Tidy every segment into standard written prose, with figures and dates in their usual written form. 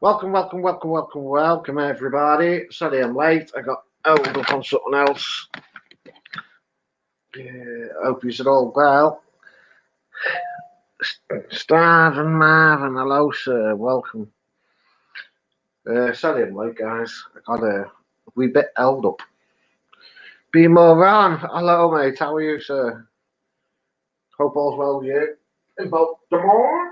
Welcome, everybody. Sorry I'm late. I got held up on something else. Hope you're all well. Starving Marvin, hello, sir. Welcome. Sorry I'm late, guys. I got a wee bit held up. Be more Ron, hello, mate. How are you, sir? Hope all's well with you. In Baltimore.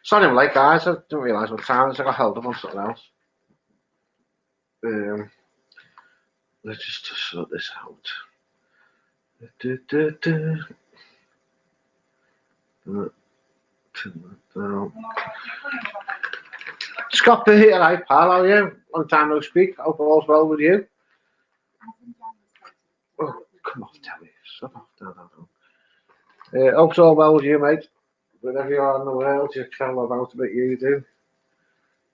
Sorry I'm late, guys. I didn't realise what time it is. I got held up on something else. Let's just sort this out. Scott here, hi pal, how are you? Long time no speak. Hope all's well with you. Oh, come off, Terry. Stop off. No. Hope's all well with you, mate. Wherever you are in the world, you travel about a bit, you do.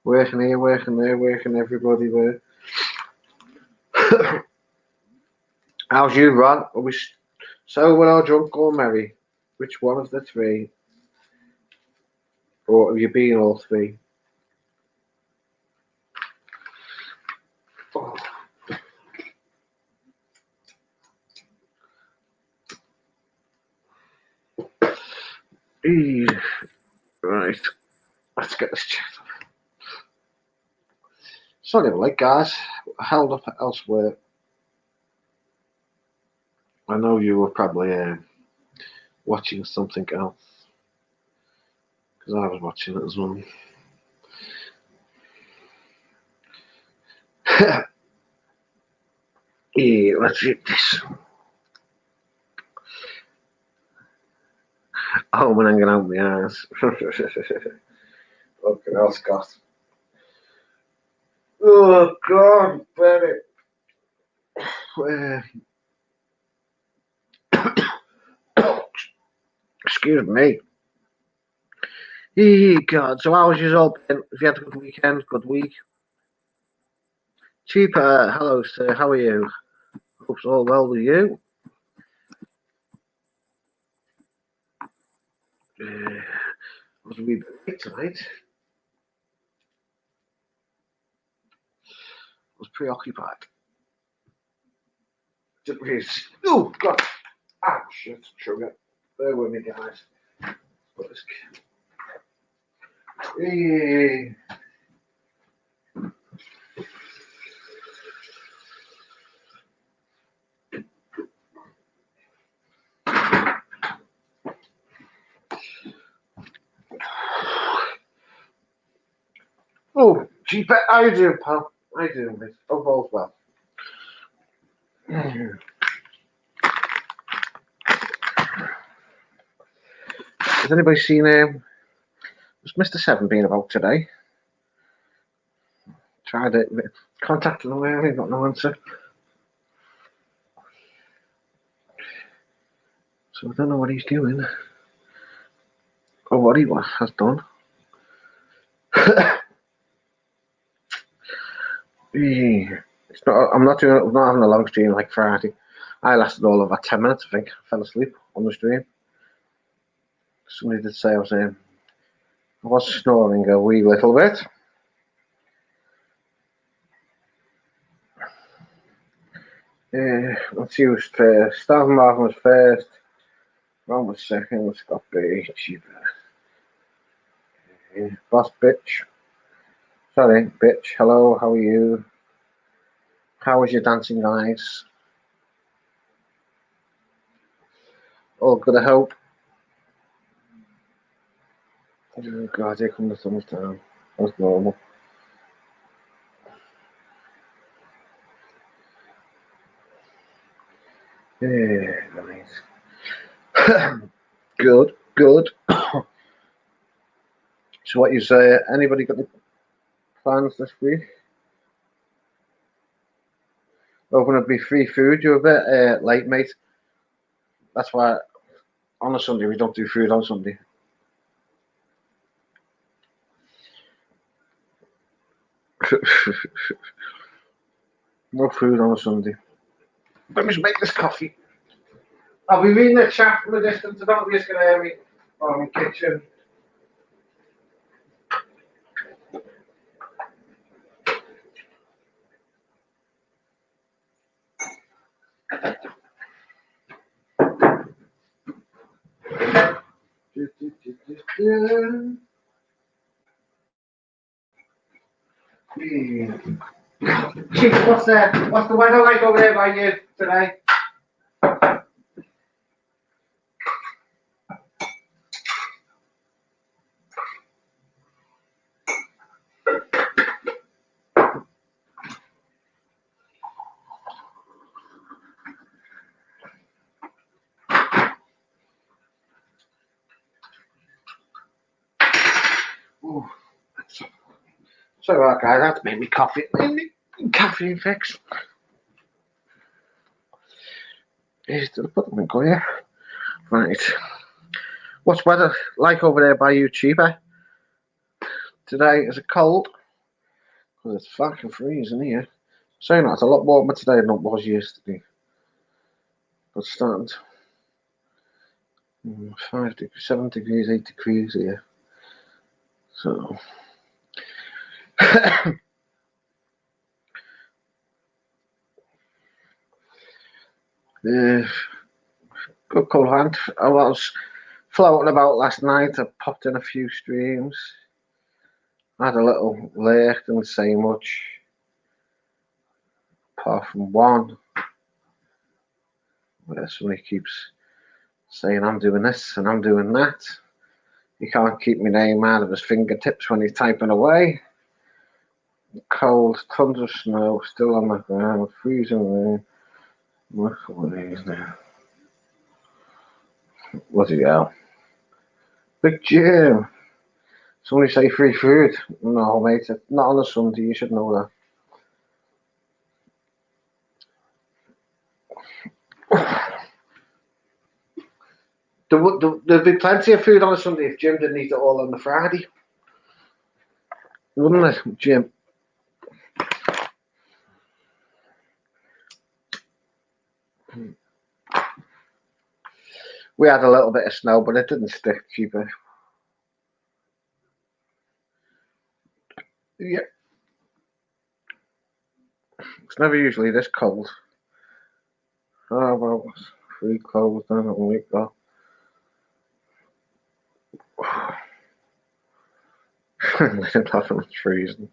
Working here, working there, working everybody there. How's you, Ron? So we're all drunk or merry? Which one of the three? Or have you been all three? Oh. Right, let's get this checked. Sorry, like guys, held up elsewhere. I know you were probably watching something else because I was watching it as well. Yeah, let's read this. Oh, I'm hanging out my eyes. Fucking hell, Scott. Oh, God, Betty. Excuse me. God, so how was yours all been? If you had a good weekend, good week? Cheaper, hello, sir. How are you? Hope it's all well with you. Was a wee bit late tonight. Was preoccupied. Didn't really see. Oh, God. Ah, shit. Sugar. Bear with me, guys. Put this. Oh, cheaper. How you doing, pal? How you doing, mate? Hope all's well. Has anybody seen what's Mr. Seven been about today? Tried it, contacted him earlier, got no answer. So I don't know what he's doing. Or what he has done. I'm not having a long stream like Friday. I lasted all of about 10 minutes, I think. I fell asleep on the stream. Somebody did say I was snoring a wee little bit. Let's see who's first. Starving Marvin was first. Ron was second. Scott B. Cheaper. Boss bitch. Sorry, bitch. Hello, how are you? How was your dancing, guys? All good, I hope. Oh, God, here comes the thumbs down. That's normal. Yeah, nice. Good. So what you say, anybody got any plans this week? Open to be free food, you're a bit late, mate. That's why on a Sunday we don't do food on Sunday. No food on a Sunday. Let me just make this coffee. I'll be reading the chat from a distance. I don't know if you're going to hear me. Oh, my kitchen. Chief, what's the weather like over there by you today? Ooh. Sorry about that, guys. I had to make me coffee. Caffeine fix. Here's the button, go here. Right. What's weather like over there by you, Cheaper? Today is it cold? Well, it's fucking freezing here. Saying that, it's a lot warmer today than it was yesterday. But starting to 5 degrees, 7 degrees, 8 degrees here. So. Good cold hand. I was floating about last night. I popped in a few streams. I had a little lake, didn't say much. Apart from one where somebody keeps saying I'm doing this and I'm doing that. He can't keep my name out of his fingertips when he's typing away. Cold, tons of snow, still on the ground, freezing rain. Look what it is now. Bloody hell. Big Jim. Somebody say free food. No, mate, not on a Sunday, you should know that. There'd be plenty of food on a Sunday if Jim didn't eat it all on the Friday. Wouldn't it, Jim? We had a little bit of snow, but it didn't stick, Cheaper. Yeah. It's never usually this cold. Oh, well, 3 clothes down a week, though. Nothing, it's freezing.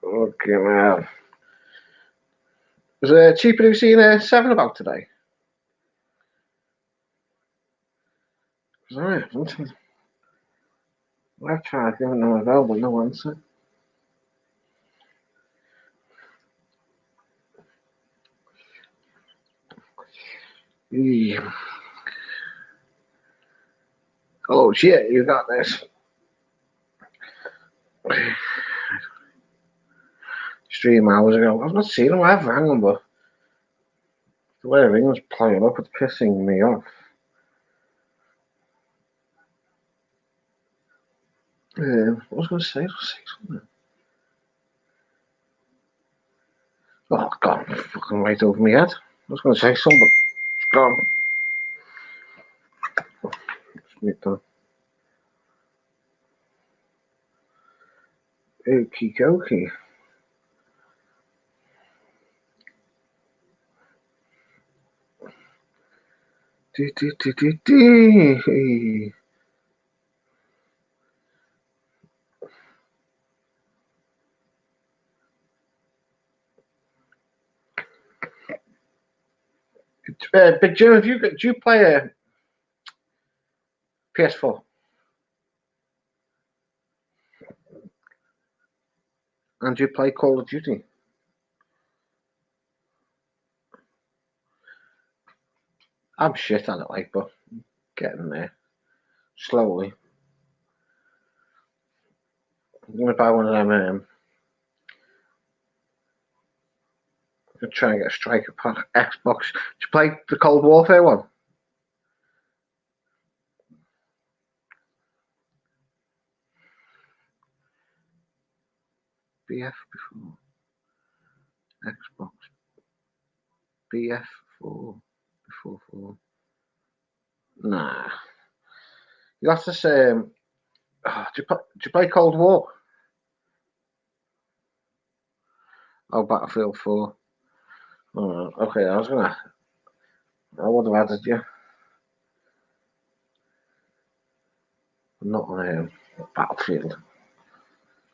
Okay, man. Was it Cheaper who seen 7 about today? Sorry, I've tried giving them a bell, but no answer. Yeah. Oh shit, you got this. Stream hours ago. I've not seen him, I've rang him, but the way everything's playing up, it's pissing me off. I was going to say something. Oh, God, fucking right over my head. I was going to say something. It's gone. Okie dokie. Big Jim, do you play a PS4? And do you play Call of Duty? I'm shit at it, like, but getting there slowly. I'm gonna buy one of them. I'm gonna try and get a Striker Pack Xbox. Did you play the Cold Warfare one? BF before Xbox. BF4 before 4. Nah. You have to say. Do you play Cold War? Oh, Battlefield 4. Okay, I would have added you. Not on Battlefield.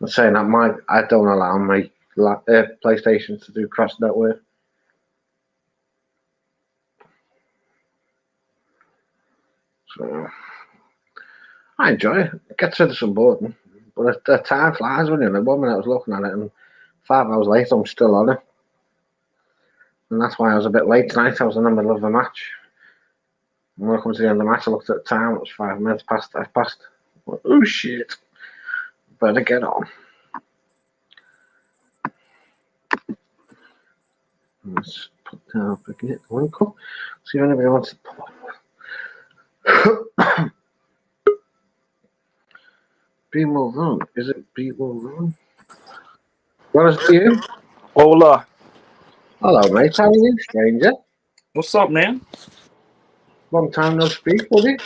I'm saying that I don't allow my PlayStation to do cross network. So I enjoy it. It gets rid of some boredom. But the time flies when you're in it. 1 minute I was looking at it and 5 hours later I'm still on it. And that's why I was a bit late tonight. I was in the middle of the match. And when I come to the end of the match, I looked at the time. It was 5 minutes past. I passed. Oh shit! Better get on. Let's put that up again. See if anybody wants to pop up. Be more wrong. Is it be more wrong? What is it you? Hola. Hello, mate. How are you, stranger? What's up, man? Long time no speak, buddy.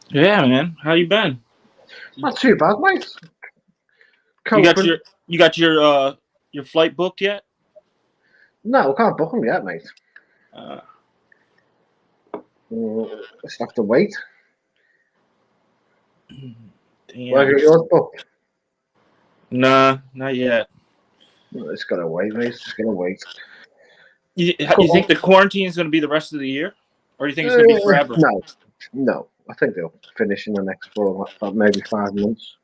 Yeah, man. How you been? Not too bad, mate. You got your flight booked yet? No, we can't book them yet, mate. Uh, Just have to wait. damn. Where have you yours booked? Nah, not yet. It's gotta wait, mate. It's gotta wait. You think the quarantine is going to be the rest of the year, or you think it's going to be forever? No. I think they'll finish in the next maybe 5 months.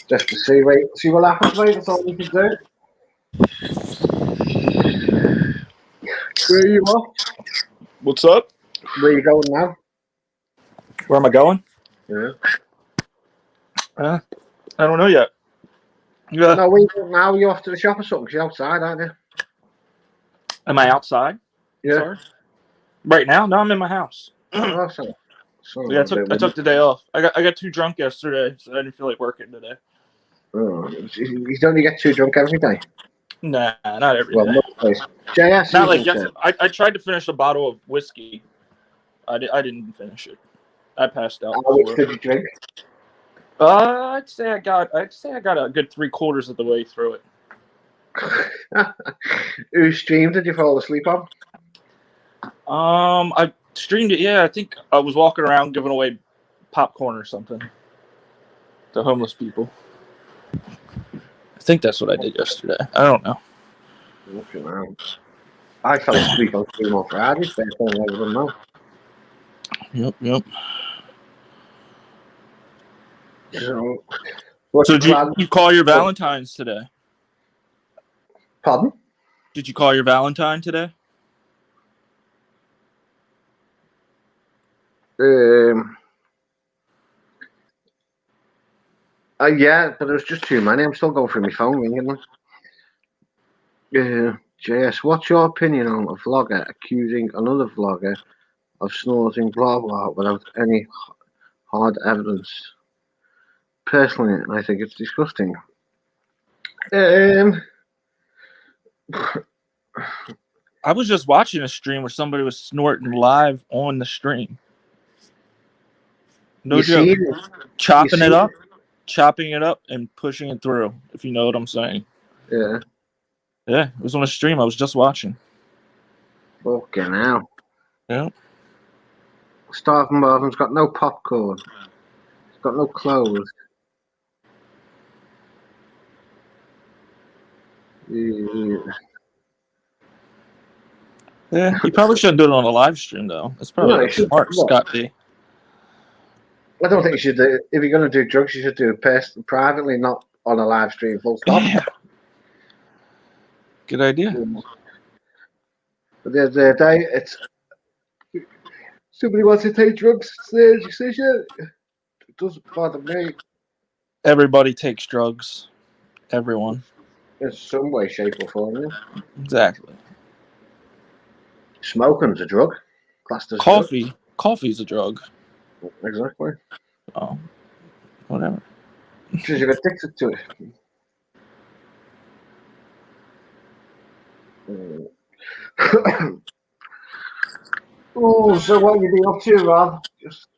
Just to see what happens, mate. That's all we can do. Where are you off? What's up? Where are you going now? Where am I going? Yeah. I don't know yet. No, where are you going now? You're off to the shop or something? 'Cause you're outside, aren't you? Am I outside? Yeah. Sorry. Right now? No, I'm in my house. Yeah, I took the day off. I got too drunk yesterday, so I didn't feel like working today. You don't get too drunk every day. Nah, not every day. JS, not like yesterday. I tried to finish a bottle of whiskey. I didn't finish it. I passed out. How much did you drink? I'd say I got a good 3/4 of the way through it. Whose stream did you fall asleep on? I streamed it. Yeah, I think I was walking around giving away popcorn or something to homeless people. I think that's what I did yesterday. I don't know. I fell asleep on stream on Friday. So I don't know. Yep. So did you call your Valentine's today? Pardon? Did you call your Valentine today? Yeah, but it was just too many. I'm still going through my phone ringing them. JS, what's your opinion on a vlogger accusing another vlogger of snorting blah blah without any hard evidence? Personally, I think it's disgusting. I was just watching a stream where somebody was snorting live on the stream. No joke. Chopping it up and pushing it through, if you know what I'm saying. Yeah. Yeah, it was on a stream I was just watching. Fucking hell. Yeah. Starving Marvin's got no popcorn. He's got no clothes. Yeah, you probably shouldn't do it on a live stream, though. It's probably smart, Scott B. I don't think you should do it. If you're going to do drugs, you should do it privately, not on a live stream, full stop. Yeah. Good idea. But the other day, it's somebody wants to take drugs, it's their decision. It doesn't bother me. Everybody takes drugs. Everyone. In some way, shape, or form. Yeah. Exactly. Smoking's a drug. Classed as coffee. Drug. Coffee's a drug. Exactly. Oh, whatever. Because you're addicted to it. Oh, so what have you been up to, man? Just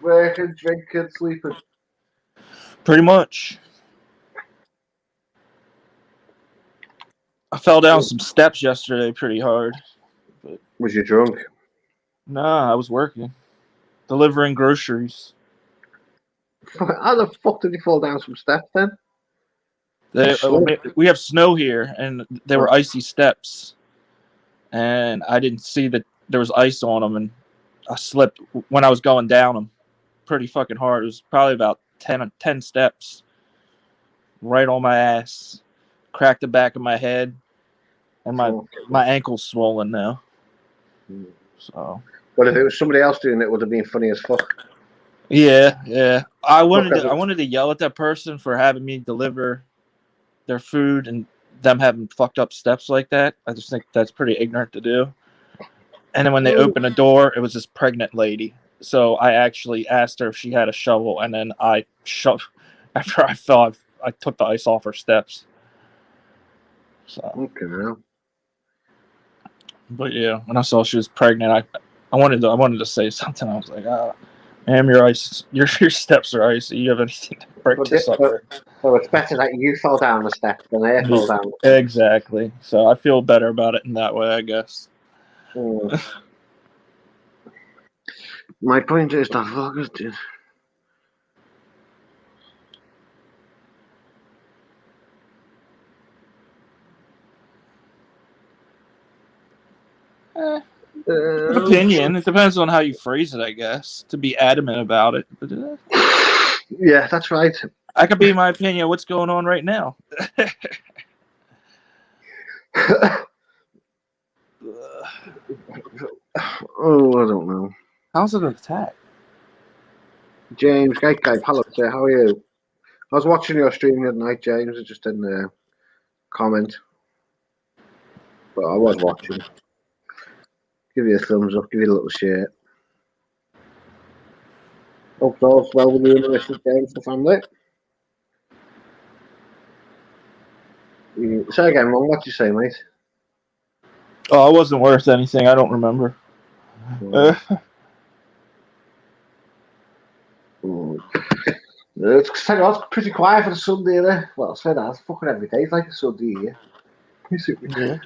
working, drinking, sleeping. Pretty much. I fell down some steps yesterday pretty hard. Was you drunk? Nah, I was working, delivering groceries. How the fuck did you fall down some steps then? We have snow here, and they were icy steps, and I didn't see that there was ice on them, and I slipped when I was going down them pretty fucking hard. It was probably about 10 steps, right on my ass, cracked the back of my head, and my ankle's swollen now. So, but if it was somebody else doing it, would have been funny as fuck. Yeah. I wanted to yell at that person for having me deliver their food and them having fucked up steps like that. I just think that's pretty ignorant to do. And then when they opened the door, it was this pregnant lady. So I actually asked her if she had a shovel, and then after I fell, I took the ice off her steps. So. Okay. But yeah, when I saw she was pregnant, I wanted to say something. I was like, ma'am, your steps are icy. You have anything to break this up? So it's better that you fell down the steps than they fell down. Exactly. So I feel better about it in that way, I guess. My point is that fuckers did. Opinion. It depends on how you phrase it, I guess. To be adamant about it. Yeah, that's right. I could be my opinion. What's going on right now? Oh, I don't know. How's it an attack? James, Guy, hello, sir. How are you? I was watching your stream the other night, James. It just didn't comment. But I was watching. Give you a thumbs up, give you a little share. Hope all's well with you and the rest of the James, the family. Say again, Mum, what did you say, mate? Oh, I wasn't worth anything. I don't remember. It's pretty quiet for the Sunday, there. Well, I said that. Fucking every day, it's like a Sunday here. Yeah.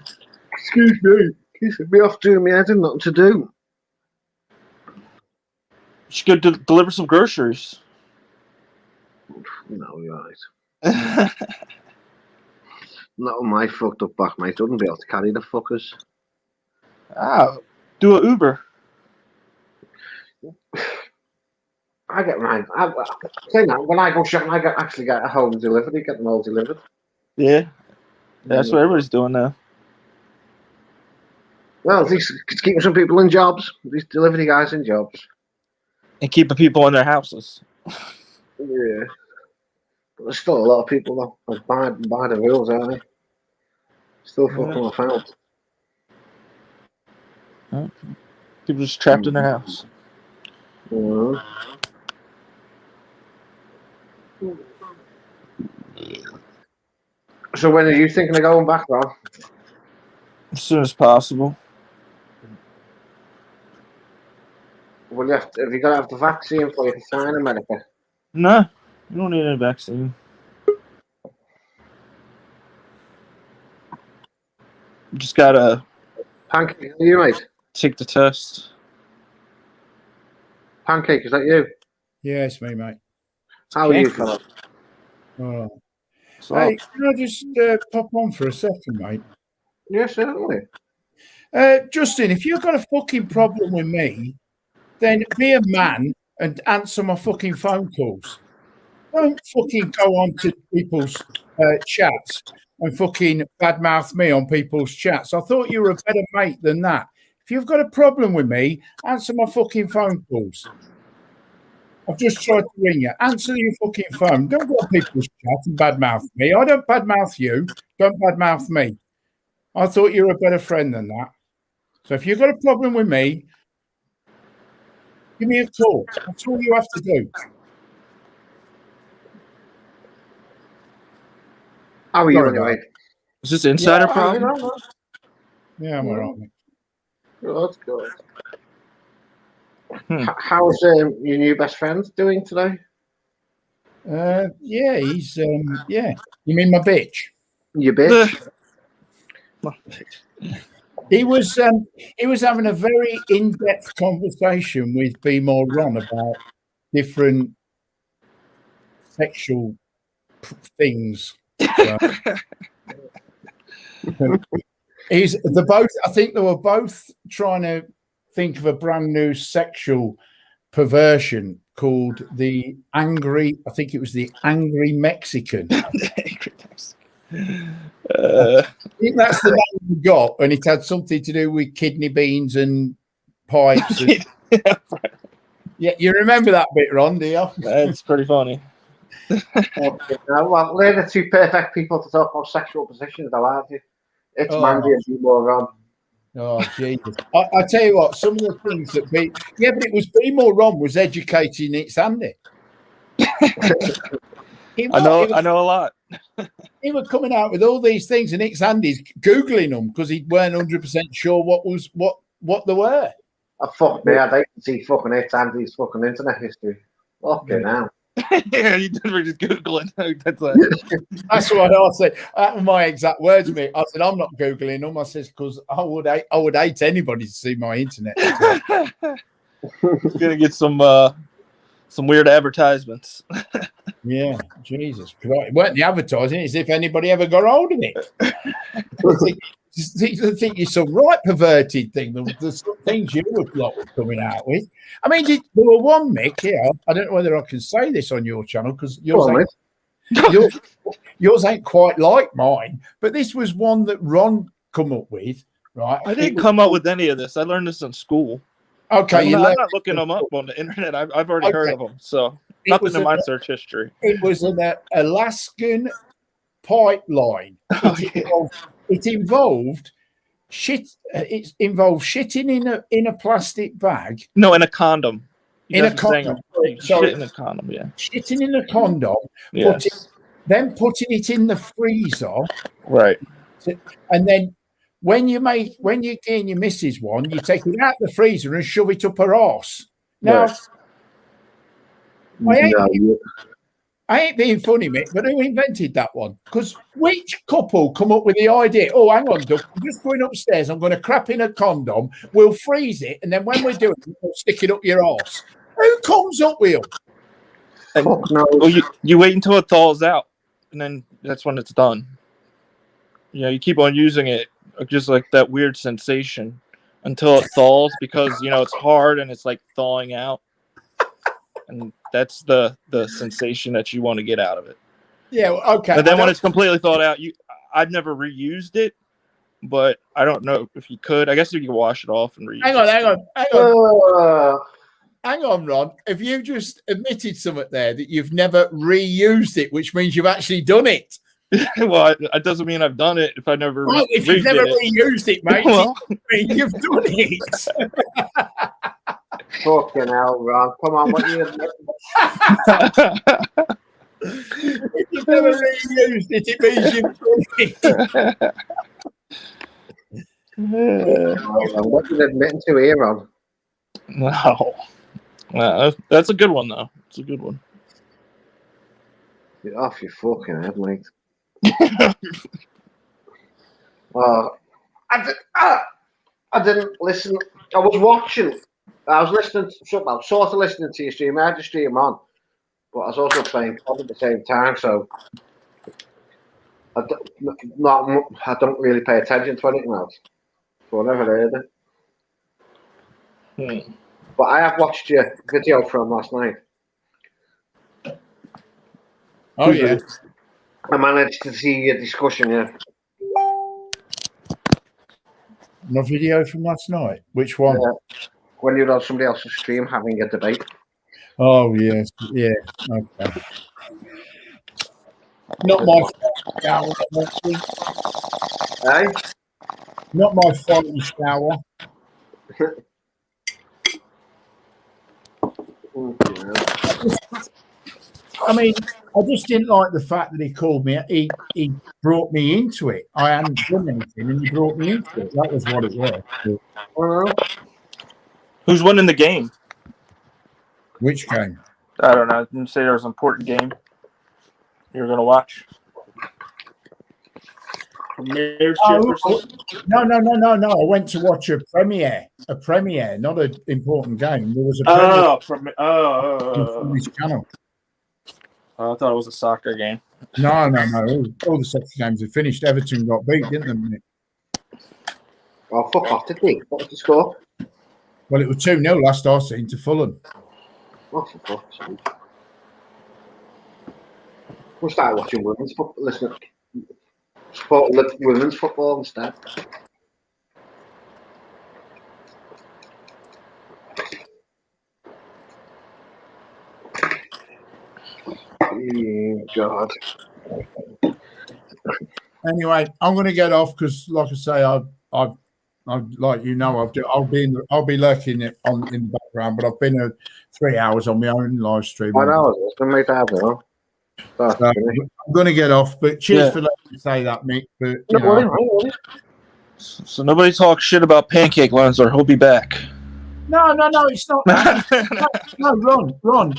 Excuse me. Keep me off doing me head and nothing to do. You should go deliver some groceries. No, you're right. Not on my fucked up back, mate. I wouldn't be able to carry the fuckers. Do an Uber. I get mine. When I go shopping, I actually get a home delivery, get them all delivered. Yeah. That's what everybody's doing now. Well, at least it's keeping some people in jobs. These delivery guys in jobs. And keeping people in their houses. Yeah. But there's still a lot of people, though. By the rules, aren't they? Still fucking off out. People just trapped in their house. So when are you thinking of going back, Rob? As soon as possible. Well, have you got to have the vaccine for you to fly in America? No, you don't need a vaccine. You just gotta. Pancake, are you, mate? Take the test. Pancake, is that you? Yeah, it's me, mate. How are you, fella? Oh. So, hey, can I just pop on for a second, mate? Yes, certainly. Justin, if you've got a fucking problem with me, then be a man and answer my fucking phone calls. Don't fucking go on to people's chats and fucking badmouth me on people's chats. I thought you were a better mate than that. If you've got a problem with me, answer my fucking phone calls. I've just tried to ring you. Answer your fucking phone. Don't go on people's chat and badmouth me. I don't badmouth you. Don't badmouth me. I thought you were a better friend than that. So if you've got a problem with me, give me a call. That's all you have to do. How are you, anyway? Is this insider problem? Yeah, I'm all right, mate. Good, good. How's your new best friend doing today? Yeah, he's yeah. You mean my bitch? Your bitch? He was having a very in-depth conversation with B. More Ron about different sexual things. So, I think they were both trying to think of a brand new sexual perversion called the angry. I think it was the angry Mexican. I think that's the name we got, and it had something to do with kidney beans and pipes. And, yeah, you remember that bit, Ron, do you? That's pretty funny. Well, they're the two perfect people to talk about sexual positions, though, aren't you? It's Mandy and B. More Ron. Oh, Jesus. I tell you what, some of the things that but it was B. More Ron was educating its Andy. I know a lot. He was coming out with all these things, and Nick's Andy's Googling them because he weren't 100% sure what they were. Oh, fuck me, I'd like to see fucking Nick's Andy's fucking internet history. Fucking hell. Yeah, you did just Googling. That's what I said. That were my exact words, mate. I said, I'm not Googling them. I said, because I would hate anybody to see my internet. Gonna get some weird advertisements. Yeah, Jesus. It weren't the advertising, it's if anybody ever got hold of it. I think it's some right perverted thing, the things you were coming out with. I mean, there were one, Mick, here. I don't know whether I can say this on your channel because yours ain't quite like mine, but this was one that Ron come up with, right? I didn't come up with any of this. I learned this in school. Okay, I'm not looking them up on the internet. I've already heard of them, so nothing in my search history. It was an Alaskan pipeline. It involved shit. It involved shitting in a plastic bag. No, in a condom. In a condom. Shit in a condom. Yeah. Shitting in a condom. Yes. Then putting it in the freezer. Right. And then when you're getting your missus one, you take it out of the freezer and shove it up her arse. Now, right. I ain't being funny, mate, but who invented that one? Because which couple come up with the idea? Oh, hang on, Doug, I'm just going upstairs. I'm going to crap in a condom. We'll freeze it, and then when we're doing it, we'll stick it up your arse. Who comes up with it? Well, you wait until it thaws out, and then that's when it's done. You know, you keep on using it, just like that weird sensation, until it thaws because it's hard and it's like thawing out. And that's the sensation that you want to get out of it. Yeah, okay. But then when it's completely thawed out, I've never reused it, but I don't know if you could. I guess if you wash it off and reuse it. Hang on, Ron. If you just admitted something there that you've never reused it, which means you've actually done it. Well, it doesn't mean I've done it if I never if you've never reused it, mate, well, you've done it. Fucking hell, Ron. Come on, what you if you've never reused it, it means you've done it. What are you admitting to here, Ron? No. That's a good one, though. It's a good one. Get off your fucking head, mate. I didn't listen. I was watching. I was listening to something. I was sort of listening to your stream. I had the stream on, but I was also playing COD at the same time. So I don't really pay attention to anything else. So I never heard it. But I have watched your video from last night. Oh yeah. I managed to see your discussion. Yeah. My video from last night. Which one? When you're on somebody else's stream having a debate. Oh yes, yeah. Okay. Not my shower. Hey? Not my phone shower. I mean, I just didn't like the fact that he called me. He brought me into it. I hadn't done anything, and he brought me into it. That was what it was. Who's winning the game? Which game? I don't know. Didn't say there was an important game you were going to watch. premiership Oh, or something? no. I went to watch a premiere, not an important game. There was a premiere on this channel. I thought it was a soccer game. No. All the soccer games are finished. Everton got beat, didn't they? Oh, fuck off, did they? What was the score? Well, it was 2-0 last I seen to Fulham. Oh, for fuck's sake. We'll start watching women's football. Listen, support women's football instead. God. Anyway, I'm going to get off because, like I say, I've like you know, I'll be lurking in the background, but I've been 3 hours on my own live stream. I know. It's going to make that now. So I'm going to get off, but cheers for letting me say that, Mick. But you know, so nobody talks shit about Pancake Lens, or he'll be back. No, it's not that. No, Ron.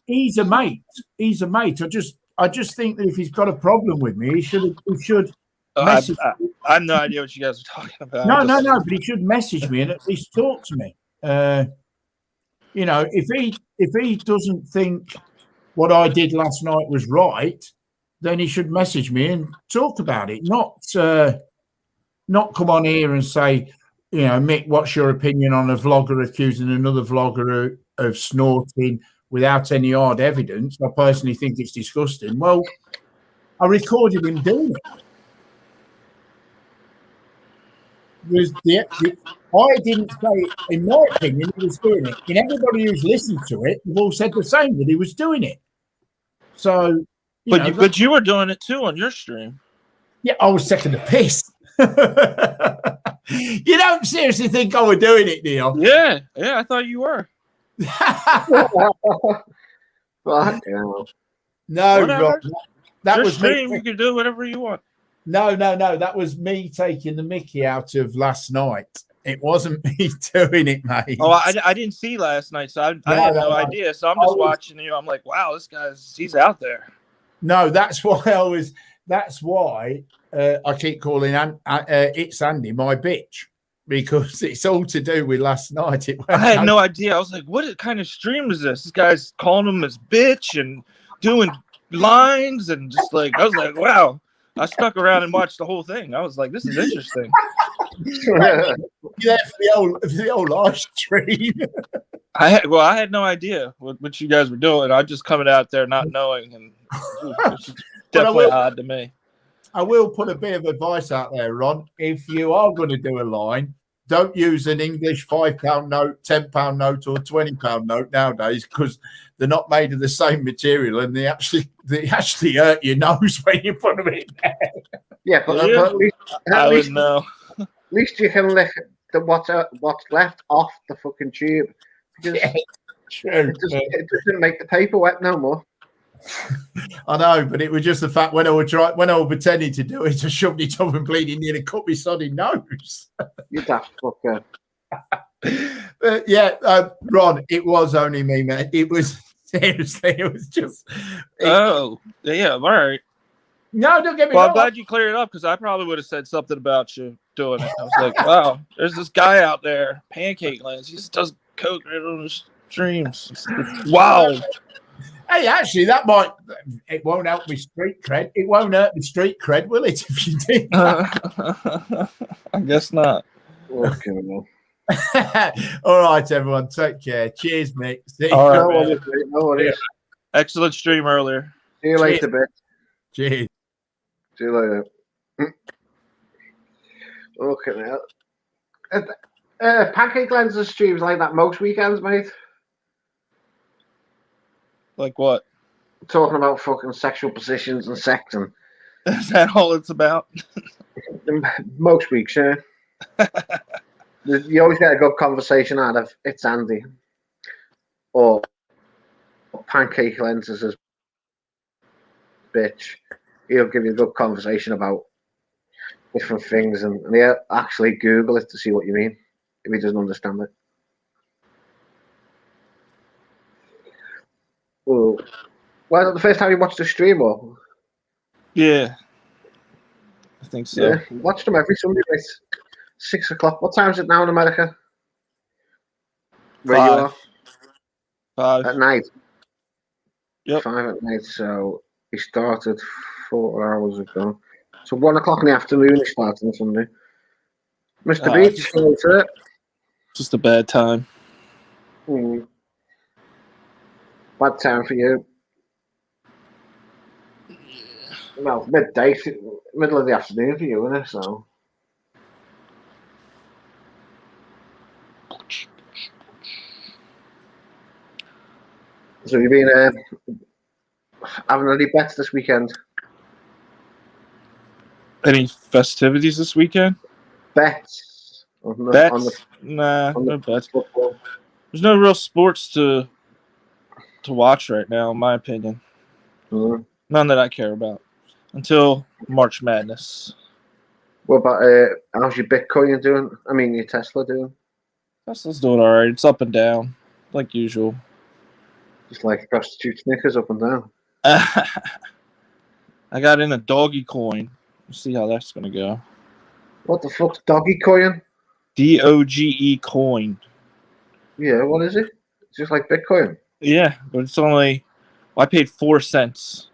He's a mate. He's a mate. I just think that if he's got a problem with me, he should message. I have no idea what you guys are talking about. No, but he should message me and at least talk to me. You know, if he doesn't think what I did last night was right, then he should message me and talk about it. Not come on here and say, you know, Mick, what's your opinion on a vlogger accusing another vlogger of snorting without any hard evidence? I personally think it's disgusting. Well, I recorded him doing it. I didn't say, in my opinion, he was doing it. And everybody who's listened to it, they've all said the same, that he was doing it. So, but you were doing it too on your stream. Yeah, I was taking the piss. You don't seriously think I was doing it, do you? Yeah, I thought you were. Fuck hell. No, Rob, that your was stream. me. You can do whatever you want. No. That was me taking the mickey out of last night. It wasn't me doing it, mate. Oh, I didn't see last night, so I had no idea. So I'm just watching you. I'm like, wow, he's out there. No, that's why I keep calling It's Andy my bitch, because it's all to do with last night. I had no idea. I was like, what kind of stream is this? This guy's calling him his bitch and doing lines and just like, I was like, wow. I stuck around and watched the whole thing. I was like, this is interesting. Yeah, for the old live stream. I had no idea what you guys were doing. I just coming out there not knowing, and it's definitely odd to me. I will put a bit of advice out there, Ron. If you are going to do a line, don't use an English £5 note, £10 note, or £20 note nowadays, because they're not made of the same material, and they actually hurt your nose when you put them in there. Yeah, but at least you can lick what's left off the fucking tube, because it doesn't make the paper wet no more. I know, but it was just the fact when I was pretending to do it, I shoved it up and bleeding nearly cut my sodding nose. You daft fucker. Ron, it was only me, man. It was seriously, it was just. All right. No, don't get me wrong. wrong. I'm glad you cleared it up, because I probably would have said something about you doing it. I was like, wow, there's this guy out there, Pancake Lens. He just does coke right on his streams. Wow. Hey, actually, it won't help me street cred. It won't hurt the street cred, will it, if you did that? I guess not. Okay, all right, everyone. Take care. Cheers, Mick. See you. All right, no excellent stream earlier. See you later, bitch. Cheers. See you later. Okay, now. Pancake Lenses streams like that most weekends, mate. Like what? Talking about fucking sexual positions and sex, and is that all it's about? Most weeks, yeah. You always get a good conversation out of It's Andy or Pancake Lenses as bitch. He'll give you a good conversation about different things, and he'll actually Google it to see what you mean if he doesn't understand it. Well, was it the first time you watched the stream, or? Yeah. I think so. Yeah, watch them every Sunday night. 6 o'clock. What time is it now in America? Where you are? 5. At night. Yep. 5 at night. So he started 4 hours ago. So 1 o'clock in the afternoon he started on Sunday. Mr. Beach, hello, sir. Just a bad time. Bad time for you. Well, midday, middle of the afternoon for you, isn't it? So. So you've been having any bets this weekend? Any festivities this weekend? Bets? Bets? No bets. Football. There's no real sports to watch right now, in my opinion. Mm. None that I care about until March Madness. What about how's your Bitcoin doing? I mean, your Tesla doing? Tesla's doing all right. It's up and down, like usual. Just like prostitute Snickers up and down. I got in a doggy coin. We'll see how that's gonna go. What the fuck's doggy coin? DOGE coin. Yeah, what is it? It's just like Bitcoin. Yeah, but it's only. Well, I paid 4 cents,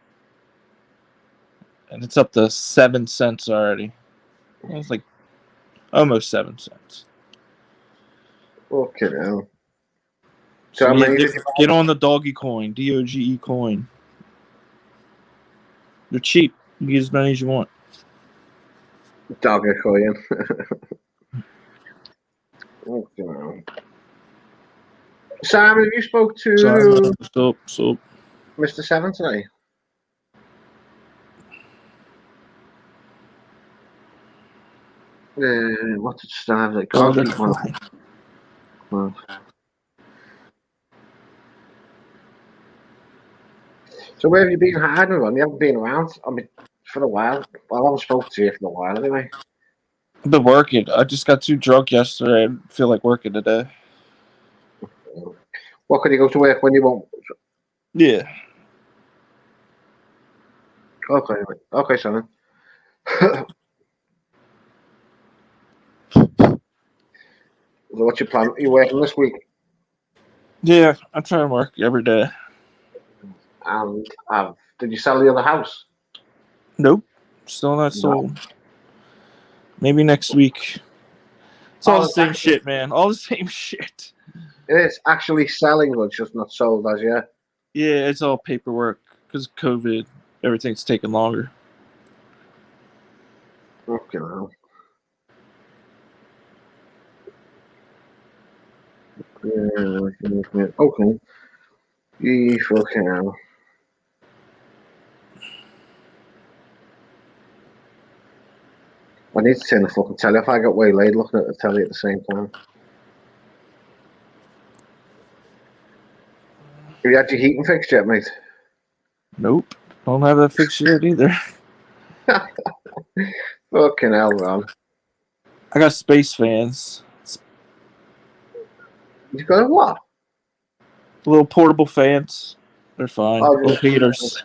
and it's up to 7 cents already. It's like almost 7 cents. Okay, now. So yeah, get on the doggy coin, DOGE coin. They're cheap. You can get as many as you want. Doggy coin. Okay, now. Sam, have you spoke to Mr. Seven today? What's it stand like? Well. So where have you been hiding on? You haven't been around. I mean, for a while. Well, I haven't spoken to you for a while anyway. I've been working. I just got too drunk yesterday. I feel like working today. What can you go to work when you won't? Yeah. Okay, okay, son. So what's your plan? Are you working this week? Yeah, I try and work every day. And did you sell the other house? Nope. Still not sold. Maybe next week. It's all the same shit, man. All the same shit. It is actually selling, but just not sold as yet. Yeah, it's all paperwork because of COVID. Everything's taking longer. Okay, now. Yeah, okay. You fucking hell. I need to turn the fucking telly off. I got waylaid looking at the telly at the same time. Have you had your heating fixed yet, mate? Nope. Don't have that fixed yet either. Fucking hell, man. I got space fans. You got a what? Little portable fans. They're fine. Little heaters.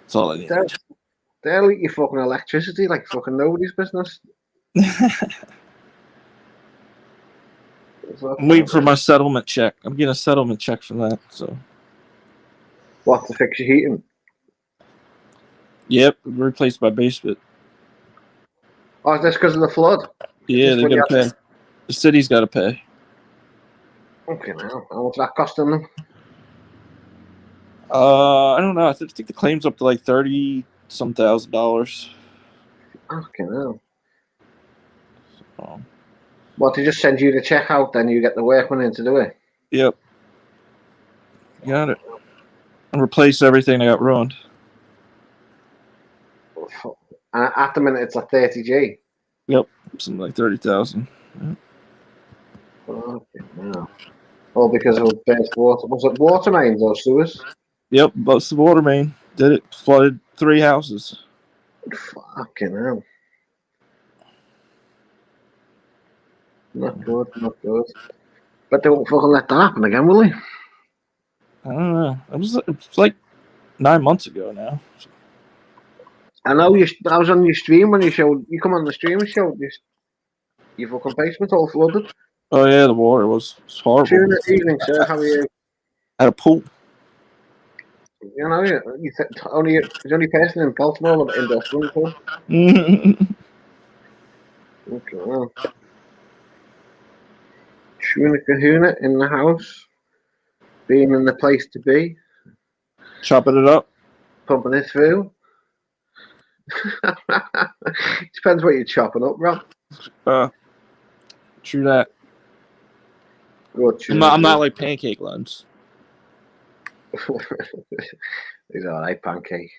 That's all I need. They'll eat your fucking electricity like fucking nobody's business. I'm waiting for my settlement check. I'm getting a settlement check from that. So. What, to fix your heating? Yep, replaced my basement. Oh, that's because of the flood? Yeah, they got to pay. The city's got to pay. Okay, now. How much that costing them? I don't know. I think the claim's up to like $30-some thousand. Okay, now. What, they just send you the check out, then you get the workman in to do it? Yep. Got it. And replace everything that got ruined. At the minute, it's like 30G. Yep, something like 30,000. Yep. Okay, now. All because of burst water. Was it water mains or sewers? Yep, that's the water main. Did it. Flooded 3 houses. Fucking hell. Not good, not good. But they won't fucking let that happen again, will they? I don't know. It was like 9 months ago now. I know I was on your stream when you come on the stream and showed this. Your fucking basement all flooded. Oh yeah, the water was horrible. Tune evening, sir. How are you? At a pool. You know, the only person in Baltimore with indoor swimming pool. Okay, well. Tuna Kahuna in the house. Being in the place to be. Chopping it up. Pumping it through. Depends what you're chopping up, Rob. True that. Good I'm not like pancake lunch. He's alright, pancake.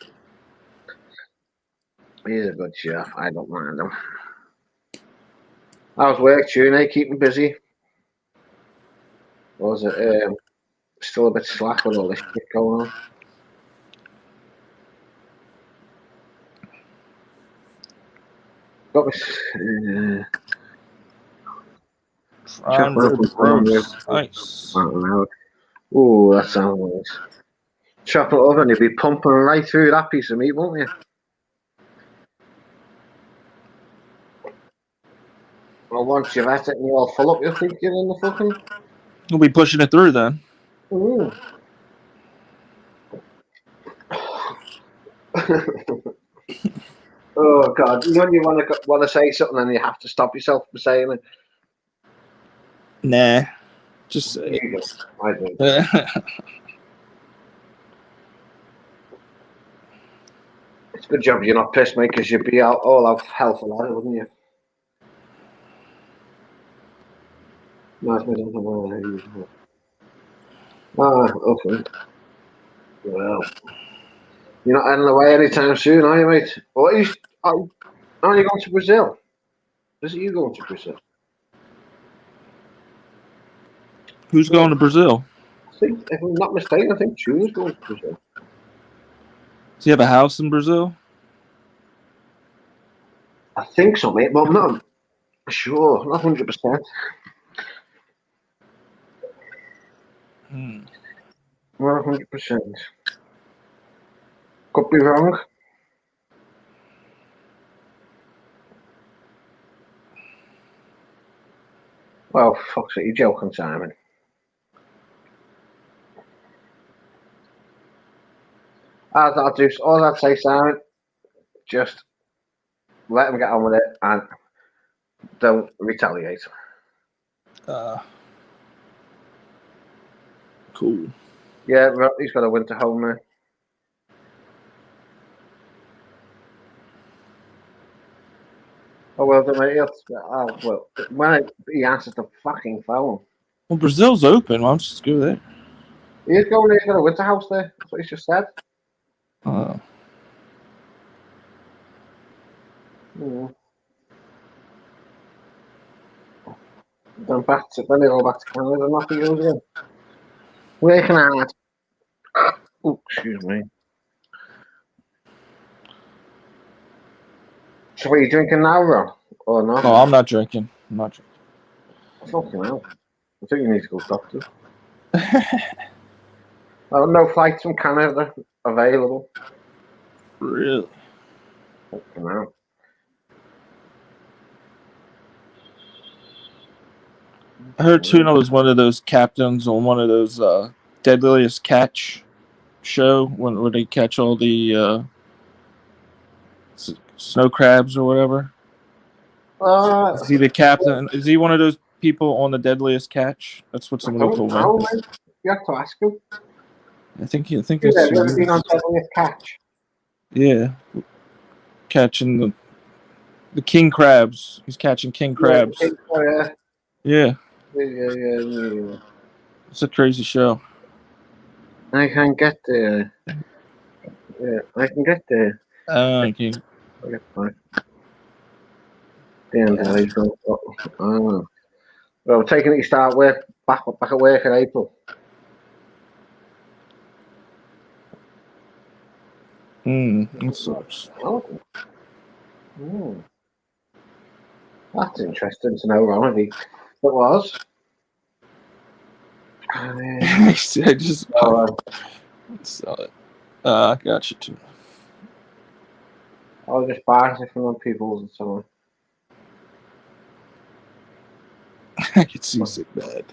He's a good chef. I don't mind him. How's work, Tuna? Keeping busy? Or is it still a bit slack with all this shit going on? Got this. Nice. Oh, that sounds nice. Chocolate oven, you'll be pumping right through that piece of meat, won't you? Well, once you've had it and you're all full up, you'll think you're in the fucking. We'll be pushing it through then. Ooh. Oh God! When you want to say something and you have to stop yourself from saying it. Nah, just say it. I do. It's a good job you're not pissed, mate, because you'd be all out hell for that, wouldn't you? Okay. Well, you're not heading away anytime soon, are you, mate? Or are you going to Brazil? Is it you going to Brazil? Who's going to Brazil? I think, if I'm not mistaken, I think Tuna's going to Brazil. Does he have a house in Brazil? I think so, mate, but I'm not sure, not 100%. Not 100%. Could be wrong. Well, fuck's it, you're joking, Simon. All I'd say, Simon, just let him get on with it and don't retaliate. Cool. Yeah, he's got a winter home now. Oh, well, when he answers the fucking phone. Well, Brazil's open. Why don't you just go there? He's going there, he's got a winter house there. That's what he just said. Then they go back to Canada and off he goes again. Working hard. Oh, excuse me. So are you drinking now, Ron? Or not? No, I'm not drinking. Fucking hell. I think you need to go to the doctor. Oh, no flights from Canada available. Really? Fucking hell. I heard Tuna was one of those captains on one of those Deadliest Catch show where they catch all the snow crabs or whatever. Is he the captain? Is he one of those people on the Deadliest Catch? That's what somebody told me. You have to ask him. I think it's been on Deadliest Catch. Yeah, catching the king crabs. He's catching king crabs. Yeah. It's a crazy show. I can get there. Yeah, I can get there. Okay. I'll get back. Well, we're taking it to start work back at work in April. That sucks. That's interesting to know, Ron. It was. I just saw it. I got you too. I'll just buy it from other people's and so on. I get seasick bad.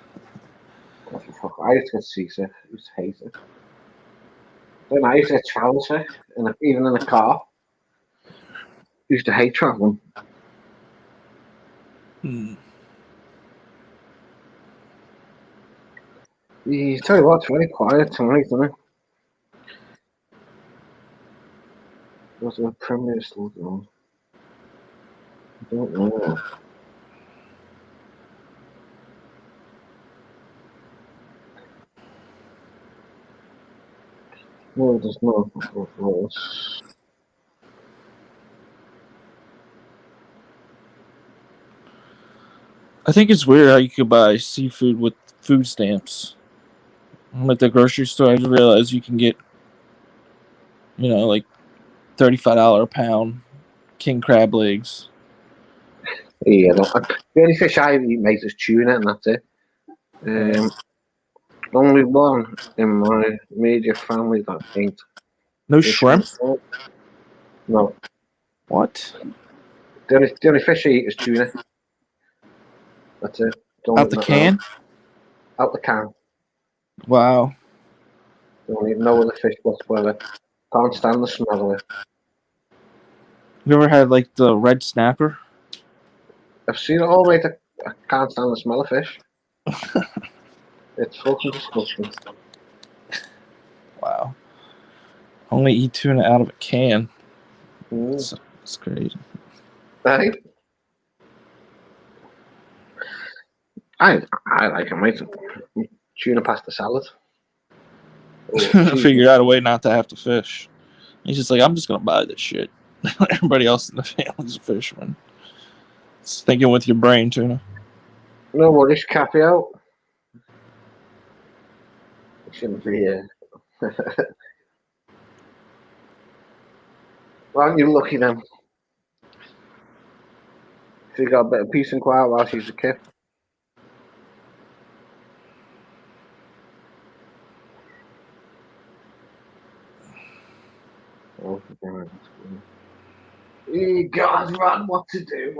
What the fuck? I used to get seasick. I used to hate it. Then I used to get travel sick, even in the car. I used to hate traveling. Tell you what, it's very quiet tonight, isn't it? Was the Premier still going? I don't know. No, there's no voice. I think it's weird how you could buy seafood with food stamps. I'm at the grocery store. I just realized you can get, like $35 a pound king crab legs. Yeah, the only fish I eat, mate, is tuna, and that's it. Only one in my immediate family that ain't. No shrimp? No. What? The only fish I eat is tuna. That's it. Out the can? Out the can. Wow. Don't eat no other fish whatsoever. Can't stand the smell of it. You ever had like the red snapper? I've seen it all, mate. I can't stand the smell of fish. It's fucking disgusting. Wow. Only eat tuna out of a can. Mm. That's crazy. Hey? I like it, mate. Tuna pasta salad. I figured out a way not to have to fish. He's just like, I'm just gonna buy this shit. Everybody else in the family's a fisherman. It's thinking with your brain, tuna. No worries, Cappy out. It shouldn't be here. Well, aren't you lucky then? She got a bit of peace and quiet while she's a kid. Oh, you guys run what to do.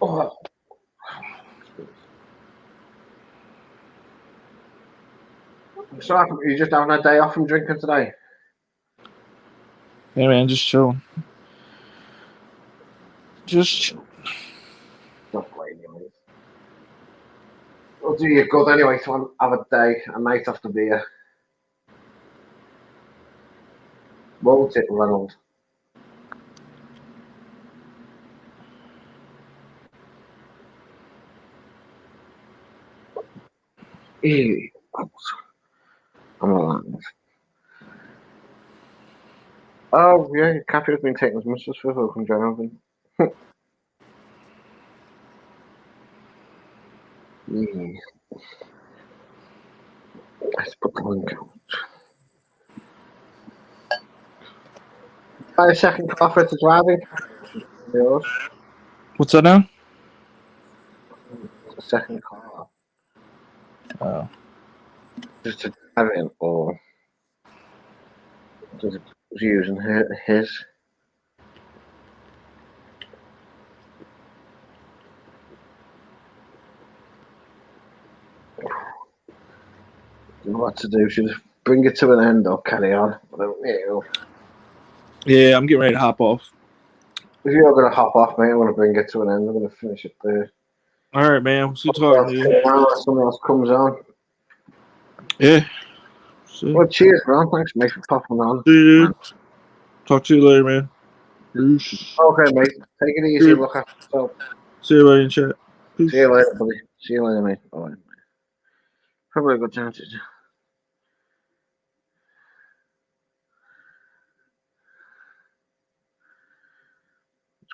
Oh. So you just having a day off from drinking today? Hey man, just chilling. Just chill. Don't blame you, mate. It'll do you good anyway to have a night off the beer. Won't it, Ronald? I'm alive. Oh, yeah, Cappy has been taking his missus for Hulk and Jonathan. Let's put the link out. Buy a second car for the driving. What's that now? A second car. Oh. Just to drive in, or just using his. What to do? Should just bring it to an end or carry on? Yeah, I'm getting ready to hop off. If you're going to hop off, mate, I want to bring it to an end. I'm going to finish it there. All right, man. We'll talking to you. Someone else comes on. Yeah. See. Well, cheers, man. Thanks, mate, for popping on. See you, dude. Talk to you later, man. Peace. Okay, mate. Take it easy. Look after yourself. See you later in chat. Peace. See you later, buddy. See you later, mate. Bye. Probably a good time to. It's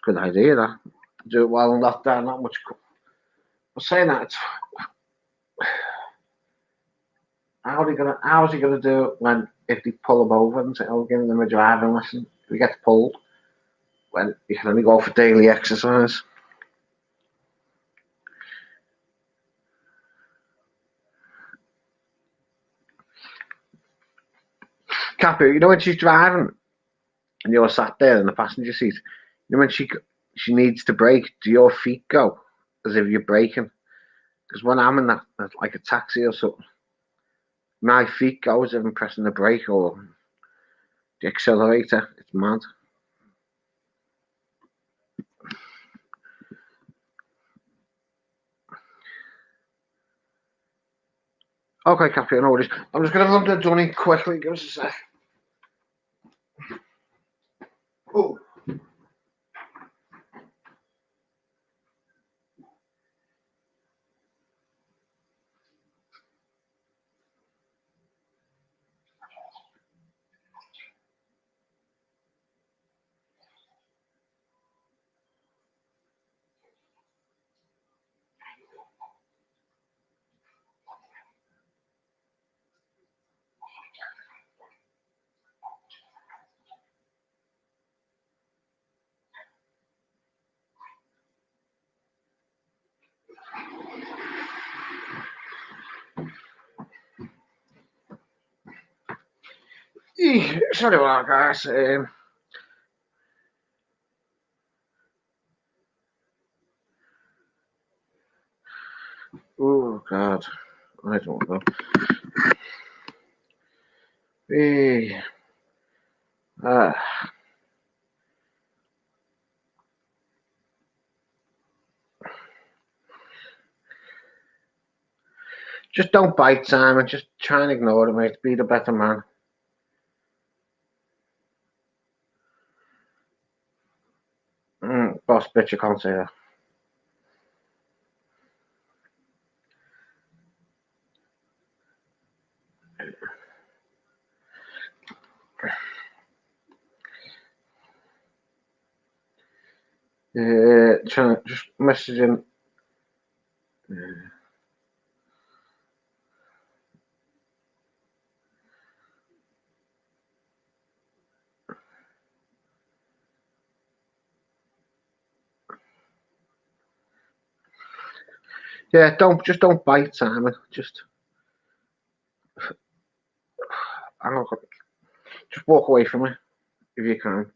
a good idea, that. Do it while in lockdown, not much. I'm saying that. How's he gonna do it when if they pull him over and say, "Oh, giving them a driving lesson"? If he gets pulled, when you can only go for daily exercise. Cappy, you know when she's driving and you're sat there in the passenger seat, you know when she needs to brake, do your feet go as if you're braking? Because when I'm in that, like a taxi or something, my feet go as if I'm pressing the brake or the accelerator. It's mad. Okay, Cappy, I know what it is. I'm just going to run to Dunny quickly. Give us a sec. Oh. Sorry about that, guys. Oh, God. I don't know. Just don't bite, Simon. Just try and ignore it, mate. Be the better man. Boss bitch, you can't say that. Trying to just messaging. Yeah, don't bite, Simon. Just walk away from it if you can.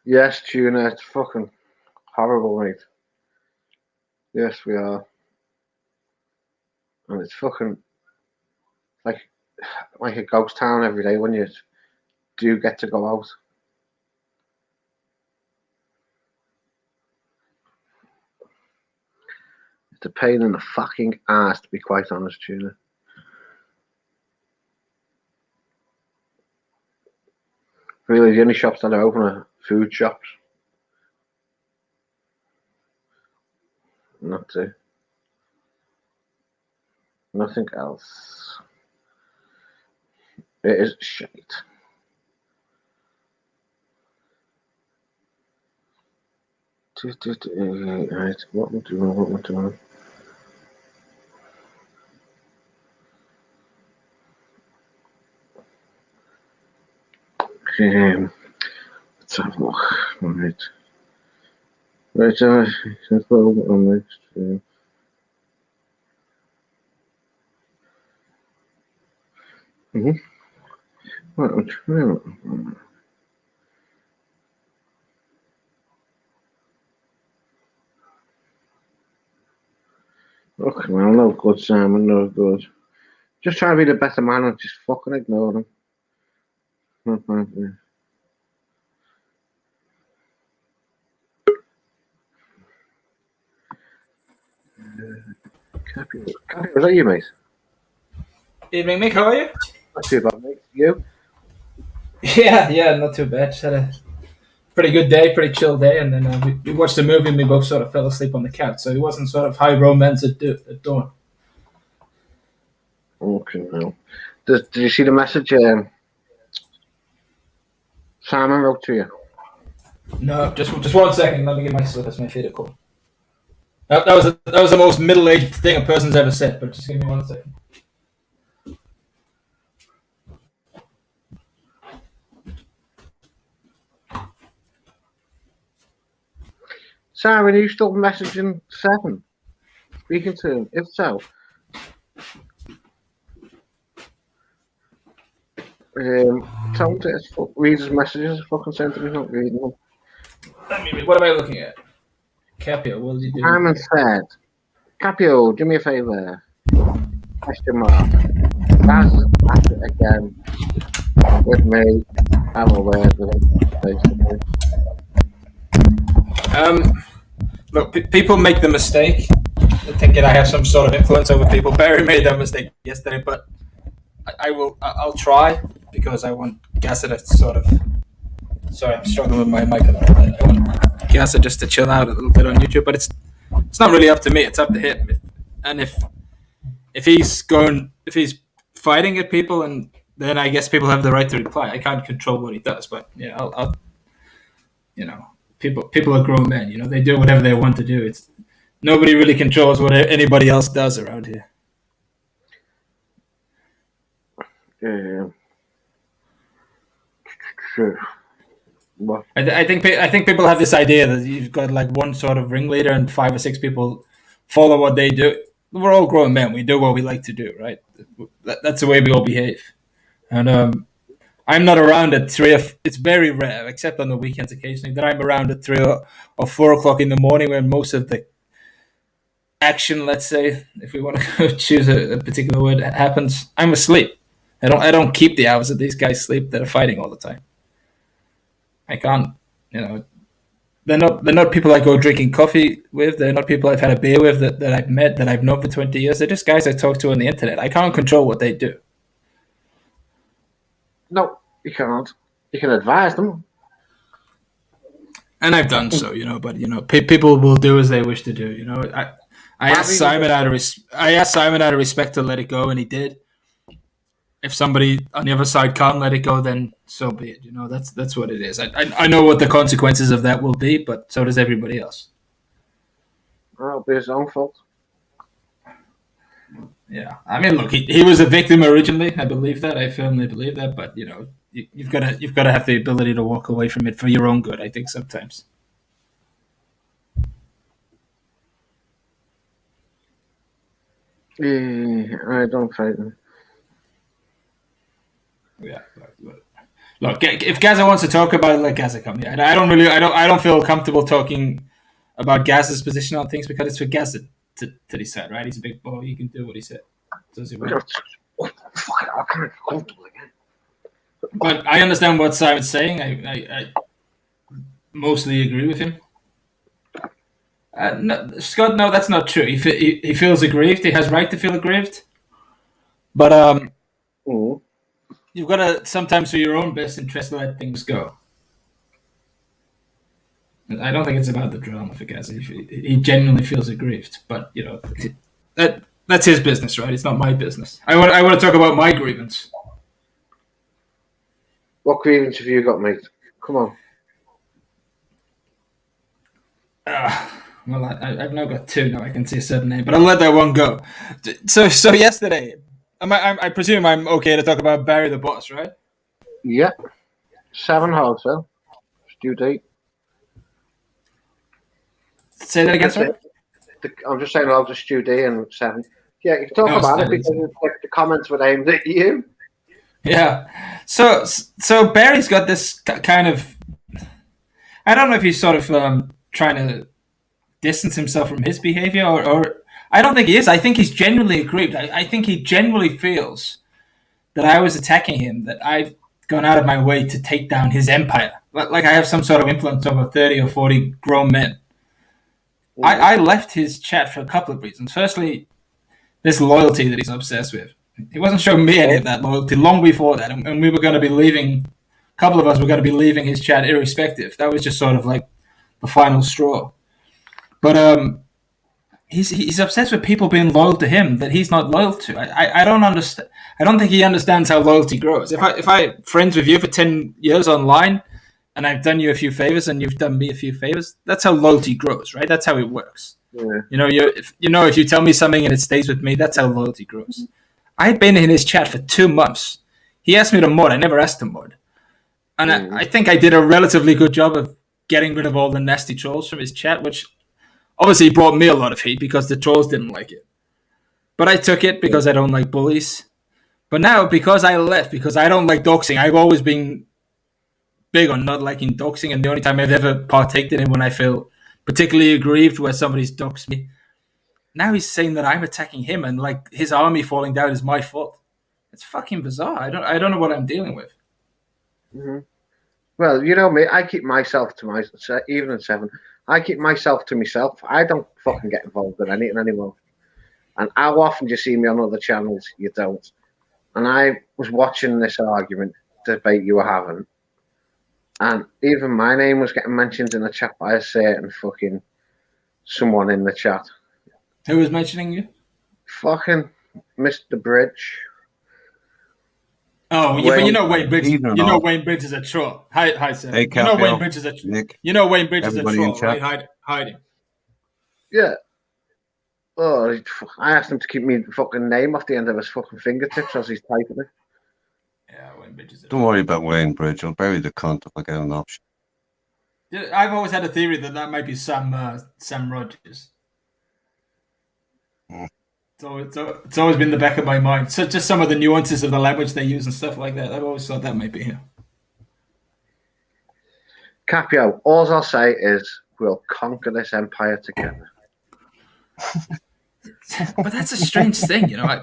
Yes, Tuna, it's fucking horrible, mate. Yes, we are. And it's fucking like a ghost town every day when you do get to go out. It's a pain in the fucking ass, to be quite honest, Tuna. Really, the only shops that are open are food shops. Nothing else. It is shite. Right, what am I doing? Let's have a look. Right. Let's go on next. Right, I'm trying. Okay, well, no good, Simon, no good. Just try to be the better man and just fucking ignore them. Cappy, was that you, mate? Evening, Mick. How are you? Not too bad, mate. You? Yeah, not too bad. Just had a pretty good day, pretty chill day, and then we watched a movie and we both sort of fell asleep on the couch. So it wasn't sort of high romance at dawn. Okay, well. Did you see the message Simon wrote to you? No, just 1 second. Let me get my slippers. My feet are cold. That was the most middle-aged thing a person's ever said. But just give me 1 second. Simon, are you still messaging Seven? Speaking to him? If so, Tell him to read his messages. Fucking sent him. He's not reading them. What am I looking at? Capio, what did you do? Simon said, Capio, do me a favour. Question mark. That's at it again with me. I'm aware of it, basically. Look, people make the mistake thinking I have some sort of influence over people. Barry made that mistake yesterday, but I'll try because I want Gasser to sort of. Sorry, I'm struggling with my mic a little bit. I want Gasser just to chill out a little bit on YouTube, but it's not really up to me. It's up to him. And if he's fighting at people, and then I guess people have the right to reply. I can't control what he does, but yeah, I'll people are grown men. They do whatever they want to do. It's nobody really controls what anybody else does around here. Yeah. Sure. What? I think people have this idea that you've got like one sort of ringleader and 5 or 6 people follow what they do. We're all grown men. We do what we like to do, right? That's the way we all behave. And I'm not around at 3 or it's very rare, except on the weekends occasionally, that I'm around at 3 or 4 o'clock in the morning when most of the action, let's say, if we want to choose a particular word, happens. I'm asleep. I don't keep the hours that these guys sleep that are fighting all the time. I can't, they're not people I go drinking coffee with. They're not people I've had a beer with that I've met, that I've known for 20 years. They're just guys I talk to on the internet. I can't control what they do. No, you can't. You can advise them. And I've done so, but people will do as they wish to do. I asked Simon out of respect to let it go, and he did. If somebody on the other side can't let it go, then so be it. That's what it is. I know what the consequences of that will be, but so does everybody else. That'll be his own fault. Yeah, I mean, look, he was a victim originally. I believe that. I firmly believe that. But you've got to have the ability to walk away from it for your own good. I think sometimes. Yeah, I don't fight him. Yeah, look. If Gaza wants to talk about it, let Gaza come. Yeah, I don't feel comfortable talking about Gaza's position on things because it's for Gaza to decide, right? He's a big boy. He can do what he said. Does he? Fuck, I can't get comfortable again. But I understand what Simon's saying. I mostly agree with him. No, Scott, no, that's not true. He feels aggrieved. He has right to feel aggrieved. But you've got to sometimes, for your own best interest, let things go. I don't think it's about the drama for Gaza. He genuinely feels aggrieved, but that's his business, right? It's not my business. I want to talk about my grievance. What grievance have you got, mate? Come on. Well, I've now got 2 now. I can see a certain name, but I'll let that one go. So yesterday, I presume I'm okay to talk about Barry the Boss, right? Yeah. 7 wholesale. Due date. Say that again, sir? I'm just saying, I'll just due date and 7. Yeah, you can talk about it because the comments were aimed at you. Yeah. So Barry's got this kind of. I don't know if he's sort of trying to distance himself from his behavior, or I don't think he is. I think he's genuinely aggrieved. I think he genuinely feels that I was attacking him, that I've gone out of my way to take down his empire. Like I have some sort of influence over 30 or 40 grown men. I left his chat for a couple of reasons. Firstly, this loyalty that he's obsessed with. He wasn't showing me any of that loyalty long before that, and we were going to be leaving. A couple of us were going to be leaving his chat irrespective. That was just sort of like the final straw. But he's obsessed with people being loyal to him that he's not loyal to. I don't understand. I don't think he understands how loyalty grows. If I'm friends with you for 10 years online, and I've done you a few favors, and you've done me a few favors, that's how loyalty grows, right? That's how it works. Yeah. If you tell me something and it stays with me, that's how loyalty grows. I'd been in his chat for 2 months. He asked me to mod. I never asked to mod. And I think I did a relatively good job of getting rid of all the nasty trolls from his chat, which obviously brought me a lot of hate because the trolls didn't like it. But I took it because I don't like bullies. But now, because I left, because I don't like doxing, I've always been big on not liking doxing, and the only time I've ever partaked in it when I feel particularly aggrieved where somebody's doxed me. Now he's saying that I'm attacking him, and like his army falling down is my fault. It's fucking bizarre. I don't know what I'm dealing with. Mm-hmm. Well, you know me, I keep myself to myself, even at 7. I keep myself to myself. I don't fucking get involved in anything anymore. And how often do you see me on other channels? You don't. And I was watching this argument debate you were having, and even my name was getting mentioned in the chat by a certain fucking someone in the chat. Who was mentioning you? Fucking Mr. Bridge. Oh, yeah, but you know Wayne Bridge. Wayne Bridge is a troll. Hi, Sam. Hey, you know Wayne Bridge is a Nick. You know Wayne Bridge is a Everybody in troll. chat. Right? Hiding. Yeah. Oh, I asked him to keep me fucking name off the end of his fucking fingertips as he's typing it. Yeah, Wayne Bridge is a Don't worry about Wayne Bridge. I'll bury the cunt if I get an option. I've always had a theory that might be Sam Rogers. So it's always been the back of my mind. So just some of the nuances of the language they use and stuff like that. I've always thought that might be him. Capio, all I'll say is we'll conquer this empire together. But that's a strange thing, you know. I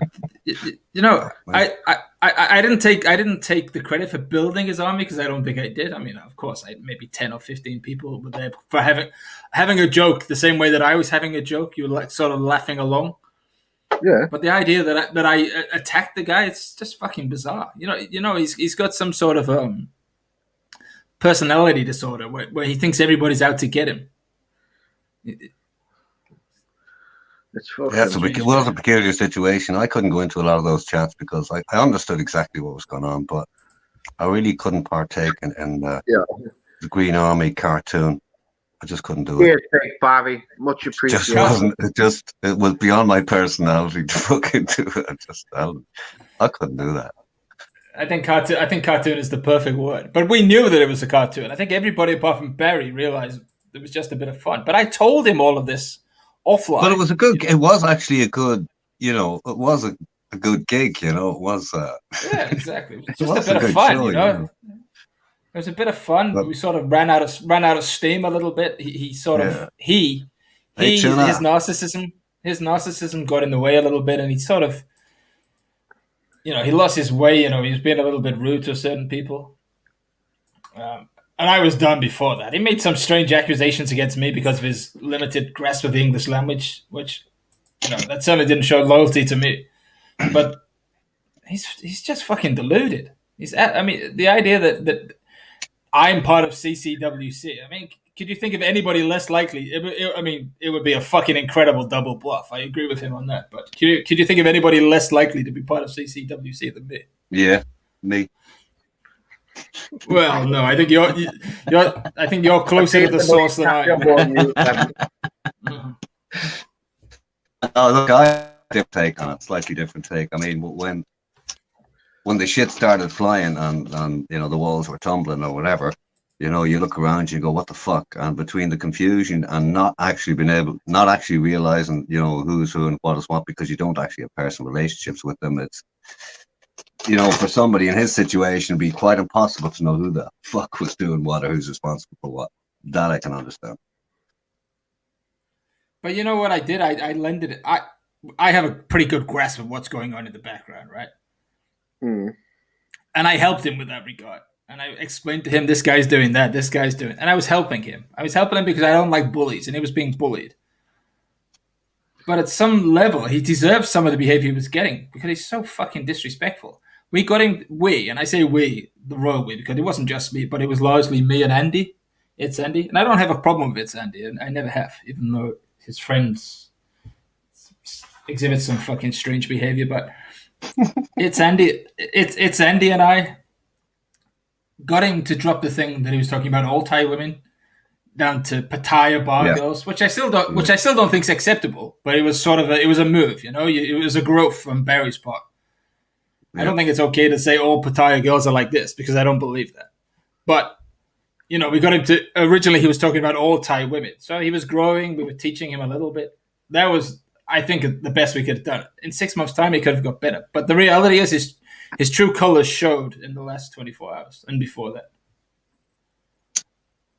didn't take the credit for building his army because I don't think I did. I mean, of course, maybe 10 or 15 people were there for having a joke the same way that I was having a joke. You were like sort of laughing along. Yeah. But the idea that I attacked the guy, it's just fucking bizarre. You know, he's got some sort of personality disorder where he thinks everybody's out to get him. It's fucking Yeah, it was a peculiar situation. I couldn't go into a lot of those chats because I understood exactly what was going on, but I really couldn't partake in the Green Army cartoon. I just couldn't do it. Cheers, Big Barry. Much appreciated. It was beyond my personality to fucking do it. I couldn't do that. I think cartoon is the perfect word. But we knew that it was a cartoon. I think everybody apart from Barry realized it was just a bit of fun. But I told him all of this offline. But it was actually a good, it was a good gig, it was. Yeah, exactly. It was just a bit of fun, show, It was a bit of fun. But we sort of ran out of steam a little bit. His narcissism got in the way a little bit, and he sort of, he lost his way. He was being a little bit rude to certain people. And I was done before that. He made some strange accusations against me because of his limited grasp of the English language, which, that certainly didn't show loyalty to me. But he's just fucking deluded. The idea that I'm part of CCWC. I mean, could you think of anybody less likely? It would be a fucking incredible double bluff. I agree with him on that. But could you think of anybody less likely to be part of CCWC than me? Yeah, me. Well, no, I think you're closer to the source than I am. Oh, look, I have a different take on it. Slightly different take. I mean, when the shit started flying and the walls were tumbling or whatever, you look around, you go, what the fuck? And between the confusion and not actually realizing, who's who and what is what, because you don't actually have personal relationships with them, it's, for somebody in his situation, it'd be quite impossible to know who the fuck was doing what or who's responsible for what. That I can understand. But you know what I did? I lended it. I have a pretty good grasp of what's going on in the background, right? Mm. And I helped him with that regard. And I explained to him, this guy's doing that, this guy's doing. And I was helping him. because I don't like bullies, and he was being bullied. But at some level, he deserves some of the behavior he was getting because he's so fucking disrespectful. We got him, and I say we, the royal we, because it wasn't just me, but it was largely me and Andy. It's Andy. And I don't have a problem with It's Andy, and I never have, even though his friends exhibit some fucking strange behavior. But it's Andy. It's Andy and I got him to drop the thing that he was talking about, all Thai women, down to Pattaya bar girls, which I still don't think is acceptable. But it was sort of a move, It was a growth from Barry's part. Yeah. I don't think it's okay to say all Pattaya girls are like this because I don't believe that. But we got him to. Originally, he was talking about all Thai women, so he was growing. We were teaching him a little bit. That was, I think, the best we could have done. In 6 months' time, he could have got better. But the reality is his true colors showed in the last 24 hours and before that.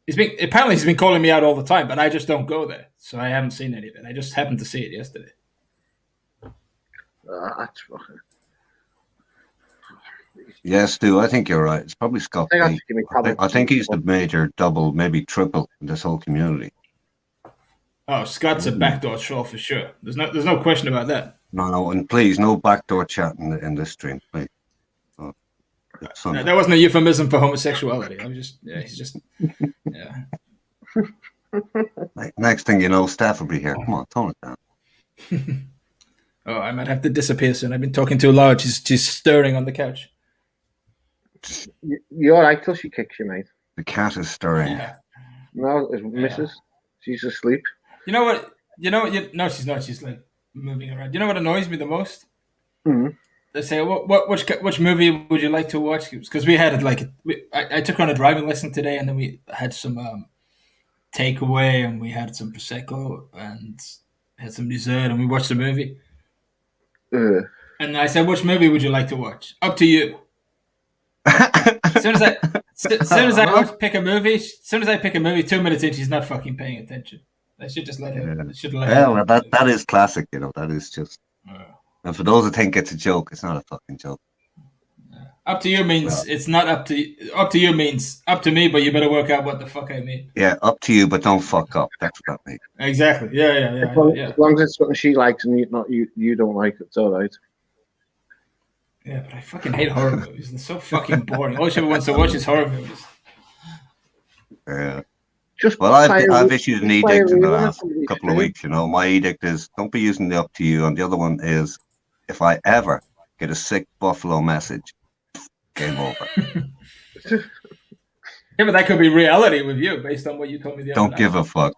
He's been calling me out all the time, but I just don't go there, so I haven't seen any of it. I just happened to see it yesterday. That's fucking. Yes, Stu, I think you're right. It's probably Scott I think, B. that's gonna be probably- I think he's the major double, maybe triple in this whole community. Oh, Scott's a backdoor troll for sure. There's no question about that. No, and please, no backdoor chat in this stream, please. Oh, it's Sunday. That wasn't a euphemism for homosexuality. He's just, yeah. Next thing you know, Steph will be here. Come on, tone it down. Oh, I might have to disappear soon. I've been talking too loud. She's stirring on the couch. You're right till she kicks you, mate. The cat is stirring. Yeah. No, it's Mrs. She's asleep. You know what? No, she's not. She's like moving around. You know what annoys me the most? Mm-hmm. They say, which movie would you like to watch? Because we had it I took her on a driving lesson today, and then we had some takeaway, and we had some prosecco, and had some dessert, and we watched a movie. And I said, which movie would you like to watch? Up to you. As soon as I pick a movie, 2 minutes in, she's not fucking paying attention. I should just let her. Well, that is classic, that is just. And for those who think it's a joke, it's not a fucking joke. Up to you means it's not up to. Up to you means up to me, but you better work out what the fuck I mean. Yeah, up to you, but don't fuck up. That's what that means. Exactly. Yeah. As long as it's something she likes and you don't like it, it's all right. Yeah, but I fucking hate horror movies. They're so fucking boring. All she ever wants to watch is horror movies. Yeah. Just Well, I've issued an edict in the last couple of weeks. My edict is don't be using the up to you, and the other one is if I ever get a sick Buffalo message, game over. Yeah, but that could be reality with you based on what you told me the other Don't night. give a fuck.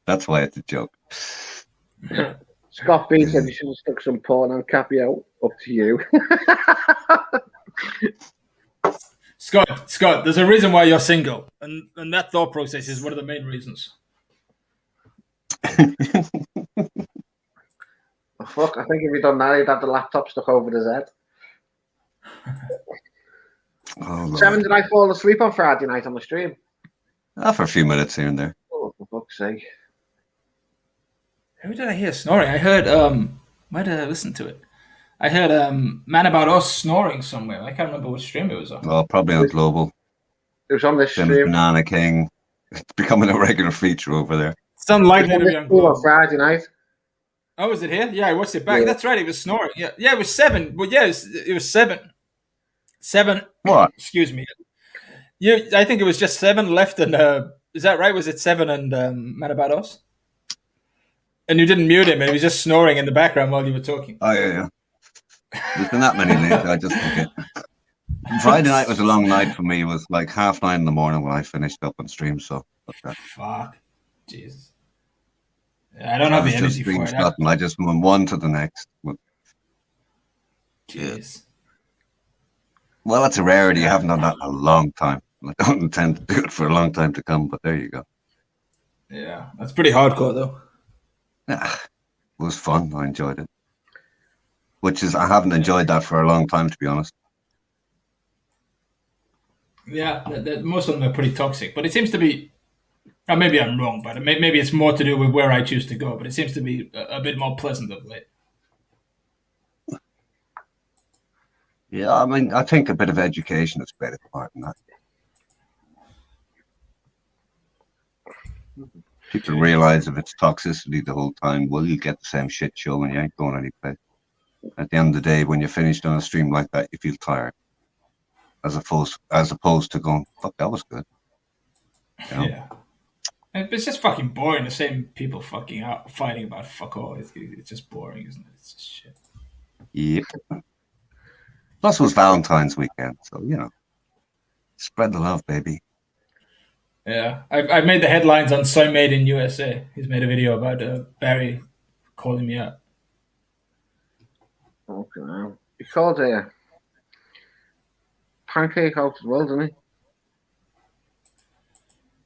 That's why it's a joke. Scott B said you should have stuck some porn on Cappy out. Up to you. Scott, there's a reason why you're single, and that thought process is one of the main reasons. Oh, fuck, I think if he'd done that, he'd have the laptop stuck over his head. Oh, Seven, did I fall asleep on Friday night on the stream? for a few minutes here and there. Oh, for fuck's sake. Who did I hear snoring? I heard, where did I listen to it? I heard Man About Us snoring somewhere. I can't remember which stream it was on. Well, probably on Global. It was on this Same as stream. Banana King. It's becoming a regular feature over there. It's unlikely It to was be on on this stream on Global. Friday night. Oh, was it here? Yeah, I watched it back. Yeah. That's right, it was snoring. Yeah, it was 7. Well, yeah, it was 7. 7. What? Excuse me. I think it was just 7 left, and is that right? Was it 7 and Man About Us? And you didn't mute him, and he was just snoring in the background while you were talking. Oh, yeah. There's been that many nights. I just forget. Friday night was a long night for me. It was like 9:30 in the morning when I finished up on stream. So, Fuck. Jesus. Yeah, I don't have the energy for it. And I just went one to the next. Jeez. Well, that's a rarity. I haven't done that in a long time. I don't intend to do it for a long time to come, but there you go. Yeah, that's pretty hardcore, though. Yeah, it was fun. I enjoyed it. I haven't enjoyed that for a long time, to be honest. Yeah, most of them are pretty toxic, but it seems to be. Or maybe I'm wrong, but maybe it's more to do with where I choose to go. But it seems to be a bit more pleasant of late. Yeah, I mean, I think a bit of education is better part in that. People realize if it's toxicity the whole time, well, you get the same shit show and you ain't going anyplace. At the end of the day, when you're finished on a stream like that, you feel tired. As opposed to going, fuck, that was good. You know? Yeah. It's just fucking boring. The same people fucking out fighting about fuck all. It's just boring, isn't it? It's just shit. Yep. Plus, it was Valentine's weekend, so spread the love, baby. Yeah, I've made the headlines on Soy Made in USA. He's made a video about Barry calling me out. Okay, now. He called Pancake out as well, didn't he?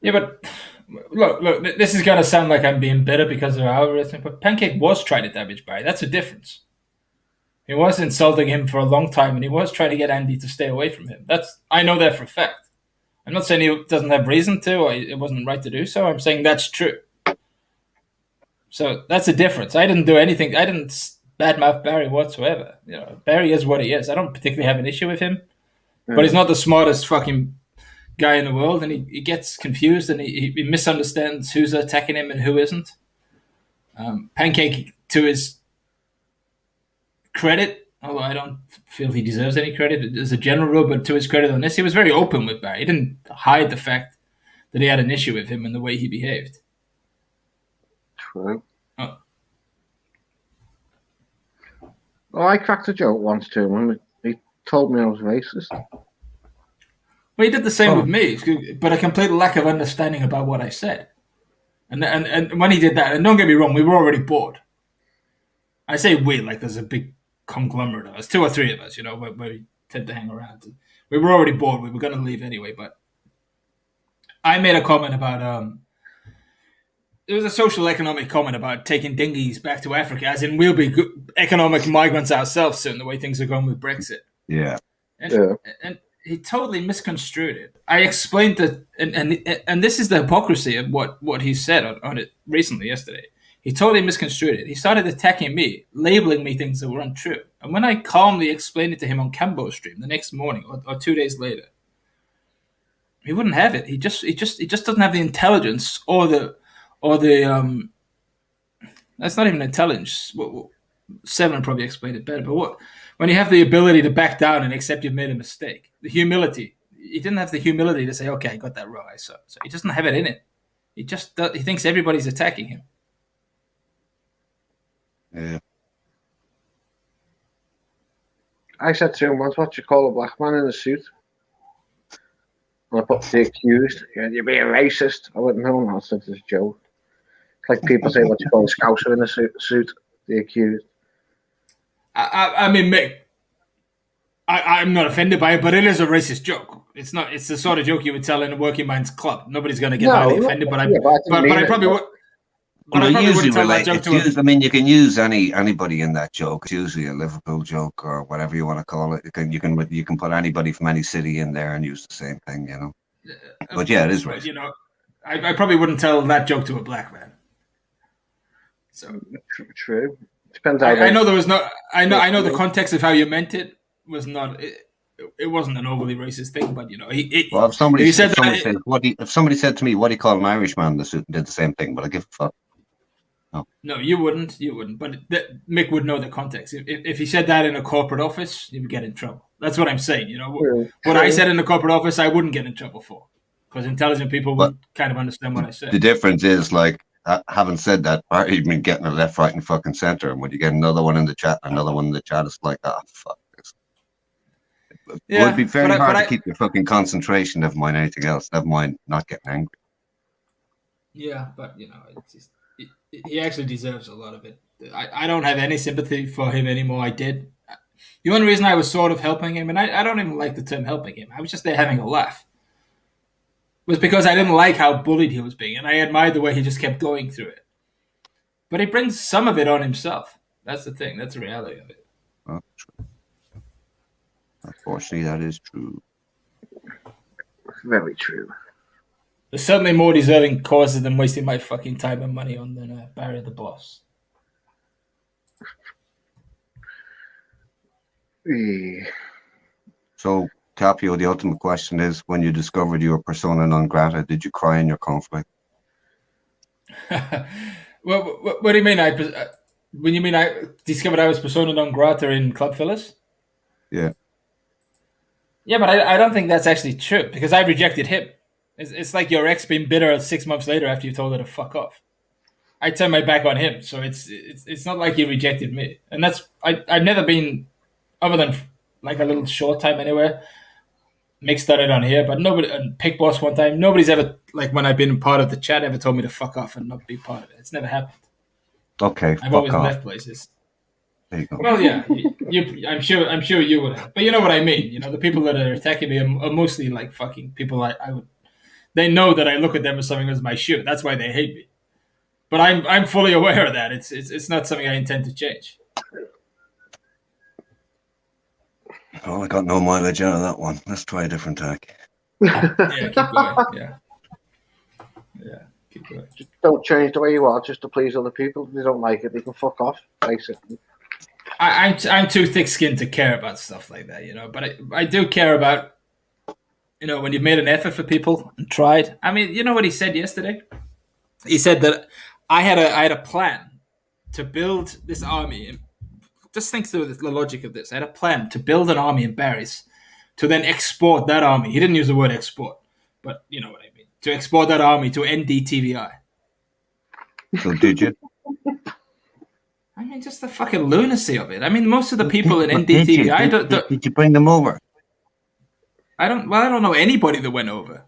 Yeah, but look, this is gonna sound like I'm being bitter because of our wrestling, but Pancake was trying to damage Barry. That's a difference. He was insulting him for a long time, and he was trying to get Andy to stay away from him. I know that for a fact. I'm not saying he doesn't have reason to, or it wasn't right to do so. I'm saying that's true. So that's a difference. I didn't do anything. I didn't badmouth Barry whatsoever. Barry is what he is. I don't particularly have an issue with him, but he's not the smartest fucking guy in the world, and he gets confused and he misunderstands who's attacking him and who isn't. Pancake, to his credit, although I don't feel he deserves any credit as a general rule, but to his credit on this, he was very open with Barry. He didn't hide the fact that he had an issue with him and the way he behaved. True. Oh. Well, I cracked a joke once to him. He told me I was racist. Well, he did the same with me, but a complete lack of understanding about what I said. And when he did that, and don't get me wrong, we were already bored. I say we, like there's a big conglomerate of us, 2 or 3 of us, where we tend to hang around. We were already bored. We were going to leave anyway, but I made a comment about it was a social economic comment about taking dinghies back to Africa, as in we'll be economic migrants ourselves soon, the way things are going with Brexit. Yeah. And he totally misconstrued it. I explained that, and this is the hypocrisy of what he said on it recently, yesterday. He totally misconstrued it. He started attacking me, labeling me things that were untrue. And when I calmly explained it to him on Cambo's stream the next morning or 2 days later, he wouldn't have it. He just doesn't have the intelligence or the that's not even intelligence. Seven probably explained it better. But when you have the ability to back down and accept you've made a mistake, the humility. He didn't have the humility to say, "Okay, I got that wrong. I saw." So he doesn't have it in it. He thinks everybody's attacking him. Yeah. I said to him once, "What you call a black man in a suit?" And I put the accused. You're being racist. I wouldn't know. I said it's a joke. It's like people say, "What you call a scouser in a suit?" The accused. I mean, Mick, I'm not offended by it, but it is a racist joke. It's not. It's the sort of joke you would tell in a working man's club. Nobody's going to get highly offended, but I probably would. But I probably wouldn't tell that joke to him. I mean, you can use anybody in that joke. It's usually a Liverpool joke or whatever you want to call it. You can put anybody from any city in there and use the same thing, But yeah, it is racist. I probably wouldn't tell that joke to a black man. So true. Depends how I know there was no. I know the context of how you meant it was not. It wasn't an overly racist thing, but well, if somebody said to me, "What do you call an Irishman?" They did the same thing, but I give a fuck. No, you wouldn't. But Mick would know the context. If he said that in a corporate office, he would get in trouble. That's what I'm saying. What I said in the corporate office, I wouldn't get in trouble for, because intelligent people would kind of understand what I said. The difference is, like, having said that, Barry's been getting a left, right, and fucking center, and when you get another one in the chat, it's like, fuck this. It would be very hard to keep your fucking concentration. Never mind anything else. Never mind not getting angry. Yeah, but it's just. He actually deserves a lot of it. I don't have any sympathy for him anymore. I did. The only reason I was sort of helping him, and I don't even like the term helping him, I was just there having a laugh, was because I didn't like how bullied he was being, and I admired the way he just kept going through it. But he brings some of it on himself. That's the thing. That's the reality of it. Oh, true. Unfortunately, that is true. Very true. There's certainly more deserving causes than wasting my fucking time and money on than Barry the Boss. So, Tapio, the ultimate question is, when you discovered you were persona non grata, did you cry in your conflict? Well, what do you mean? When you mean I discovered I was persona non grata in Club Phyllis? Yeah. Yeah, but I don't think that's actually true, because I rejected him. It's like your ex being bitter 6 months later after you told her to fuck off. I turned my back on him, so it's not like he rejected me. And I've never been, other than like a little short time anywhere, Mick started on here, but nobody, and Pick Boss one time, nobody's ever, like when I've been part of the chat, ever told me to fuck off and not be part of it. It's never happened. Okay, I've always left places. There you go. Well, yeah, I'm sure you would have. But you know what I mean. The people that are attacking me are mostly like fucking people I would. They know that I look at them as something as my shoe. That's why they hate me. But I'm fully aware of that. It's not something I intend to change. Oh, I got no mileage out of that one. Let's try a different tack. Yeah, keep going. Yeah, keep going. Just don't change the way you are just to please other people. If they don't like it, they can fuck off, basically. I'm too thick-skinned to care about stuff like that, you know. But I do care about, you know, when you've made an effort for people and tried. I mean, you know what he said yesterday? He said that I had a plan to build this army. Just think through the logic of this. I had a plan to build an army in Barry's, to then export that army. He didn't use the word export, but you know what I mean. To export that army to NDTVI. So did you? I mean, just the fucking lunacy of it. I mean, most of the people in NDTVI Did you bring them over? I don't know anybody that went over.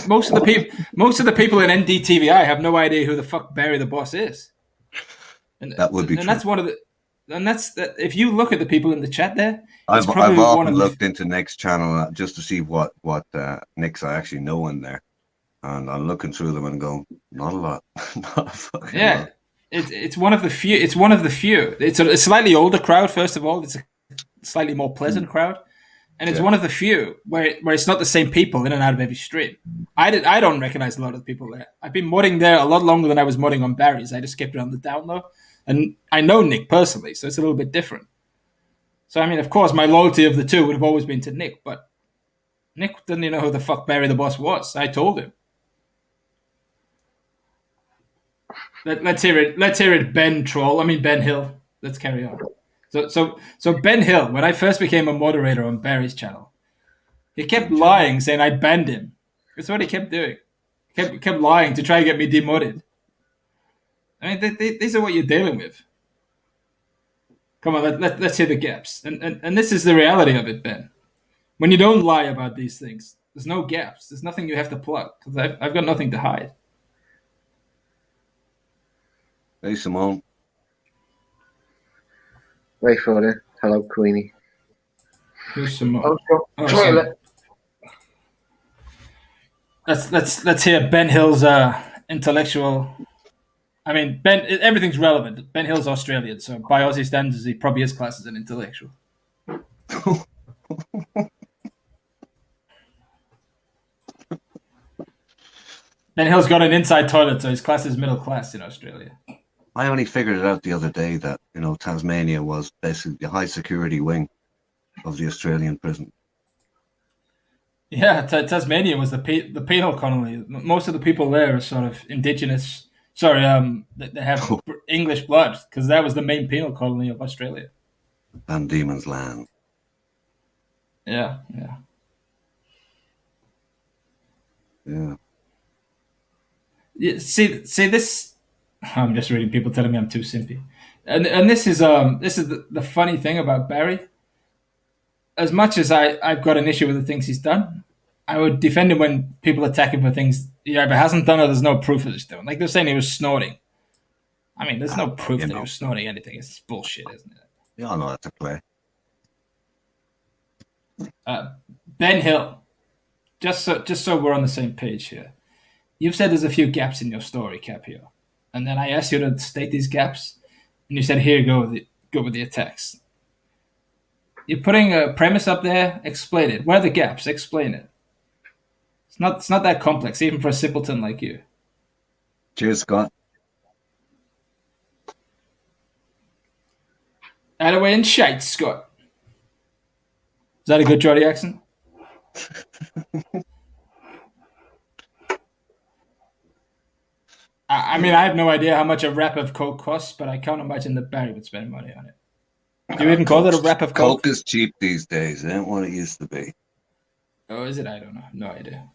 Most of the people in NDTVI have no idea who the fuck Barry the Boss is. And that would be and true. that's one of the. And that's that. If you look at the people in the chat there, I've often looked into Nick's channel just to see what Nick's I actually know in there, and I'm looking through them and going, not a lot, not a fucking lot. It's one of the few. It's one of the few. It's a slightly older crowd. First of all, it's a slightly more pleasant crowd, and it's one of the few where it's not the same people in and out of every stream. I don't recognize a lot of the people there. I've been modding there a lot longer than I was modding on Barry's. I just kept it on the down low. And I know Nick personally, so it's a little bit different. So, I mean, of course, my loyalty of the two would have always been to Nick, but Nick didn't even know who the fuck Barry the Boss was. I told him. Let's hear it. Let's hear it, Ben Hill. Let's carry on. So Ben Hill, when I first became a moderator on Barry's channel, he kept lying, saying I banned him. That's what he kept doing. He kept lying to try and get me demodded. I mean, these are what you're dealing with. Come on, let's hear the gaps. And this is the reality of it, Ben. When you don't lie about these things, there's no gaps. There's nothing you have to plug, because I've got nothing to hide. Hey, Simone. Wait for it. Hello, Queenie. Who's Simone? Toilet. Let's hear Ben Hill's intellectual. I mean, everything's relevant. Ben Hill's Australian, so by Aussie standards, he probably is classed as an intellectual. Ben Hill's got an inside toilet, so he's classed as middle class in Australia. I only figured it out the other day that, you know, Tasmania was basically the high security wing of the Australian prison. Yeah, Tasmania was the penal colony. Most of the people there are sort of indigenous. Sorry, they have English blood, because that was the main penal colony of Australia. Van Diemen's Land. Yeah. See this. I'm just reading people telling me I'm too simpy, and this is the funny thing about Barry. As much as I've got an issue with the things he's done, I would defend him when people attack him for things he either hasn't done or there's no proof of he's doing. Like they're saying he was snorting. I mean, there's no proof that he was snorting anything. It's bullshit, isn't it? Yeah, I know that's a play. Ben Hill, just so we're on the same page here. You've said there's a few gaps in your story, Capio, and then I asked you to state these gaps, and you said, "Here, go with the attacks." You're putting a premise up there. Explain it. Where are the gaps? Explain it. It's not that complex, even for a simpleton like you. Cheers, Scott. Attaway and shite, Scott. Is that a good Geordie accent? I mean, I have no idea how much a wrap of Coke costs, but I can't imagine that Barry would spend money on it. Do you even call that a wrap of Coke? Coke is cheap these days. It ain't what it used to be. Oh, is it? I don't know. No idea.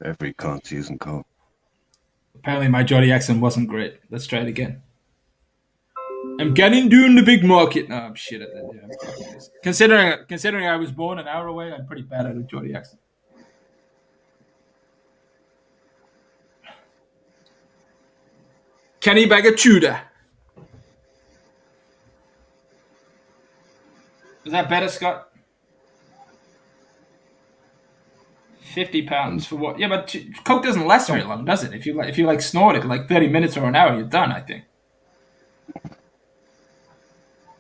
Every cunt's using Coke. Apparently my Geordie accent wasn't great. Let's try it again. I'm getting doing the big market. No, I'm shit at that. Yeah, considering I was born an hour away, I'm pretty bad at a Geordie accent. Kenny Bagger Tudor. Is that better, Scott? £50 for what? Yeah, but Coke doesn't last very long, does it? If you snort it like 30 minutes or an hour, you're done, I think.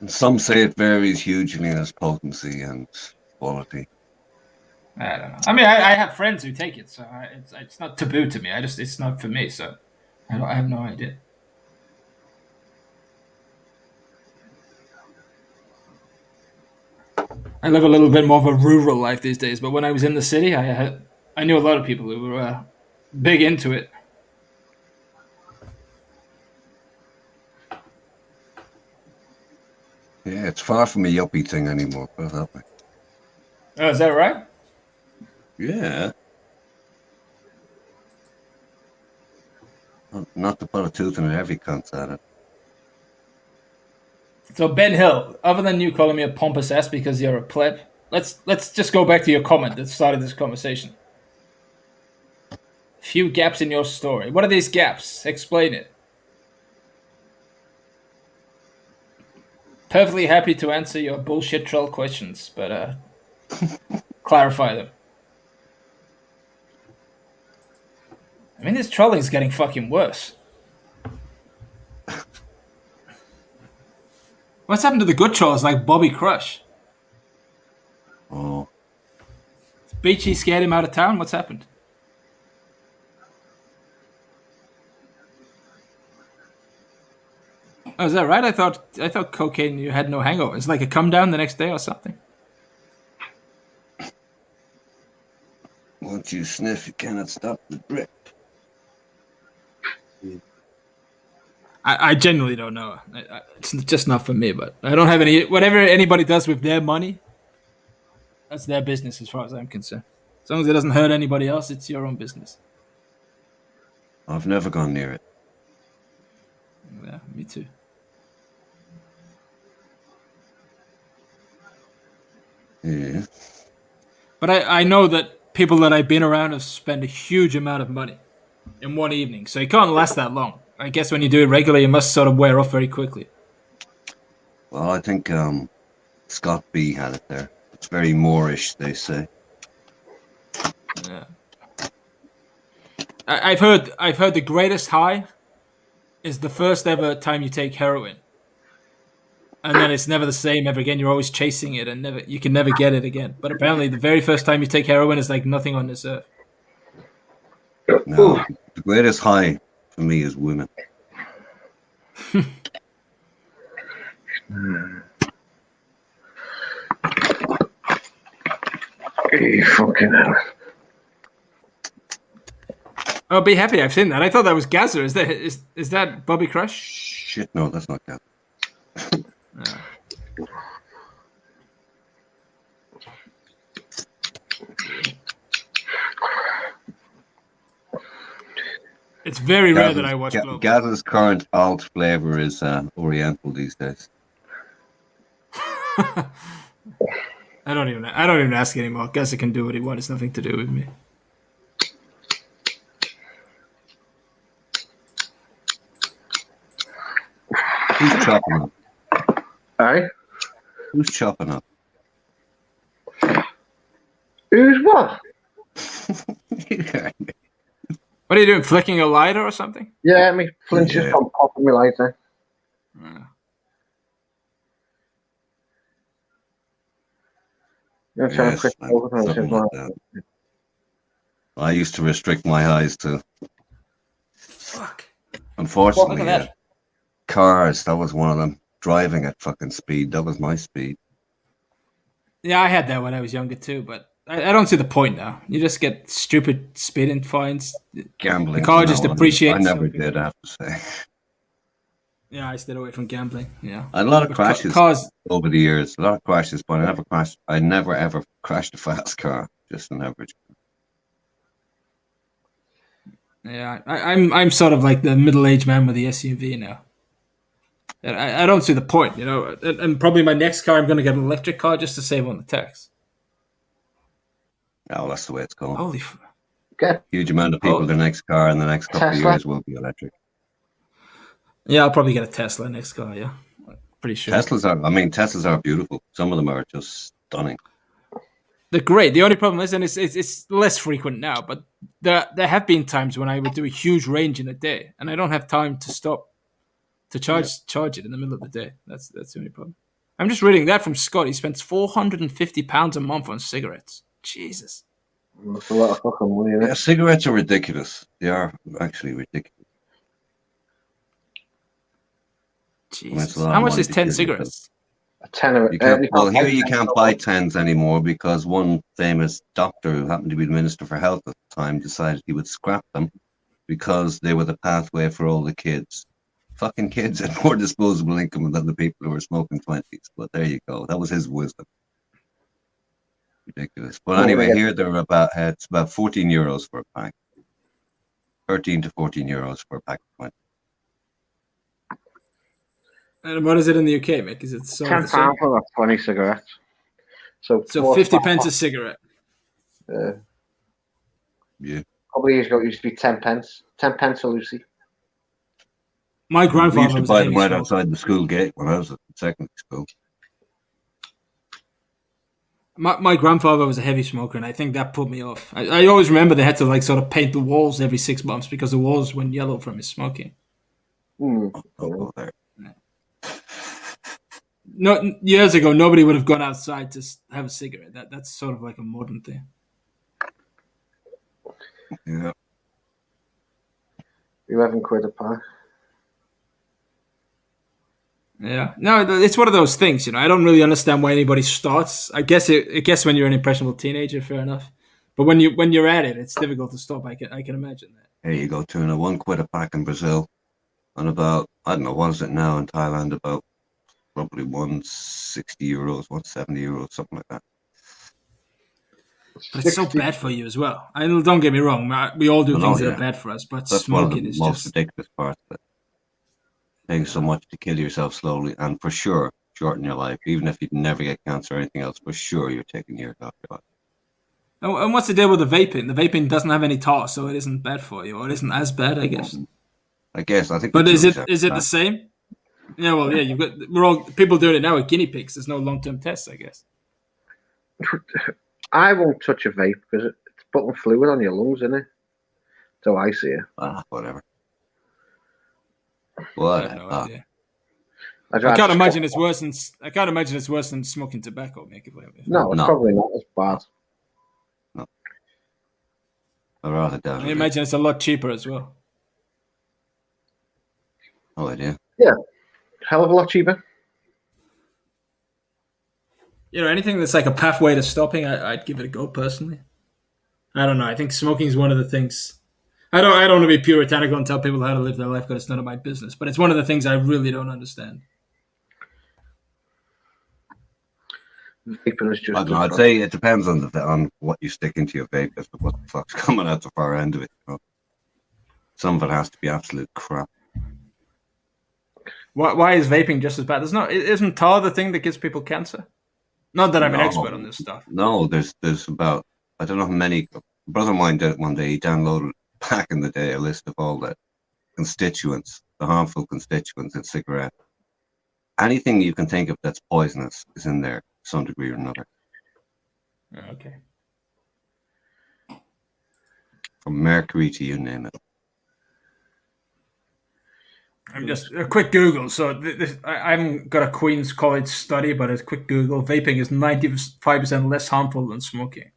And some say it varies hugely in its potency and quality. I don't know. I mean, I have friends who take it, so it's not taboo to me. It's not for me, so I have no idea. I live a little bit more of a rural life these days, but when I was in the city, I knew a lot of people who were big into it. Yeah, it's far from a yuppie thing anymore, put it that way. Oh, is that right? Yeah. Not to put a tooth in every cunt's at it. So Ben Hill, other than you calling me a pompous ass because you're a pleb, let's just go back to your comment that started this conversation. Few gaps in your story. What are these gaps? Explain it. Perfectly happy to answer your bullshit troll questions, but clarify them. I mean, this trolling is getting fucking worse. What's happened to the good trolls like Bobby Crush? Oh. Beachy scared him out of town? What's happened? Oh, is that right? I thought cocaine you had no hangover. It's like a come down the next day or something. Once you sniff, you cannot stop the drip. I genuinely don't know. It's just not for me, but I don't have any. Whatever anybody does with their money, that's their business as far as I'm concerned. As long as it doesn't hurt anybody else, it's your own business. I've never gone near it. Yeah, me too. Yeah. But I know that people that I've been around have spent a huge amount of money in one evening, so it can't last that long. I guess when you do it regularly, it must sort of wear off very quickly. Well, I think Scott B had it there. It's very Moorish, they say. Yeah. I've heard the greatest high is the first ever time you take heroin, and then it's never the same ever again. You're always chasing it, and you can never get it again. But apparently, the very first time you take heroin is like nothing on this earth. No, the greatest high for me is women. Fucking hell. Oh, be happy! I've seen that. I thought that was Gaza. Is that Bobby Crush? Shit, no, that's not that. It's very rare that I watch Global. Gaza's current alt flavor is Oriental these days. I don't even ask anymore. Gaza can do what he wants. It's nothing to do with me. Who's chopping up? Aye? Who's chopping up? Who's what? What are you doing? Flicking a lighter or something? Yeah, me flinch just on popping me later. You're trying to quick over something like that. I used to restrict my eyes to. Fuck. Unfortunately, Look at that. Cars, that was one of them. Driving at fucking speed, that was my speed. Yeah, I had that when I was younger too, but I don't see the point now. You just get stupid speeding fines. Gambling. The car just appreciates. I never did, I have to say. Yeah, I stayed away from gambling. Yeah. I had a lot of crashes Cars over the years. A lot of crashes, but I never ever crashed a fast car. Just an average. Yeah, I'm sort of like the middle-aged man with the SUV now. And I don't see the point, you know. And probably my next car, I'm going to get an electric car just to save on the tax. Oh, that's the way it's going. Holy. Okay. Huge amount of people, their next car in the next couple of years will be electric. Yeah, I'll probably get a Tesla next car, yeah. Pretty sure. Teslas are beautiful. Some of them are just stunning. They're great. The only problem is, and it's less frequent now, but there have been times when I would do a huge range in a day, and I don't have time to stop to charge it in the middle of the day. That's the only problem. I'm just reading that from Scott. He spends £450 a month on cigarettes. Jesus. That's a lot of fucking money, isn't Yeah, it? cigarettes are ridiculous. They are actually ridiculous. Jesus. a lot How of much money is to 10 kill yourself. cigarettes? A tenner. You can't, well, here you buy can't 10 buy tens anymore because one famous doctor who happened to be the Minister for Health at the time decided he would scrap them because they were the pathway for all the kids. Fucking kids had more disposable income than the people who were smoking 20s. But there you go. That was his wisdom. Ridiculous. But Oh, anyway, yeah. here they're it's about 14 euros for a pack. 13 to 14 euros for a pack of 20. And what is it in the UK, Mick? Is it sort of £10 the same? for that 20 cigarettes. So, So 50 pence a cigarette. Yeah. Probably used to be 10 pence. 10 pence a Lucy. My We used grandfather to was a buy heavy them right smoker. outside the school gate when I was at secondary school. My grandfather was a heavy smoker, and I think that put me off. I always remember they had to like sort of paint the walls every 6 months because the walls went yellow from his smoking. Mm. Don't go there. No, years ago, nobody would have gone outside to have a cigarette. That's sort of like a modern thing. Yeah. 11 quid a pack. Yeah, no, it's one of those things. I don't really understand why anybody starts. I guess when you're an impressionable teenager, fair enough. But when you're at it, it's difficult to stop. I can imagine that. Here you go, Tuna. 1 quid a pack in Brazil. And about, I don't know, what is it now in Thailand? About probably 160 euros, 170 euros, something like that. But it's so bad for you as well. Don't get me wrong. We all do things that are bad for us, but That's one of smoking the is most just ridiculous parts of it. Paying so much to kill yourself slowly and for sure shorten your life. Even if you'd never get cancer or anything else, for sure you're taking years off your life. And what's the deal with the vaping? The vaping doesn't have any tar, so it isn't bad for you, or it isn't as bad, I guess. I think. But the is jury's it out the for same? Yeah, well, yeah. We're all people doing it now with guinea pigs. There's no long-term tests, I guess. I won't touch a vape because it's putting fluid on your lungs, isn't it? So I see it. whatever. I have What? no idea. I'd I rather can't imagine smoke- I can't imagine it's worse than smoking tobacco, Mick. No, it's No. probably not as bad. I'd rather doubt I it. imagine it's a lot cheaper as well. No idea. Hell of a lot cheaper. Anything that's like a pathway to stopping, I'd give it a go personally. I don't know. I think smoking is one of the things. I don't want to be puritanical and tell people how to live their life because it's none of my business. But it's one of the things I really don't understand. Vaping is just. I don't know, I'd say it depends on what you stick into your vape as to what the fuck's coming out the far end of it. Some of it has to be absolute crap. Why is vaping just as bad? Isn't tar the thing that gives people cancer? Not that I'm an No. expert on this stuff. No, there's about, I don't know how many. A brother of mine did it one day. He downloaded back in the day a list of all the constituents, the harmful constituents in cigarette. Anything you can think of that's poisonous is in there to some degree or another. Okay. From mercury to you name it. I'm just a quick Google. So I haven't got a Queen's College study, but a quick Google. Vaping is 95% less harmful than smoking.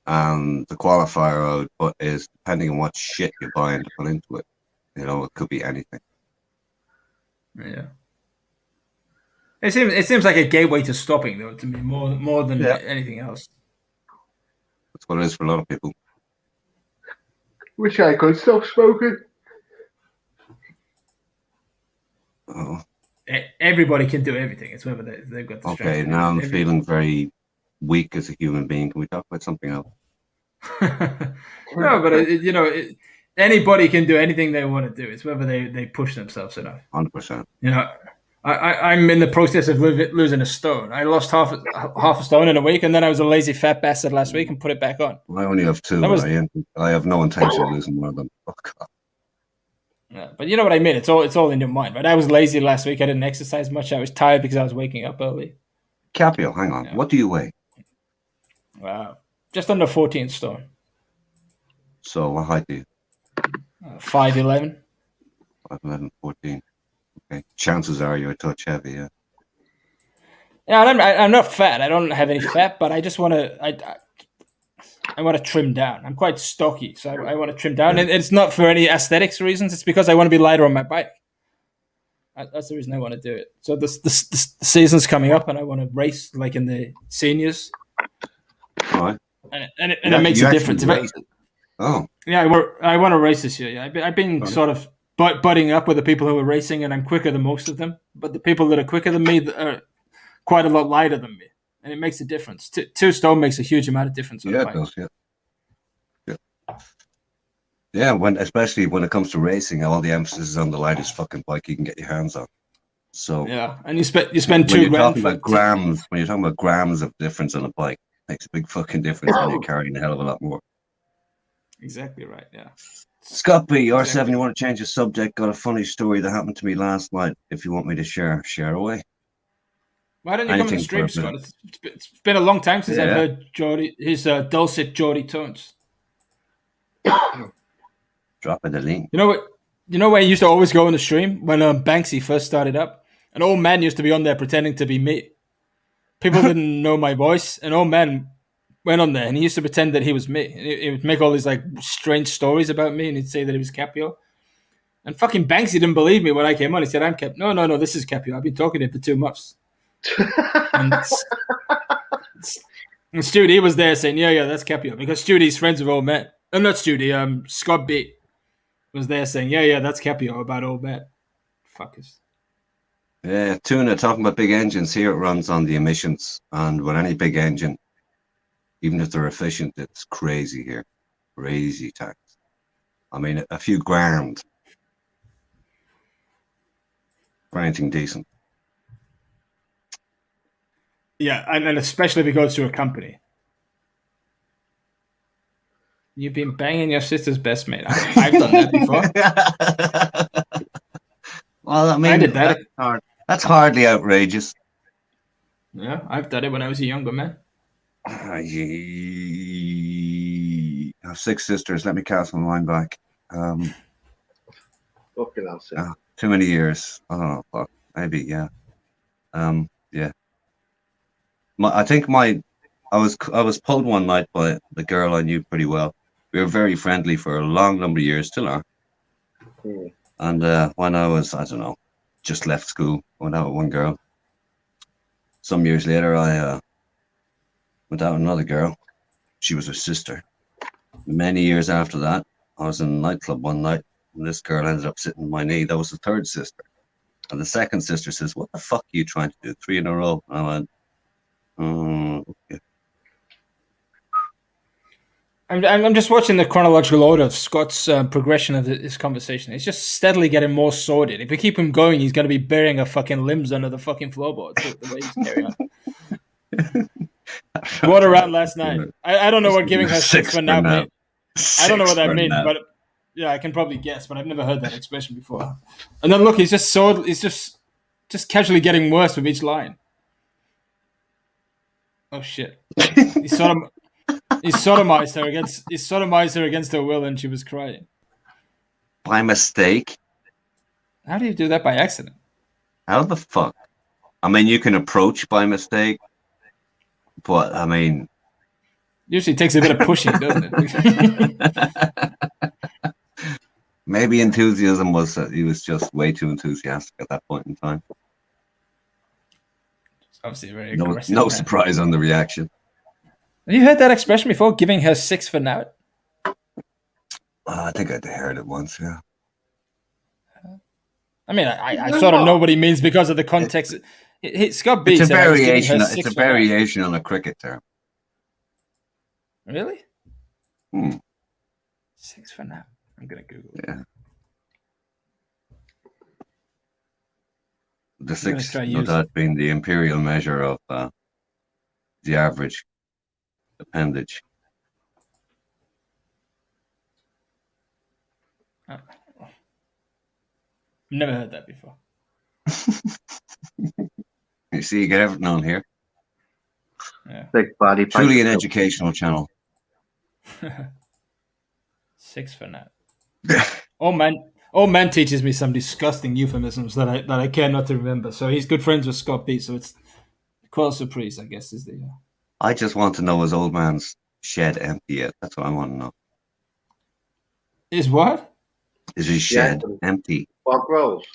And the qualifier I would put is depending on what shit you're buying to put into it. It could be anything. Yeah. It seems like a gateway to stopping, though, to me, more than anything else. That's what it is for a lot of people. Wish I could stop smoking. Oh, Everybody can do everything. It's whether they've got the strength. okay, to do now I'm it. feeling very weak as a human being. Can we talk about something else? No, but anybody can do anything they want to do. It's whether they push themselves enough. 100%. I'm in the process of losing a stone. I lost half a stone in a week, and then I was a lazy fat bastard last week and put it back on. I only have 2. I have no intention of losing more of them. Oh, God. Yeah, but you know what I mean. It's all in your mind, right? I was lazy last week. I didn't exercise much. I was tired because I was waking up early. Capio, hang on. Yeah. What do you weigh? Wow, just under 14 stone. So what height do you? 5'11". 5'11", 14. Okay. Chances are you're a touch heavy, yeah. Yeah, I'm not fat. I don't have any fat, but I just want to. I want to trim down. I'm quite stocky, so I want to trim down, and it's not for any aesthetics reasons. It's because I want to be lighter on my bike. That's the reason I want to do it. So the season's coming up, and I want to race like in the seniors. All right. And it makes a difference. Oh. Yeah, I want to race this year. Yeah, I've been sort of butting up with the people who are racing, and I'm quicker than most of them. But the people that are quicker than me are quite a lot lighter than me, and it makes a difference. 2 stone makes a huge amount of difference. On Yeah, a bike. it does. Yeah. Especially when it comes to racing, all the emphasis is on the lightest fucking bike you can get your hands on. So yeah, and you spend when $2 you're grand talking about grams, when you're talking about grams of difference on a bike, it makes a big fucking difference when you're carrying a hell of a lot more. Exactly right. Yeah. Scott B, R7, you want to change the subject? Got a funny story that happened to me last night. If you want me to share away. Why don't you come on the stream, Scott? It's been a long time since I've heard his dulcet Geordie tones. Dropping the link. You know what? You know where I used to always go on the stream when Banksy first started up? An old man used to be on there pretending to be me. People didn't know my voice. An old man went on there and he used to pretend that he was me. And he would make all these like strange stories about me, and he'd say that he was Capio. And fucking Banksy didn't believe me when I came on. He said, "I'm Cap." No, this is Capio. I've been talking to him for 2 months. And Stewie was there saying, yeah, that's Capio, because Stewie's friends with old man. I'm not Stewie. Scott B was there saying, yeah, that's Capio about old man. Fuckers. Yeah, Tuna, talking about big engines, here it runs on the emissions. And with any big engine, even if they're efficient, it's crazy here. Crazy tax. I mean, a few grand for anything decent. Yeah, and especially if it goes to a company. You've been banging your sister's best mate. I've done that before. Well, I mean, I did that. That's hardly outrageous. Yeah, I've done it when I was a younger man. I have 6 sisters. Let me cast my mind back. Fucking hell, too many years. I don't know. Fuck. Maybe, yeah. Yeah. I was pulled one night by the girl I knew pretty well. We were very friendly for a long number of years, still are. Mm. And when I was, I don't know, just left school, went out with one girl. Some years later, I went out with another girl. She was her sister. Many years after that, I was in a nightclub one night, and this girl ended up sitting on my knee. That was the third sister. And the second sister says, "What the fuck are you trying to do? 3 in a row?" And I went, okay. I'm just watching the chronological order of Scott's progression of this conversation. It's just steadily getting more sordid. If we keep him going, he's going to be burying our fucking limbs under the fucking floorboards the way he's carrying on. What around last night? I don't know what giving her 6 for now means. I don't know what that means, but yeah, I can probably guess, but I've never heard that expression before. And then look, he's just casually getting worse with each line. Oh shit! He sodomized her against her will, and she was crying. By mistake? How do you do that by accident? How the fuck? I mean, you can approach by mistake, but I mean, usually takes a bit of pushing, doesn't it? Maybe enthusiasm was he was just way too enthusiastic at that point in time. Obviously, very aggressive. No surprise on the reaction. Have you heard that expression before? Giving her 6 for now? I think I heard it once. Yeah. I mean, I sort of know what he means because of the context. Scott B. It's a variation. It's a variation on a cricket term. Really? 6 for now. I'm gonna Google it. Yeah. The 6, that being the imperial measure of the average appendage. Oh. Never heard that before. You see, you get everything on here. Yeah. Big body. Truly an educational channel. 6 for now. Old Old man teaches me some disgusting euphemisms that I care not to remember. So he's good friends with Scott B. So it's Quell Surprise, I guess, is the. I just want to know, is old man's shed empty yet? That's what I want to know. Is what? Is his shed empty? Bog rolls.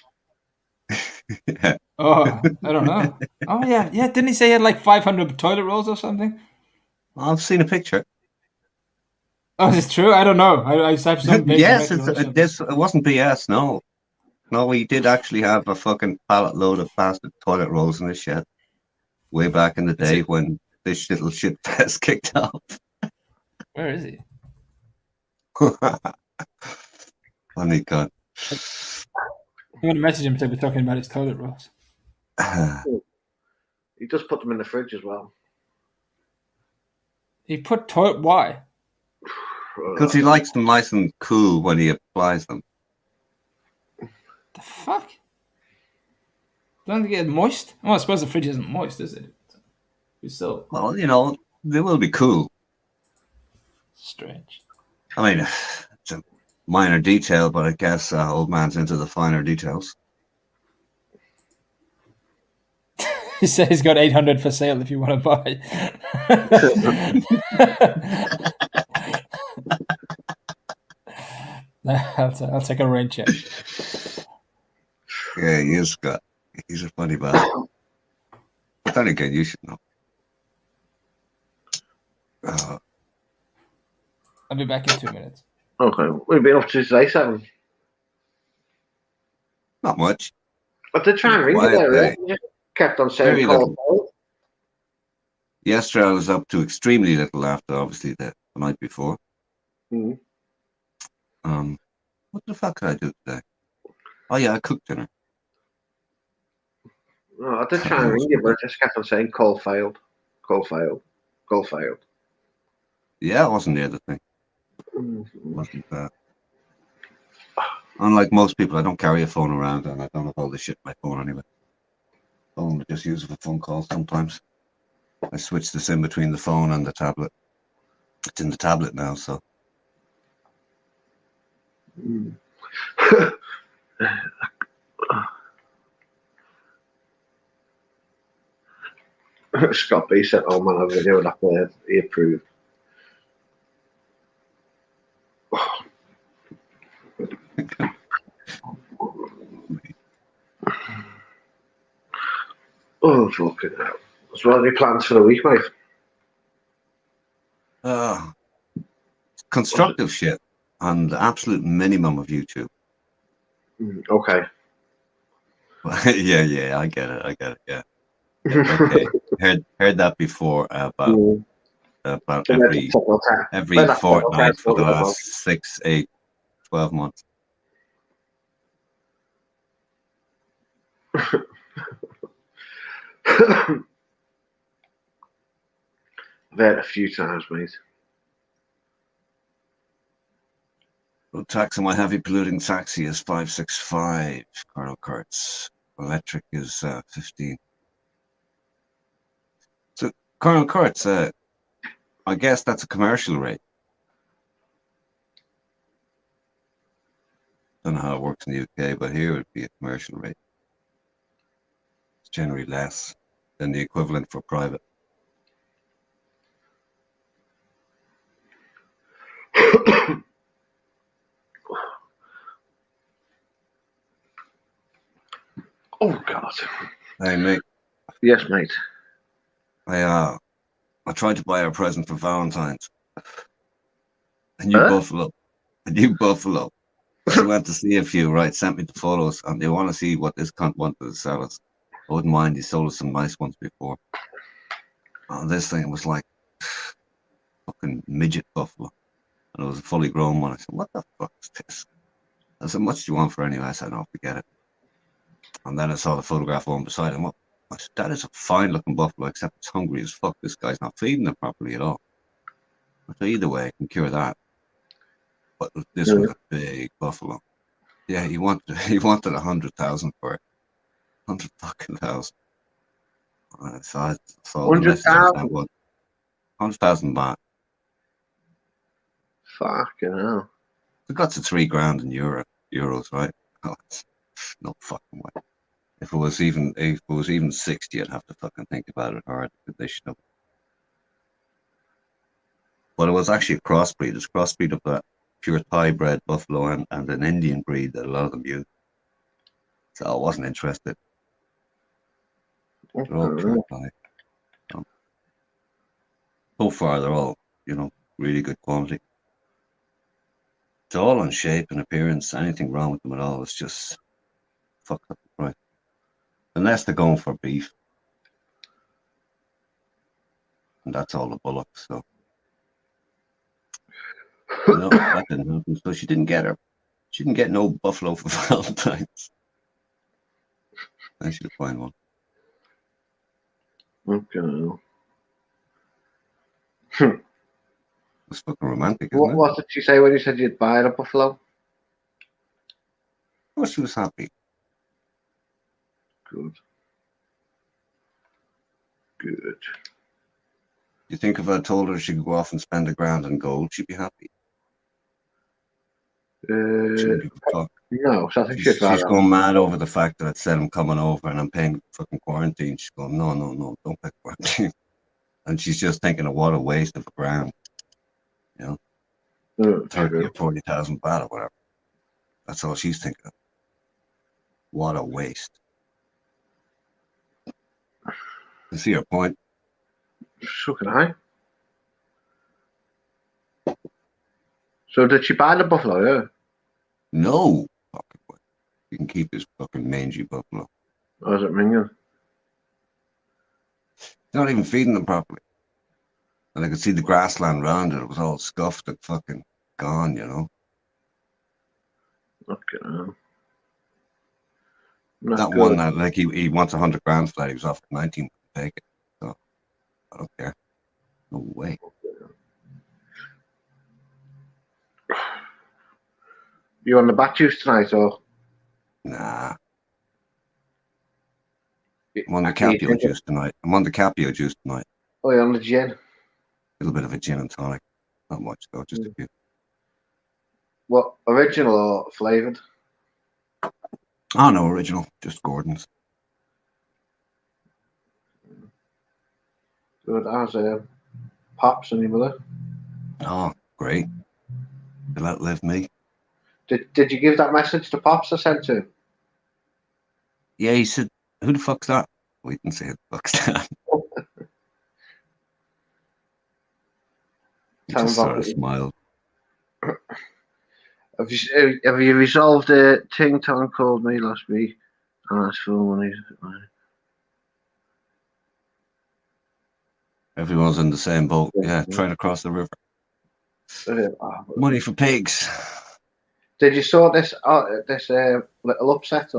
Oh, I don't know. Oh yeah. Didn't he say he had like 500 toilet rolls or something? I've seen a picture. Oh, is it true? I don't know. I have some. Yes, it wasn't BS. No, he did actually have a fucking pallet load of bastard toilet rolls in his shed. Way back in the day when this little shit fest kicked off. Where is he? Funny God. I'm going to message him to be talking about his toilet rolls. He just put them in the fridge as well. He put toilet. Why? Because he likes them nice and cool when he applies them. The fuck? Don't they get moist? Oh, I suppose the fridge isn't moist, is it? It's still Well, you know, they will be cool. strange. I mean, it's a minor detail, but I guess old man's into the finer details. He said he's got 800 for sale if you want to buy. I'll take a rain check. Yeah, he is, Scott. He's a funny bastard. But then again, you should know. I'll be back in 2 minutes. Okay, we've been up to today, 7. Not much. I did try and ring you Quiet there, day. right? You kept on saying Very call. little. Yesterday I was up to extremely little after, obviously, the night before. Mhm. What the fuck did I do today? Oh yeah, I cooked dinner. No, I did try and ring you, but I just kept on saying call failed. Call failed. Call failed. Yeah, I wasn't near the thing. Mhm. Wasn't unlike most people, I don't carry a phone around, and I don't have all this shit on my phone anyway. Phone I just use it for phone calls sometimes. I switch this in between the phone and the tablet. It's in the tablet now, so. Mm. Scott B said, "Oh man, I'm going to do that there." He approved. Oh fucking hell! So, what are any plans for the week, mate? Constructive shit on the absolute minimum of YouTube. Okay. yeah, I get it, yeah. Okay, heard that before about every fortnight for the last 6, 8, 12 months. I've heard a few times, mate. Road tax on my heavy polluting taxi is 565. Carl Kurtz. Electric is 15. So, Colonel Kurtz, I guess that's a commercial rate. Don't know how it works in the UK, but here it would be a commercial rate. It's generally less than the equivalent for private. Oh God. Hey mate. Yes, mate. I tried to buy her a present for Valentine's. A new buffalo. A new buffalo. She went to see a few, right? Sent me the photos, and they want to see what this cunt wanted to sell us. I wouldn't mind. He sold us some nice ones before. And this thing was like fucking midget buffalo, and it was a fully grown one. I said, "What the fuck is this?" I said, "How much do you want for it anyway?" I said, "No, forget it." And then I saw the photograph on beside him. I said, "That is a fine-looking buffalo, except it's hungry as fuck. This guy's not feeding it properly at all." I said, "Either way, I can cure that." But this was a big buffalo. Yeah, he wanted 100,000 for it. 100 fucking thousand. I saw 100,000. 100,000 baht. Fucking hell. It got to $3,000 in euros, right? Oh, no fucking way. If it was even 60, I'd have to fucking think about it hard. They should have. But it was actually a crossbreed. It's a crossbreed of a pure Thai bred buffalo and an Indian breed that a lot of them use. So I wasn't interested. They're all pure Thai. So far, they're all, really good quality. It's all on shape and appearance. Anything wrong with them at all, it's just fucked up the price. Unless they're going for beef. And that's all the bullocks, so. No, that didn't happen. So she didn't get her. She didn't get no buffalo for Valentine's. I should find one. Okay. It's fucking romantic, isn't it? What did she say when you said you'd buy a buffalo? Oh, she was happy. Good. Good. You think if I told her she could go off and spend $1,000 in gold, she'd be happy? She wouldn't give a fuck. No, so I think She's going mad over the fact that I said I'm coming over and I'm paying fucking quarantine. She's going, no, don't pay quarantine. And she's just thinking of what a waste of $1,000. 30 or 40,000 baht or whatever. That's all she's thinking of. What a waste. You see her point? So can I. So did she buy the buffalo, yeah? No. Fucking way. You can keep this fucking mangy buffalo. Or is it minging? Not even feeding them properly. And I could see the grassland around it. It was all scuffed and fucking gone, Okay. That good. one that he wants $100,000 for that. He was offered 19 to take it. So I don't care. No way. You on the bat juice tonight, or? Nah. I'm on the Capio juice tonight. Oh, you're on the gin. A little bit of a gin and tonic. Not much though, just a few. What, original or flavoured? Oh no, original. Just Gordon's. Good. How's Pops and your mother? Oh, great. They'll outlive me. Did you give that message to Pops I sent to him? Yeah, he said, who the fuck's that? We didn't say who the fuck's that. He just sort of smiled. Have you resolved a Ting Tong called me last week? And that's for money. Everyone's in the same boat. Yeah, trying to cross the river. Money for pigs. Did you sort this little upset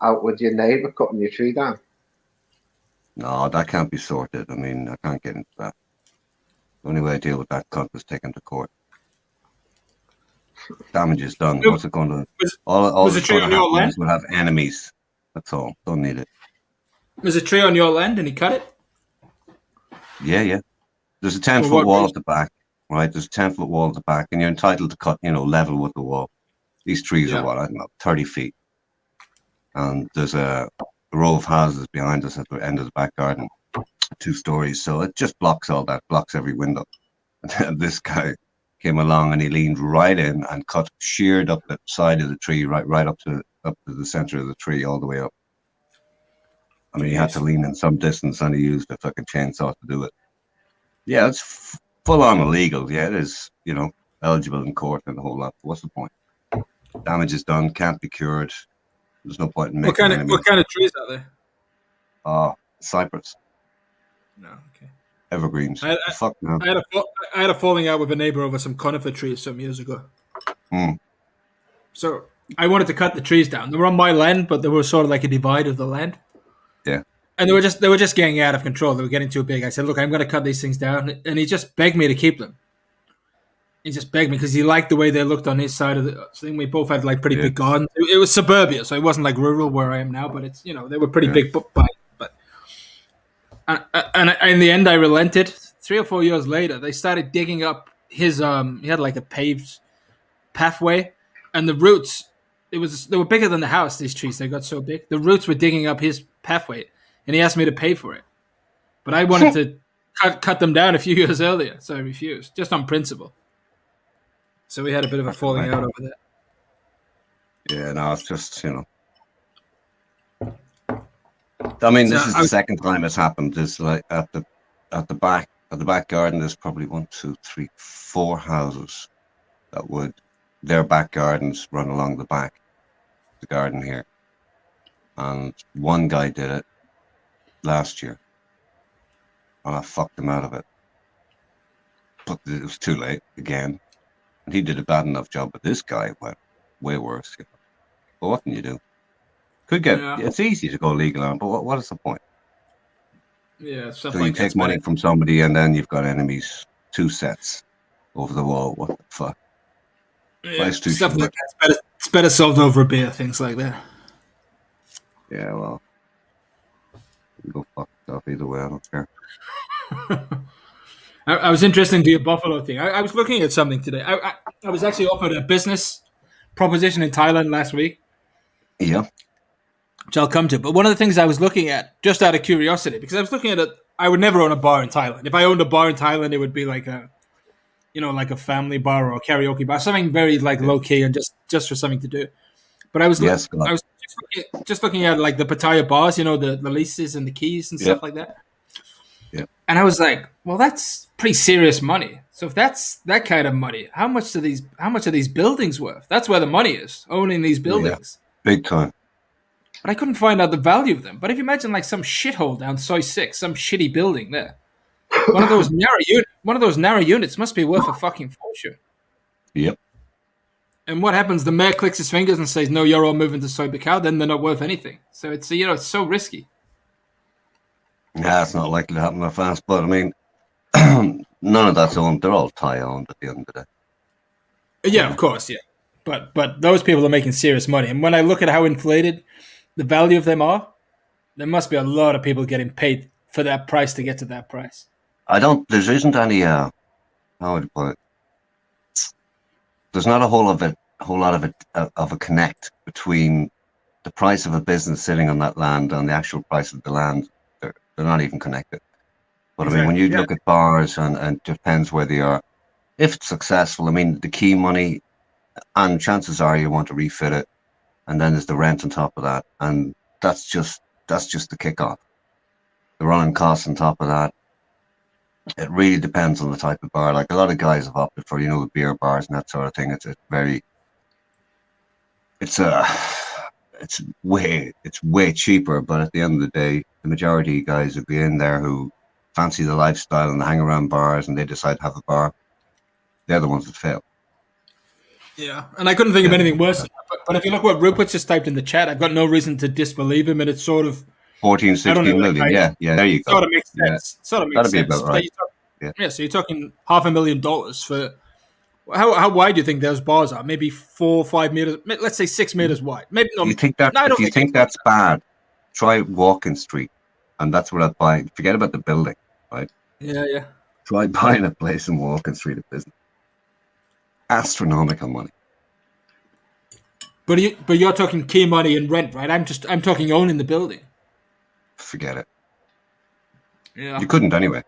out with your neighbour cutting your tree down? No, that can't be sorted. I mean, I can't get into that. The only way I deal with that cunt is take him to court. Damage is done. What's it going to? All was the tree on your land? We'll have enemies. That's all. Don't need it. Was a tree on your land and he cut it? Yeah. There's a 10-foot wall at the back, right? There's a 10-foot wall at the back, and you're entitled to cut, level with the wall. These trees are what, I don't know, 30 feet. And there's a row of houses behind us at the end of the back garden, 2 stories. So it just blocks all that, blocks every window. And this guy came along and he leaned right in and sheared up the side of the tree, right up to the center of the tree, all the way up. I mean, he had to lean in some distance and he used a fucking chainsaw to do it. Yeah, it's full on illegal. Yeah, it is, eligible in court and the whole lot. What's the point? Damage is done, can't be cured. There's no point in making What kind of trees are there? Cypress. No, okay. Evergreens. Fuck no. I had a falling out with a neighbor over some conifer trees some years ago. So I wanted to cut the trees down. They were on my land, but they were sort of like a divide of the land. Yeah. And they were just getting out of control. They were getting too big. I said, look, I'm going to cut these things down. And he just begged me to keep them. He just begged me because he liked the way they looked on his side of the thing. We both had like pretty big gardens. It was suburbia, so it wasn't like rural where I am now, but it's, they were pretty big. But and in the end, I relented. 3 or 4 years later, they started digging up his, he had like a paved pathway, and the roots they were bigger than the house. These trees, they got so big. The roots were digging up his pathway, and he asked me to pay for it. But I wanted to cut them down a few years earlier, so I refused, just on principle. So we had a bit of a falling out over that. Yeah, no, it's just, I mean, this is the second time it's happened. There's like at the back garden. There's probably 1, 2, 3, 4 houses that would their back gardens run along the back, the garden here, and one guy did it last year, and I fucked him out of it. But it was too late again, and he did a bad enough job. But this guy went way worse. But what can you do? Could get it's easy to go legal on, but what is the point? Yeah, so you take money from somebody, and then you've got enemies, 2 sets over the wall. What the fuck? Yeah, stuff like that. It's better solved over a beer, things like that. Yeah, well, you go fuck stuff either way. I don't care. I was interested in the Buffalo thing. I was looking at something today. I was actually offered a business proposition in Thailand last week. Yeah. Which I'll come to. But one of the things I was looking at, just out of curiosity, because I was looking at it, I would never own a bar in Thailand. If I owned a bar in Thailand, it would be like a family bar or a karaoke bar, something very like low key and just for something to do. But I was just looking at like the Pattaya bars, the leases and the keys and stuff like that. Yeah. And I was like, well, that's pretty serious money. So if that's that kind of money, how much are these buildings worth? That's where the money is, owning these buildings. Yeah, big time. But I couldn't find out the value of them. But if you imagine like some shithole down Soi 6, some shitty building there, one of those narrow units must be worth a fucking fortune. Yep. And what happens? The mayor clicks his fingers and says, "No, you're all moving to Soi Buakhao." Then they're not worth anything. So it's it's so risky. Yeah, it's not likely to happen that fast. But I mean, none of that's owned. They're all Thai owned at the end of the day. Yeah, of course, yeah. But those people are making serious money. And when I look at how inflated the value of them are, there must be a lot of people getting paid for that price to get to that price. There isn't any, how would you put it? There's not a whole lot of a connect between the price of a business sitting on that land and the actual price of the land. They're not even connected. But I mean, when you look at bars and it depends where they are, if it's successful, I mean, the key money, and chances are you want to refit it, and then there's the rent on top of that, and that's just the kickoff. The running costs on top of that. It really depends on the type of bar. Like a lot of guys have opted for, the beer bars and that sort of thing. It's way cheaper, but at the end of the day, the majority of guys would be in there who fancy the lifestyle and hang around bars, and they decide to have a bar. They're the ones that fail. Yeah, and I couldn't think of anything worse. But if you look what Rupert's just typed in the chat, I've got no reason to disbelieve him, and it's sort of 14, 16 million. Yeah, there you go. Sort of makes sense. That'd be about right. So you're talking $500,000 for how wide do you think those bars are? Maybe 4 or 5 meters. Let's say 6 meters wide. Maybe no. You think that? If you think that's bad, try Walking Street, and that's what I'd buy. Forget about the building, right? Yeah. Try buying a place in Walking Street of business. Astronomical money. But you're talking key money and rent, right? I'm talking owning the building. Forget it. Yeah. You couldn't anyway.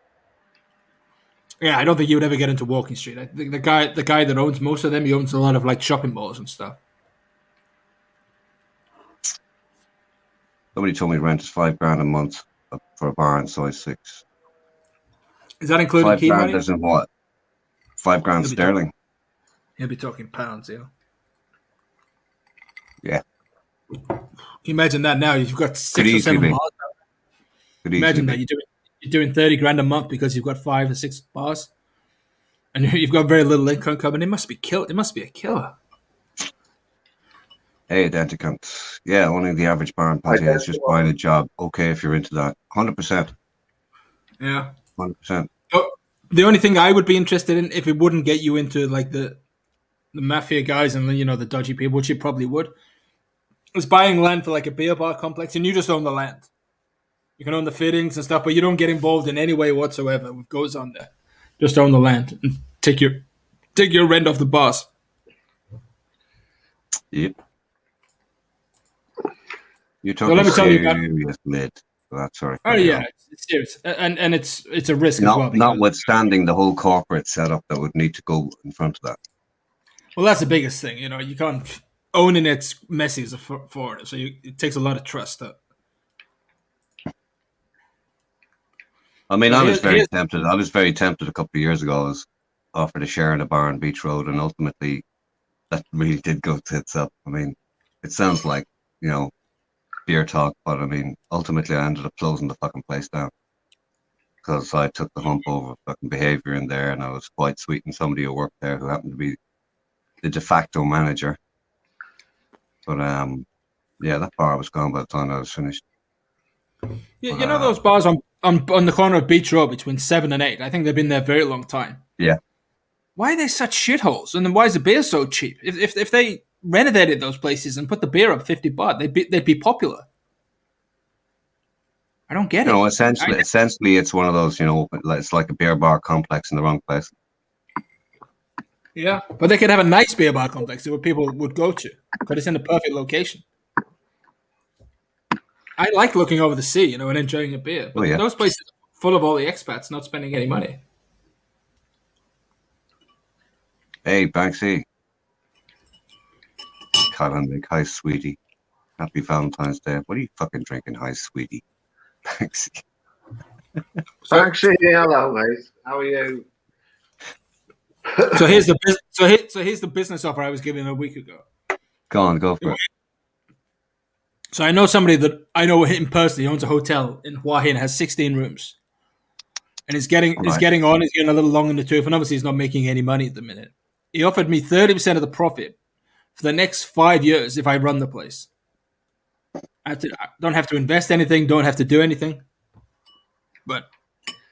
Yeah, I don't think you would ever get into Walking Street. I think the guy that owns most of them, he owns a lot of like shopping malls and stuff. Somebody told me rent is $5,000 a month for a bar in Soi 6. Is that including key money? $5,000 isn't what? $5,000 sterling. He'll be talking pounds, yeah. Yeah. Can you imagine that now? You've got 6 or 7 bars. Imagine that you're doing $30,000 a month because you've got 5 or 6 bars, and you've got very little income coming. It must be a killer. Hey, Denticant. Yeah, owning the average bar in Pattaya is just buying a job. Okay, if you're into that, 100%. Yeah, 100%. The only thing I would be interested in, if it wouldn't get you into like the mafia guys and the dodgy people, which you probably would, is buying land for like a beer bar complex, and you just own the land. You can own the fittings and stuff, but you don't get involved in any way whatsoever what goes on there. Just own the land and take your rent off the boss. Yep. You took So let a me tell you about. serious mid for that sort of Oh carry yeah, on. it's serious, and it's a risk as well. Because, Notwithstanding the whole corporate setup that would need to go in front of that. well, that's the biggest thing. You know, you can't owning it's messy as a foreigner, so it takes a lot of trust. I mean, So I was very here's tempted. I was very tempted a couple of years ago. I was offered a share in a bar on Beach Road, and ultimately, that really did go tits up. I mean, it sounds like, beer talk, but I mean, ultimately, I ended up closing the fucking place down because I took the hump over fucking behavior in there, and I was quite sweet and somebody who worked there who happened to be the de facto manager. But yeah, that bar was gone by the time I was finished. you know those bars on the corner of Beach Road between 7 and 8. I think they've been there a very long time. Yeah. Why are they such shitholes? And then why is the beer so cheap? If they renovated those places and put the beer up 50 baht, they'd be popular. I don't get it. Essentially, it's one of those, it's like a beer bar complex in the wrong place. Yeah, but they could have a nice beer bar complex where people would go to because it's in the perfect location. I like looking over the sea, and enjoying a beer. But those places are full of all the expats not spending any money. Hey, Banksy. Colin, hi, sweetie. Happy Valentine's Day. What are you fucking drinking? Hi, sweetie. Banksy. Banksy, hello, mate. How are you? So here's the business offer I was given a week ago. Go for it. So I know somebody that I know him personally owns a hotel in Hua Hin, has 16 rooms, and he's getting a little long in the tooth, and obviously he's not making any money at the minute. He offered me 30% of the profit for the next 5 years if I run the place. I don't have to invest anything, don't have to do anything, but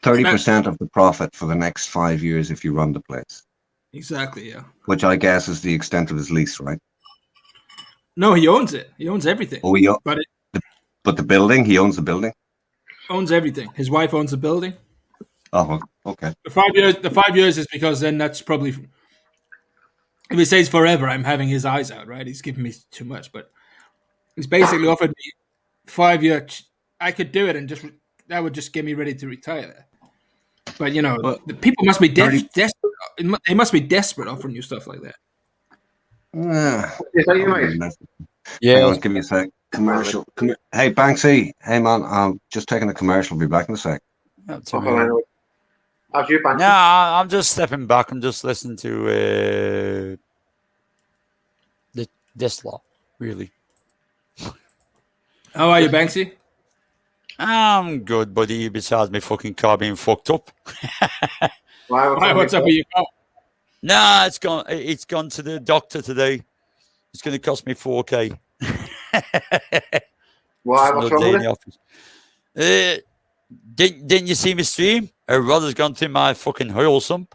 30% of the profit for the next 5 years if you run the place. Exactly, yeah. Which I guess is the extent of his lease, right? No, he owns it. He owns everything. Oh, but the building, he owns the building? Owns everything. His wife owns the building. Oh, okay. The 5 years is because then that's probably, if he stays forever, I'm having his eyes out, right? He's giving me too much, but he's basically offered me 5 years. I could do it, and that would just get me ready to retire. But the people must be desperate. They must be desperate offering you stuff like that. Is that you, mate? Yeah. Hang on, give me a sec. Commercial. Hey, Banksy. Hey, man. I'm just taking a commercial. Be back in a sec. How's you, Banksy? No, I'm just stepping back. I'm just listening to this lot, really. How are you, Banksy? I'm good, buddy. Besides my fucking car being fucked up. Why, what's up with your car? Nah, it's gone to the doctor today. It's going to cost me 4K. Why? What's wrong with it? Didn't you see me stream? A rod has gone through my fucking oil sump.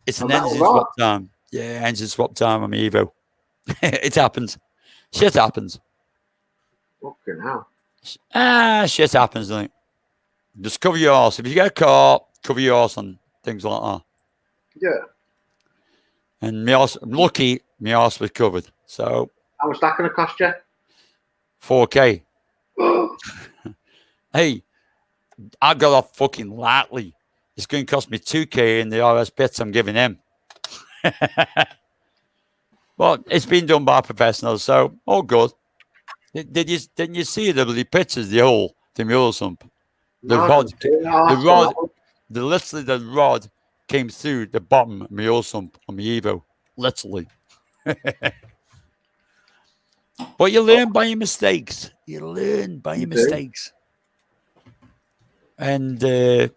It's an engine swap time. Yeah, engine swap time on my Evo. It happens. Shit happens. Fucking hell. Shit happens, doesn't it? Just cover your arse. If you get a car, cover your arse on things like that. Yeah. And my arse, I'm lucky my arse was covered. So how much that going to cost you? 4K. Hey, I got off fucking lightly. It's going to cost me 2K in the RS bits I'm giving him. Well, it's been done by professionals, so all good. Didn't you see the pictures? The oil sump. Literally the rod came through the bottom of my oil sump on my Evo. Literally. But you learn by your mistakes. And it's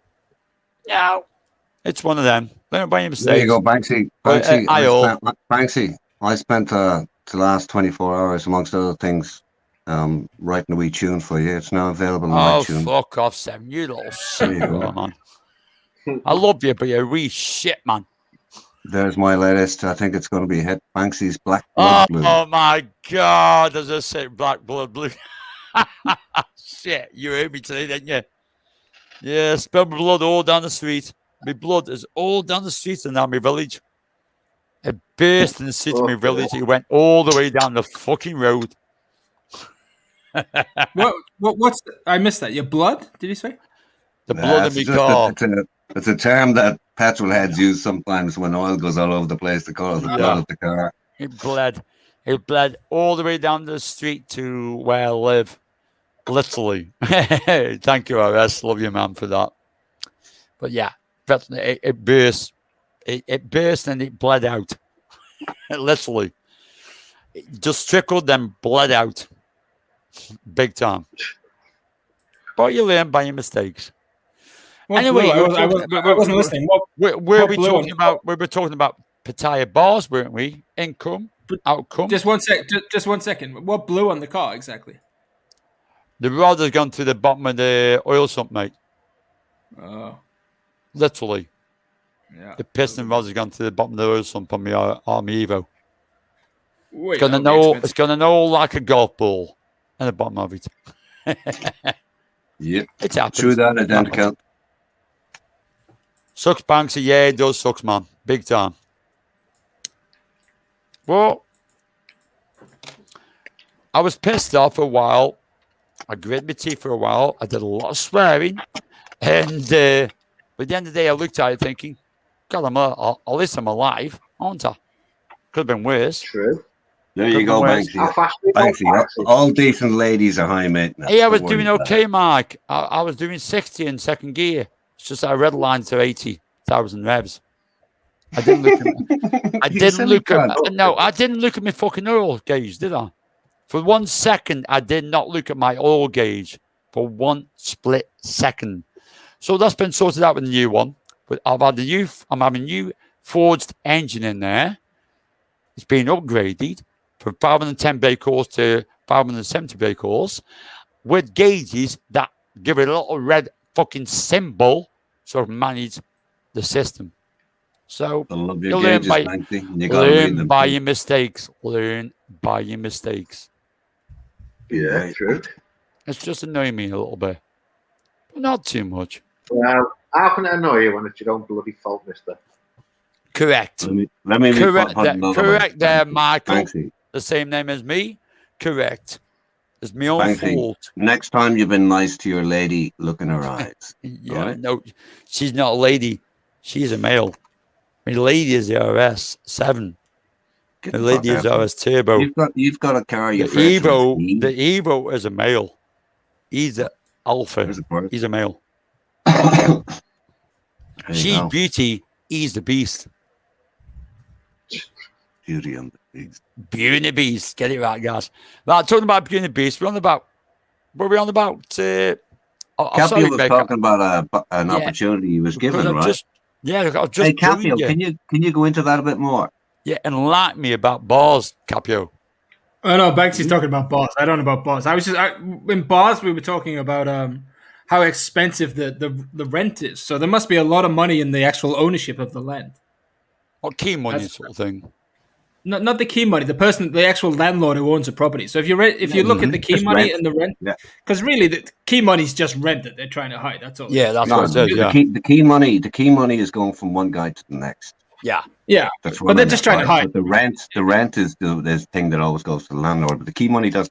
one of them. Learn by your mistakes. There you go, Banksy. Banksy, I spent the last 24 hours, amongst other things, writing a wee tune for you. It's now available on iTunes. Oh, fuck off, Sam. You little shit, man. I love you, but you're a wee shit, man. There's my latest. I think it's going to be a hit. Banksy's Black Blood Blue. Oh, my God. As I said, Black Blood Blue. Shit, you heard me today, didn't you? Yeah, spilled my blood all down the street. My blood is all down the street in my village. It burst in the street of my village. It went all the way down the fucking road. What's I missed that. Your blood? Did you say? The blood of me car. It's a term that petrol heads use sometimes when oil goes all over the place to call it the blood of the car. It bled. It bled all the way down the street to where I live. Literally. Thank you, RS. Love you, man, for that. But yeah, it burst. It burst and it bled out. Literally. It just trickled, then bled out. Big time. But you learn by your mistakes. Anyway, I wasn't listening. Were we talking about? We were talking about Pattaya bars, weren't we? Income, outcome. Just one second. What blew on the car exactly? The rod has gone to the bottom of the oil sump, mate. Oh, literally. Yeah. The piston rod has gone to the bottom of the oil sump on my Army Evo. Wait, it's gonna know like a golf ball in the bottom of it. Yep. It's happened. True that, identical. Sucks, Banksy. Yeah, it does sucks, man. Big time. Well, I was pissed off for a while. I gritted my teeth for a while. I did a lot of swearing. And by the end of the day, I looked at it thinking, God, at least I'm alive, aren't I? Could have been worse. True. There you go, Banksy. Banksy. All decent ladies are high maintenance. Hey, I was doing okay, Mike. I was doing 60 in second gear. It's just I redlined to 80,000 revs. I didn't look at. I didn't look at my fucking oil gauge, did I? For 1 second, I did not look at my oil gauge for 1 split second. So that's been sorted out with the new one. But I'm having a new forged engine in there. It's been upgraded from 510 brake horse to 570 brake horse with gauges that give it a little red fucking symbol so manage the system. So you learn by your mistakes. Learn by your mistakes. Yeah, true. It's just annoying me a little bit. But not too much. Well, how can it annoy you when it's your own bloody fault, mister? Correct. Let me correct there, Michael. Banksy. The same name as me. Correct. It's my own fault. Next time you've been nice to your lady, look in her eyes. Yeah, right? No, she's not a lady. She's a male. My lady is the RS7. The lady is RS Turbo. You've got a car. The Evo is a male. He's an alpha. He's a male. She's beauty. He's the beast. Beauty and the Beast. Beauty and the Beast. Get it right, guys. Now, talking about Beauty and the Beast, what were we on about? Cappy was talking about an opportunity he was given, right? Hey, Capio, can you go into that a bit more? Yeah, enlighten me about bars, Capio. Oh no, Banksy's talking about bars. I don't know about bars. In bars we were talking about how expensive the rent is. So there must be a lot of money in the actual ownership of the land. What key money sort of thing? Not the key money. The actual landlord who owns the property. So if you look at the key money and the rent, because really the key money is just rent that they're trying to hide. That's all. Yeah, that's what it is. Yeah. The key money is going from one guy to the next. Yeah. But they're just trying to hide. But the rent is the thing that always goes to the landlord. But the key money does.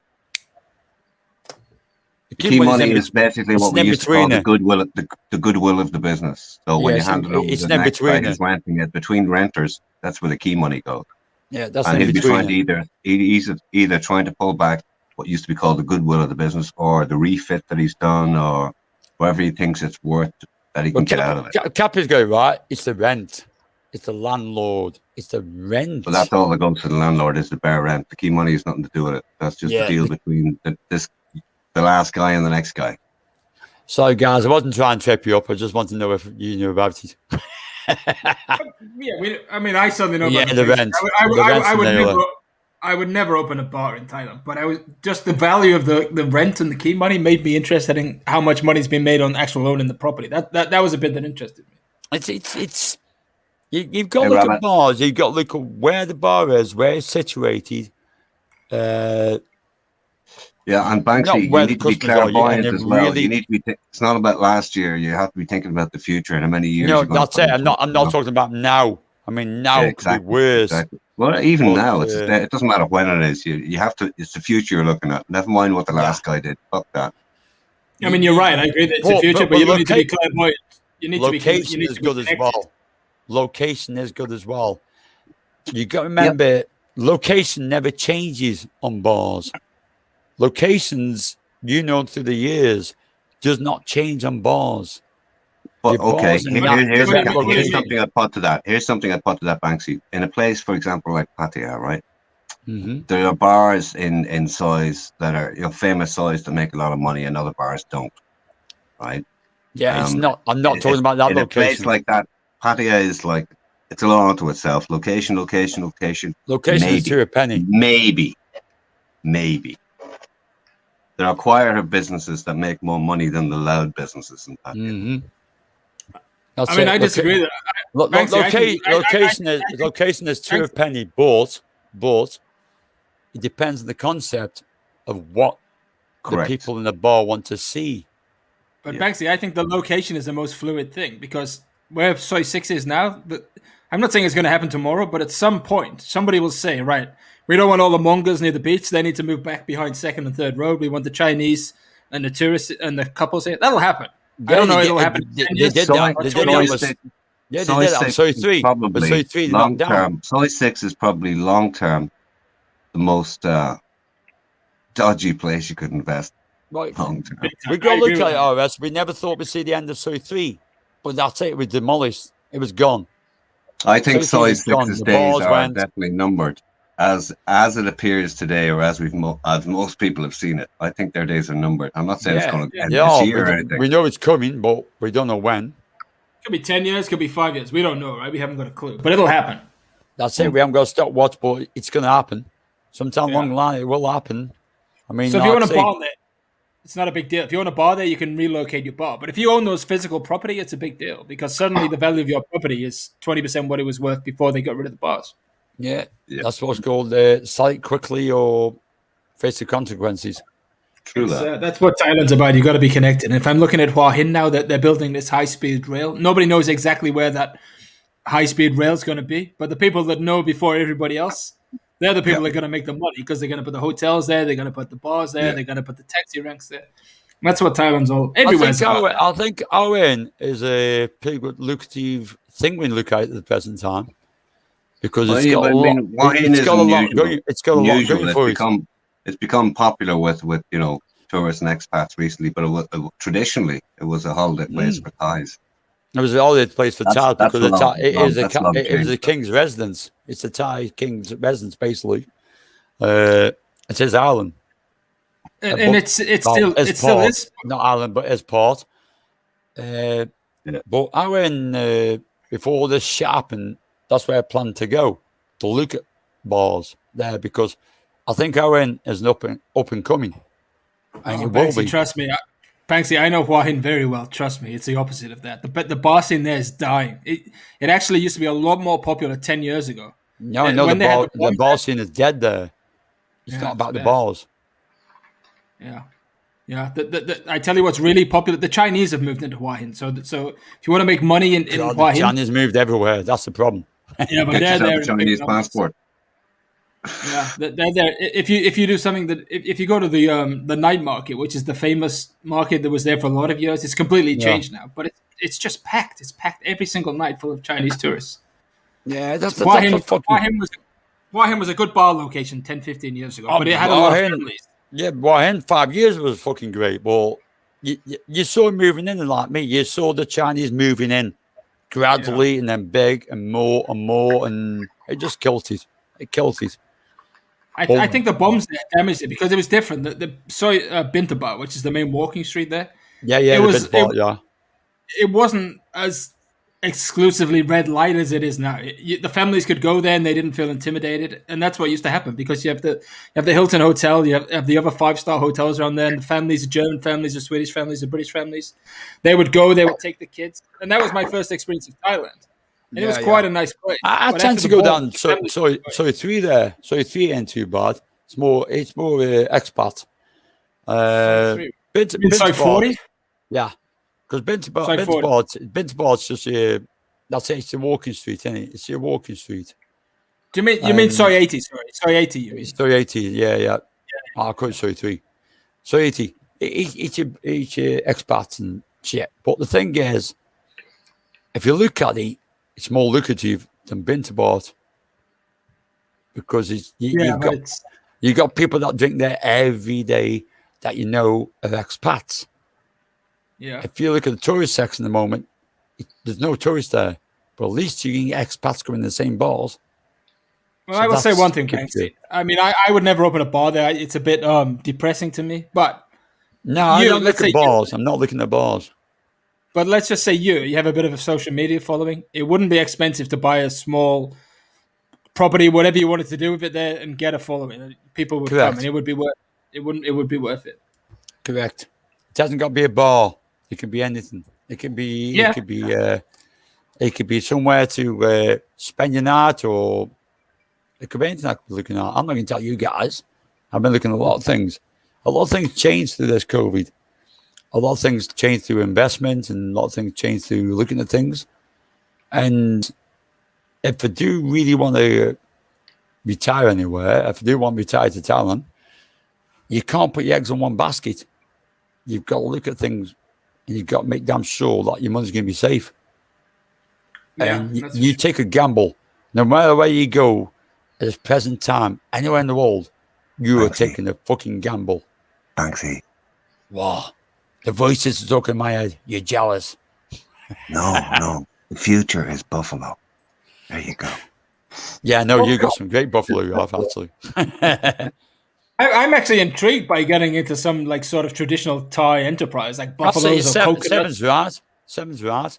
The key money is basically what we used to call the goodwill of the business. So when you hand it over to the next guy who's renting it between renters, that's where the key money goes. Yeah, that's and he'll be trying to either trying to pull back what used to be called the goodwill of the business, or the refit that he's done, or whatever he thinks it's worth that he can get out of it. Cappy's going right. It's the rent. It's the landlord. It's the rent. But that's all that goes to the landlord is the bare rent. The key money has nothing to do with it. That's just the deal between the last guy and the next guy. Sorry, guys, I wasn't trying to trip you up. I just wanted to know if you knew about it. I certainly know about the rent. I would never open a bar in Thailand, but I was just the value of the rent and the key money made me interested in how much money's been made on actual owning the property. That was a bit that interested me. It's you've got to look at bars. You've got to look at where the bar is, where it's situated. Yeah, and Banksy, you need to be clairvoyant as well. Really, you need to be. It's not about last year. You have to be thinking about the future and how many years. No, that's it. I'm not talking about now. I mean, now could be worse. Exactly. Well, even But, now, it doesn't matter when it is. You have to. It's the future you're looking at. Never mind what the last guy did. Fuck that. I mean, you're right. I agree that it's the future, but you don't need to be clairvoyant. You need to be. Location is good as well. Location is good as well. You got to remember, location never changes on bars. Locations, through the years, does not change on bars. But okay, here's location. something I'd put to that. Here's something I'd put to that, Banksy. In a place, for example, like Pattaya, right? Mm-hmm. There are bars in size that are famous size that make a lot of money, and other bars don't, right? Yeah, it's not. I'm not talking about that in location. A place like that, Pattaya is like it's a law unto itself. Location. Location maybe, is to a penny. Maybe. There are quieter businesses that make more money than the loud businesses in Pattaya. Mm-hmm. I mean, I disagree. Location is to a penny, but it depends on the concept of what the people in the bar want to see. But Banksy, I think the location is the most fluid thing because where Soi 6 is now, I'm not saying it's going to happen tomorrow, but at some point, somebody will say, right, we don't want all the mongers near the beach. They need to move back behind second and third road. We want the Chinese and the tourists and the couples here. That'll happen. I don't know if it'll happen. They did that. They did that on Soi 3. Probably Soi 3 long down. term. Soi 6 is probably long term the most dodgy place you could invest. Right. Long term. We got to look at it, RS. We never thought we'd see the end of Soi 3, but that's it. It was demolished. It was gone. I think Soi 6's days are went. definitely numbered. As it appears today, or as most people have seen it, I think their days are numbered. I'm not saying it's going to end this year or anything. We know it's coming, but we don't know when. Could be 10 years, could be 5 years. We don't know, right? We haven't got a clue, but it'll happen. That's it. We haven't got a stopwatch, but it's going to happen. Sometime along the line, it will happen. I mean, so if you want a bar there, it's not a big deal. If you own a bar there, you can relocate your bar. But if you own those physical property, it's a big deal because suddenly the value of your property is 20% what it was worth before they got rid of the bars. Yeah. That's what's called sell it quickly or face the consequences. True that. That's what Thailand's about. You got to be connected. And if I'm looking at Hua Hin now, that they're building this high-speed rail, nobody knows exactly where that high-speed rail is going to be. But the people that know before everybody else, they're the people that are going to make the money because they're going to put the hotels there, they're going to put the bars there, they're going to put the taxi ranks there. That's what Thailand's all everywhere. I think Owen is a pretty good lucrative thing when you look at it at the present time. Because it's got a lot. It's got a lot going for it. It's become popular with tourists and expats recently, but traditionally it was a holiday place for Thais. It was a holiday place for Thais because it is a king's residence. It's a Thai king's residence, basically. It's his island, and it still is not island, but as part. But Owen, before this shit happened, that's where I plan to go to look at bars there because I think Owen is up and coming. And it will be. Trust me, Banksy, I know Hua Hin very well. Trust me, it's the opposite of that. The bar scene there is dying. It actually used to be a lot more popular 10 years ago. No, I know the bar scene is dead there. It's not about the bars. Yeah. Yeah, I tell you what's really popular. The Chinese have moved into Hua Hin. So if you want to make money in Hua Hin, the Chinese moved everywhere. That's the problem. Yeah, but they're there. Chinese passport. Yeah, they're there. If you do something that if you go to the night market, which is the famous market that was there for a lot of years, it's completely changed now. But it's just packed. It's packed every single night full of Chinese tourists. Yeah, Hua Hin was a good bar location 10, 15 years ago, but it had a lot of families. Yeah, Hua Hin 5 years was fucking great. Well, you saw it moving in, and like me, you saw the Chinese moving in gradually and then big and more, and it just killed it. It killed it. I think the bombs there damaged it because it was different. Bintabar, which is the main walking street there. Yeah, it wasn't as exclusively red light as it is now. The families could go there and they didn't feel intimidated, and that's what used to happen because you have the Hilton Hotel, you have the other 5-star hotels around there, and the families, the German families, the Swedish families, the British families, they would go, they would take the kids, and that was my first experience of Thailand. And it was quite a nice place. I tend to go down. So 3 there. So 3 ain't too bad. It's more expat. Inside 40? Yeah. Because Bintabar's just that's it, it's a walking street, isn't it? It's a walking street. Do you mean soy 80? Sorry, soy 80. You mean? Soy 80, yeah. I call it soy 3. Soy 80. Each expats and shit. But the thing is, if you look at it, it's more lucrative than Bintabort because you've got people that drink there every day that you know are expats. Yeah. If you look at the tourist section at the moment, there's no tourists there, but at least you can get expats coming in the same bars. Well, I will say one thing, Banksy. I mean, I would never open a bar there. It's a bit depressing to me. But no, I don't look at bars. I'm not looking at bars. But let's just say you have a bit of a social media following. It wouldn't be expensive to buy a small property, whatever you wanted to do with it there, and get a following. People would come, and it would be worth. It would be worth it. Correct. It hasn't got to be a bar. It can be anything. It can be. Yeah. It could be somewhere to spend your night, or it could be anything I could be looking at. I'm not going to tell you guys. I've been looking at a lot of things. A lot of things changed through this COVID. A lot of things changed through investment, and a lot of things changed through looking at things. And if I do really want to retire anywhere, if I do want to retire to Thailand, you can't put your eggs in one basket. You've got to look at things, and you've got to make damn sure that your money's going to be safe. Yeah, and you take a gamble. No matter where you go at this present time, anywhere in the world, you are taking a fucking gamble. Banksy. Wow. The voices are talking in my head. You're jealous. No. The future is Buffalo. There you go. Yeah, no, you got some great Buffalo you have, actually. I'm actually intrigued by getting into some like sort of traditional Thai enterprise, like buffaloes or coconuts. Seven's right.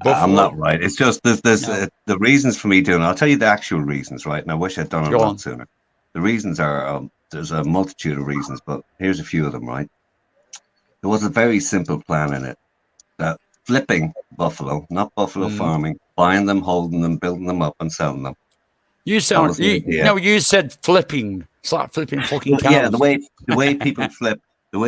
I'm not right. It's just there's the reasons for me doing it. I'll tell you the actual reasons, right? And I wish I'd done it a lot sooner. The reasons are there's a multitude of reasons, but here's a few of them, right? There was a very simple plan in it. That flipping buffalo, not buffalo farming, buying them, holding them, building them up, and selling them. You said flipping. It's like flipping fucking cows. Yeah, the way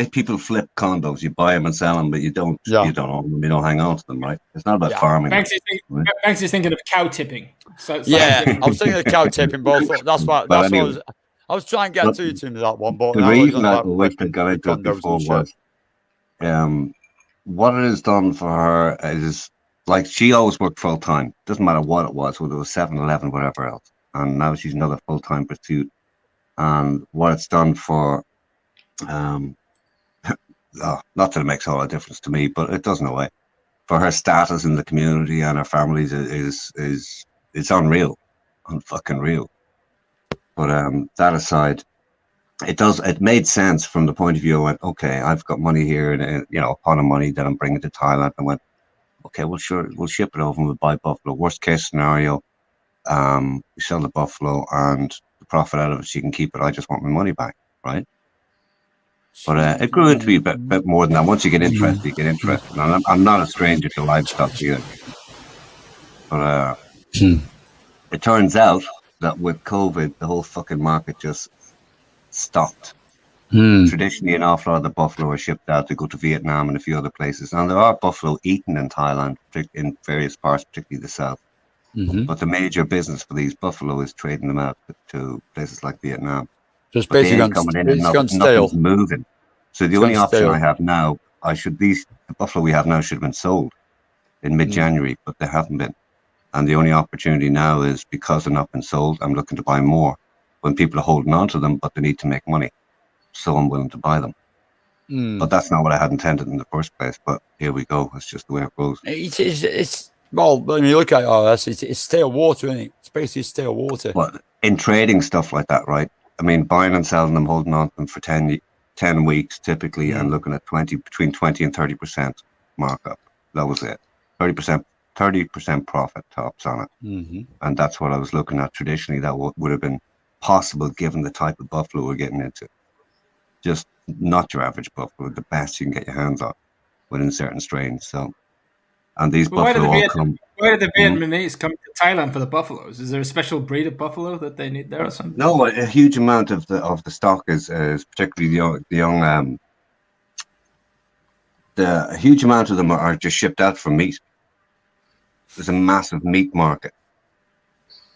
people flip condos, you buy them and sell them, but you don't own them, you don't hang on to them, right? It's not about farming. Banks is thinking of cow tipping. So I was thinking of cow tipping, but that's what I was trying to get through to me that one. But the reason I wish I got into it before was what it has done for her is like she always worked full time. Doesn't matter what it was, whether it was 7-Eleven, whatever else. And now she's another full time pursuit. And what it's done for not that it makes all the difference to me, but it does in a way. For her status in the community and her families is it's unreal, unfucking real. But that aside, it made sense from the point of view. I went, okay, I've got money here, and a pot of money that I'm bringing to Thailand. I went, okay, well, sure, we'll ship it over and we'll buy buffalo. Worst case scenario, we sell the buffalo and the profit out of it, she can keep it. I just want my money back, right? But it grew into be a bit more than that. Once you get interested, you get interested. And I'm not a stranger to livestock either. But it turns out that with COVID, the whole fucking market just stopped. Traditionally, an awful lot of the buffalo are shipped out to go to Vietnam and a few other places. And there are buffalo eaten in Thailand, in various parts, particularly the south. But the major business for these buffalo is trading them out to places like Vietnam. Just basically coming in and nothing's moving. So the only option I have now, the buffalo we have now should have been sold in mid-January, but they haven't been. And the only opportunity now is because they're not been sold, I'm looking to buy more. When people are holding on to them, but they need to make money, so I'm willing to buy them. But that's not what I had intended in the first place. But here we go. It's just the way it goes. Well, when you look at it, it's stale water, isn't it? It's basically stale water. Well, in trading stuff like that, right? I mean, buying and selling them, holding on to them for 10 weeks typically, and looking at between 20 and 30% markup. That was it. 30% profit tops on it. And that's what I was looking at traditionally. That would have been possible given the type of buffalo we're getting into. Just not your average buffalo, the best you can get your hands on within certain strains. So, and these buffalo all come. Why do the Vietnamese come to Thailand for the buffaloes? Is there a special breed of buffalo that they need there or something? No, a huge amount of the stock is particularly the young. A huge amount of them are just shipped out for meat. There's a massive meat market.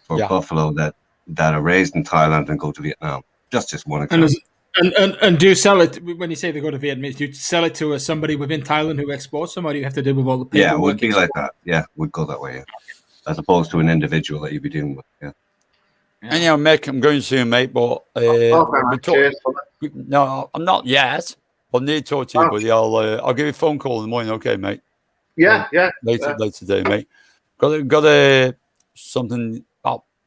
for Yeah. buffalo that are raised in Thailand and go to Vietnam. Just one And, example. and do you sell it when you say they go to Vietnam? Do you sell it to somebody within Thailand who exports them, or do you have to deal with all the paperwork? Yeah, it would be like that. Yeah, would go that way. Yeah. As opposed to an individual that you'd be dealing with. Yeah. Anyhow, Mick, I'm going soon, mate. But no, I'm not yet. I need to talk to you, buddy. I'll give you a phone call in the morning. Okay, mate. Yeah. Later today, mate. Got something.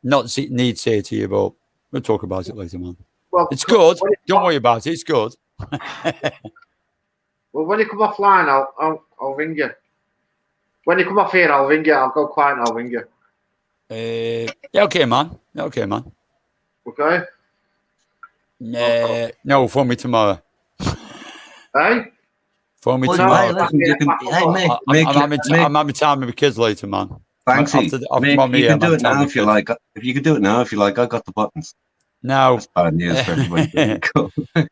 Not need to say to you, but we'll talk about it later, man. Well, It's good. Don't worry about it. It's good. Well, when you come offline, I'll ring you. When you come off here, I'll ring you. I'll go quiet and I'll ring you. Yeah, okay, man. Okay. No, phone me tomorrow. Hey? Phone me Well, tomorrow. listen, you can, I'm having time with my kids later, man. Banksy, you can do it now if you like. If you can do it now, if you like, I got the buttons. No. That's bad news for everybody.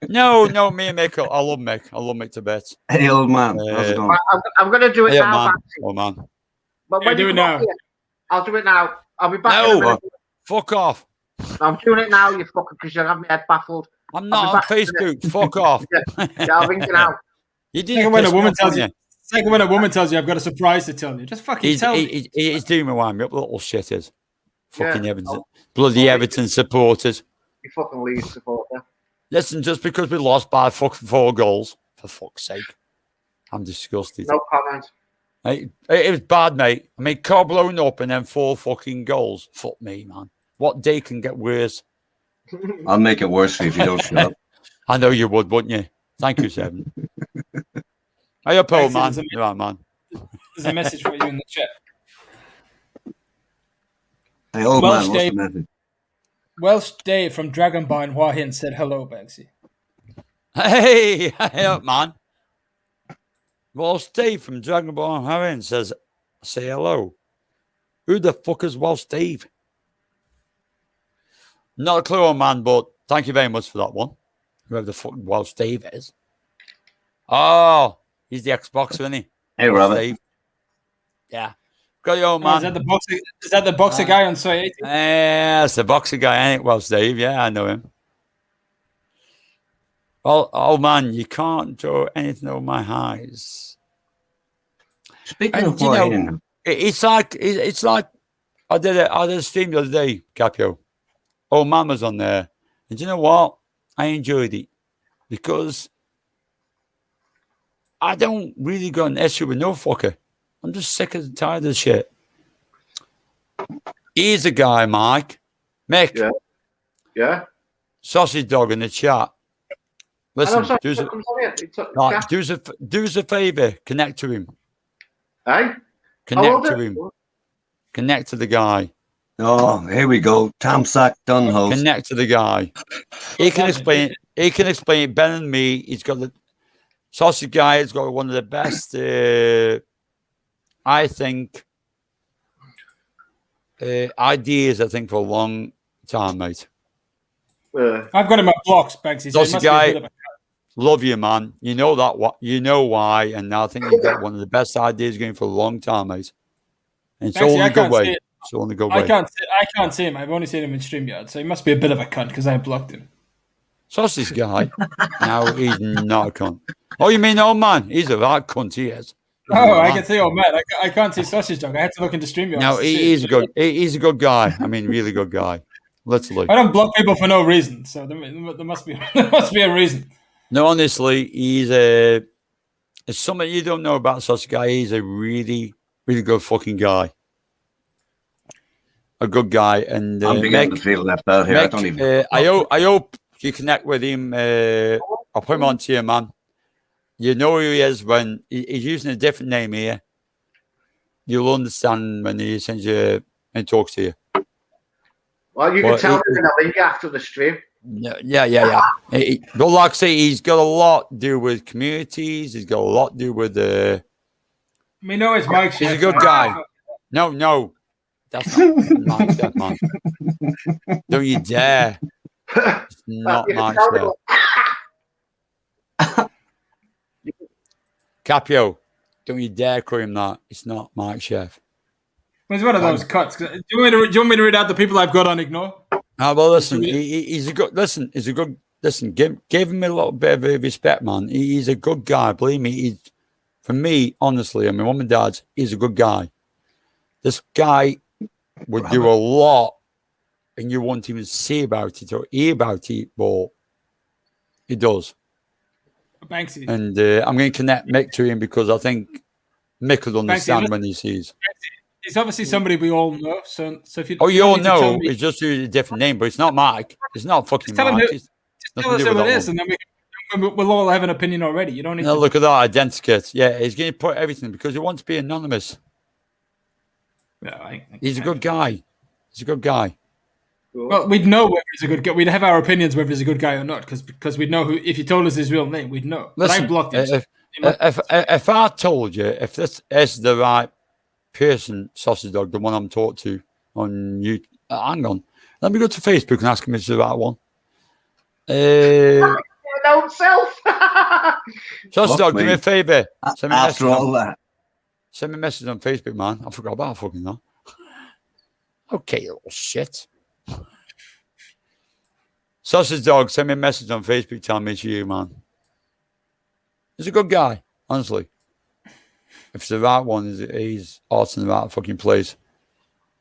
No, me and Mick. I love Mick. I love Mick to bits. Hey, old man. How's it going? I'm going to do it Yeah, now. man. Banksy. Oh, man. But when do you it come off now. here, I'll do it now. I'll be back in a No. minute. Fuck off. I'm doing it now, you fucker, because you'll have my head baffled. I'm I'll be not on back in a minute. Facebook. Fuck off. Yeah, I'll ring you now. You It's did like when a piss me woman off, tells didn't you. It's like when a woman tells you, "I've got a surprise to tell you." Just fucking tell me. He's doing me wind me up, little shitters. Fucking Yeah. Everton. Bloody Everton supporters. You fucking Leeds supporter. Listen, just because we lost by fucking 4 goals, for fuck's sake. I'm disgusted. No comment. It was bad, mate. I mean, car blown up and then 4 fucking goals. Fuck me, man. What day can get worse? I'll make it worse for you if you don't shut up. I know you would, wouldn't you? Thank you, Seven. Hey up, old man. Thanks, Right, man. There's a message for you in the chat. Hey, old Welsh man, what's Dave. the message? Welsh Dave from Dragonbine Hua Hin said hello, Banksy. Hey up, man. Well, Steve from Dragon Ball Harren says, say hello. Who the fuck is Well Steve? Not a clue on, man, but thank you very much for that one. Whoever the fuck Well Steve is. Oh, he's the Xboxer, isn't he? Hey, Well Robert. Steve. Yeah. Got your old Oh, man. is that the boxer guy on Soy 80? Yeah, it's the boxer guy, ain't it? Well, Steve. Yeah, I know him. Well, old man, you can't draw anything over my eyes. Speaking And, of you know, Wayne, it's like I did a stream the other day, Capio. Old man was on there, and you know what? I enjoyed it because I don't really got an issue with no fucker. I'm just sick and tired of the shit. He's a guy, Mike. Mick. Yeah. Yeah. Sausage dog in the chat. Listen, sorry, do us what comes on here? It's a- right, do us a favour. Connect to him. Hey? Connect to him. Connect to the guy. oh, here we go. Tamsack Dunhost. Connect to the guy. He can explain. He can explain it better than me. He's got the sausage guy. Has got one of the best. I think ideas. I think for a long time, mate. I've got him at blocks, Banksy. So it Sausage must be a guy. bit of a- Love you, man. You know that. What you know why, and I think you've got one of the best ideas going for a long time, mate. And it's Banksy, all in I a good can't see way. it. It's all in a good I way. can't see him. I've only seen him in StreamYard, so he must be a bit of a cunt because I blocked him. Sausage guy. No, he's not a cunt. Oh, you mean old man? He's a right cunt. He is. Oh, I can see, oh man, I can't see Sausage Dog. I had to look into StreamYard. No, to see he's it. a good. He's a good guy. I mean, really good guy. Literally. I don't block people for no reason, so there must be there must be a reason. No, honestly, he's a. It's something you don't know about such a guy. He's a really, really good fucking guy. A good guy, and I'm beginning to feel left out here. I don't even. I hope you connect with him. I'll put him on to you, man. You know who he is when he's using a different name here. You'll understand when he sends you and talks to you. Well, you can tell me in a link after the stream. Yeah. But like I say, he's got a lot to do with communities. He's got a lot to do with We know it's Mike. He's a good guy. No, that's not Mike Steph, man. Don't you dare! It's not Mike Steph. Capio, don't you dare call him that. It's not Mike Chef. It's one of those cuts. Do you want me to read out the people I've got on ignore? Well, listen, he's a good. Listen, he's a good. Listen, give him a little bit of respect, man. He's a good guy. Believe me, for me, honestly, I mean, mum and dad, he's a good guy. This guy would do a lot, and you won't even see about it or hear about it, but he does. Banksy. And I'm going to connect Mick to him because I think Mick will understand when he sees. He's obviously somebody we all know. So if you you all know, it's just a different name, but it's not Mike. It's not fucking Mike. Just tell us who it is, and then we'll all have an opinion already. You don't need to look at that identikit. Yeah, he's going to put everything because he wants to be anonymous. Yeah, he's a good guy. He's a good guy. Well, we'd know whether he's a good guy. We'd have our opinions whether he's a good guy or not, because we'd know who. If you told us his real name, we'd know. Listen, I blocked him. If I told you, if this is the right person, Sausage Dog, the one I'm talking to on YouTube, hang on, let me go to Facebook and ask him if it's the right one. Own self. Sausage Dog, do me a favour. After all that, send me a message on Facebook, man. I forgot about fucking that. Okay, you little shit. Sausage Dog, send me a message on Facebook telling me it's you, man. He's a good guy, honestly. If it's the right one, he's awesome in the right fucking place.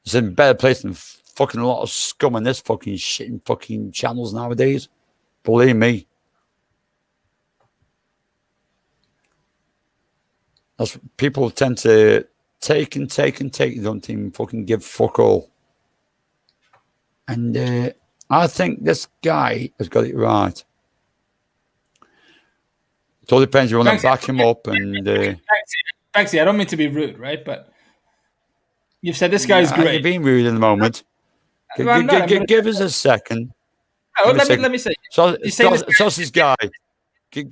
It's in a better place than fucking a lot of scum in this fucking shit in fucking channels nowadays. Believe me. That's people tend to take and take and take. They don't even fucking give fuck all. And I think this guy has got it right. It all depends. You want to back him up and. Banksy, I don't mean to be rude, right? But you've said this guy's great. You're being rude in the moment. Give us a second. Oh, let me say. Sausage guy, can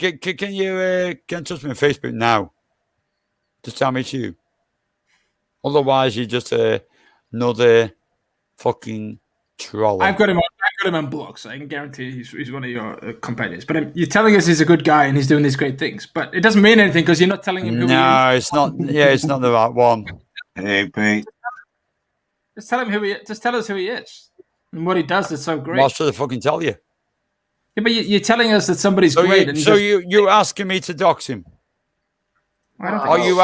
you trust me on Facebook now? Just tell me it's you. Otherwise, you're just another fucking troll. I've got him on block, so I can guarantee he's one of your competitors. But you're telling us he's a good guy and he's doing these great things. But it doesn't mean anything because you're not telling him who he is. No, it's not. Yeah, it's not the right one. Hey, Pete. Just tell him who he is. Just tell us who he is and what he does. That's so great. What should I fucking tell you? Yeah, but you're telling us that somebody's great. You're asking me to dox him? Are you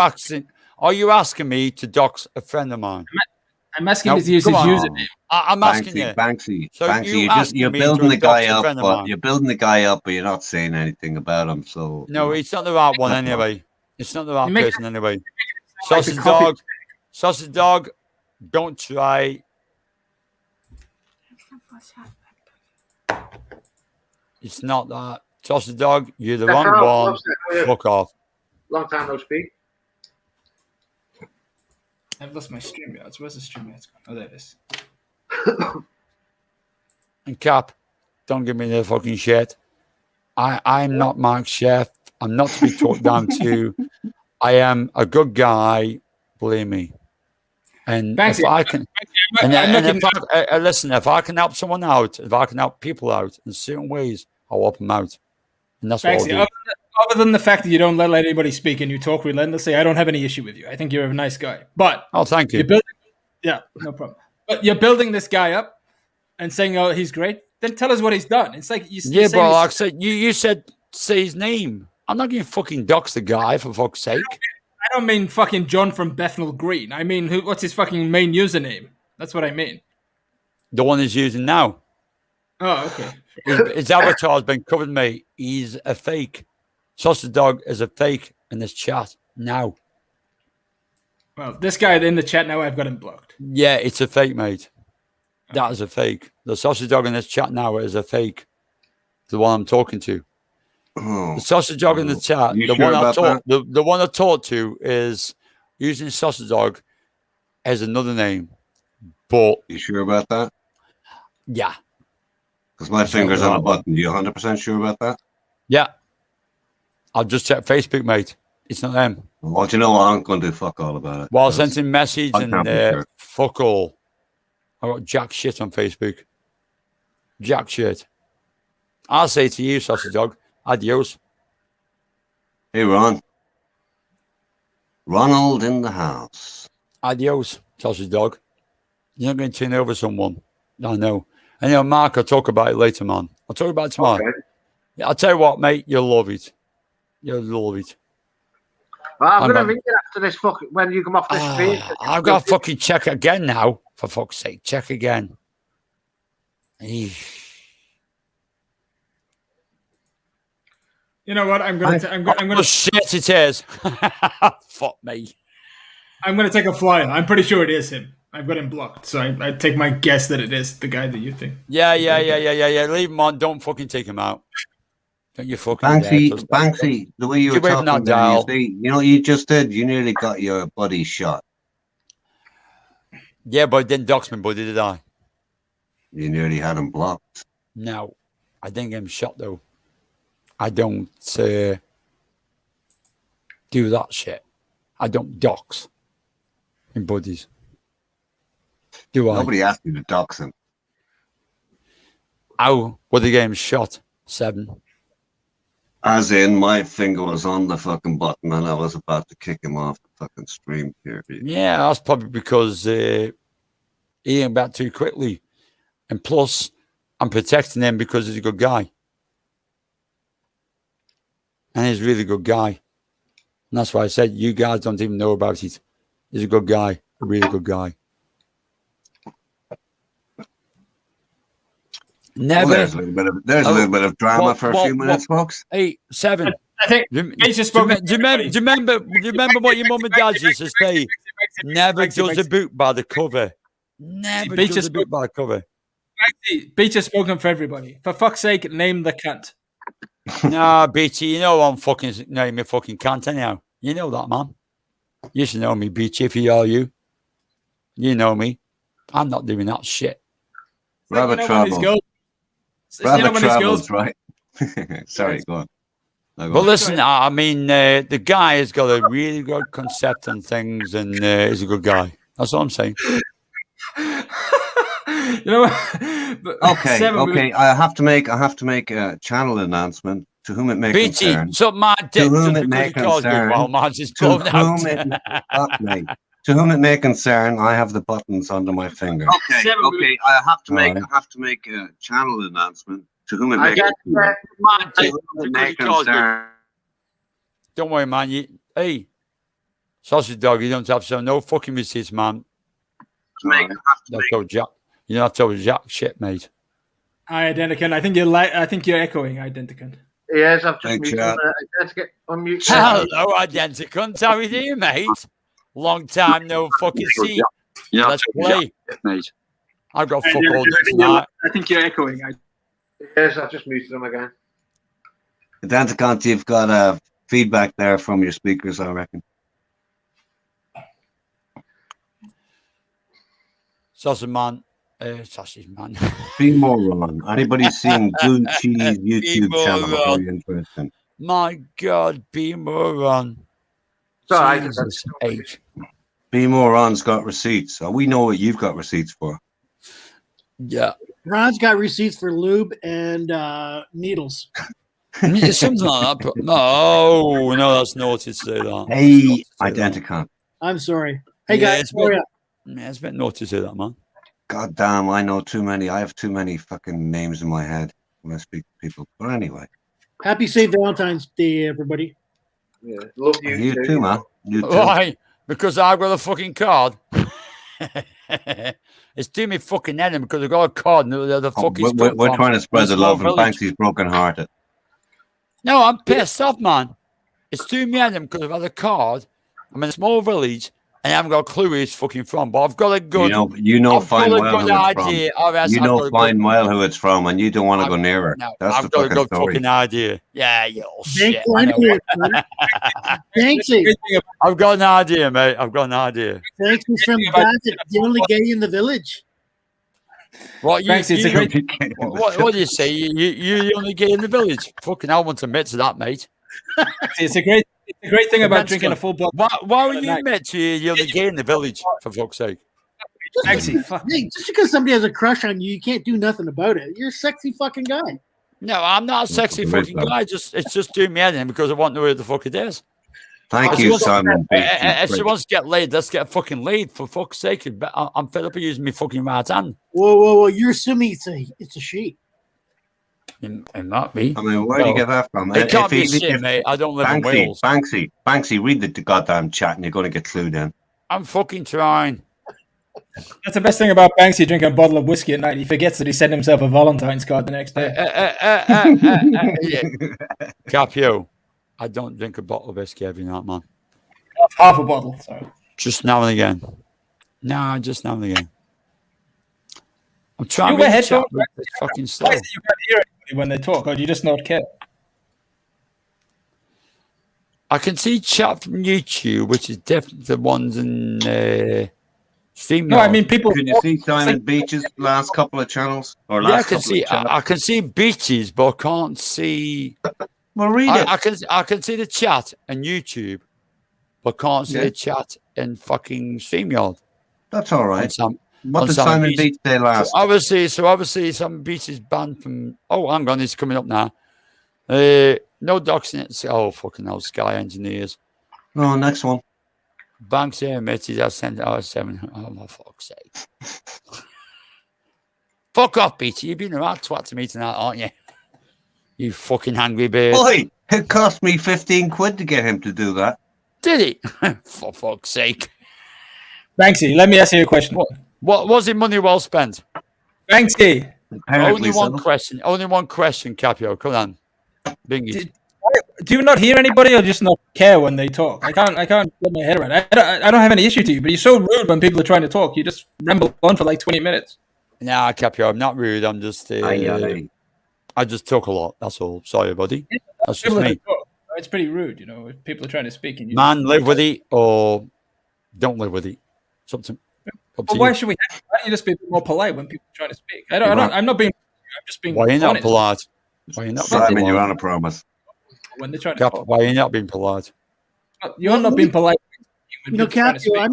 asking me to dox a friend of mine? I'm asking you to use his username. I'm asking you. Banksy, you're building the guy up, but you're building the guy up, but you're not saying anything about him. So no, it's not the right one anyway. It's not the right person anyway. Sausage Dog, don't try. It's not that. Sausage Dog, you're the wrong one. Fuck off. Long time no speak. I've lost my StreamYards. Where's the StreamYards gone? Oh, there it is. And Cap, don't give me the fucking shit. I'm not Mark Chef. I'm not to be talked down to. I am a good guy, believe me. And Banksy, if I can, listen, if I can help someone out, if I can help people out in certain ways, I'll help them out. And that's Banksy, what I'll do. Other than the fact that you don't let anybody speak and you talk relentlessly, I don't have any issue with you. I think you're a nice guy. But thank you. Yeah, no problem. But you're building this guy up and saying, "Oh, he's great." Then tell us what he's done. It's like but like I said, you said say his name. I'm not going to fucking dox the guy for fuck's sake. I don't mean fucking John from Bethnal Green. I mean, what's his fucking main username? That's what I mean. The one he's using now. Oh, okay. His avatar's been covered, mate. He's a fake. Sausage Dog is a fake in this chat now. Well, this guy in the chat now, I've got him blocked. Yeah, it's a fake, mate. That is a fake. The Sausage Dog in this chat now is a fake. The one I'm talking to. The Sausage Dog in the chat, the one I talked to is using Sausage Dog as another name. But you sure about that? Yeah. Because my finger's on a button. You 100% sure about that? Yeah. I'll just check Facebook, mate. It's not them. Well, do you know what? I'm going to do fuck all about it. Well, I sent him a message and fuck all. I got jack shit on Facebook. Jack shit. I'll say to you, Sausage Dog, adios. Hey, Ron. Ronald in the house. Adios. sausage dog. You're not going to turn over someone. I know. And Mark, I'll talk about it later, man. I'll talk about it tomorrow. Okay. Yeah, I'll tell you what, mate. You'll love it. You'll love it. Well, I'm Hang going to on. ring you after this when you come off this screen. I've got to fucking check again now. For fuck's sake, check again. Eesh. You know what? I'm gonna Oh, shit, it is. Fuck me. I'm gonna take a flyer. I'm pretty sure it is him. I've got him blocked, so I take my guess that it is the guy that you think. Yeah. Leave him on. Don't fucking take him out. Don't you fucking Banksy, the way you were Keep away from talking that there, you dial. see, you know, you just did. You nearly got your buddy shot. Yeah, but I didn't dox me, buddy, did I? You nearly had him blocked. No, I didn't get him shot though. I don't do that shit. I don't dox in buddies. Do I? Nobody asked you to dox him. How would the game shot? 7. As in, my finger was on the fucking button and I was about to kick him off the fucking stream period. Yeah, that's probably because he ain't back too quickly. And plus, I'm protecting him because he's a good guy. And he's a really good guy. And that's why I said, you guys don't even know about it. He's a good guy, a really good guy. Never. Well, there's a little bit of drama for a few minutes, folks. 8, 7. I think Do He's just spoken. you remember what your mum and dad used to say? Never judge a book by the cover. Never Beach judge is a book by the cover. Beach has spoken for everybody. For fuck's sake, name the cunt. Nah, Beachy, you know I'm fucking name a fucking cunt anyhow. You know that, man. You should know me, Beachy, if you are you. You know me. I'm not doing that shit. Rabbit travels. Rabbit travels, right? Sorry, go on. No, go But on. listen, I mean, the guy has got a really good concept and things, and he's a good guy. That's all I'm saying. You know what? But Okay, Seven, okay. I have to make a channel announcement to whom it may Beachy, concern. so my dick To whom just it may because he calls you concern. well, man, just To blown out. whom it fuck me. To whom it may concern, I have the buttons under my finger. Okay, Seven, okay. I have to make Alright. a channel announcement to whom it I may get concern. My To dick whom it because may he calls you. concern. Don't worry, man. Hey, sausage dog, you don't have to show no fucking receipts, man. I have to That's so Jack. You don't have to tell Jack shit, mate. Hi, Identicant. I think you're echoing, Identicant. Yes, I've just Hey, muted Chad. him. Let's get unmute. Hello, Identicant. How are you doing, mate? Long time no fucking see. Let's play. Mate. I've got fuck all done tonight. I think you're echoing. Yes, I've just muted him again. Danticant, you've got feedback there from your speakers, I reckon. Sausage man. Be moron. Anybody seen Gucci's YouTube channel? moron. Very interesting. My God, be moron. It's all right. Jesus H. Be moron's got receipts. We know what you've got receipts for. Yeah. Ron's got receipts for lube and needles. Yeah, something like that. But no, that's naughty to say that. Hey, Identicant. I'm sorry. Hey Yeah, guys, it's how are ya? Yeah, it's a bit naughty to say that, man. God damn, I know too many. I have too many fucking names in my head when I speak to people. But anyway, Happy St. Valentine's Day, everybody. Yeah, love you. you too, man. You too. Why? Because I've got a fucking card. It's to me fucking head because I've got a card and the fucking. We're trying to spread the love, and village. Banksy's broken-hearted. No, I'm pissed off, man. It's to me and him because I've had a card. I'm in a small village and I haven't got a clue where he's fucking from. But I've got a good. You know I've fine got a well good who it's from. idea. Or else You I've know got a fine good- well who it's from, and you don't want to go I've- near her. No, That's I've the got a fucking good story. fucking idea. Yeah, you little shit. Thanks, I know. Leonard, brother. Banksy. I've got an idea, mate. I've got an idea. Thanks for some Bassett, the only gay in the village. What you? Thanks, it's a great- What do you say? You're the only gay in the village. Fucking hell, I want to admit to that, mate. It's a great thing about That's drinking good. a full bottle. Why would you Night. admit to you're the gay in the village? For fuck's sake. Actually, fuck. Hey, just because somebody has a crush on you, you can't do nothing about it. You're a sexy fucking guy. No, I'm not a sexy There is fucking that. guy. It's just doing me anything because I want to know who the fuck it is. Thank If she you, wants- Simon. If she wants to get laid, let's get fucking laid, for fuck's sake. I'm fed up of using my fucking right hand. Whoa! You're assuming it's a she. It might be. I mean, where do you get that from? It can't be If- shit, if- mate. I don't live in Wales. Banksy, read the goddamn chat and you're going to get clued in. I'm fucking trying. That's the best thing about Banksy drinking a bottle of whiskey at night. He forgets that he sent himself a Valentine's card the next day. Capio, I don't drink a bottle of whiskey every night, man. Half a bottle, sorry. Just now and again. Nah, just now and again. I'm trying You to wear read the headphones, chat, but it's fucking slow. Why is it you can't hear anybody when they talk, or do you just not care? I can see chat from YouTube, which is definitely the ones in StreamYard. No, I mean people. Can you see Simon Beach's last couple of channels? Or Yeah, I last can couple see. of channels? I can see beaches, but I can't see. Well, read it. I can see the chat on YouTube, but can't see Yeah. the chat in fucking StreamYard. That's all right. What on did Simon Simon Beach. Beach say last? So obviously, some beach is banned from. Oh, hang on, it's coming up now. No doxing it. Oh, fucking hell, Sky Engineers. No, next one. Banks here admitted I sent out 7. Oh, my fuck's sake. Fuck off, Beachy. You've been a right twat to me tonight, aren't you? You fucking hungry bird. Oi, it cost me 15 quid to get him to do that. Did it? For fuck's sake. Banksy, let me ask you a question. What was it money well spent? Banksy, Apparently Only one question, Capio. Come on. Bring it. do you not hear anybody, or just not care when they talk? I can't get my head around it. I don't have any issue to you, but you're so rude when people are trying to talk. You just ramble on for like 20 minutes. Nah, Capio, I'm not rude. I'm just. I just talk a lot. That's all. Sorry, buddy. That's just People me. that talk, it's pretty rude, you know. If people are trying to speak, and you Man, live with it or don't live with it. Something. But why should we? Why don't you just be a bit more polite when people are trying to speak? I'm not being. I'm just being. Why are you not honest. polite? Why are you not being Simon, you're polite? on a promise. When they're trying to Cap, talk. why are you not being polite? You're not being polite. You know, Capio,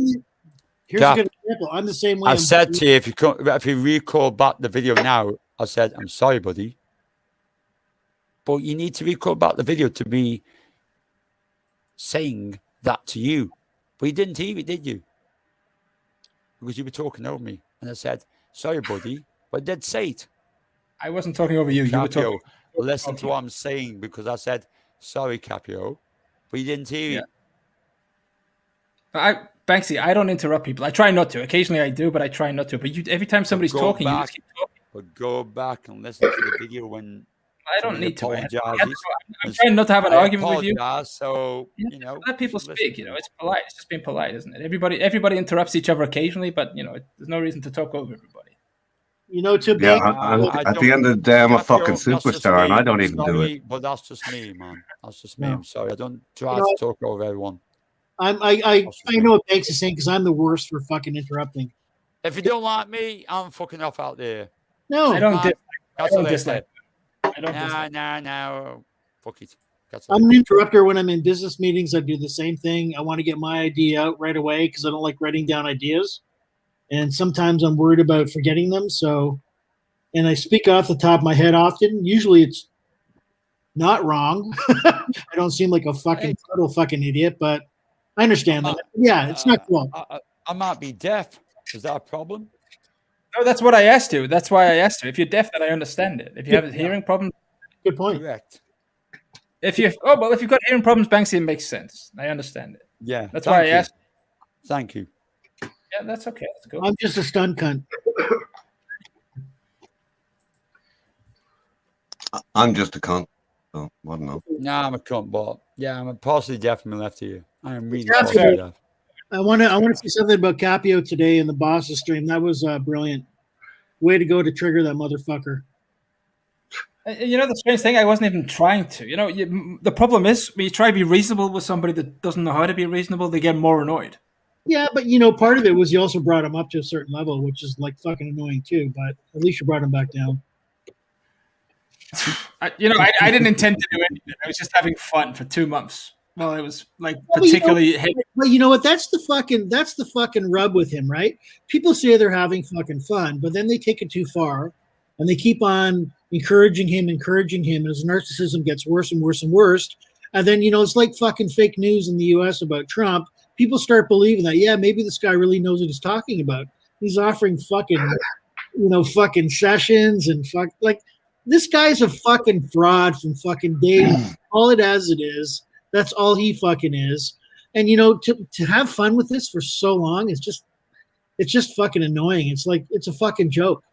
here's Cap. a good example. I'm the same way. I said to you, if you recall back the video now, I said, I'm sorry, buddy. But you need to recall back the video to be saying that to you. But you didn't hear it, did you? Because you were talking over me. And I said, sorry, buddy. But I did say it. I wasn't talking over you. You were Capio, talking. listen to what I'm saying because I said, sorry, Capio. But you didn't hear it. Banksy, I don't interrupt people. I try not to. Occasionally I do, but I try not to. But every time somebody's Go talking, you back. just keep talking. But go back and listen to the video when I don't somebody need to. apologizes. I'm trying not to have an I argument with you. apologize, so Let people listen. speak. It's polite. It's just being polite, isn't it? Everybody interrupts each other occasionally, but there's no reason to talk over everybody. You know, to Yeah, bank. at the end of the day, I'm a fucking Capio, that's just superstar, and me. I don't even do Sorry, it. But that's just me, man. That's just me. No. I'm sorry. I don't try You know to talk over everyone. I know what Banks is saying because I'm the worst for fucking interrupting. If you don't like me, I'm fucking off out there. No, I don't man, dis- That's don't what they dislike. said. I don't dislike. No. Fuck it. That's what I'm they an said. interrupter when I'm in business meetings. I do the same thing. I want to get my idea out right away because I don't like writing down ideas. And sometimes I'm worried about forgetting them. And I speak off the top of my head often. Usually it's not wrong. I don't seem like a total fucking idiot, but I understand that. Yeah, it's not cool. I might be deaf. Is that a problem? No, that's what I asked you. That's why I asked you. If you're deaf, then I understand it. If you have a hearing problem, Good point. Correct. if you've got hearing problems, Banksy, it makes sense. I understand it. Yeah. That's why I asked. Thank you. Yeah, that's okay. That's good. I'm just a stun cunt. I'm just a cunt. So, I don't know. Nah, I'm a cunt, but yeah, I'm partially deaf from my left ear. I am really Yeah, partially fair. deaf. I want to say something about Capio today in the boss's stream. That was brilliant. Way to go to trigger that motherfucker. The strange thing, I wasn't even trying to. The problem is when you try to be reasonable with somebody that doesn't know how to be reasonable, they get more annoyed. Yeah, but part of it was you also brought him up to a certain level, which is like fucking annoying too. But at least you brought him back down. I didn't intend to do anything. I was just having fun for 2 months. Well, it was like particularly. But you know what? That's the fucking rub with him, right? People say they're having fucking fun, but then they take it too far, and they keep on encouraging him, and his narcissism gets worse and worse and worse. And then, it's like fucking fake news in the US about Trump. People start believing that, yeah, maybe this guy really knows what he's talking about. He's offering fucking, fucking sessions and this guy's a fucking fraud from fucking day one. All it as it is. That's all he fucking is. And, to have fun with this for so long, it's just fucking annoying. It's like, it's a fucking joke.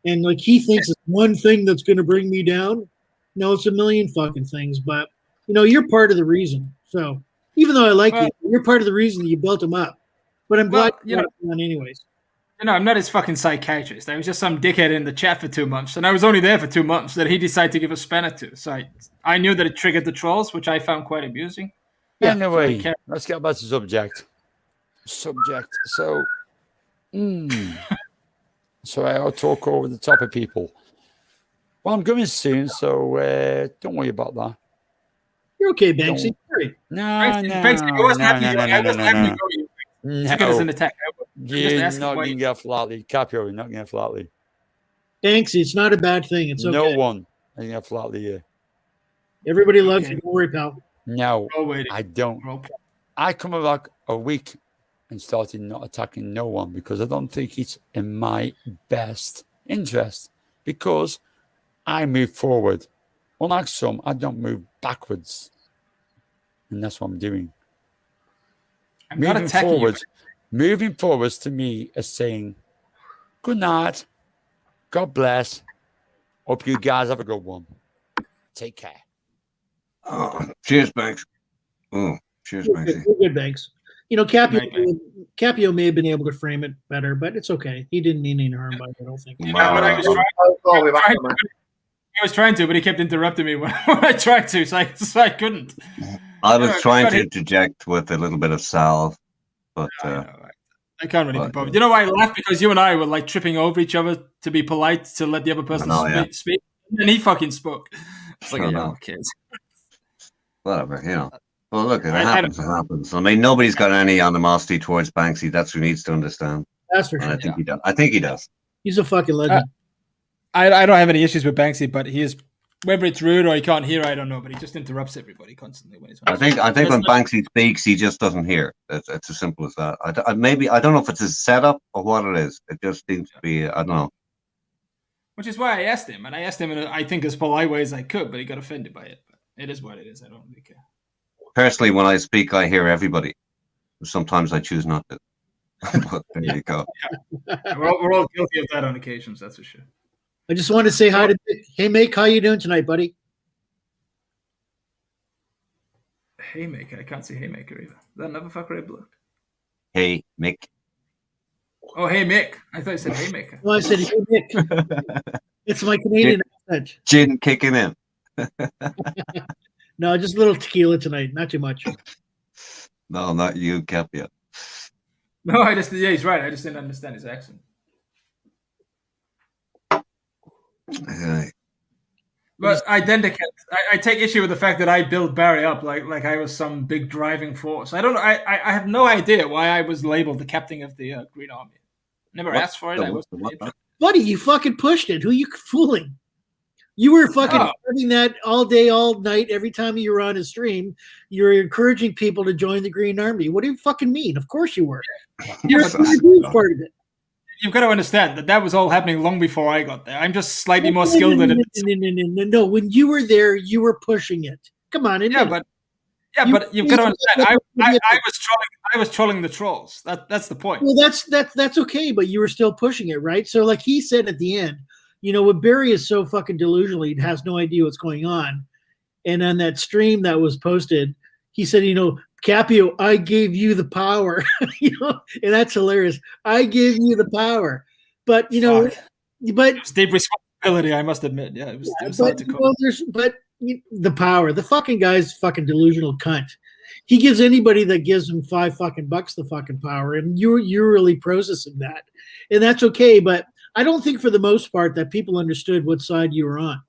And like, he thinks it's one thing that's going to bring me down. No, it's a million fucking things, but you're part of the reason. So even though I like you, you're part of the reason that you built him up. But I'm glad you got it on anyways. I'm not his fucking psychiatrist. I was just some dickhead in the chat for 2 months, and I was only there for 2 months that he decided to give a spanner to. So I knew that it triggered the trolls, which I found quite amusing. Yeah. Anyway, let's get back to subject. So, so I'll talk over the top of people. Well, I'm going soon, so don't worry about that. You're okay, Banksy. No. You're not going to get flatly. Capio, you're not going to get flatly. Banksy, it's not a bad thing. It's okay. No one is going to get flatly here. Everybody loves you. Don't worry, pal. No, I don't. I come back a week and started not attacking no one because I don't think it's in my best interest because I move forward. Unlike some, I don't move backwards. And that's what I'm doing. Moving forwards to me is saying, good night. God bless. Hope you guys have a good one. Take care. Oh, cheers, Banks. Oh, cheers, Banks. Good, Banks. Capio may have been able to frame it better, but it's okay. He didn't mean any harm by it, I don't think. I was trying to, but he kept interrupting me when I tried to, so I couldn't. I was trying to interject with a little bit of salve, but I can't really be bothered. You know why I laughed? Because you and I were like tripping over each other to be polite to let the other person speak, and he fucking spoke. It's like, kids. Whatever, Well, look, it happens. It happens. I mean, nobody's got any animosity towards Banksy. That's who needs to understand. That's for sure. I think he does. I think he does. He's a fucking legend. I don't have any issues with Banksy, but he is, whether it's rude or he can't hear, I don't know. But he just interrupts everybody constantly when he's on. I think when Banksy speaks, he just doesn't hear. It's as simple as that. I don't know if it's his setup or what it is. It just seems to be. I don't know. Which is why I asked him, and I asked him in I think as polite way as I could, but he got offended by it. But it is what it is. I don't really care. Personally, when I speak, I hear everybody. Sometimes I choose not to. But there you go. Yeah. We're all guilty of that on occasions. That's for sure. I just wanted to say hi to Mick. Hey, Mick, how you doing tonight, buddy? Haymaker. I can't see Haymaker either. That never fucker I blocked. Hey, Mick. Oh, hey, Mick. I thought you said Haymaker. No, I said, hey, Mick. It's my Canadian accent. Gin kicking in. No, just a little tequila tonight. Not too much. No, not you, Capia. No, he's right. I just didn't understand his accent. But I take issue with the fact that I built Barry up like I was some big driving force. I don't know. I have no idea why I was labeled the captain of the Green Army. Never asked for it. Buddy, you fucking pushed it. Who are you fooling? You were fucking doing that all day, all night. Every time you were on a stream, you were encouraging people to join the Green Army. What do you fucking mean? Of course you were. You're part of it. You've got to understand that was all happening long before I got there. I'm just slightly more skilled than it. No. When you were there, you were pushing it. Come on, but you've got to understand. I was trolling the trolls. That's the point. Well, that's okay, but you were still pushing it, right? So, like he said at the end, when Barry is so fucking delusional, he has no idea what's going on. And on that stream that was posted, he said, Capio, I gave you the power, and that's hilarious. I gave you the power, but it's deep responsibility. I must admit, it was the power. The fucking guy's fucking delusional cunt. He gives anybody that gives him $5 the fucking power, and you're really processing that, and that's okay. But I don't think for the most part that people understood what side you were on.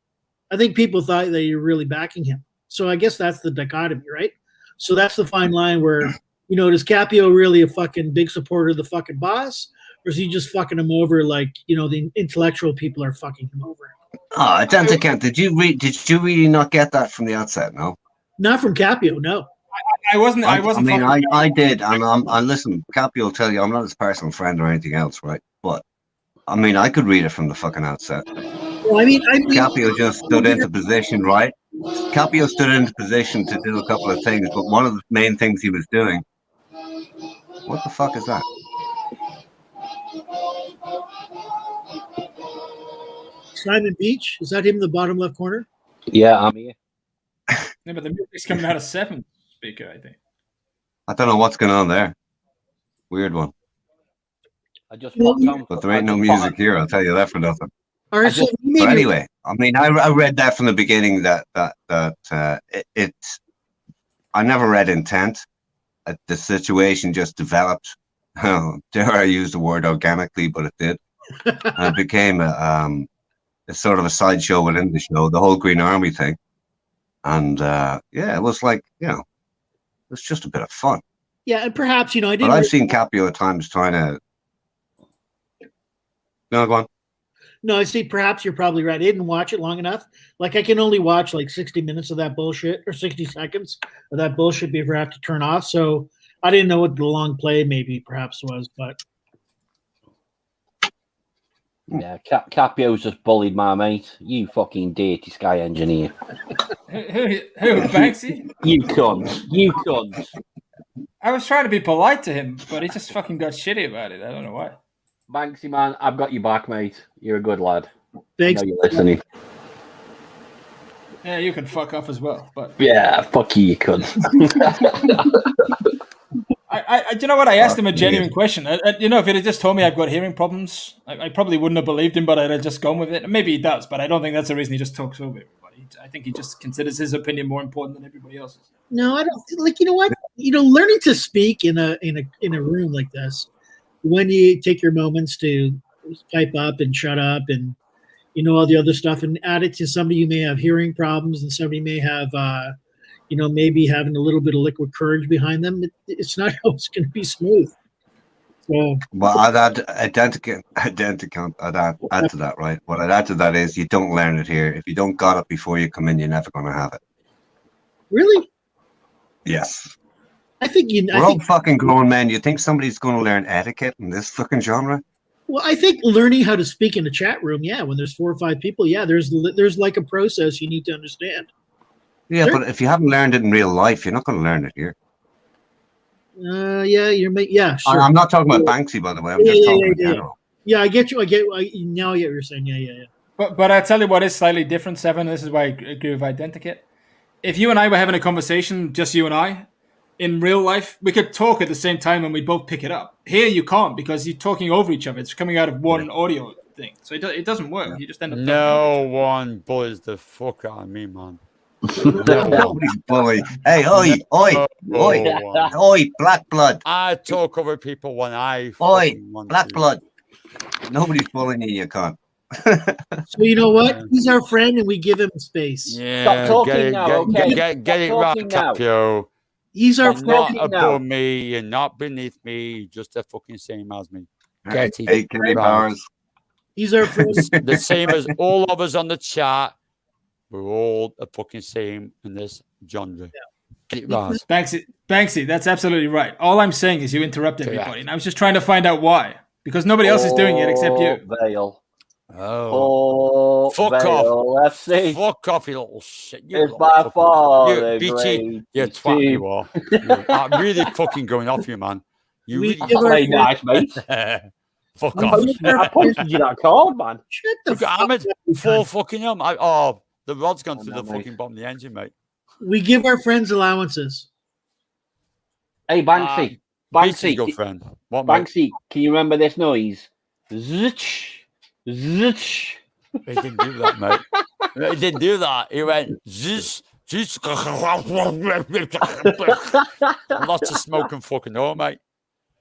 I think people thought that you were really backing him. So I guess that's the dichotomy, right? So that's the fine line where, is Capio really a fucking big supporter of the fucking boss? Or is he just fucking him over like, the intellectual people are fucking him over? Oh, Dante Kent, did you really not get that from the outset, no? Not from Capio, no. I wasn't. I wasn't. I mean, fucking- I did, and listen. Cappy will tell you I'm not his personal friend or anything else, right? But I mean, I could read it from the fucking outset. Well, I mean, Capio just stood into position, right? Capio stood into position to do a couple of things, but one of the main things he was doing. What the fuck is that? Simon Beach, is that him in the bottom left corner? Yeah, I'm here. Yeah, but the music's coming out of 7th speaker, I think. I don't know what's going on there. Weird one. I just Well, popped on. But there ain't no music here. I'll tell you that for nothing. All right, so But maybe anyway, I mean, I read that from the beginning that I never read intent. The situation just developed. Dare I use the word organically, but it did. And it became a sort of a sideshow within the show, the whole Green Army thing. And yeah, it was like, it's just a bit of fun. yeah, and perhaps I But didn't. I've seen Capio at times trying to. No, go on. No, I see. Perhaps you're probably right. I didn't watch it long enough. Like I can only watch like 60 minutes of that bullshit, or 60 seconds of that bullshit before I have to turn off. So I didn't know what the long play maybe perhaps was, but Yeah, Capio's just bullied my mate. You fucking dirty Sky engineer. Who Banksy? You cunt. You cunt. I was trying to be polite to him, but he just fucking got shitty about it. I don't know why. Banksy, man, I've got your back, mate. You're a good lad. thanks. I know you're listening. Yeah, you can fuck off as well. But Yeah, fuck you, you cunt. do you know what? I asked him a genuine question. If he had just told me I've got hearing problems, I probably wouldn't have believed him, but I'd have just gone with it. Maybe he does, but I don't think that's the reason he just talks over everybody. I think he just considers his opinion more important than everybody else's. No, I don't like. You know what? Learning to speak in a room like this, when you take your moments to pipe up and shut up and all the other stuff, and add it to somebody you may have hearing problems and somebody may have maybe having a little bit of liquid courage behind them. It's not always going to be smooth. So, Well, I'd add I'd add to that, right? What I'd add to that is you don't learn it here. If you don't got it before you come in, you're never going to have it. really, Yes. I think We're all fucking grown men. You think somebody's going to learn etiquette in this fucking genre? Well, I think learning how to speak in a chat room, when there's 4 or 5 people, there's like a process you need to understand. Yeah, Sure. but if you haven't learned it in real life, you're not going to learn it here. Sure. I'm not talking about Banksy, by the way. I'm just talking in general. Yeah, I get you. Now I get what you're saying. Yeah. But I tell you what is slightly different, Seven. This is why I agree with Identikit. If you and I were having a conversation, just you and I, in real life, we could talk at the same time and we both pick it up. Here you can't because you're talking over each other. It's coming out of one audio thing. So it doesn't work. Yeah. You just end up No one bullies the fuck out of me, man. Nobody's bullying. Hey, oi, black blood. I talk over people when I want black to. Blood. Nobody's bullying you can't. So you know what? He's our friend, and we give him space. Yeah, stop talking now, okay? Get it right, Capio. He's our You're friend not above me. You're not beneath me. You're just the fucking same as me. Get it right. He's our friend. The same as all of us on the chat. We're all the fucking same in this genre. Get it right. Banksy, that's absolutely right. All I'm saying is you interrupt everybody, and I was just trying to find out why. Because nobody else is doing it except you. Vale. Oh, fuck Vale. off! Let's see. Fuck off, you little shit! It's by far the BT. You're twat. You are. I'm really fucking going off you, man. You really nice, mate. Fuck off! I posted you that card, man. Shut the fuck up! Full fucking him. The rod's gone through the fucking bottom of the engine, mate. We give our friends allowances. Hey, Banksy. Banksy, good friend. What, Banksy, mate? Can you remember this noise? Zitch. Zitch. He didn't do that, mate. He didn't do that. He went zzz. Lots of smoke and fucking all, mate.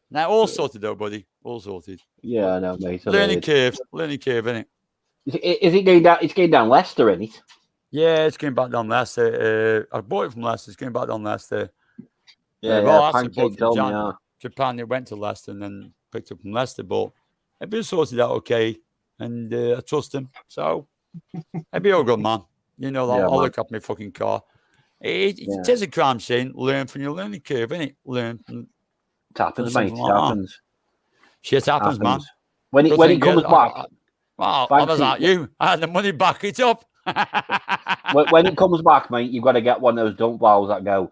Now all sorted though, buddy. All sorted. Yeah, I know, mate. Learning curve, innit? Is it going down? It's going down Leicester, isn't it? Yeah, it's going back down Leicester. I bought it from Leicester. It's going back down Leicester. Pancake told me, yeah. Japan. It went to Leicester and then picked up from Leicester, but it'd been sorted out okay, and I trust him. So it'd be all good, man. You know, I'll look up my fucking car. It is a crime scene. Learn from your learning curve, innit? Learn from It happens, something mate. It like that. happens. Shit happens, man. When Good it thing comes is, back, well, I was like you. I had the money, back it up. when it comes back, mate, you've got to get one of those dump valves that go.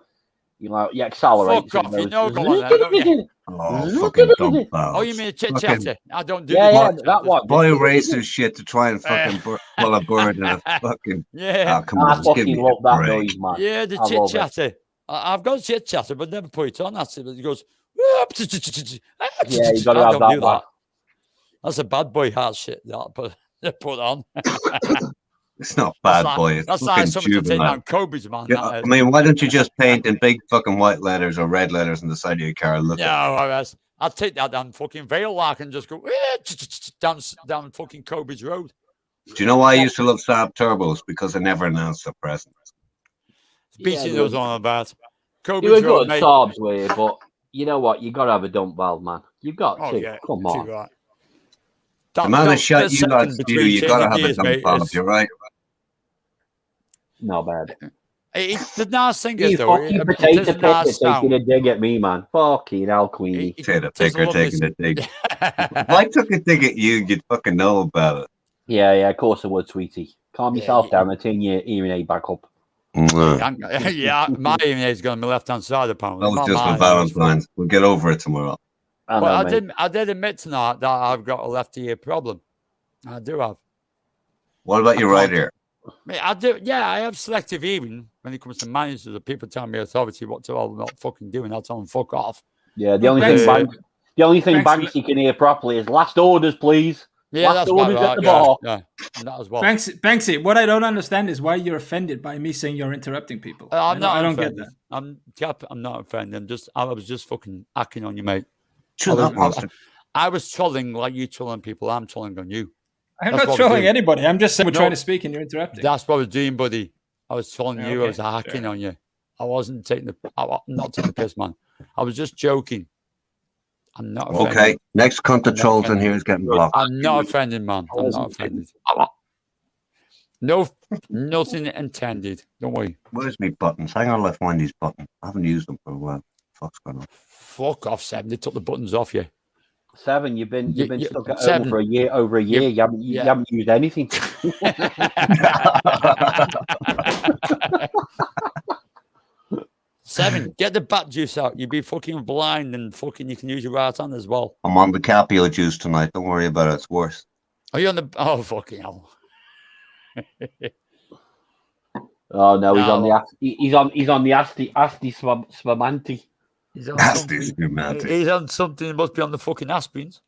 You know, you accelerate. Fuck off, you know, go on then, don't you? Oh, fucking dumb Oh, you mean a chit Fucking- chatter? I don't do Yeah, the that one. boy racist shit to try and fucking pull a bird in a fucking. Yeah, Oh, come I on, just give fucking me love a that break. noise, man. yeah, the I chit love it. chatter. I've got chit chatter, but never put it on. That's it. It goes. Yeah, you got to I have don't do that one. That's a bad boy hat shit that put on. It's not bad, boy. It's That's like fucking something to take juvenile. down Kobe's, man. Yeah, I mean, why don't you just paint in big fucking white letters or red letters on the side of your car? Look No, I'll take that down fucking Vale Lark and just go down fucking Kobe's road. Do you know why I used to love Saab turbos? Because they never announced their presence. BC they knows were- all about. You were Kobe's road, good, mate. Saabs were, but you know what? You got to have a dump valve, man. You got Oh, to. yeah, Come too on. right. The Don't- man don't that shot split you second lot, between you gotta changing have a gears, dump mate. valve. It's- You're right. Not bad. The nice thing is, You though, fucking it potato is a picker nice taking sound. a dig at me, man. Fucking hell, Queenie. Potato It is a picker lovely taking a dig. If I took a dig at you, you'd fucking know about it. Yeah, of course I would, sweetie. Calm Yeah, yourself yeah. down and turn your hearing aid back up. Yeah, my hearing aid's going on my left-hand side, apparently. That was My just for mind is- Valentine's. We'll get over it tomorrow. I know, But mate. I did admit tonight that I've got a left ear problem. I do have. What about your I right can't- ear? I do. Yeah, I have selective hearing when it comes to managers. The people tell me authority what to all not fucking doing. I tell them fuck off. Yeah, the only Thanks, thing thanks, Banksy can hear properly is last orders, please. Yeah, Last that's about orders at right. the Yeah, bar. yeah, and that as well. Banksy, what I don't understand is why you're offended by me saying you're interrupting people. I'm not. I don't get offended. that. I'm not offended. I was just fucking hacking on you, mate. Shut I up, was- monster. I was trolling like you trolling people. I'm trolling on you. I'm That's not what we trolling do. anybody. I'm just saying we're No. trying to speak and you're interrupting. That's what I was doing, buddy. I was trolling you. I Okay, was hacking sure. on you. I wasn't taking I'm not taking the piss, man. I was just joking. I'm not offended. Okay, next cunt that I'm not trolls in offended. here is getting blocked. I'm not offended, man. I'm not offended. No, nothing intended. Don't worry. Where's me buttons? Hang on, let's find these buttons. I haven't used them for a while. Fuck's going on? Fuck off, Sam. They took the buttons off you. 7, you've been stuck at home 7. for over a year. You haven't used anything. 7. Get the bat juice out. You'd be fucking blind and fucking you can use your right hand as well. I'm on the Capio juice tonight. Don't worry about it. It's worse. Are you on the? Oh fucking hell! Oh no, he's No. on the he's on the Asti Swamanti. He's on That's something. this romantic. He's on something. He must be on the fucking aspirins.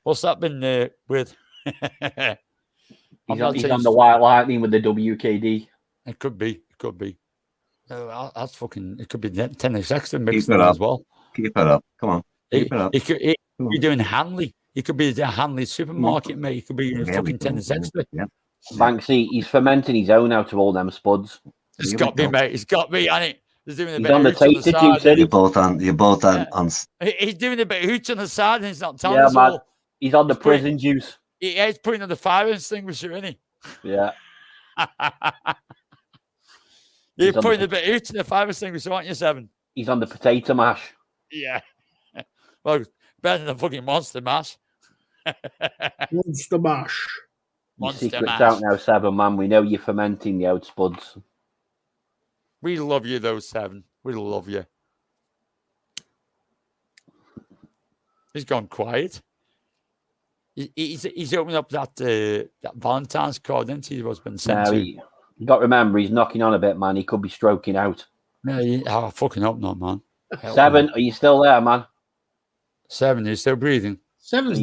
What's that been with? He's on the White Lightning with the WKD. It could be. It could be. That's fucking. It could be 10x extra mixed Keep it in up. as well. Keep it up. Come on. He Keep it up. could be doing Hanley. He could be the Hanley supermarket, mate. He could be doing Yeah, we fucking can. 10x extra. Yeah. Banksy, he's fermenting his own out of all them spuds. It's Here got we me, go. mate. It's got me. And he's doing a He's bit on of the hooch on the taster side. juice, isn't You're both on. You're both on. He's doing a bit of hooch on the side, and he's not telling Yeah, us man. all. He's on the He's putting- prison juice. He's putting on the fire extinguisher, isn't he? Yeah. You're He's on putting the- a bit of hooch in the fire extinguisher, aren't you, 7? He's on the potato mash. Yeah. Well, better than the fucking monster mash. Monster mash. Your Monster secret's mash. out now, 7, man. We know you're fermenting the old spuds. We love you, though, 7. We love you. He's gone quiet. He's opening up that Valentine's card, isn't he? What's been sent Now, to. you got to remember, he's knocking on a bit, man. He could be stroking out. I fucking hope not, man. Help 7, me. are you still there, man? 7, he's still breathing. 7's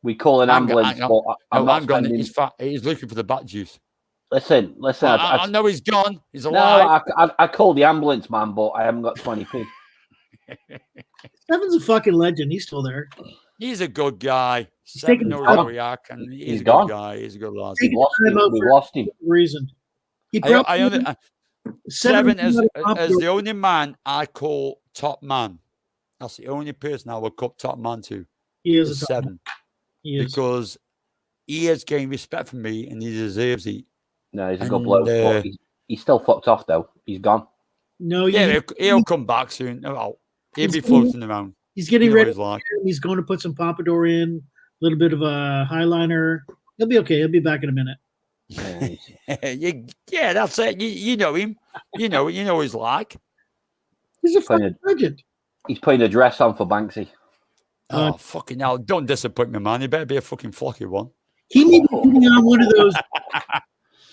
We call an Hang on, ambulance, hang on. but I'm No, not I'm gone. spending... He's looking for the bat juice. Listen. I know he's gone. He's No, alive. I called the ambulance, man, but I haven't got 20p. 7's a fucking legend. He's still there. He's a good guy. He's 7 taking knows time. how to react, and he's He's a gone. good guy. He's a good lad. We lost him. Time out We for- lost him. Reason. He I probably only, 7 is as the only man I call top man. That's the only person I would call top man to. He Is is a top 7 He is. because he has gained respect from me, and he deserves it. No, he's a good And, bloke. But He's still fucked off though. He's gone. No, Yeah, he'll come back soon. Oh, he'll be He's- floating around. he's getting You know ready. what he's like. He's going to put some pompadour in, a little bit of a highliner. He'll be okay. He'll be back in a minute. Yeah, that's it. You know him. You know what he's like. He's a Playing fucking legend. He's putting a dress on for Banksy. Oh, fucking hell. Don't disappoint me, man. You better be a fucking flocky one. He may be putting on one of those. I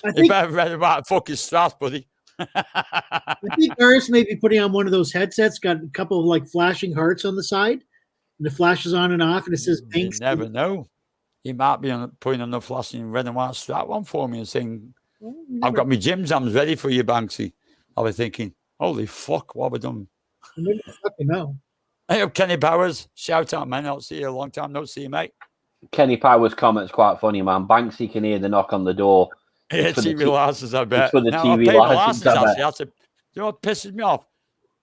You think, better read about fucking straps, buddy. I think Earth may be putting on one of those headsets, got a couple of like flashing hearts on the side, and it flashes on and off, and it says You Banksy. never know. He might be putting on the flashing red and white strap one for me and saying, I've got my gym jams ready for you, Banksy. I'll be thinking, holy fuck, what have we done? I never fucking know. Hey, up, Kenny Powers. Shout out, man. I'll see you a long time. No see you, mate. Kenny Powers' comment's quite funny, man. Banksy can hear the knock on the door. Yeah, It's for the TV license, I bet. for the Now, TV I paid my license, license, I bet. actually. That's you know what pisses me off?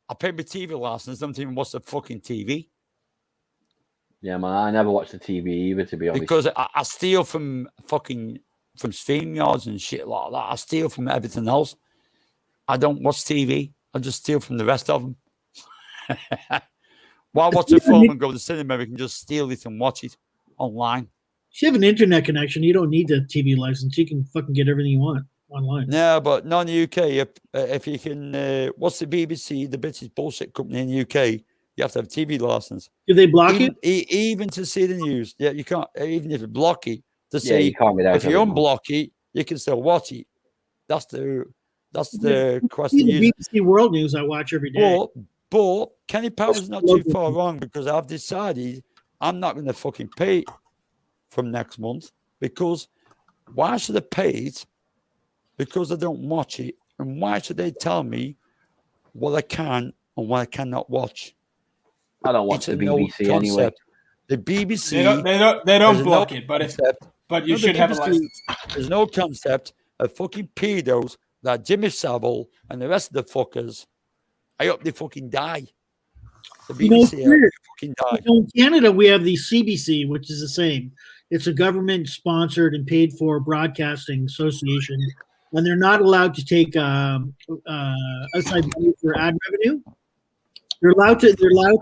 I paid my TV license. Don't even watch the fucking TV Yeah, man. I never watched the TV either, to be honest. because I steal from StreamYards and shit like that. I steal from everything else. I don't watch TV. I just steal from the rest of them. While watching a film and go to the cinema, we can just steal it and watch it online. If you have an internet connection, you don't need the TV license. You can fucking get everything you want online. No, but not in the UK. If you can, what's the BBC, the British bullshit company in the UK? You have to have a TV license. Do they block Even, it? even to see the news. Yeah, you can't. Even if you block it, to Yeah, you see can't be there. if you unblock it, you can still watch it. That's the question. The Use. BBC World News I watch every day. But Kenny Powers not too far wrong because I've decided I'm not going to fucking pay from next month because why should I pay it? Because I don't watch it, and why should they tell me what I can and what I cannot watch? I don't watch It's the a no BBC anyway. concept. The BBC They don't there's block no it, but concept. but you No, the should have a BBC license. There's no concept of fucking pedos like Jimmy Savile and the rest of the fuckers. I hope they fucking die. The You know, BBC, it's I hope weird. they fucking die. You know, in Canada, we have the CBC, which is the same. It's a government-sponsored and paid-for broadcasting association, and they're not allowed to take outside money for ad revenue. They're allowed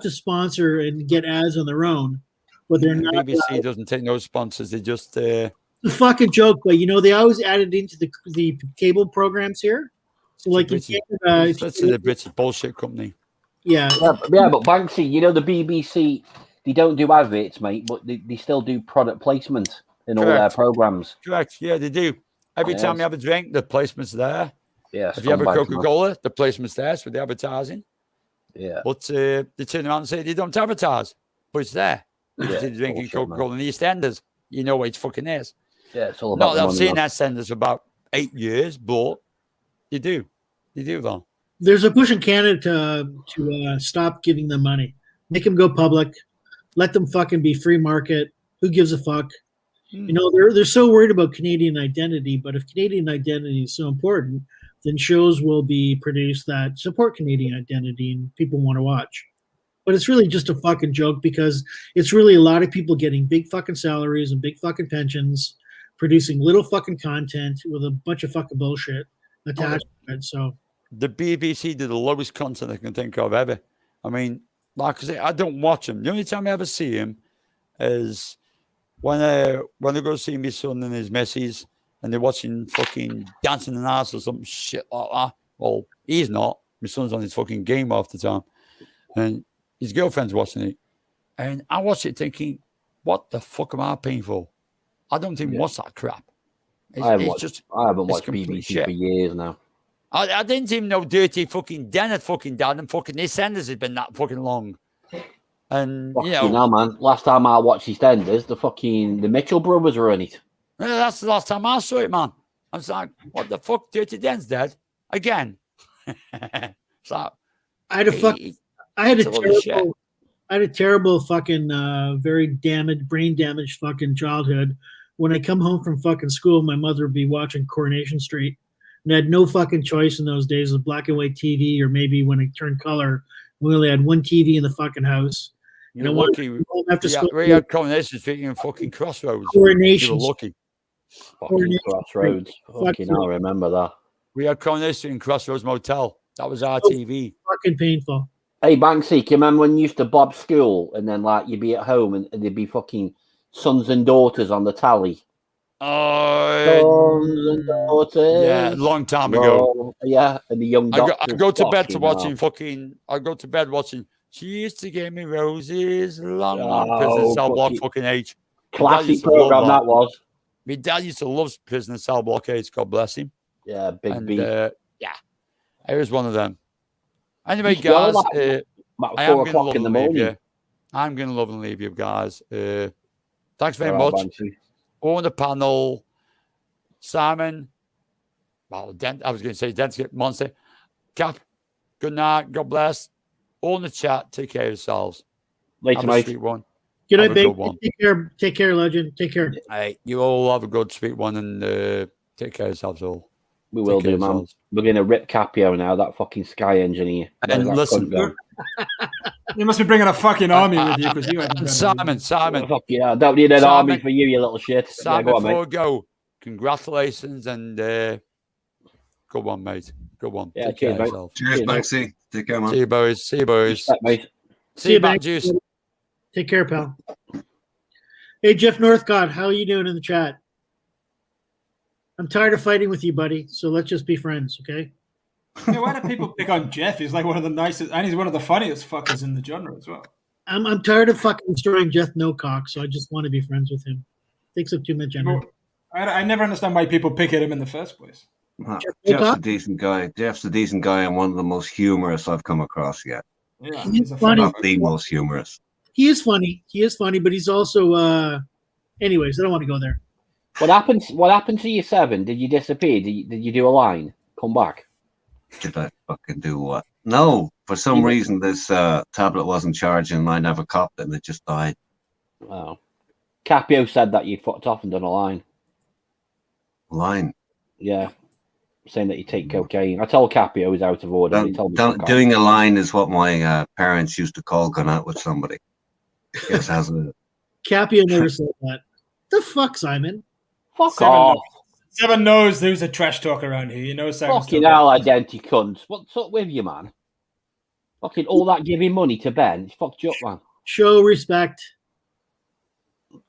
to sponsor and get ads on their own, but they're The not. BBC doesn't take no sponsors. They just It's a fucking joke, but you know they always add it into the cable programs here. So like in Canada, if that's you- the British bullshit company. yeah, Yeah, but Banksy, you know the BBC, they don't do adverts, mate, but they still do product placement in all their Correct. programs. Correct. Yeah, they do. Every Yes. time you have a drink, the placement's there. Yeah, If you have a scumbags, man. Coca-Cola, the placement's there for the advertising. Yeah, But they turn around and say they don't advertise, but it's there. Yeah, If you're drinking bullshit, man. Coca-Cola in the EastEnders, you know what it fucking is. yeah, it's all about Not the that I've money, seen man. EastEnders for about 8 years, but they do. They do, though. there's a push in Canada to stop giving them money, make them go public, let them fucking be free market. Who gives a fuck? You know, they're so worried about Canadian identity, but if Canadian identity is so important, then shows will be produced that support Canadian identity and people want to watch. But it's really just a fucking joke because it's really a lot of people getting big fucking salaries and big fucking pensions, producing little fucking content with a bunch of fucking bullshit attached to it. So The BBC did the lowest content I can think of ever. I mean, like I say, I don't watch them. The only time I ever see him is when I go see my son and his missus and they're watching fucking Dancing in the House or some shit like that. Well, he's not. My son's on his fucking game half the time. And his girlfriend's watching it. And I watch it thinking, what the fuck am I paying for? I don't even watch that crap. I haven't it's watched complete BBC shit. for years now. I didn't even know Dirty fucking Den had fucking died and fucking EastEnders had been that fucking long. And, Fucking you know, hell, man. Last time I watched EastEnders, the Mitchell brothers were in it. that's the last time I saw it, man. I was like, what the fuck? Dirty Den's dead again. So, I had a fuck. I had it's a a load of shit. terrible. I had a terrible fucking, very damaged, brain damaged fucking childhood. When I come home from fucking school, my mother would be watching Coronation Street, and I had no fucking choice in those days with black and white TV, or maybe when it turned color, we only had one TV in the fucking house. You're I wanted lucky. to go home after Yeah, school. we had Coronation Street in fucking Crossroads. Coronation You were lucky. Fucking Crossroads. Fuck Fucking you. hell, I remember that. We had Coronation in Crossroads Motel. That was our TV. Fucking painful. Hey, Banksy, can you remember when you used to bob school and then like you'd be at home and there'd be fucking sons and daughters on the tally? Sons and daughters. Yeah, long time ago. Yeah, and the young doctor. I go to bed to watching fucking. I go to bed watching. She used to give me roses, long Prisoner Cell Block fucking H. Classic program that was. My dad used to love Prisoner Cell Block H. God bless him. Yeah, big beat. Yeah, I was one of them. Anyway, guys, I am going to love and leave you. I'm going to love and leave you, guys. Thanks very much. On the panel, Simon. Well, I was going to say Dent Monster. Cap, good night. God bless. All in the chat. Take care of yourselves. Later, mate. Sweet one. Good night, babe. Take care, legend. Take care. Hey, you all have a good, sweet one, and take care of yourselves all. We will do, man. We're going to rip Capio now, that fucking Sky engineer. And listen, you must be bringing a fucking army with you because you ain't Simon. Fuck yeah, I don't need an army for you, you little shit. Simon, yeah, go on, before we go, congratulations and good one, mate. Good one. Yeah, take care mate. of yourself. Cheers, Banksy. Take care, man. See you, boys. See you, boys. Respect, mate. See you, back, Juice. Take care, pal. Hey, Jeff Northcott, how are you doing in the chat? I'm tired of fighting with you, buddy. So let's just be friends, okay? Yeah, why do people pick on Jeff? He's like one of the nicest, and he's one of the funniest fuckers in the genre as well. I'm tired of fucking destroying Jeff Nocock, so I just want to be friends with him. Takes up too much energy. I never understand why people pick at him in the first place. Jeff's a decent guy. Jeff's a decent guy and one of the most humorous I've come across yet. Yeah, he's funny. Not the most humorous. He is funny. He is funny, but he's also. Anyways, I don't want to go there. What happened to you, Seven? Did you disappear? Did you do a line? Come back. Did I fucking do what? No, for some reason this tablet wasn't charging and I never copped it and it just died. Oh. Capio said that you fucked off and done a line. Line? Yeah. Saying that you take cocaine. I told Capio he's out of order. He told me doing a line is what my parents used to call going out with somebody. Yes, hasn't it? Capio never said that. The fuck, Simon? Fuck off. Seven knows who's a trash talk around here. You know, Simon. Fucking hell, identity cunt. What's up with you, man? Fucking all that giving money to Ben. It's fucked you up, man. Show respect.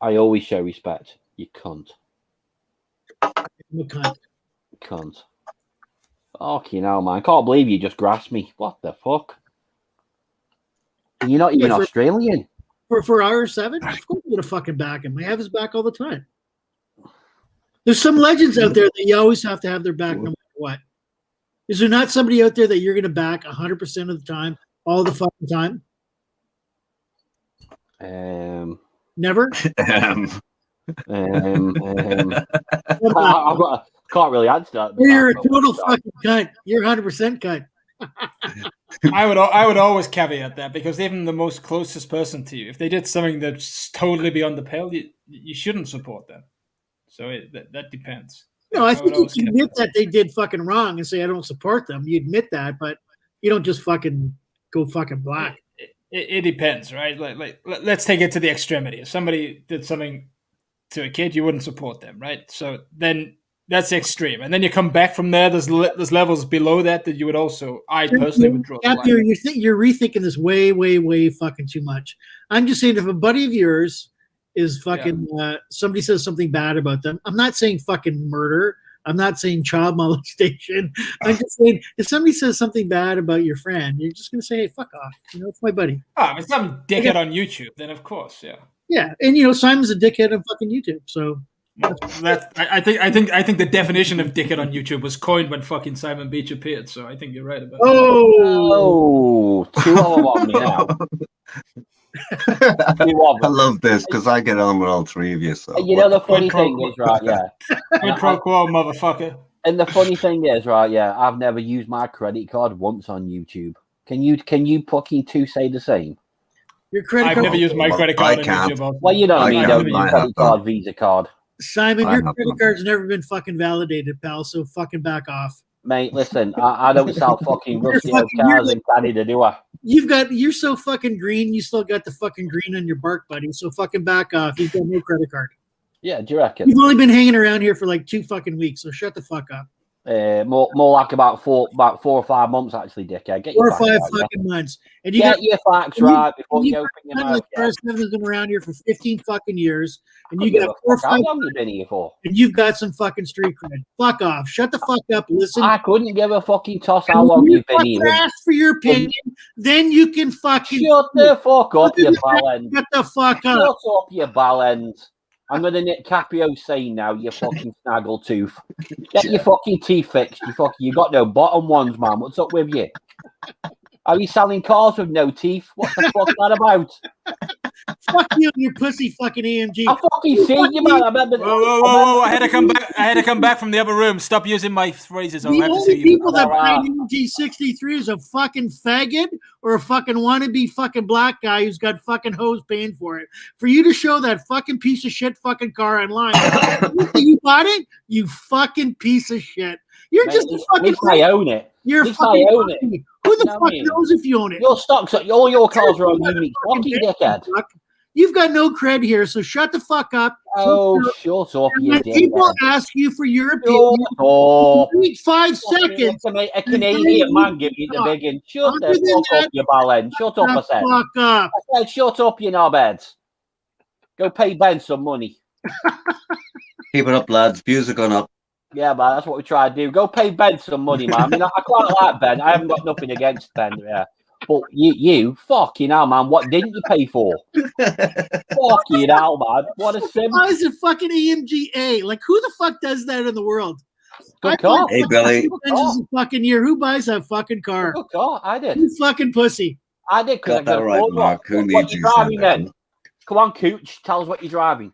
I always show respect. You cunt. You cunt. Cunt. Fucking hell, man. Can't believe you just grasped me. What the fuck? And you're not even Australian. For R7? Of course I'm going to fucking back him. I have his back all the time. There's some legends out there that you always have to have their back no matter what. Is there not somebody out there that you're going to back 100% of the time, all the fucking time? Never? I can't really answer that. You're a total fucking cunt. You're 100% cunt. I would always caveat that because even the most closest person to you, if they did something that's totally beyond the pale, you shouldn't support them. So that depends. No, I think you can admit that they did fucking wrong and say I don't support them. You admit that, but you don't just fucking go fucking black. It depends, right? Like let's take it to the extremity. If somebody did something to a kid, you wouldn't support them, right? So then that's extreme, and then you come back from there. There's levels below that you would also. I personally would draw the line. You're rethinking this way, way, way fucking too much. I'm just saying, if a buddy of yours is fucking somebody says something bad about them, I'm not saying fucking murder. I'm not saying child molestation. I'm just saying if somebody says something bad about your friend, you're just gonna say, "Hey, fuck off." You know, it's my buddy. If it's some dickhead on YouTube, then of course, yeah. Yeah, and you know, Simon's a dickhead on fucking YouTube, so. I think the definition of dickhead on YouTube was coined when fucking Simon Beach appeared. So I think you're right about that. Oh, 2 of them on me now. I love this because I get on with all three of you. So you know the funny thing is, right? Yeah, quid pro quo, motherfucker. And the funny thing is, right? Yeah, I've never used my credit card once on YouTube. Can you fucking two say the same? Your credit card. I've never used my credit card on YouTube. Well, you know what I mean. Don't use credit card, Visa card. Simon, your credit card's never been fucking validated, pal. So fucking back off. Mate, listen, I don't sell fucking rusty old cars in Canada, do I? You're so fucking green, you still got the fucking green on your bark, buddy. So fucking back off. You've got no credit card. Yeah, do you reckon? You've only been hanging around here for like 2 fucking weeks, so shut the fuck up. More like about 4 or 5 months, actually, dickhead. Get 4 your or 5 facts right, fucking months. And yeah? you got Get your facts you- right before you you open your like mouth. Yeah. Chris Evans been around here for 15 fucking years, and You you give got a 4 or fuck 5, how long you been here for? and you've got some fucking street cred. Fuck off. Shut the fuck up. Listen. I couldn't give a fucking toss how And long when you've been fucking here. ask for your opinion, then you can fucking Shut the fuck up, Other you than that, ballend. Shut the fuck Shut up. up, you ballend. I'm gonna nick Capio saying now, you fucking snaggle tooth. Get your fucking teeth fixed. You got no bottom ones, man. What's up with you? Are you selling cars with no teeth? What the fuck's that about? Fuck you and your pussy fucking AMG. I fucking seen you, man. I remember. Whoa! I had to come back from the other room. Stop using my phrases. I'll The have to only see you. people that buy Wow. an AMG 63 is a fucking faggot or a fucking wannabe fucking black guy who's got fucking hoes paying for it. For you to show that fucking piece of shit fucking car online, you bought it, you fucking piece of shit. You're Mate, just at a least- fucking. at least I own it. You're at least fucking. I own it. Who the You know fuck what I mean? knows if you own it? Your stocks, all your cars are on unique fucking dickhead. You've got no cred here, so shut the fuck up. Oh, shut up, And you when people dickhead. ask you for your Shut opinion, up. you need 5 Fucking seconds. listen, a Canadian man give you the big one. Shut Other the than fuck that, up, you ballend. Shut up, I The said. fuck up. I said, shut up, you knobheads. Go pay Ben some money. Keep it up, lads. Views are going up. Yeah, man, that's what we try to do. Go pay Ben some money, man. I mean, I quite like Ben. I haven't got nothing against Ben, yeah. But you, fucking hell, man, what didn't you pay for? Fucking hell, man. What a sim. Why is it fucking AMG-A? Like, who the fuck does that in the world? Good car. Hey, Billy. Engines a fucking year. Who buys that fucking car? Good car. I did. You fucking pussy. I did. 'Cause I Got that could right, afford one. Mark. Who What needs you you? driving Sandra? then? Come on, Cooch. Tell us what you're driving.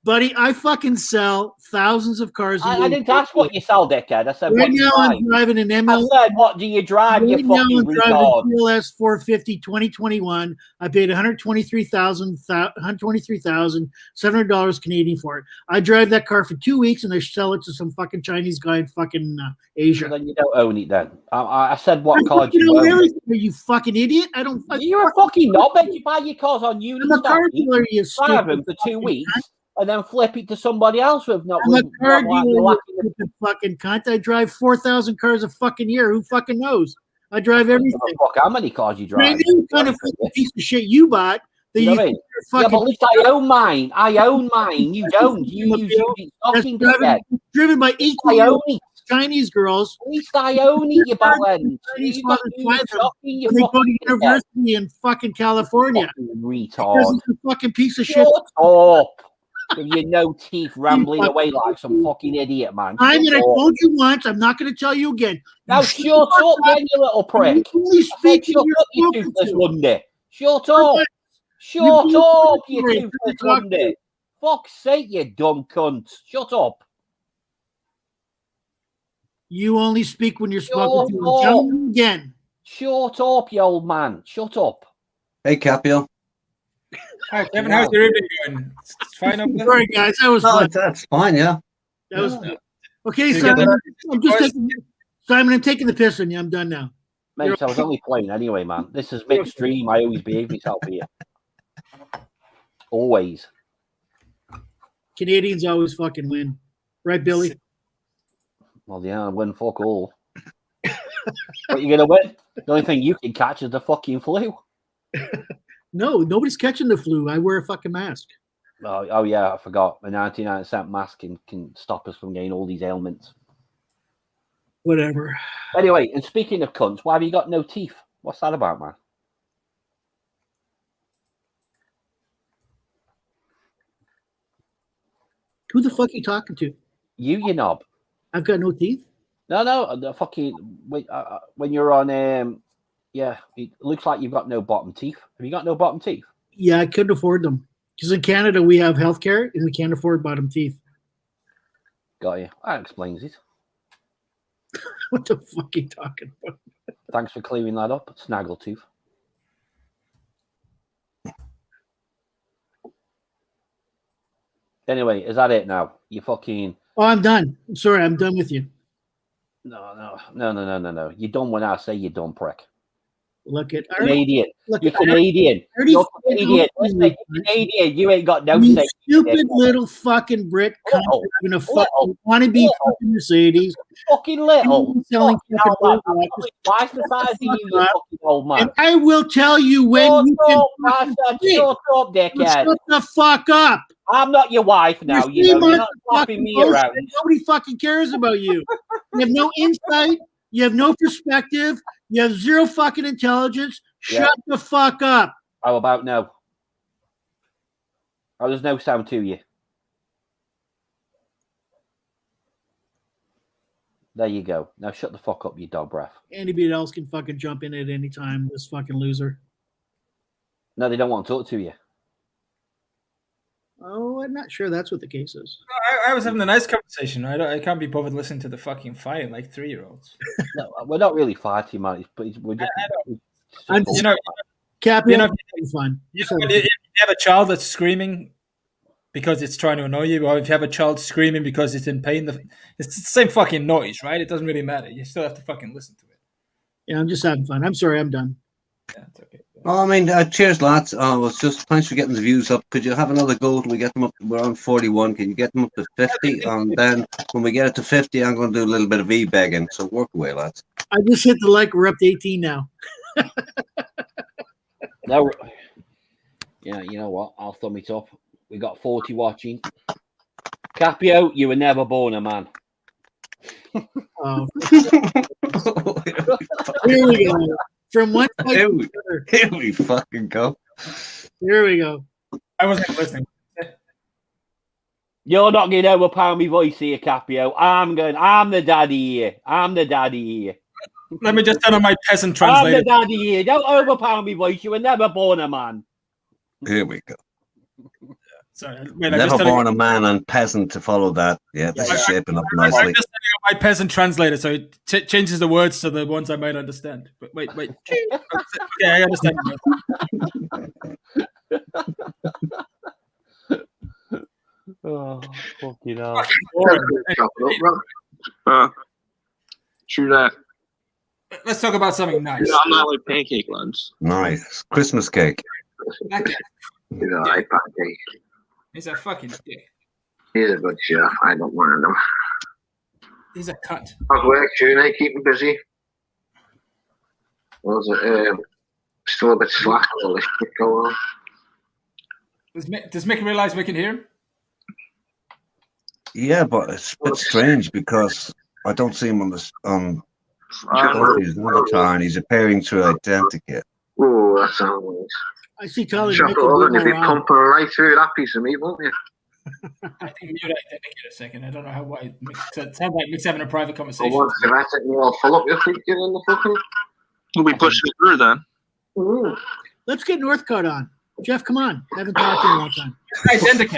Buddy, I fucking sell thousands of cars a I year. didn't ask what you sell, dickhead. I said Right what you now, drive. I'm driving an I ML. said, what do you drive, you Right now, fucking I'm driving a retard? PLS 450 2021. I paid $123,700 Canadian for it. I drive that car for 2 weeks and I sell it to some fucking Chinese guy in fucking Asia. Then you don't own it then. I said what car do You you know own? everything, you fucking idiot. I don't. You're a fucking knobhead. You buy your cars on I'm a car Unistart, dealer, you drive stupid. them for 2 weeks, and then flip it to somebody else with not. I'm a with car not like dealer, lacking you stupid fucking cunt. I drive 4,000 cars a fucking year. Who fucking knows? I drive the- everything. Fuck, how many cars you I drive? know what kind of fucking piece of shit you bought that You know you what I mean? you're Yeah, fucking but at least I own mine. I own mine. You don't. You use it. that's Fucking dickhead. driven by I 18-year-old own it. Chinese girls At least I own it, you ballend. Chinese You got fathers you buy them shocking, you when they go fucking to dickhead. university in fucking California. Fucking Because retard. it's a fucking piece of shit. Shut up. With your no teeth rambling fucking- away like some fucking idiot, man. I mean, I Shut up. told you once. I'm not going to tell you again. Now You shut up then, you little prick. You only I said, speak shut when up, you you're toothless spoken to. Monday. Shut up. Shut You up, do you it. toothless Talk to Monday. Fuck's sake, you dumb cunt. Shut up. You only speak when you're spoken to. Shut I'm telling you again. Shut up, you old man. Shut up. Hey, Capio. Hi, Kevin. How's your evening going? It's fine over there. Sorry, guys. That was No, fun. that's fine, yeah. That was Yeah. okay, You get Simon. that- I'm just taking, Simon. I'm taking the piss on you. I'm done now. Mate, I was only playing anyway, man. This is mixed stream. I always behave myself here. Always. Canadians always fucking win, right, Billy? Well, yeah, I win fuck all. What you gonna win? The only thing you can catch is the fucking flu. No, nobody's catching the flu. I wear a fucking mask. Oh yeah, I forgot. A 99% mask can stop us from getting all these ailments. Whatever. Anyway, and speaking of cunts, why have you got no teeth? What's that about, man? Who the fuck are you talking to? You knob. I've got no teeth. No, the fucking when you're on yeah, it looks like you've got no bottom teeth. Have you got no bottom teeth? Yeah, I couldn't afford them because in Canada we have healthcare and we can't afford bottom teeth. Got you. That explains it. What the fuck are you talking about? Thanks for clearing that up, Snaggletooth. Anyway, is that it now? You fucking Oh, I'm done. I'm sorry, I'm done with you. no. You're done when I say you're done, prick. Look at Canadian. Look, You're Canadian. You're Canadian. Listen, you're Canadian. You ain't got no you say. stupid little fucking Brit cunt having a fucking wannabe fucking Mercedes. Fucking little. Selling Fucking hell, man. watches. Twice the size of you, you fucking old man. And I will tell you when you can Shut up, dickhead. shut the fuck up. I'm not your wife now. You know, you're not slapping me around. Nobody fucking cares about you. You have no insight. You have no perspective. You have zero fucking intelligence. Shut the fuck up. How about no? Oh, there's no sound to you. There you go. Now shut the fuck up, you dog breath. Anybody else can fucking jump in at any time. This fucking loser. No, they don't want to talk to you. Oh, I'm not sure that's what the case is. I was having a nice conversation. I can't be bothered listening to the fucking fight like 3-year-olds. No, we're not really fighting, man. We're just. I'm You know, Cap, you know, fun. if you have a child that's screaming because it's trying to annoy you, or if you have a child screaming because it's in pain, it's the same fucking noise, right? It doesn't really matter. You still have to fucking listen to it. Yeah, I'm just having fun. I'm sorry, I'm done. Yeah, it's okay. Oh, I mean, cheers, lads. It's just thanks for getting the views up. Could you have another go? Till we get them up? We're on 41. Can you get them up to 50? And then when we get it to 50, I'm going to do a little bit of e-begging. So work away, lads. I just hit the like. We're up to 18 now. No, yeah, you know what? I'll thumb it up. We got 40 watching. Capio, you were never born a man. Oh. Here we go. From one side Here to we, the other. here we fucking go. Here we go. I wasn't listening. You're not going to overpower me voice here, Capio. I'm the daddy here. I'm the daddy here. Let me just turn on my peasant I'm translator. the daddy here. Don't overpower me voice. You were never born a man. Here we go. Sorry, wait, I'm Never just turning- born a man and peasant to follow that. Yeah, this is shaping up I'm nicely. just turning on my peasant translator, so it changes the words to the ones I might understand. But wait. Okay, I understand. Oh, fucking hell. True that. Let's talk about something nice. I'm not like pancake lunch. Nice. Christmas cake. That guy, You know, I pancake. he's a fucking dick. He's a good chef. I don't mind him. He's a cunt. How's work, June? Keep me busy. Was it still a bit slack with all this shit going on? Does Mick realize we can hear him? Yeah, but it's a bit strange because I don't see him on this. He's in the car and he's appearing through Identikit. Oh, that sounds nice. I see Colin. Chop it over and you'll be pumping right through that piece of meat, won't you? I think we should identify in a second. I don't know how why it sounds like Mick's having a private I conversation. want to let it all full up your feet in the fucking. We'll be pushing it through then. Let's get Northcote on. Jeff, come on. I haven't talked to you in a long time. Identikit.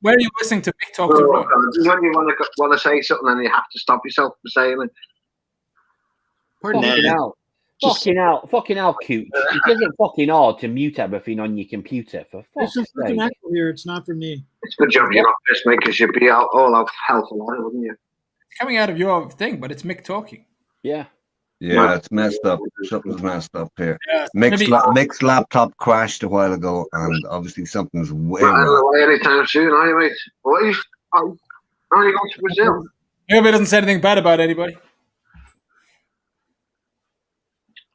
Where are you listening to Mick talk to Oh, Ron? when you want to say something and you have to stop yourself from saying it. Pardon me. Fucking hell, cute. It isn't fucking hard to mute everything on your computer. For There's fuck's some fucking sake. echo here. It's not for me. It's a good job you're not pissed, mate, because you'd be all out hell for life, wouldn't you? It's coming out of your thing, but it's Mick talking. Yeah. Yeah, it's messed up. Something's messed up here. Yeah, Mick's laptop crashed a while ago, and obviously something's way Not wrong. away anytime soon, are you, mate? What are you going to Brazil? Nobody doesn't say anything bad about anybody.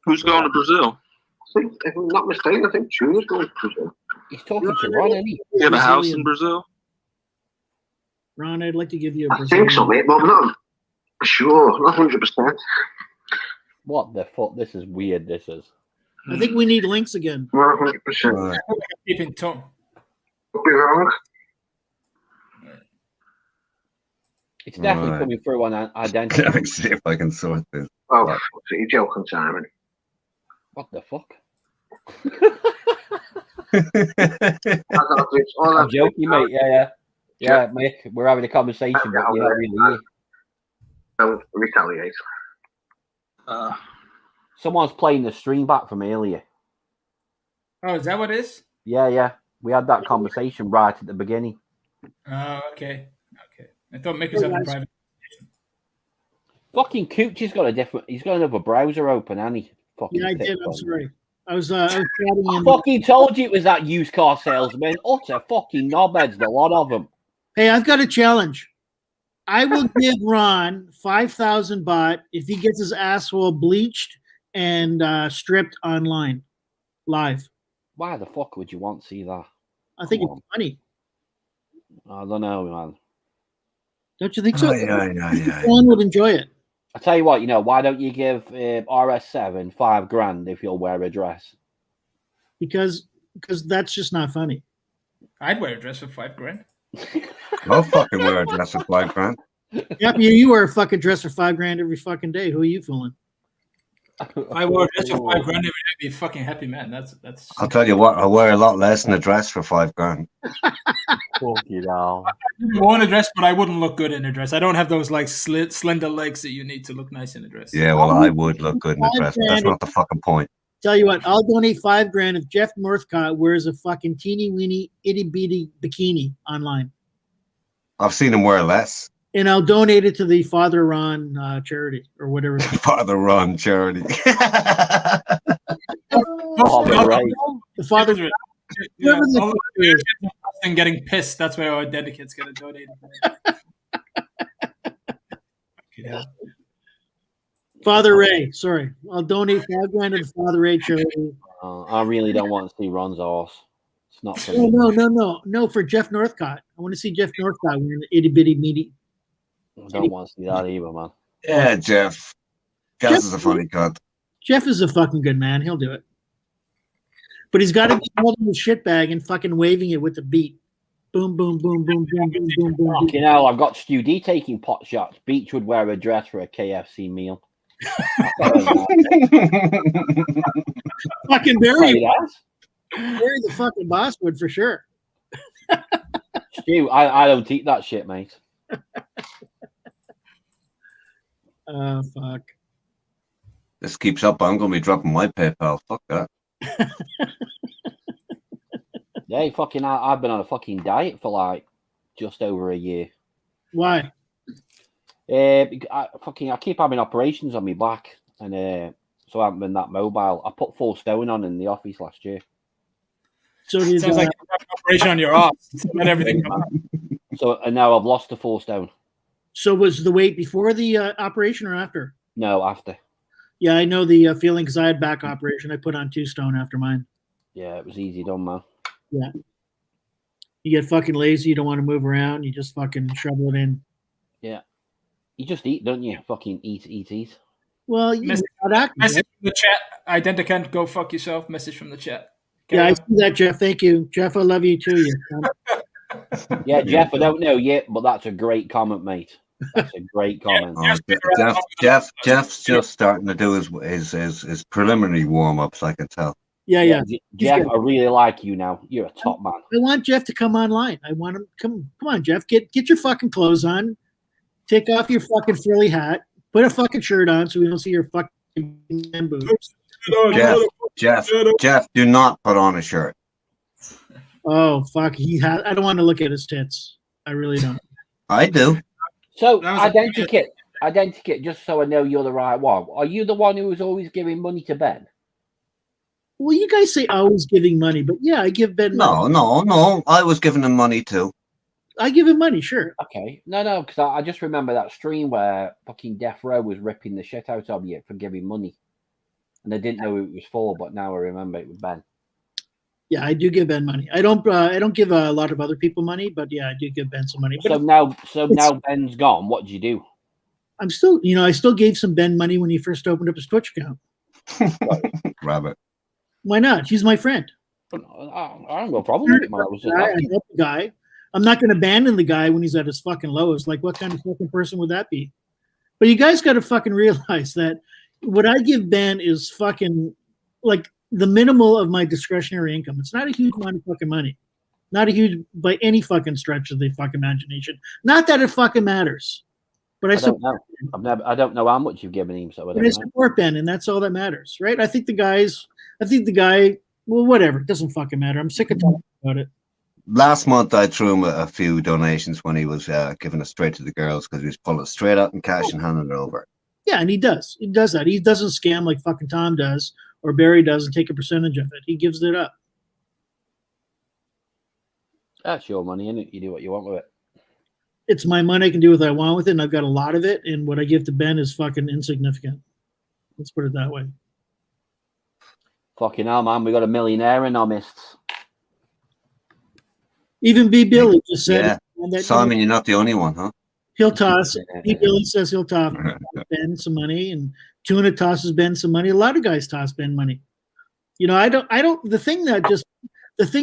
Who's going to Brazil? I think, if I'm not mistaken, I think June's going to Brazil. He's talking to Ron, isn't he? You have a house in Brazilian. Brazil? Ron, I'd like to give you a I Brazilian. think so, mate, but I'm not sure, not 100%. What the fuck? This is weird. This is. I think we need links again. Not 100%. Right. Keep in tone. Could be wrong. It's definitely Right. coming through on identity. Let me see if I can sort this. Oh, fuck, you're joking, Simon. What the fuck? I'm I'm joking, mate. Yeah, Mick. We're having a conversation, but you're not really here. Don't retaliate. Someone's playing the stream back from earlier. Oh, is that what it is? Yeah. We had that conversation right at the beginning. Oh, okay. I thought Mick was having a private. Fucking Cooch has got a different. He's got another browser open, and he Fucking Yeah, I thick did. I'm one. sorry. I was chatting I in. fucking told you it was that used car salesman. Utter fucking knobheads, a lot of them. Hey, I've got a challenge. I will give Ron 5,000 baht if he gets his asshole bleached and stripped online, live. Why the fuck would you want to see that? I think Come it's funny. I don't know, man. Don't you think so? Yeah. Ron would enjoy it. I tell you what, why don't you give RS7 $5,000 if you'll wear a dress? Because that's just not funny. I'd wear a dress for $5,000. I'll fucking wear a dress for $5,000. Yep, you wear a fucking dress for $5,000 every fucking day. Who are you fooling? If I wore a dress for $5,000 every day, I'd be a fucking happy man. That's. I'll tell you what, I wear a lot less than a dress for $5,000. Fucking hell. I want a dress, but I wouldn't look good in a dress. I don't have those like slender legs that you need to look nice in a dress. Yeah, well, I would look good in a dress, but that's not the fucking point. Tell you what, I'll donate $5,000 if Jeff Northcott wears a fucking teeny weeny itty bitty bikini online, I've seen him wear less. and I'll donate it to the Father Ron charity or whatever. Father Ron charity. Father Ray. The Father. Yeah, Whoever the all fuck the it is. and getting pissed. That's where our dedicate's gonna donate. Yeah. Father Ray. Sorry, I'll donate $5,000 to the Father Ray charity. I really don't want to see Ron's horse. It's not for No, me. no, for Jeff Northcott. I want to see Jeff Northcott wearing an itty bitty meaty. I don't want to see that either, man. Yeah, Jeff. Gus is a funny cunt. Jeff is a fucking good man. He'll do it. But he's got to be holding the shit bag and fucking waving it with the beat. Boom, boom, boom, boom, boom, boom, boom, boom. Fucking hell, I've got Stu D taking pot shots. Beach would wear a dress for a KFC meal. Fucking Say Barry. that. Barry the fucking boss would for sure. Stu, I don't eat that shit, mate. Fuck. This keeps up, I'm going to be dropping my PayPal. Fuck that. Yeah, fucking, I've been on a fucking diet for like just over a year. Why? I keep having operations on my back, and so I haven't been that mobile. I put 4 stone on in the office last year. So did, Sounds like you have an operation on your ass. Let everything come. So and now I've lost the 4 stone. so was the weight before the operation or after? No, after. Yeah, I know the feeling because I had back operation. I put on 2 stone after mine. Yeah, it was easy done, man. Yeah. You get fucking lazy. You don't want to move around. You just fucking shovel it in. Yeah. You just eat, don't you? Fucking eat. Well, you Message, not acting, message right? from the chat. Identicant, go fuck yourself. Message from the chat. Yeah, I see that, Jeff. Thank you. Jeff, I love you too. You cunt. Yeah, Jeff, I don't know yet, but that's a great comment, mate. That's a great comment. Jeff's just starting to do his preliminary warm-ups, I can tell. Yeah. Jeff, I really like you now. You're a top man. I want Jeff to come online. I want him. Come on, Jeff. Get your fucking clothes on. Take off your fucking frilly hat. Put a fucking shirt on so we don't see your fucking boobs. Jeff, do not put on a shirt. Oh fuck, I don't want to look at his tits. I really don't. I do. So, That was Identikit, just so I know you're the right one. Are you the one who was always giving money to Ben? Well, you guys say always giving money, but yeah, I give Ben money. No. I was giving him money too. I give him money, sure. Okay. No, because I just remember that stream where fucking Death Row was ripping the shit out of you for giving money. And I didn't know who it was for, but now I remember it was Ben. Yeah, I do give Ben money. I don't give a lot of other people money, but yeah, I do give Ben some money. But So now Ben's gone. What did you do? I'm still, I still gave some Ben money when he first opened up his Twitch account. Rabbit. Why not? He's my friend. I don't have a problem with it, man. I was just I asking. help the guy. I'm not going to abandon the guy when he's at his fucking lowest. Like, what kind of fucking person would that be? But you guys got to fucking realize that what I give Ben is fucking like the minimal of my discretionary income. It's not a huge amount of fucking money. Not a huge, by any fucking stretch of the fucking imagination. Not that it fucking matters. But I don't know. I don't know how much you've given him, so I But don't I know. support Ben, and that's all that matters, right? I think the guy, well, whatever. It doesn't fucking matter. I'm sick of talking about it. Last month, I threw him a few donations when he was giving it straight to the girls because he was pulling it straight out in cash and handing it over. Yeah, Yeah, and he does. He does that. He doesn't scam like fucking Tom does or Barry does and take a percentage of it. He gives it up. That's your money, isn't it? You do what you want with it. It's my money. I can do what I want with it, and I've got a lot of it. And what I give to Ben is fucking insignificant. Let's put it that way. Fucking hell, man. We got a millionaire in our midst. Even B. Billy just said Yeah. that Simon, you're not the only one, huh? he'll toss. B. Billy says he'll toss Ben some money, and Tuna tosses Ben some money. A lot of guys toss Ben money. You know, I don't. The thing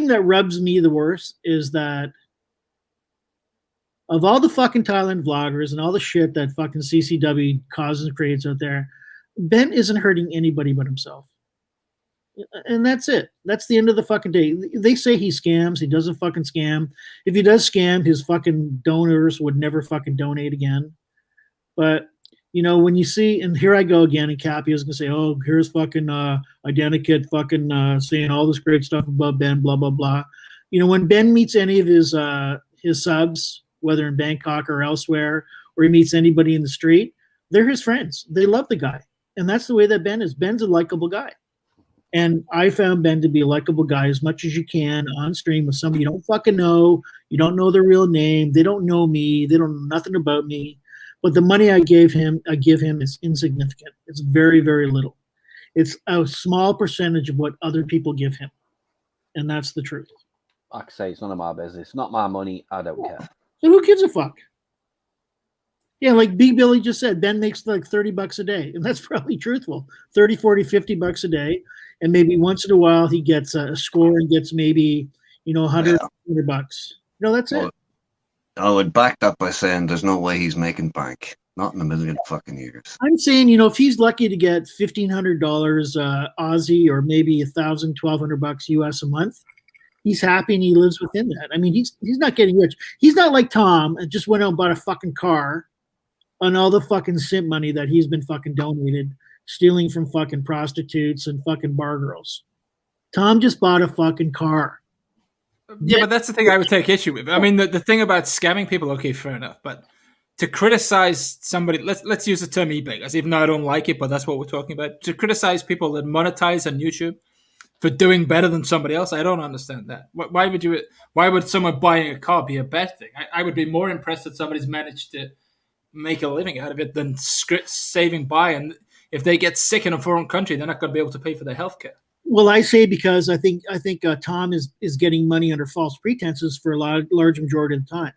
that rubs me the worst is that of all the fucking Thailand vloggers and all the shit that fucking CCW causes and creates out there, Ben isn't hurting anybody but himself. And that's it. That's the end of the fucking day. They say he scams. He doesn't fucking scam. If he does scam, his fucking donors would never fucking donate again. But, you know, when you see, and here I go again, and Cappy is going to say, oh, here's fucking Identikit fucking saying all this great stuff about Ben, blah, blah, blah. You know, when Ben meets any of his subs, whether in Bangkok or elsewhere, or he meets anybody in the street, they're his friends. They love the guy. And that's the way that Ben is. Ben's a likable guy. And I found Ben to be a likable guy as much as you can on stream with somebody you don't fucking know. You don't know their real name. They don't know me. They don't know nothing about me. But the money I give him is insignificant. It's very, very little. It's a small percentage of what other people give him. And that's the truth. Like I say, it's none of my business. It's not my money. I don't care. So who gives a fuck? Yeah, like Big Billy just said, Ben makes like $30 a day. And that's probably truthful. 30, 40, $50 a day. And maybe once in a while he gets a score and gets maybe, you know, $100 bucks. No, that's it. I would back that by saying there's no way he's making bank. Not in a million fucking years. I'm saying, you know, if he's lucky to get $1,500 Aussie or maybe $1,000, $1,200 US a month, he's happy and he lives within that. I mean, he's not getting rich. He's not like Tom and just went out and bought a fucking car on all the fucking simp money that he's been fucking donated, stealing from fucking prostitutes and fucking bar girls. Tom just bought a fucking car. Yeah, but that's the thing I would take issue with. I mean, the thing about scamming people, okay, fair enough. But to criticize somebody, let's use the term eBay, as even though I don't like it, but that's what we're talking about. To criticize people that monetize on YouTube for doing better than somebody else, I don't understand that. Why would someone buying a car be a bad thing? I would be more impressed that somebody's managed to make a living out of it than saving by. And if they get sick in a foreign country, they're not going to be able to pay for their healthcare. Well, I say because I think Tom is getting money under false pretenses for a large majority of the time.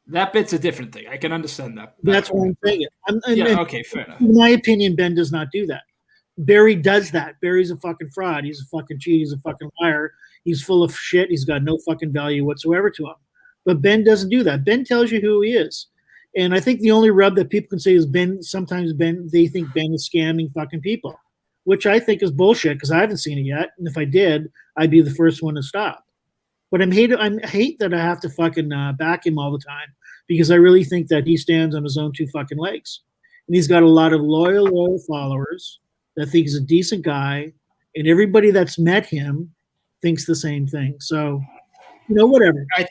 That bit's a different thing. I can understand that. That's what I'm saying. Okay, fair enough. In my opinion, Ben does not do that. Barry does that. Barry's a fucking fraud. He's a fucking cheat. He's a fucking liar. He's full of shit. He's got no fucking value whatsoever to him. But Ben doesn't do that. Ben tells you who he is. And I think the only rub that people can say is Ben, sometimes they think Ben is scamming fucking people, which I think is bullshit because I haven't seen it yet. And if I did, I'd be the first one to stop. But I hate that I have to fucking back him all the time because I really think that he stands on his own two fucking legs. And he's got a lot of loyal followers that think he's a decent guy. And everybody that's met him thinks the same thing. So, you know, whatever. I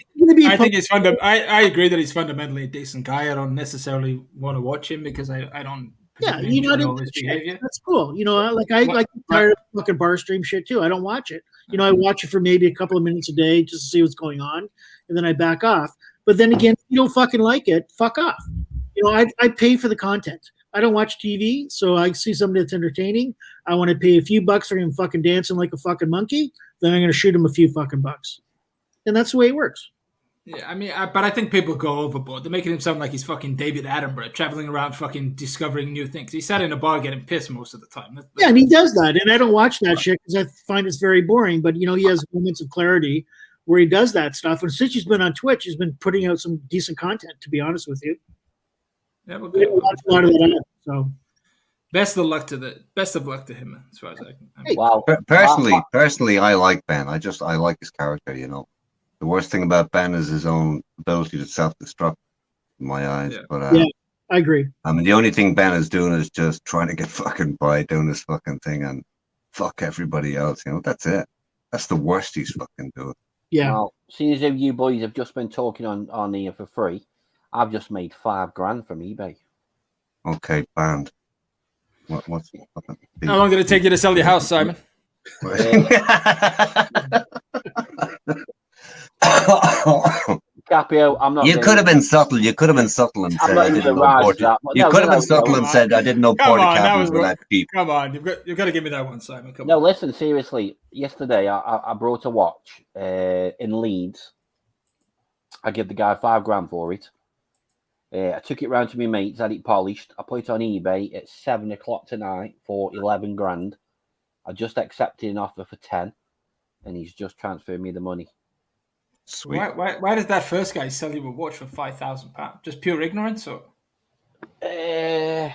think he's I agree that he's fundamentally a decent guy. I don't necessarily want to watch him because I don't. Yeah, you know, that's cool. You know, I tired of fucking bar stream shit too. I don't watch it. You know, I watch it for maybe a couple of minutes a day just to see what's going on, and then I back off. But then again, if you don't fucking like it, fuck off. You know, I pay for the content. I don't watch TV, so I see something that's entertaining. I want to pay a few bucks for him fucking dancing like a fucking monkey. Then I'm going to shoot him a few fucking bucks. And that's the way it works. Yeah, I mean, but I think people go overboard. They're making him sound like he's fucking David Attenborough, traveling around fucking discovering new things. He sat in a bar getting pissed most of the time. Yeah, and he does that. And I don't watch that shit because I find it's very boring. But, you know, he has moments of clarity where he does that stuff. And since he's been on Twitch, he's been putting out some decent content, to be honest with you. Yeah, we don't watch a lot of that out, so. Best of luck to him, as far as I can. Hey, wow. Personally, I like Ben. I like his character, you know. The worst thing about Ben is his own ability to self-destruct, in my eyes. Yeah. But yeah, I agree. I mean, the only thing Ben is doing is just trying to get fucking by, doing this fucking thing, and fuck everybody else. You know, that's it. That's the worst he's fucking doing. Yeah. Well, seeing as how you boys have just been talking on here for free, I've just made $5,000 from eBay. Okay, banned. What's How long did it take you to sell your house, Simon? Capio, I'm not. You could have been subtle. You could have been subtle and I'm said not I even didn't know right Porty. that, You no, could have no, been subtle no. and said I didn't know Come Porty on, that cabins was were that cheap. Come on, you've got to give me that one, Simon. Come No, on. listen, seriously. Yesterday, I brought a watch in Leeds. I gave the guy $5,000 for it. I took it round to my mates, had it polished. I put it on eBay at 7 o'clock tonight for 11 grand. I just accepted an offer for 10, and he's just transferred me the money. Sweet. Why does that first guy sell you a watch for £5,000? Just pure ignorance, or? Yeah,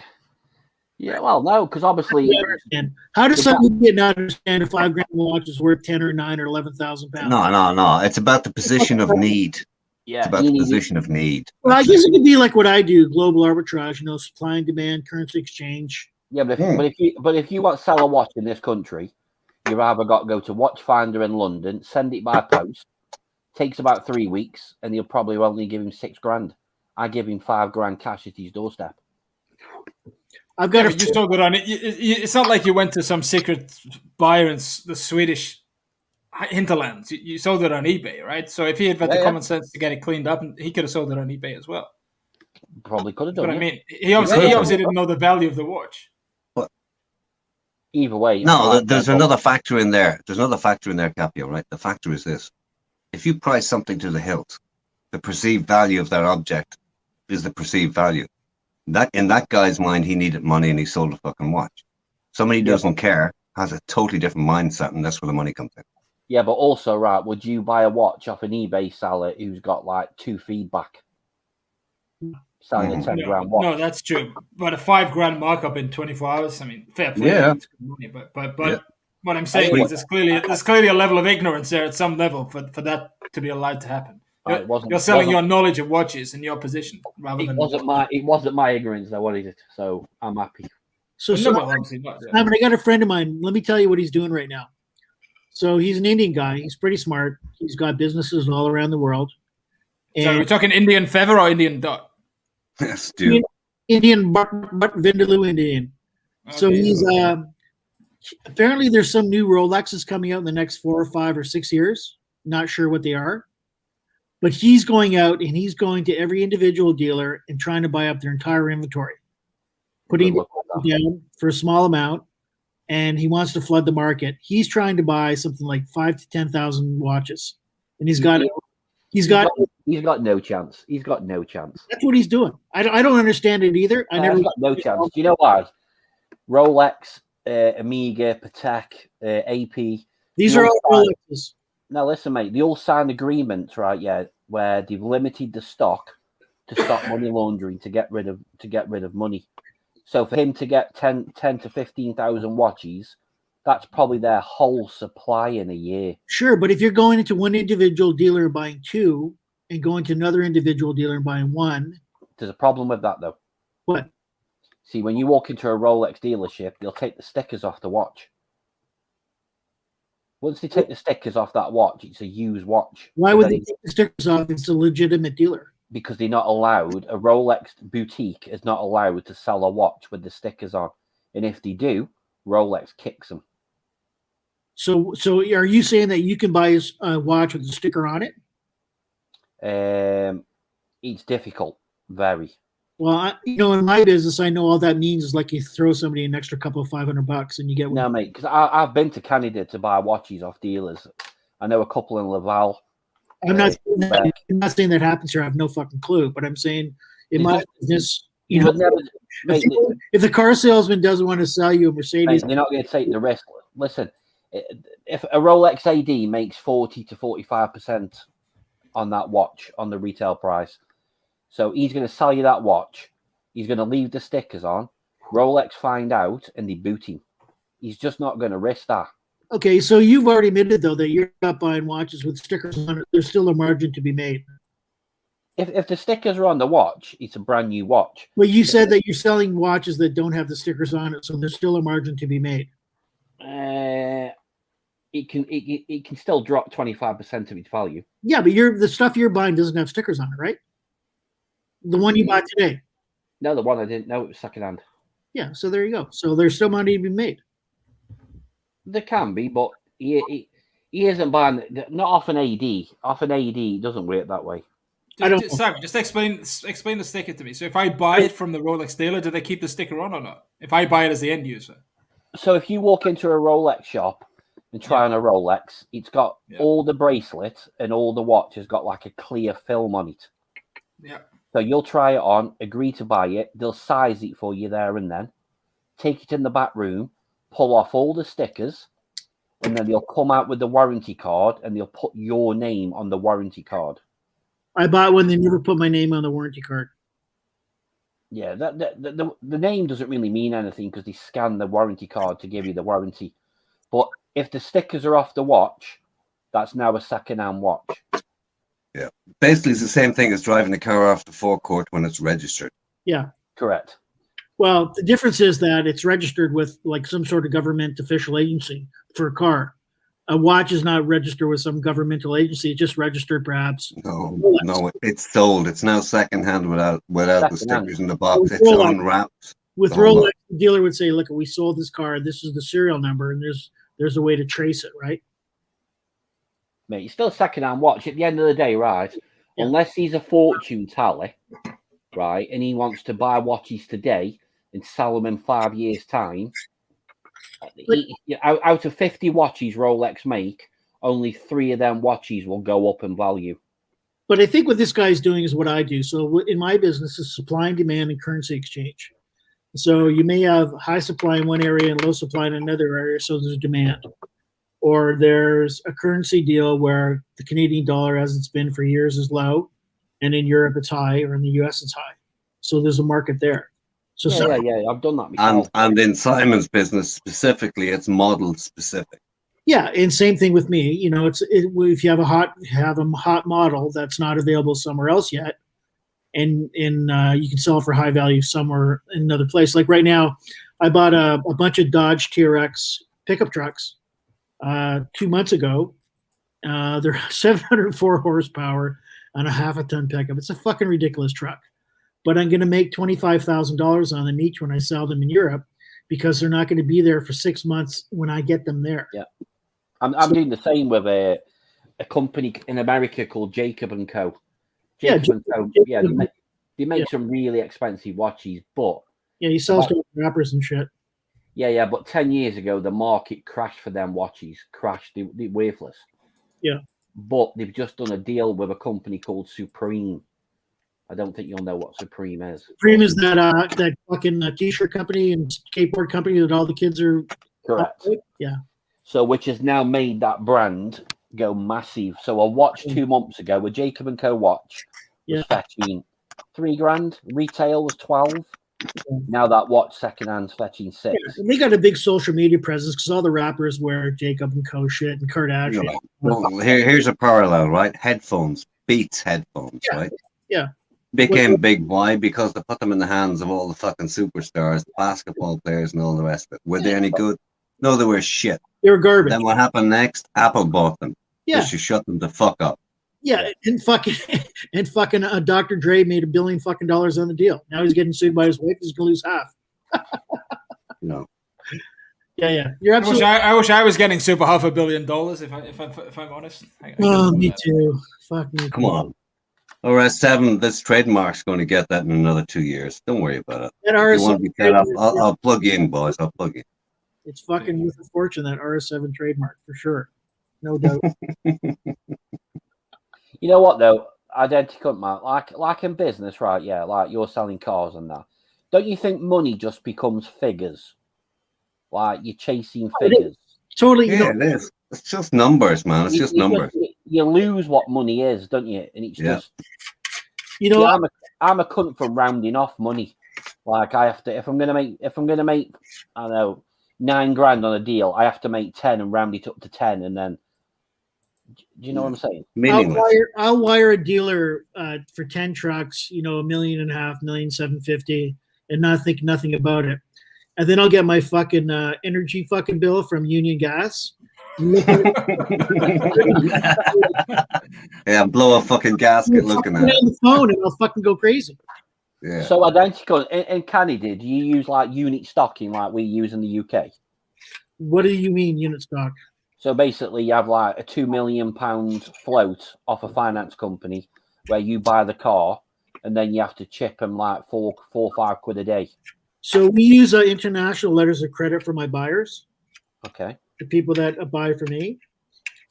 well, no, because obviously. How does somebody not understand a $5,000 watch is worth 10 or 9 or 11,000 pounds? No. It's about the position of need. Yeah, It's about the position of need. Well, I guess it could be like what I do: global arbitrage. Supply and demand, currency exchange. Yeah, but if you want to sell a watch in this country, you've either got to go to Watchfinder in London, send it by post. Takes about 3 weeks, and you'll probably only give him $6,000. I give him $5,000 cash at his doorstep. I've got you still got on it. It's not like you went to some secret buyer in the Swedish hinterlands. You sold it on eBay, right? So if he had the common sense to get it cleaned up, he could have sold it on eBay as well. Probably could have done. But I mean, he obviously didn't know the value of the watch. Either way, no. There's another factor in there. There's another factor in there, Capio. Right? The factor is this: if you price something to the hilt, the perceived value of that object is the perceived value. That in that guy's mind, he needed money and he sold a fucking watch. Somebody who doesn't care has a totally different mindset, and that's where the money comes in. Yeah, but also, right, would you buy a watch off an eBay seller who's got like 2 feedback? Selling a $10,000 watch. No, that's true. But a $5,000 markup in 24 hours, I mean, fair play. Yeah. It's good money, but what I'm saying is there's clearly a level of ignorance there at some level for that to be allowed to happen. You're selling your knowledge of watches and your position rather than. It wasn't my ignorance that wanted it, so I'm happy. Simon, I got a friend of mine. Let me tell you what he's doing right now. So he's an Indian guy. He's pretty smart. He's got businesses all around the world. So we're talking Indian feather or Indian dot? Yes, dude. Indian but Vindaloo Indian. Okay. So he's apparently there's some new Rolexes coming out in the next 4 or 5 or 6 years. Not sure what they are. But he's going out and he's going to every individual dealer and trying to buy up their entire inventory, putting it down for a small amount, and he wants to flood the market. He's trying to buy something like 5,000 to 10,000 watches, and he's got no chance. He's got no chance. That's what he's doing. I don't understand it either. He's got no chance. Do you know why? Rolex, Omega, Patek, AP. These are all Rolexes. Now listen, mate. They all signed agreements, right? Yeah, where they've limited the stock to stop money laundering to get rid of money. So for him to get 10 to 15,000 watches, that's probably their whole supply in a year. Sure, but if you're going into one individual dealer and buying 2, and going to another individual dealer and buying 1, there's a problem with that, though. What? See, when you walk into a Rolex dealership, they'll take the stickers off the watch. Once they take the stickers off that watch, it's a used watch. Why would they take the stickers off? It's a legitimate dealer. Because they're not allowed. A Rolex boutique is not allowed to sell a watch with the stickers on. And if they do, Rolex kicks them. So are you saying that you can buy a watch with a sticker on it? It's difficult. Very. Well, in my business, I know all that means is like you throw somebody an extra couple of $500 and you get one. No, mate, because I've been to Canada to buy watches off dealers. I know a couple in Laval. I'm not saying that happens here. I have no fucking clue, but I'm saying in my business, if the car salesman doesn't want to sell you a Mercedes, mate, they're not going to take the risk. Listen, if a Rolex AD makes 40 to 45% on that watch on the retail price. So he's going to sell you that watch. He's going to leave the stickers on. Rolex find out and they boot him. He's just not going to risk that. Okay, so you've already admitted, though, that you're not buying watches with stickers on it. There's still a margin to be made. If the stickers are on the watch, it's a brand new watch. Well, you said that you're selling watches that don't have the stickers on it, so there's still a margin to be made. It can still drop 25% of its value. Yeah, but the stuff you're buying doesn't have stickers on it, right? The one you bought today. No, the one I didn't know it was secondhand. Yeah, so there you go. So there's still money to be made. There can be, but he isn't buying. Not off an AD. Off an AD, it doesn't work that way. Simon, just explain the sticker to me. So if I buy it from the Rolex dealer, do they keep the sticker on or not? If I buy it as the end user. So if you walk into a Rolex shop and try on a Rolex, it's got all the bracelets and all the watch has got like a clear film on it. Yeah. So you'll try it on, agree to buy it. They'll size it for you there and then. Take it in the back room, pull off all the stickers, and then they'll come out with the warranty card and they'll put your name on the warranty card. I bought one. They never put my name on the warranty card. Yeah, the name doesn't really mean anything because they scan the warranty card to give you the warranty. But if the stickers are off the watch, that's now a second-hand watch. Yeah, basically it's the same thing as driving a car off the forecourt when it's registered. Yeah, correct. Well, the difference is that it's registered with like some sort of government official agency for a car. A watch is not registered with some governmental agency. It's just registered, perhaps. No, it's sold. It's now secondhand without the stickers in the box. It's Rolex. unwrapped. With Rolex, the dealer would say, "Look, we sold this car. This is the serial number, and there's a way to trace it, right?" Mate, it's still a second-hand watch. At the end of the day, right? Yeah. Unless he's a fortune teller, right, and he wants to buy watches today and sell them in 5 years' time. Out of 50 watches Rolex make, only 3 of them watches will go up in value. But I think what this guy's doing is what I do. So in my business is supply and demand and currency exchange. So you may have high supply in one area and low supply in another area, so there's demand. Or there's a currency deal where the Canadian dollar, as it's been for years, is low, and in Europe it's high, or in the US it's high. So there's a market there. So yeah, I've done that before. And in Simon's business specifically, it's model specific. Yeah, and same thing with me. You know, if you have a hot model that's not available somewhere else yet, and you can sell it for high value somewhere in another place. Like right now, I bought a bunch of Dodge TRX pickup trucks 2 months ago. They're 704 horsepower and a half a ton pickup. It's a fucking ridiculous truck. But I'm going to make $25,000 on them each when I sell them in Europe because they're not going to be there for 6 months when I get them there. Yeah, I'm doing the same with a company in America called Jacob & Co. Jacob & Co. Yeah, they make some really expensive watches, but he sells to rappers and shit. Yeah, but 10 years ago the market crashed for them watches. They're worthless. Yeah, but they've just done a deal with a company called Supreme. I don't think you'll know what Supreme is. Supreme is that fucking t-shirt company and skateboard company that all the kids are. Correct. Yeah. So which has now made that brand go massive. So a watch 2 months ago, a Jacob & Co. watch was fetching $3,000. Retail was 12. Now that watch secondhand's fetching 6. Yeah, and they got a big social media presence because all the rappers wear Jacob & Co. shit and Kardashian. Yeah. Well, here's a parallel, right? Headphones, Beats headphones, right? Yeah. Became big. Why? Because they put them in the hands of all the fucking superstars, basketball players, and all the rest of it. Were they any good? No, they were shit. They were garbage. Then what happened next? Apple bought them. Yeah. Just to shut them the fuck up. Yeah, and fucking Dr. Dre made $1 billion on the deal. Now he's getting sued by his wife. He's gonna lose half. No. Yeah. You're absolutely. I wish I was getting super $500 million if I'm honest. Me too. Fuck me. Come on. RS7, this trademark's going to get that in another 2 years. Don't worry about it. That if you want to be cut off, I'll plug you in, boys. I'll plug you. It's fucking worth a fortune, that RS7 trademark, for sure. No doubt. You know what, though? Identical, man. Like in business, right? Yeah, like you're selling cars and that. Don't you think money just becomes figures? Like you're chasing figures. Totally. Yeah, it is. It's just numbers, man. It's just numbers. You lose what money is, don't you? And it's just, you know, I'm a cunt for rounding off money. Like I have to, if I'm gonna make, I don't know, $9,000 on a deal, I have to make 10 and round it up to 10, and then. Do you know what I'm saying? I'll wire a dealer for 10 trucks, $1.5 million, $1,750,000, and not think nothing about it. And then I'll get my fucking energy fucking bill from Union Gas. Yeah, blow a fucking gasket looking at it. On the phone and I'll fucking go crazy. Yeah. So identical. In Canada, do you use like unit stocking like we use in the UK? What do you mean unit stock? So basically, you have like a £2 million float off a finance company where you buy the car, and then you have to chip them like four or 5 quid a day. So we use international letters of credit for my buyers, Okay. the people that buy for me.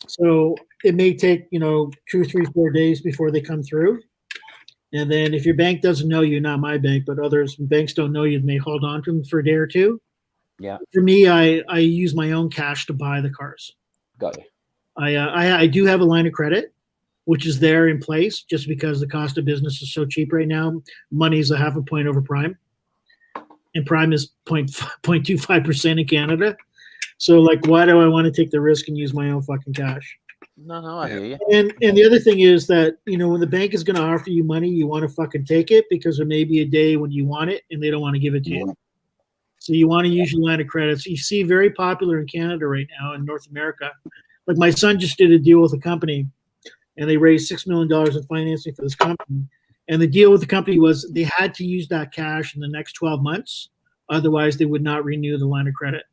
So it may take 2, 3, 4 days before they come through. And then if your bank doesn't know you, not my bank, but others banks don't know you, may hold on to them for a day or two. Yeah. For me, I use my own cash to buy the cars. Got you. I do have a line of credit, which is there in place just because the cost of business is so cheap right now. Money is a half a point over prime, and prime is 0.25% in Canada. So like, why do I want to take the risk and use my own fucking cash? No, I hear you. And the other thing is that, when the bank is going to offer you money, you want to fucking take it because there may be a day when you want it and they don't want to give it to you. So you want to use your line of credit. So you see very popular in Canada right now in North America. Like my son just did a deal with a company and they raised $6 million in financing for this company. And the deal with the company was they had to use that cash in the next 12 months. Otherwise, they would not renew the line of credit.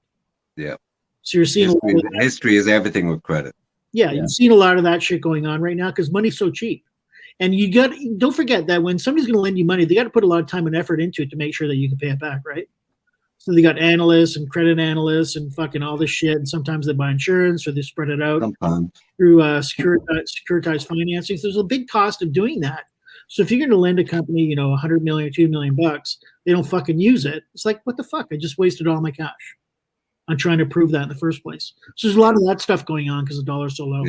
Yeah. So you're seeing history is everything with credit. Yeah, you've seen a lot of that shit going on right now because money's so cheap. And don't forget that when somebody's going to lend you money, they got to put a lot of time and effort into it to make sure that you can pay it back, right? So they got analysts and credit analysts and fucking all this shit. And sometimes they buy insurance or they spread it out through securitized financing. So there's a big cost of doing that. So if you're going to lend a company, $100 million, $2 million, they don't fucking use it. It's like, what the fuck? I just wasted all my cash on trying to prove that in the first place. So there's a lot of that stuff going on because the dollar's so low,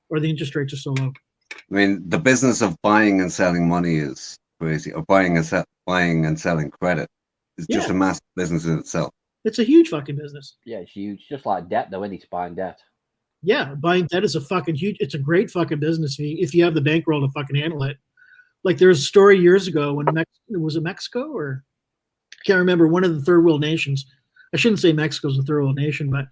or the interest rates are so low. I mean, the business of buying and selling money is crazy, or buying and selling credit is just a massive business in itself. It's a huge fucking business. Yeah, it's huge. Just like debt, though, isn't it? Buying debt. Yeah, buying debt is it's a great fucking business if you have the bankroll to fucking handle it. Like there was a story years ago when was it Mexico or I can't remember, one of the third world nations. I shouldn't say Mexico's a third world nation, but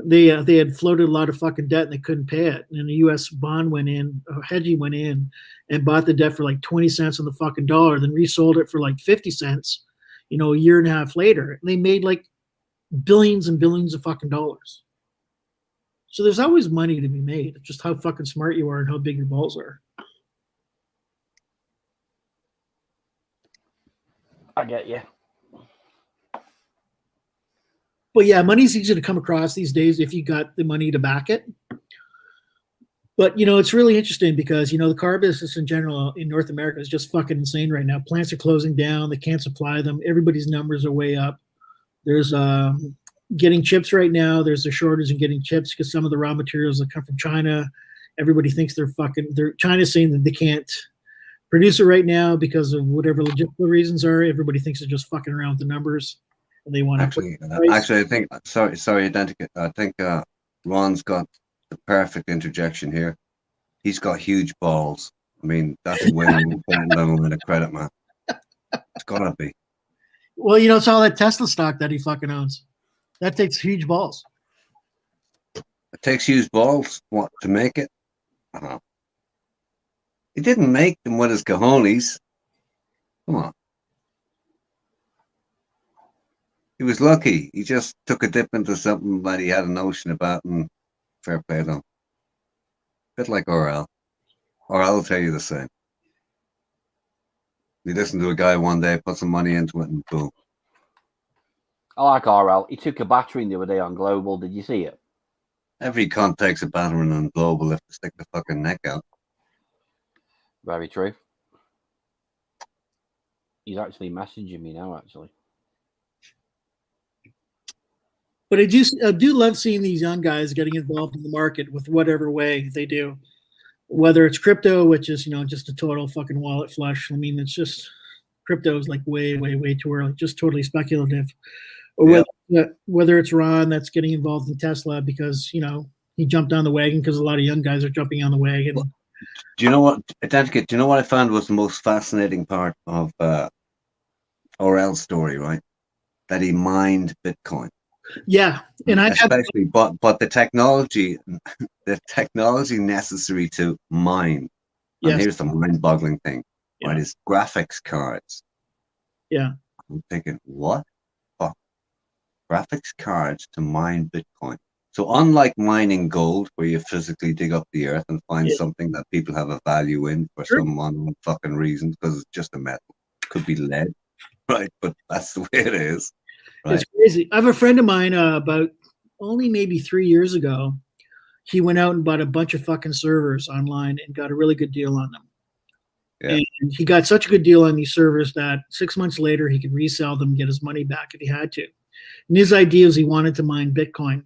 they had floated a lot of fucking debt and they couldn't pay it. And the U.S. bond went in, hedging went in and bought the debt for like 20 cents on the fucking dollar, then resold it for like 50 cents, a year and a half later. And they made like billions and billions of fucking dollars. So there's always money to be made. It's just how fucking smart you are and how big your balls are. I get you. But yeah, money's easy to come across these days if you got the money to back it. But, it's really interesting because, the car business in general in North America is just fucking insane right now. Plants are closing down. They can't supply them. Everybody's numbers are way up. There's getting chips right now. There's a shortage in getting chips because some of the raw materials that come from China, everybody thinks China's saying that they can't produce it right now because of whatever logistical reasons are. Everybody thinks they're just fucking around with the numbers. They want actually, I think sorry, Identical. I think Ron's got the perfect interjection here. He's got huge balls. I mean, that's way more important than a credit man. It's gotta be. Well, it's all that Tesla stock that he fucking owns. That takes huge balls. It takes huge balls. What to make it? He didn't make them with his cojones. Come on. He was lucky. He just took a dip into something that he had a notion about, and fair play to him. Bit like Orel. Orel will tell you the same. You listen to a guy one day, put some money into it, and boom. I like RL. He took a battering the other day on Global. Did you see it? Every cunt takes a battering on Global if they stick the fucking neck out. Very true. He's actually messaging me now, actually. But I do love seeing these young guys getting involved in the market with whatever way they do, whether it's crypto, which is just a total fucking wallet flush. I mean, it's just crypto is like way, way, way too early, just totally speculative. Or whether it's Ron that's getting involved in Tesla because he jumped on the wagon because a lot of young guys are jumping on the wagon. Do you know what? Do you know what I found was the most fascinating part of Orel's story? Right, that he mined Bitcoin. Yeah, and but the technology necessary to mine. And here's the mind-boggling thing, right? Is graphics cards. Yeah. I'm thinking, what? Fuck. Graphics cards to mine Bitcoin. So unlike mining gold, where you physically dig up the earth and find something that people have a value in for some unknown fucking reason, because it's just a metal. Could be lead, right? But that's the way it is. Right? It's crazy. I have a friend of mine about only maybe 3 years ago. He went out and bought a bunch of fucking servers online and got a really good deal on them. Yeah. And he got such a good deal on these servers that 6 months later he could resell them and get his money back if he had to. And his idea was he wanted to mine Bitcoin.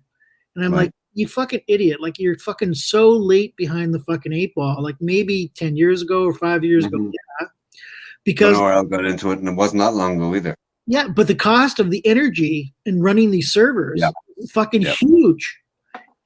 And I'm like, you fucking idiot. Like, you're fucking so late behind the fucking 8 ball. Like, maybe 10 years ago or 5 years ago. Yeah. Because I got into it, and it wasn't that long ago either. Yeah, but the cost of the energy in running these servers is fucking huge.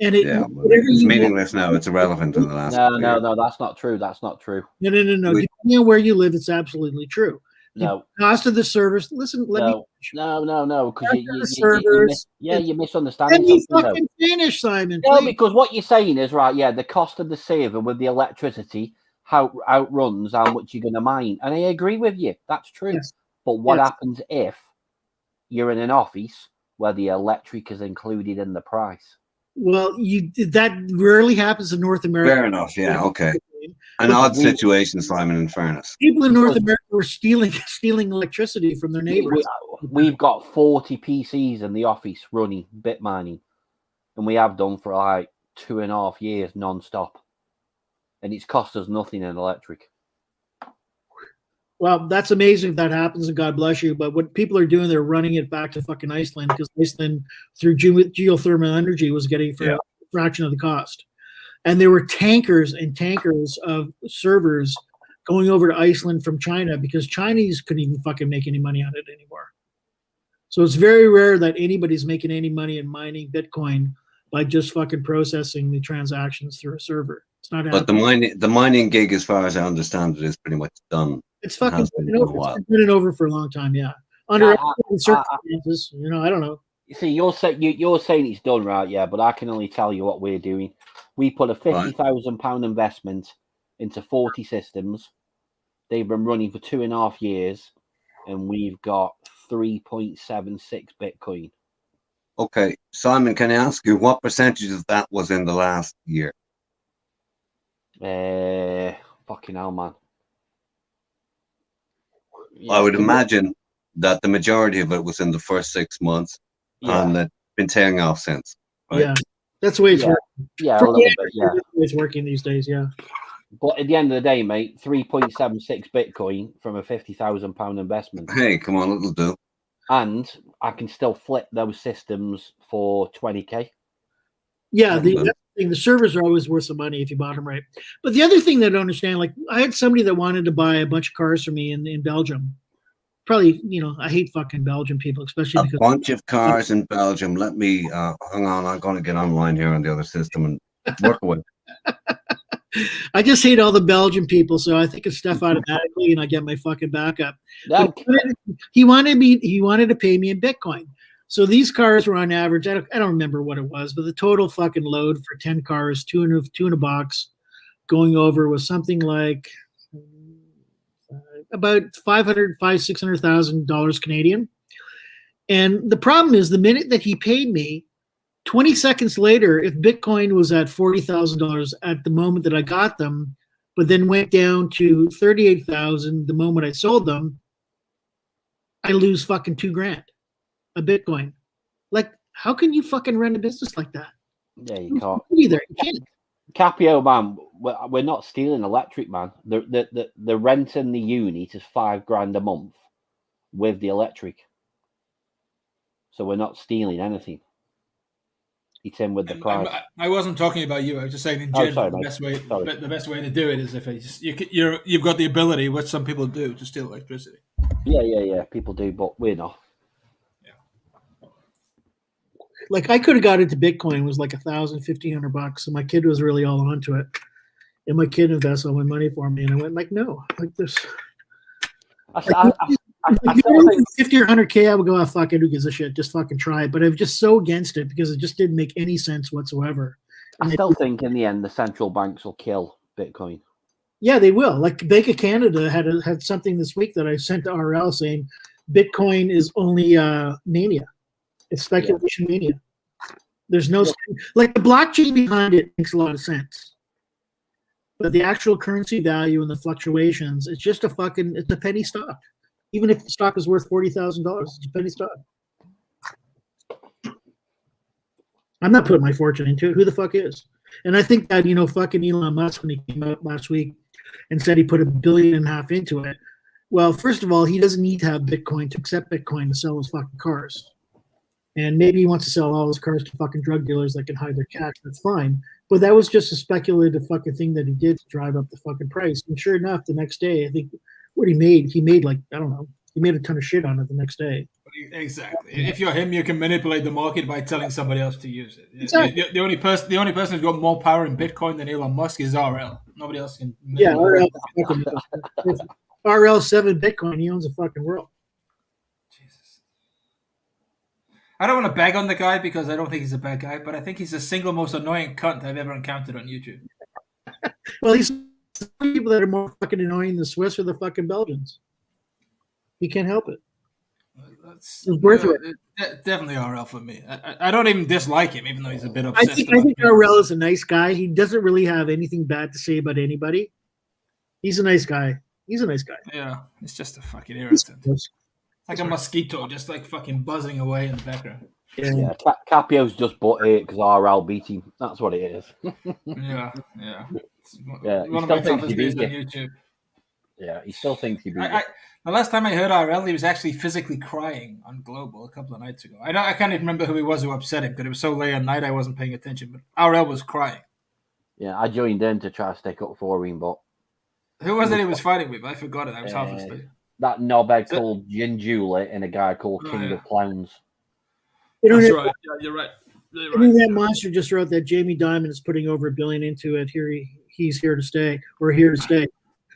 And it's meaningless now. It's irrelevant in the last. No, that's not true. That's not true. No. Depending on where you live, it's absolutely true. No. The cost of the servers. Listen, No. Because you misunderstand. Let me fucking finish, Simon. No, because what you're saying is right. Yeah, the cost of the server with the electricity outruns how much you're going to mine, and I agree with you. That's true. Yes. But what happens if you're in an office where the electric is included in the price? Well, that rarely happens in North America. Fair enough. Yeah. Okay. An odd situation, Simon. In fairness, people in North America were stealing electricity from their neighbors. We've got 40 PCs in the office running bit mining, and we have done for like 2.5 years non-stop, and it's cost us nothing in electric. Well, that's amazing if that happens, and God bless you. But what people are doing, they're running it back to fucking Iceland, because Iceland, through geothermal energy, was getting for a fraction of the cost. And there were tankers and tankers of servers going over to Iceland from China, because Chinese couldn't even fucking make any money on it anymore. So it's very rare that anybody's making any money in mining Bitcoin by just fucking processing the transactions through a server. It's not happening. But the mining gig, as far as I understand it, is pretty much done. It's fucking been over for a long time, yeah. Under circumstances, I don't know. You see, you're saying it's done, right? Yeah, but I can only tell you what we're doing. We put a £50,000 investment into 40 systems. They've been running for 2.5 years, and we've got 3.76 Bitcoin. Okay, Simon, can I ask you what percentage of that was in the last year? Fucking hell, man. I would imagine that the majority of it was in the first 6 months, and it's been tailing off since. Right? Yeah, that's the way it's working. Yeah, a little bit. Yeah, it's working these days. Yeah. But at the end of the day, mate, 3.76 Bitcoin from a £50,000 investment. Hey, come on, it'll do. And I can still flip those systems for 20k. Yeah, the servers are always worth some money if you bought them right. But the other thing that I don't understand, like, I had somebody that wanted to buy a bunch of cars for me in Belgium. Probably, I hate fucking Belgian people, especially because a bunch of cars in Belgium. Let me hang on. I'm going to get online here on the other system and work away. I just hate all the Belgian people, so I think of stuff automatically, and I get my fucking backup. He wanted to pay me in Bitcoin. So these cars were on average, I don't remember what it was, but the total fucking load for 10 cars, two in a box, going over was something like about $600,000 Canadian. And the problem is, the minute that he paid me, 20 seconds later, if Bitcoin was at $40,000 at the moment that I got them, but then went down to 38,000 the moment I sold them, I lose fucking $2,000 a Bitcoin. Like, how can you fucking run a business like that? Yeah, you can't. Either you can't. Capio, man, we're not stealing electric, man. The rent in the unit is $5,000 a month with the electric, so we're not stealing anything. It's in with the price. I wasn't talking about you. I was just saying in general, the best way to do it is if you've got the ability, which some people do, to steal electricity. Yeah. People do, but we're not. Like, I could have got into Bitcoin. It was like $1,500, and my kid was really all onto it. And my kid invested all my money for me, and I went like, no, like this. If you were 50 or 100K, I would go, fuck it, who gives a shit? Just fucking try it. But I'm just so against it because it just didn't make any sense whatsoever. I still think in the end the central banks will kill Bitcoin. Yeah, they will. Like, Bank of Canada had something this week that I sent to RL saying Bitcoin is only mania. It's speculation mania. There's no like the blockchain behind it makes a lot of sense, but the actual currency value and the fluctuations, it's just it's a penny stock. Even if the stock is worth $40,000, it's a penny stock. I'm not putting my fortune into it. Who the fuck is? And I think that, fucking Elon Musk, when he came out last week and said he put $1.5 billion into it. Well, first of all, he doesn't need to have Bitcoin to accept Bitcoin to sell his fucking cars. And maybe he wants to sell all his cars to fucking drug dealers that can hide their cash. That's fine. But that was just a speculative fucking thing that he did to drive up the fucking price. And sure enough, the next day, I think what he made like, I don't know, he made a ton of shit on it the next day. Exactly. If you're him, you can manipulate the market by telling somebody else to use it. Exactly. The only person who's got more power in Bitcoin than Elon Musk is RL. Nobody else can. Yeah, RL 7 Bitcoin. He owns the fucking world. Jesus. I don't want to bag on the guy because I don't think he's a bad guy, but I think he's the single most annoying cunt I've ever encountered on YouTube. Well, he's people that are more fucking annoying than the Swiss or the fucking Belgians. He can't help it. That's definitely RL for me. I don't even dislike him, even though he's a bit obsessed. I think RL is a nice guy. He doesn't really have anything bad to say about anybody. He's a nice guy. Yeah, it's just a fucking irritant. It's like a mosquito, just like fucking buzzing away in the background. Yeah, Capio's just butthurt because RL beat him. That's what it is. Yeah. One of my toughest days on YouTube. Yeah, he still thinks he beat the last time I heard RL, he was actually physically crying on Global a couple of nights ago. I can't even remember who he was who upset him because it was so late at night I wasn't paying attention. But RL was crying. Yeah, I joined in to try to stick up for him, but who was it he was fighting with? I forgot it. I was half asleep. That knobhead called Jin Julie and a guy called King of Clowns. That's right. Yeah, you're right. That monster just wrote that Jamie Dimon is putting over $1 billion into it. He's here to stay. We're here to stay.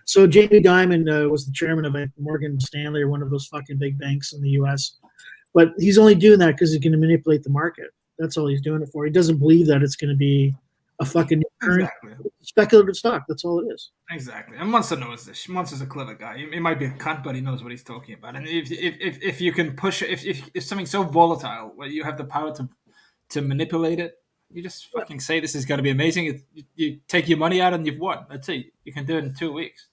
So Jamie Dimon was the chairman of Morgan Stanley or one of those fucking big banks in the U.S. But he's only doing that because he's going to manipulate the market. That's all he's doing it for. He doesn't believe that it's going to be a fucking speculative stock. That's all it is. Exactly. And Munster knows this. Munster's a clever guy. He might be a cunt, but he knows what he's talking about. And if you can push it, if something's so volatile where you have the power to manipulate it, you just fucking say this is going to be amazing. You take your money out and you've won. That's it. You can do it in 2 weeks.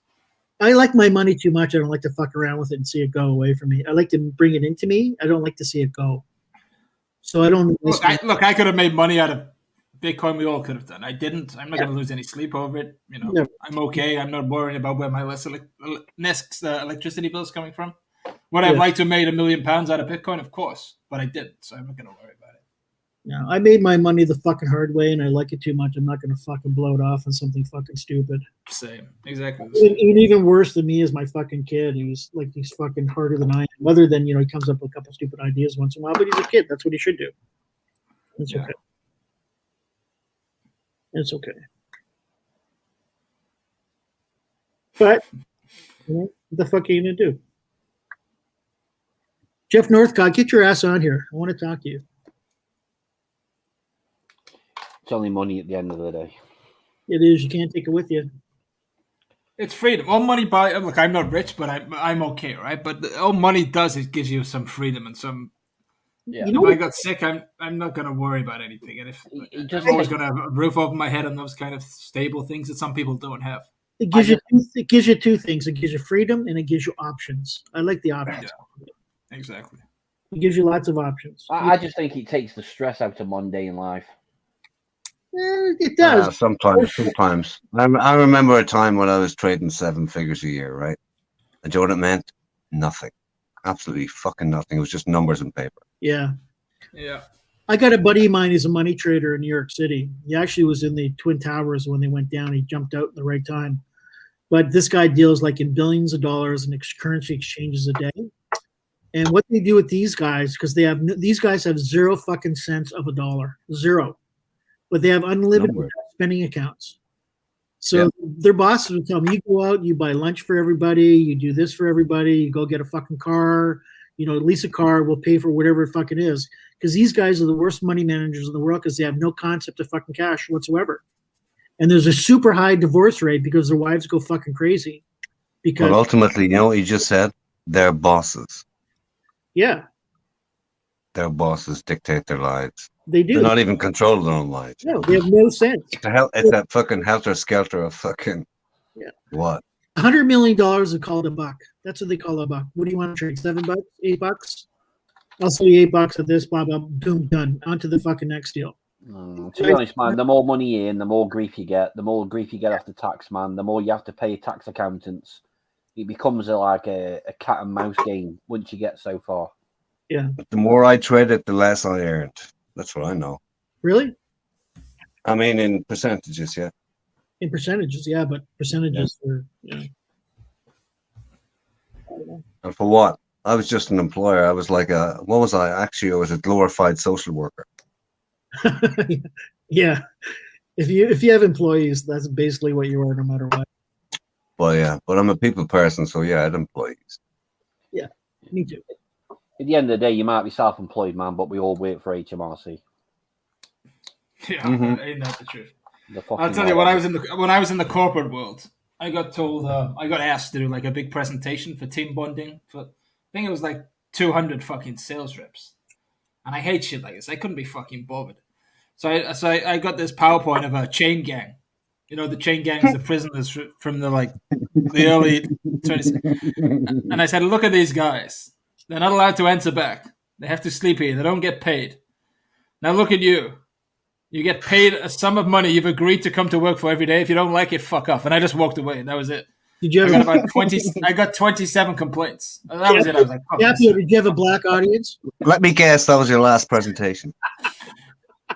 I like my money too much. I don't like to fuck around with it and see it go away from me. I like to bring it into me. I don't like to see it go. So I don't. Look, I could have made money out of Bitcoin. We all could have done. I didn't. I'm not going to lose any sleep over it. I'm okay. I'm not worrying about where my next electricity bill is coming from. Would I have liked to have made £1 million out of Bitcoin? Of course, but I didn't. So I'm not going to worry about it. No, I made my money the fucking hard way, and I like it too much. I'm not going to fucking blow it off on something fucking stupid. Same, exactly. Even worse than me is my fucking kid. He's fucking harder than I am. Other than he comes up with a couple stupid ideas once in a while, but he's a kid. That's what he should do. It's okay. It's okay. But what the fuck are you gonna do? Jeff Northcott, get your ass on here. I want to talk to you. It's only money at the end of the day. It is. You can't take it with you. It's freedom. All money look, I'm not rich, but I'm okay, right? But all money does is gives you some freedom and some. Yeah. If I got sick, I'm not gonna worry about anything, and I'm always gonna have a roof over my head and those kind of stable things that some people don't have. It gives you two things. It gives you freedom and it gives you options. I like the options. Yeah, exactly. It gives you lots of options. I just think it takes the stress out of mundane life. It does. Sometimes. I remember a time when I was trading 7 figures a year, right? And do you know what it meant? Nothing. Absolutely fucking nothing. It was just numbers and paper. Yeah. Yeah. I got a buddy of mine who's a money trader in New York City. He actually was in the Twin Towers when they went down. He jumped out at the right time. But this guy deals in billions of dollars in currency exchanges a day. And what they do with these guys, because these guys have 0 fucking cents of a dollar. 0. But they have unlimited spending accounts. So their bosses would tell them, you go out, you buy lunch for everybody, you do this for everybody, you go get a fucking car, lease a car, we'll pay for whatever it fucking is. Because these guys are the worst money managers in the world because they have no concept of fucking cash whatsoever. And there's a super high divorce rate because their wives go fucking crazy. But ultimately, you know what you just said? They're bosses. Yeah, Their bosses dictate their lives. they do. They're not even controlling their own lives. No, they have no sense. It's a fucking helter-skelter of fucking Yeah. what? $100 million is called a buck. That's what they call a buck. What do you want to trade? $7? $8? I'll sell you $8 at this, blah, blah, boom, done. On to the fucking next deal. To be honest, man, the more money you in, the more grief you get. The more grief you get off the tax man, the more you have to pay tax accountants. It becomes like a cat and mouse game once you get so far. Yeah. But the more I traded, the less I earned. That's what I know. Really? I mean, in percentages, yeah. In percentages, yeah, but percentages are, you know. And for what? I was just an employer. I was like what was I? Actually, I was a glorified social worker. Yeah. If you have employees, that's basically what you are, no matter what. But yeah, but I'm a people person, so yeah, I had employees. Yeah, me too. At the end of the day, you might be self-employed, man, but we all work for HMRC. Yeah, ain't that the truth? I'll tell you, when I was in the corporate world, I got told, I got asked to do like a big presentation for team bonding for, I think it was like 200 fucking sales reps, and I hate shit like this. I couldn't be fucking bothered, so I got this PowerPoint of a chain gang. You know, the chain gang is the prisoners from the early 20s, and I said, look at these guys. They're not allowed to answer back. They have to sleep here. They don't get paid. Now look at you. You get paid a sum of money you've agreed to come to work for every day. If you don't like it, fuck off. And I just walked away. And that was it. Did you I have got about 20. I got 27 complaints. And that was it. I was like, fuck this. Did you have a black audience? Let me guess, that was your last presentation.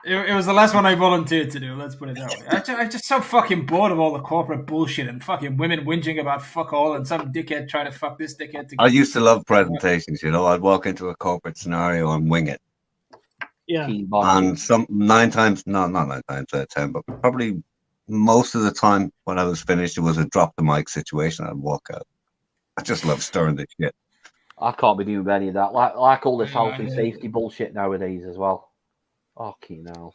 It was the last one I volunteered to do. Let's put it that way. I'm just so fucking bored of all the corporate bullshit and fucking women whinging about fuck all and some dickhead trying to fuck this dickhead. I used to love presentations. You know, I'd walk into a corporate scenario and wing it. Yeah. And not 9 times out of 10, but probably most of the time when I was finished, it was a drop the mic situation. I'd walk out. I just love stirring the shit. I can't be doing any of that. Like all this health and safety bullshit nowadays as well. Okay, now.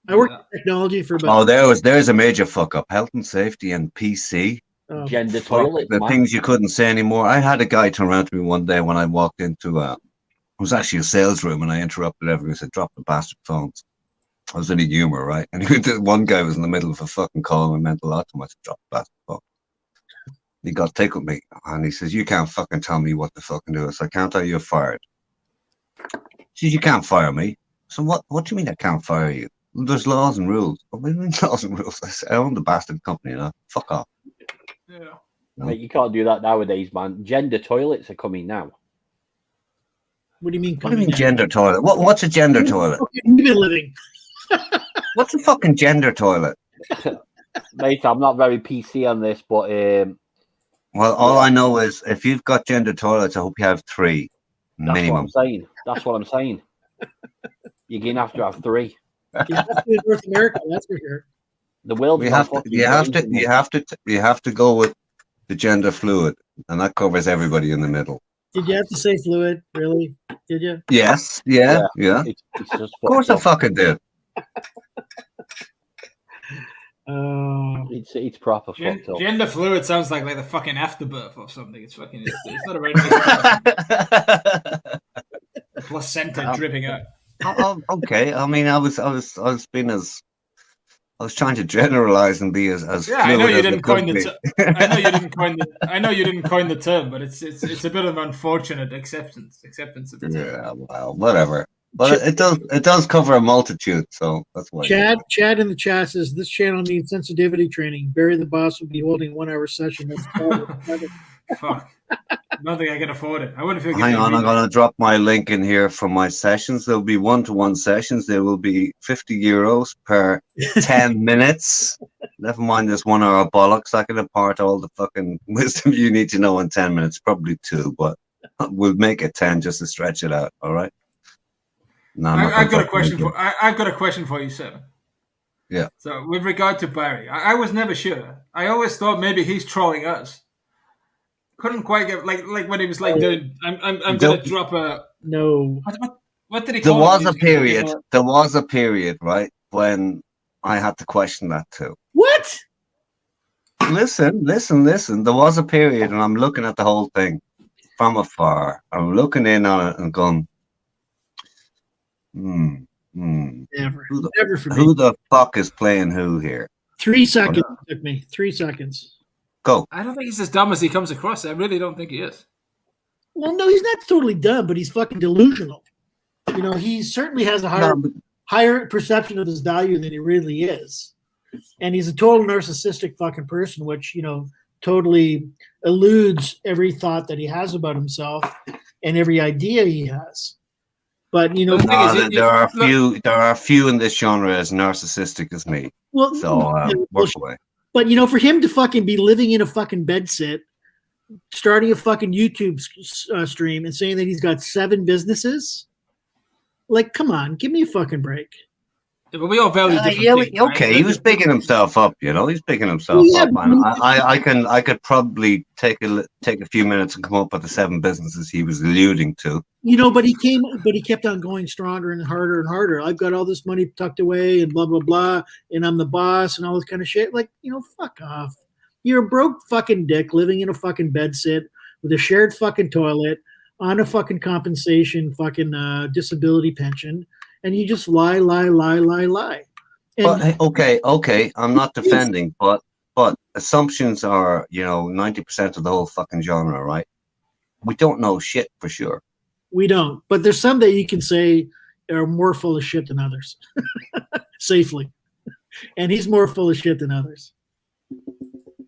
I worked in technology for about. Oh, there's a major fuck up. Health and safety and PC. Gender toilet. The things you couldn't say anymore. I had a guy turn around to me one day when I walked into it was actually a sales room, and I interrupted everyone. I said, "Drop the bastard phones." I was in a humor, right? And one guy was in the middle of a fucking call and meant a lot to him. I said, "Drop the bastard phone." He got take with me, and he says, "You can't fucking tell me what to fucking do." I said, "I can't tell you, you're fired." He says, "You can't fire me." So what do you mean I can't fire you? Well, there's laws and rules. What do you mean laws and rules? I said, I own the bastard company now. Fuck off. Yeah. Mate, you can't do that nowadays, man. Gender toilets are coming now. What do you mean? What do you mean gender toilet? What's a gender toilet? Living. What's a fucking gender toilet? Mate, I'm not very PC on this, but well, all I know is if you've got gender toilets, I hope you have 3 minimum. That's what I'm saying. You're gonna have to have 3. You have to in North America, that's for sure. The world. You have to go with the gender fluid, and that covers everybody in the middle. Did you have to say fluid? Really? Did you? Yes. Yeah. It's just of course, I fucking did. It's proper fucked up. Gender fluid sounds like the fucking afterbirth or something. It's fucking. It's not a very nice placenta dripping out. Okay. I mean, I was trying to generalize and be as yeah. I know you didn't coin the. I know you didn't coin the term, but it's a bit of unfortunate acceptance of the term. Yeah. Well, whatever. But it does cover a multitude, so that's why. Chad in the chat says this channel needs sensitivity training. Barry the Boss will be holding 1-hour session. Fuck. I don't think I can afford it. I wouldn't feel. Hang on, I'm going to drop my link in here for my sessions. There'll be 1-to-1 sessions. There will be €50 per 10 minutes. Never mind this 1 hour bollocks. I can impart all the fucking wisdom you need to know in 10 minutes. Probably 2, but we'll make it 10 just to stretch it out. All right. No, I've got a question for you, sir. Yeah. So with regard to Barry, I was never sure. I always thought maybe he's trolling us. Couldn't quite get like when he was doing. I'm gonna drop a no. What did he? There was a period. There was a period, right, when I had to question that too. What? Listen. There was a period, and I'm looking at the whole thing from afar. I'm looking in on it and going, Never. Who the, Never for me. who the fuck is playing who here? 3 seconds it took me. 3 seconds. Go. I don't think he's as dumb as he comes across. I really don't think he is. Well, no, he's not totally dumb, but he's fucking delusional. You know, he certainly has a higher perception of his value than he really is. And he's a total narcissistic fucking person, which, you know, totally eludes every thought that he has about himself and every idea he has. But, you know, there are a few in this genre as narcissistic as me. Well, so work away. But, you know, for him to fucking be living in a fucking bedsit, starting a fucking YouTube stream and saying that he's got 7 businesses, like, come on, give me a fucking break. Yeah, but we all value different things, okay, right? he was picking himself up, you know. He's picking himself up. And I could probably take a few minutes and come up with the 7 businesses he was alluding to. You know, but he kept on going stronger and harder and harder. I've got all this money tucked away and blah blah blah, and I'm the boss and all this kind of shit. Like, you know, fuck off. You're a broke fucking dick living in a fucking bedsit with a shared fucking toilet on a fucking compensation fucking disability pension. And you just lie. And Okay. I'm not defending, but assumptions are, you know, 90% of the whole fucking genre, right? We don't know shit for sure. We don't. But there's some that you can say are more full of shit than others. Safely. And he's more full of shit than others.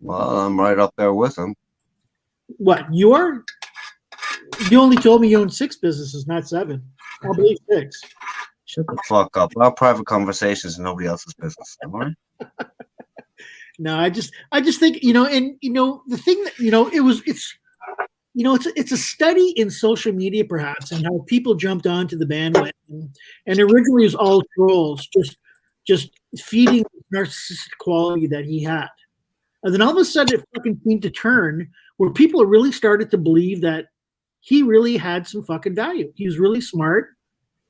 Well, I'm right up there with him. What, you are? You only told me you own 6 businesses, not 7. I believe 6. Shut the fuck up. Our private conversations are nobody else's business. All right? No, I just think, you know, and you know, the thing that, you know, it's a study in social media perhaps, and how people jumped onto the bandwagon, and originally it was all trolls just feeding the narcissistic quality that he had. And then all of a sudden it fucking seemed to turn where people really started to believe that he really had some fucking value. He was really smart.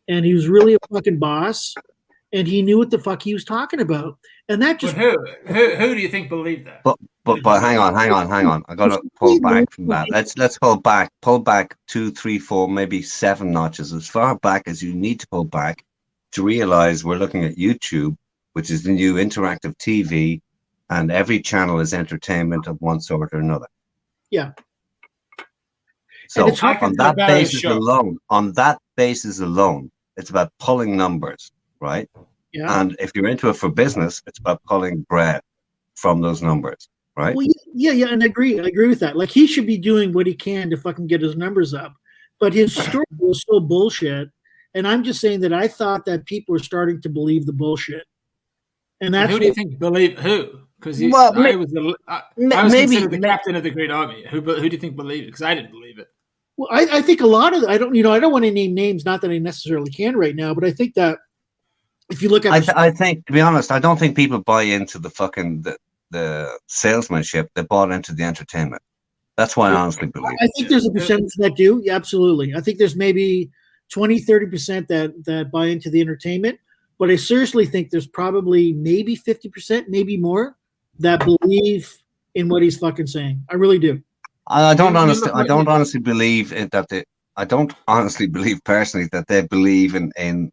And he was really a fucking boss, and he knew what the fuck he was talking about. And that just But who do you think believed that? But hang on. I gotta pull back from that. Let's pull back 2, 3, 4, maybe 7 notches, as far back as you need to pull back to realize we're looking at YouTube, which is the new interactive TV, and every channel is entertainment of one sort or another. Yeah. So on that basis alone, it's about pulling numbers, right? Yeah. And if you're into it for business, it's about pulling bread from those numbers, right? Well, yeah, and I agree with that. Like, he should be doing what he can to fucking get his numbers up, but his story was so bullshit. And I'm just saying that I thought that people were starting to believe the bullshit. And that's who do you think believe who? Because I was considered the captain of the Great Army. Who do you think believed it? Because I didn't believe it. Well, I think a lot of I don't want to name names, not that I necessarily can right now, but I think that if you look at, I think, to be honest, I don't think people buy into the fucking the salesmanship. They bought into the entertainment. That's why I honestly believe. I think there's a percentage that do. Yeah, absolutely. I think there's maybe 20-30% that buy into the entertainment, but I seriously think there's probably maybe 50%, maybe more, that believe in what he's fucking saying. I really do. I don't honestly believe personally that they believe in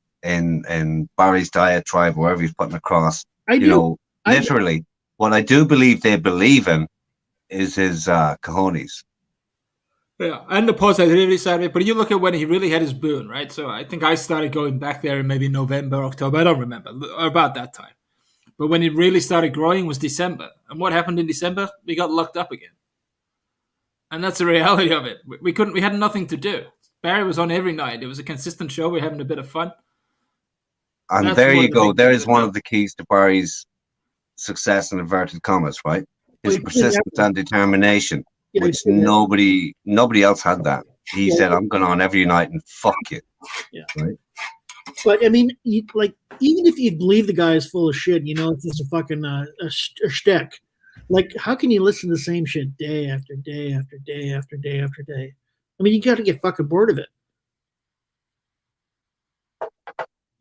Barry's diatribe, wherever he's putting across. Literally, what I do believe they believe in is his cojones. Yeah, and the positivity side of it. But you look at when he really had his boon, right? So I think I started going back there in maybe November, October. I don't remember, about that time. But when it really started growing was December. And what happened in December? We got locked up again. And that's the reality of it. We had nothing to do. Barry was on every night. It was a consistent show. We're having a bit of fun. And that's there you go. There is one of the keys to Barry's success in inverted commas, right? His persistence and determination, which nobody else had that. He said, I'm going on every night and fuck you. Yeah. Right? But I mean, even if you believe the guy is full of shit, you know, it's just a fucking a shtick. Like, how can you listen to the same shit day after day after day after day after day? I mean, you got to get fucking bored of it.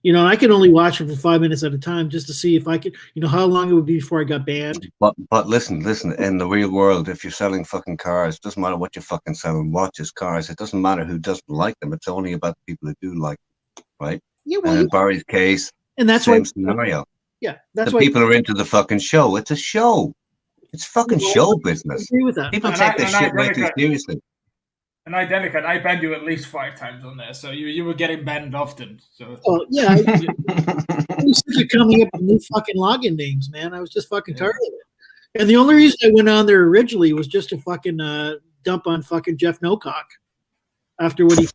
You know, I can only watch it for 5 minutes at a time just to see if I could, you know, how long it would be before I got banned. But listen, in the real world, if you're selling fucking cars, it doesn't matter what you're fucking selling, watches, cars, it doesn't matter who doesn't like them. It's only about the people who do like them, right? Yeah, well, And in Barry's case, and that's same why. scenario. Yeah, that's The why people are into the fucking show. It's a show. It's fucking show I business. agree with that. People And take this I shit way too Identica- seriously. And Identica, I banned you at least 5 times on there, so you were getting banned often. So Oh yeah, I was sick of coming up with new fucking login names, man. I was just fucking tired of it. And the only reason I went on there originally was just to fucking dump on fucking Jeff Nocock after what he.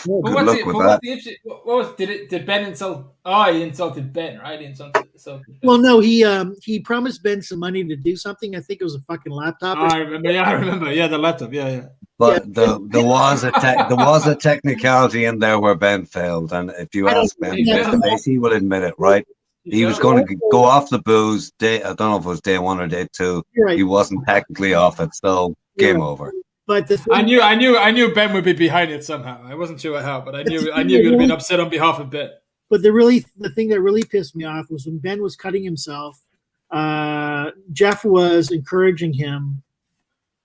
Good luck with that. Did Ben insult? Oh, he insulted Ben, right? He insulted Ben. Well, no, he promised Ben some money to do something. I think it was a fucking laptop. Oh, I remember. Yeah, the laptop. Yeah. But there was a technicality in there where Ben failed, and if you ask Ben face to face, he will admit it, right? He was going to go off the booze. I don't know if it was day 1 or day 2. Right. He wasn't technically off it, so game over. But the thing, I knew Ben would be behind it somehow. I wasn't sure how, but I knew he would have been upset on behalf of Ben. But the thing that really pissed me off was when Ben was cutting himself. Jeff was encouraging him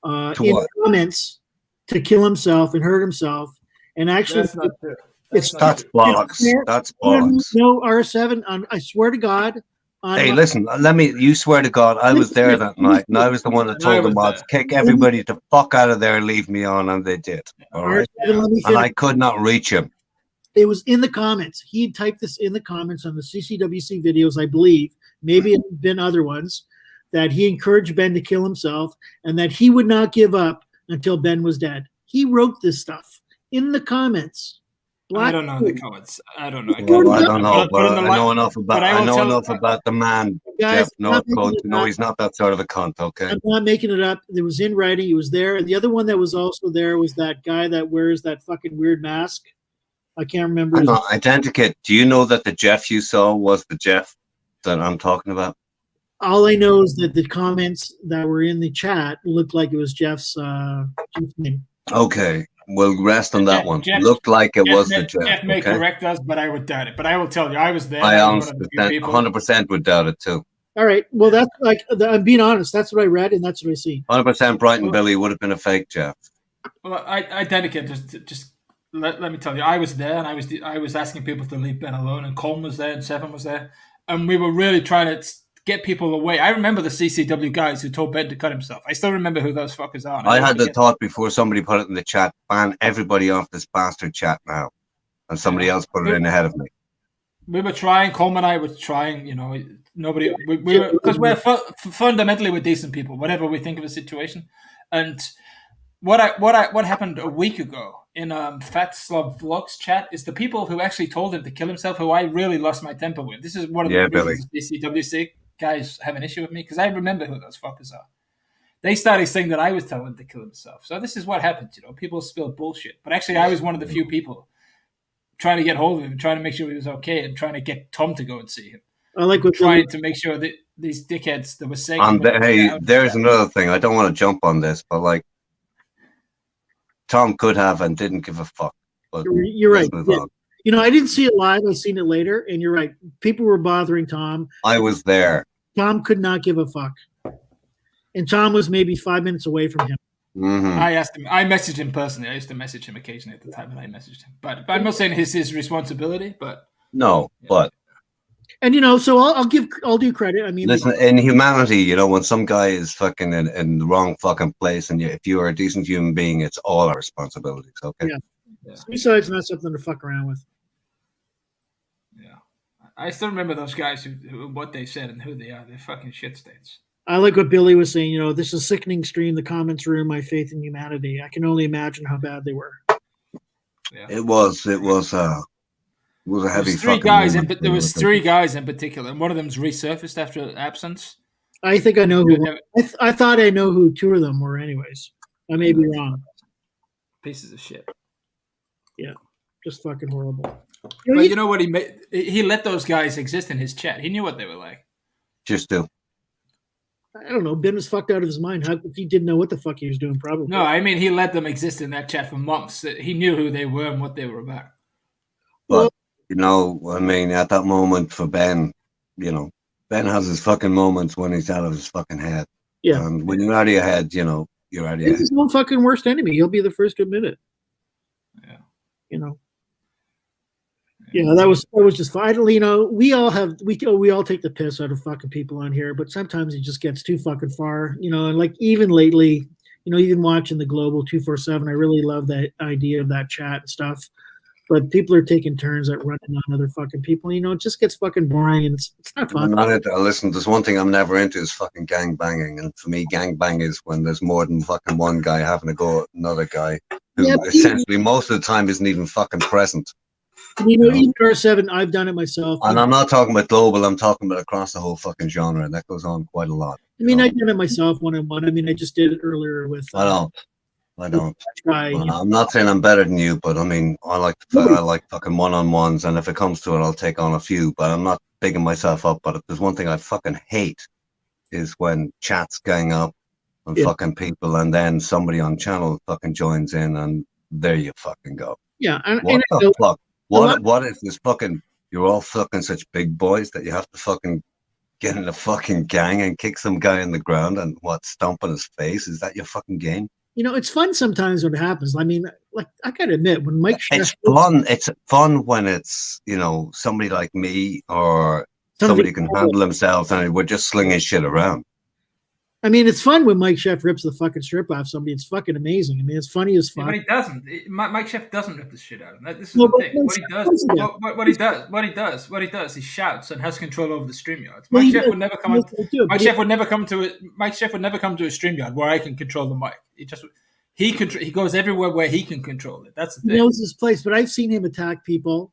in comments to kill himself and hurt himself, and actually, That's not true. it's That's bollocks. That's bollocks. No, R7. I swear to God. Hey, listen, you swear to God, I was there that night, and I was the one that told the mods, kick everybody the fuck out of there, leave me on, and they did. All right? R7, let me And I finish. could not reach him. It was in the comments. He had typed this in the comments on the CCWC videos, I believe. Maybe it had been other ones, that he encouraged Ben to kill himself and that he would not give up until Ben was dead. He wrote this stuff in the comments. I don't know the comments. I don't know. Well, I don't know, but I know enough but about. I I will know tell- enough about the man, Guys, Jeff I'm not making Northcote, it to know up. he's not that sort of a cunt. Okay. I'm not making it up. It was in writing. It was there. And the other one that was also there was that guy that wears that fucking weird mask. I can't remember. I'm his not Identikit. Do you know that the Jeff you saw was the Jeff that I'm talking about? All I know is that the comments that were in the chat looked like it was Jeff's name. Okay, we'll rest on that one. Jeff- Looked like it was may, the Jeff. Jeff may Okay. correct us, but I would doubt it. But I will tell you, I was there. I was honestly, one of the few people. 100% would doubt it too. All right. Well, that's like I'm being honest. That's what I read, and that's what I see. 100% Brighton Billy would have been a fake Jeff. Well, I dedicate just let me tell you, I was there, and I was asking people to leave Ben alone, and Colm was there, and Seven was there, and we were really trying to get people away. I remember the CCW guys who told Ben to cut himself. I still remember who those fuckers are. I had the thought before somebody put it in the chat, ban everybody off this bastard chat now. And somebody else put it in ahead of me. We were trying, Colm and I were trying, nobody, we were, because we're fundamentally we're decent people, whatever we think of a situation. And what happened a week ago in Fat Slob Vlogs chat is the people who actually told him to kill himself, who I really lost my temper with. This is one of the reasons CCWC guys have an issue with me, because I remember who those fuckers are. They started saying that I was telling him to kill himself. So this is what happens, people spill bullshit. But actually, I was one of the few people trying to get hold of him, trying to make sure he was okay, and trying to get Tom to go and see him. I like what trying to make sure that these dickheads that were saying. And there's another thing. I don't want to jump on this, but like Tom could have and didn't give a fuck. But you're right. move Yeah. on. I didn't see it live. I seen it later, and you're right. People were bothering Tom. I was there. Tom could not give a fuck, and Tom was maybe 5 minutes away from him. Mm-hmm. I asked him. I messaged him personally. I used to message him occasionally at the time, and I messaged him. But I'm not saying it's his responsibility. But no, but and so I'll do credit. I mean, listen, in humanity, when some guy is fucking in the wrong fucking place, and if you are a decent human being, it's all our responsibilities. Okay. Yeah. Suicide's not something to fuck around with. Yeah, I still remember those guys who what they said and who they are. They're fucking shit stains. I like what Billy was saying. This is a sickening stream. The comments ruin my faith in humanity. I can only imagine how bad they were. Yeah. It was a heavy. There was three guys in particular, and one of them's resurfaced after absence. I think I know who. I thought I know who two of them were. Anyways, I may be wrong. Pieces of shit. Yeah, just fucking horrible. But you know what he made? He let those guys exist in his chat. He knew what they were like. Just do. I don't know. Ben was fucked out of his mind. How he didn't know what the fuck he was doing? Probably. No, I mean he let them exist in that chat for months. He knew who they were and what they were about. But You know, I mean, at that moment for Ben, you know, Ben has his fucking moments when he's out of his fucking head. Yeah. And when you're out of your head, you know, you're out of your He's head. his own fucking worst enemy. He'll be the first to admit it. Yeah. You know. Yeah, that was just fine. You know, we all take the piss out of fucking people on here, but sometimes it just gets too fucking far. You know, and like even lately, you know, even watching the Global 247, I really love that idea of that chat and stuff. But people are taking turns at running on other fucking people. You know, it just gets fucking boring, and it's not fun. I'm not into, listen, there's one thing I'm never into is fucking gang banging. And for me, gang bang is when there's more than fucking one guy having to go at another guy who essentially most of the time isn't even fucking present. You know, even R7, I've done it myself. And I'm not talking about global, I'm talking about across the whole fucking genre. And that goes on quite a lot. I mean, I've done it myself one-on-one. I mean, I just did it earlier with. I don't. Guy, well, I'm not saying I'm better than you, but I mean, I like fucking one-on-ones, and if it comes to it, I'll take on a few. But I'm not bigging myself up. But if there's one thing I fucking hate is when chats gang up and fucking people, and then somebody on channel fucking joins in, and there you fucking go. Yeah, What the fuck? What if this fucking you're all fucking such big boys that you have to fucking get in a fucking gang and kick some guy in the ground and stomp on his face? Is that your fucking game? You know, it's fun sometimes when it happens. I mean, like I gotta admit, when Mike it's fun. It's fun when it's, you know, somebody like me or somebody can handle themselves and we're just slinging shit around. I mean, it's fun when Mike Chef rips the fucking strip off somebody. It's fucking amazing. I mean, it's funny as fuck. Yeah, but he doesn't. Mike Chef doesn't rip the shit out of him. This is the thing. What he does, he shouts and has control over the StreamYard. Mike Chef would never come. Mike Chef would never come to a StreamYard where I can control the mic. He goes everywhere where he can control it. That's the thing. He knows his place, but I've seen him attack people,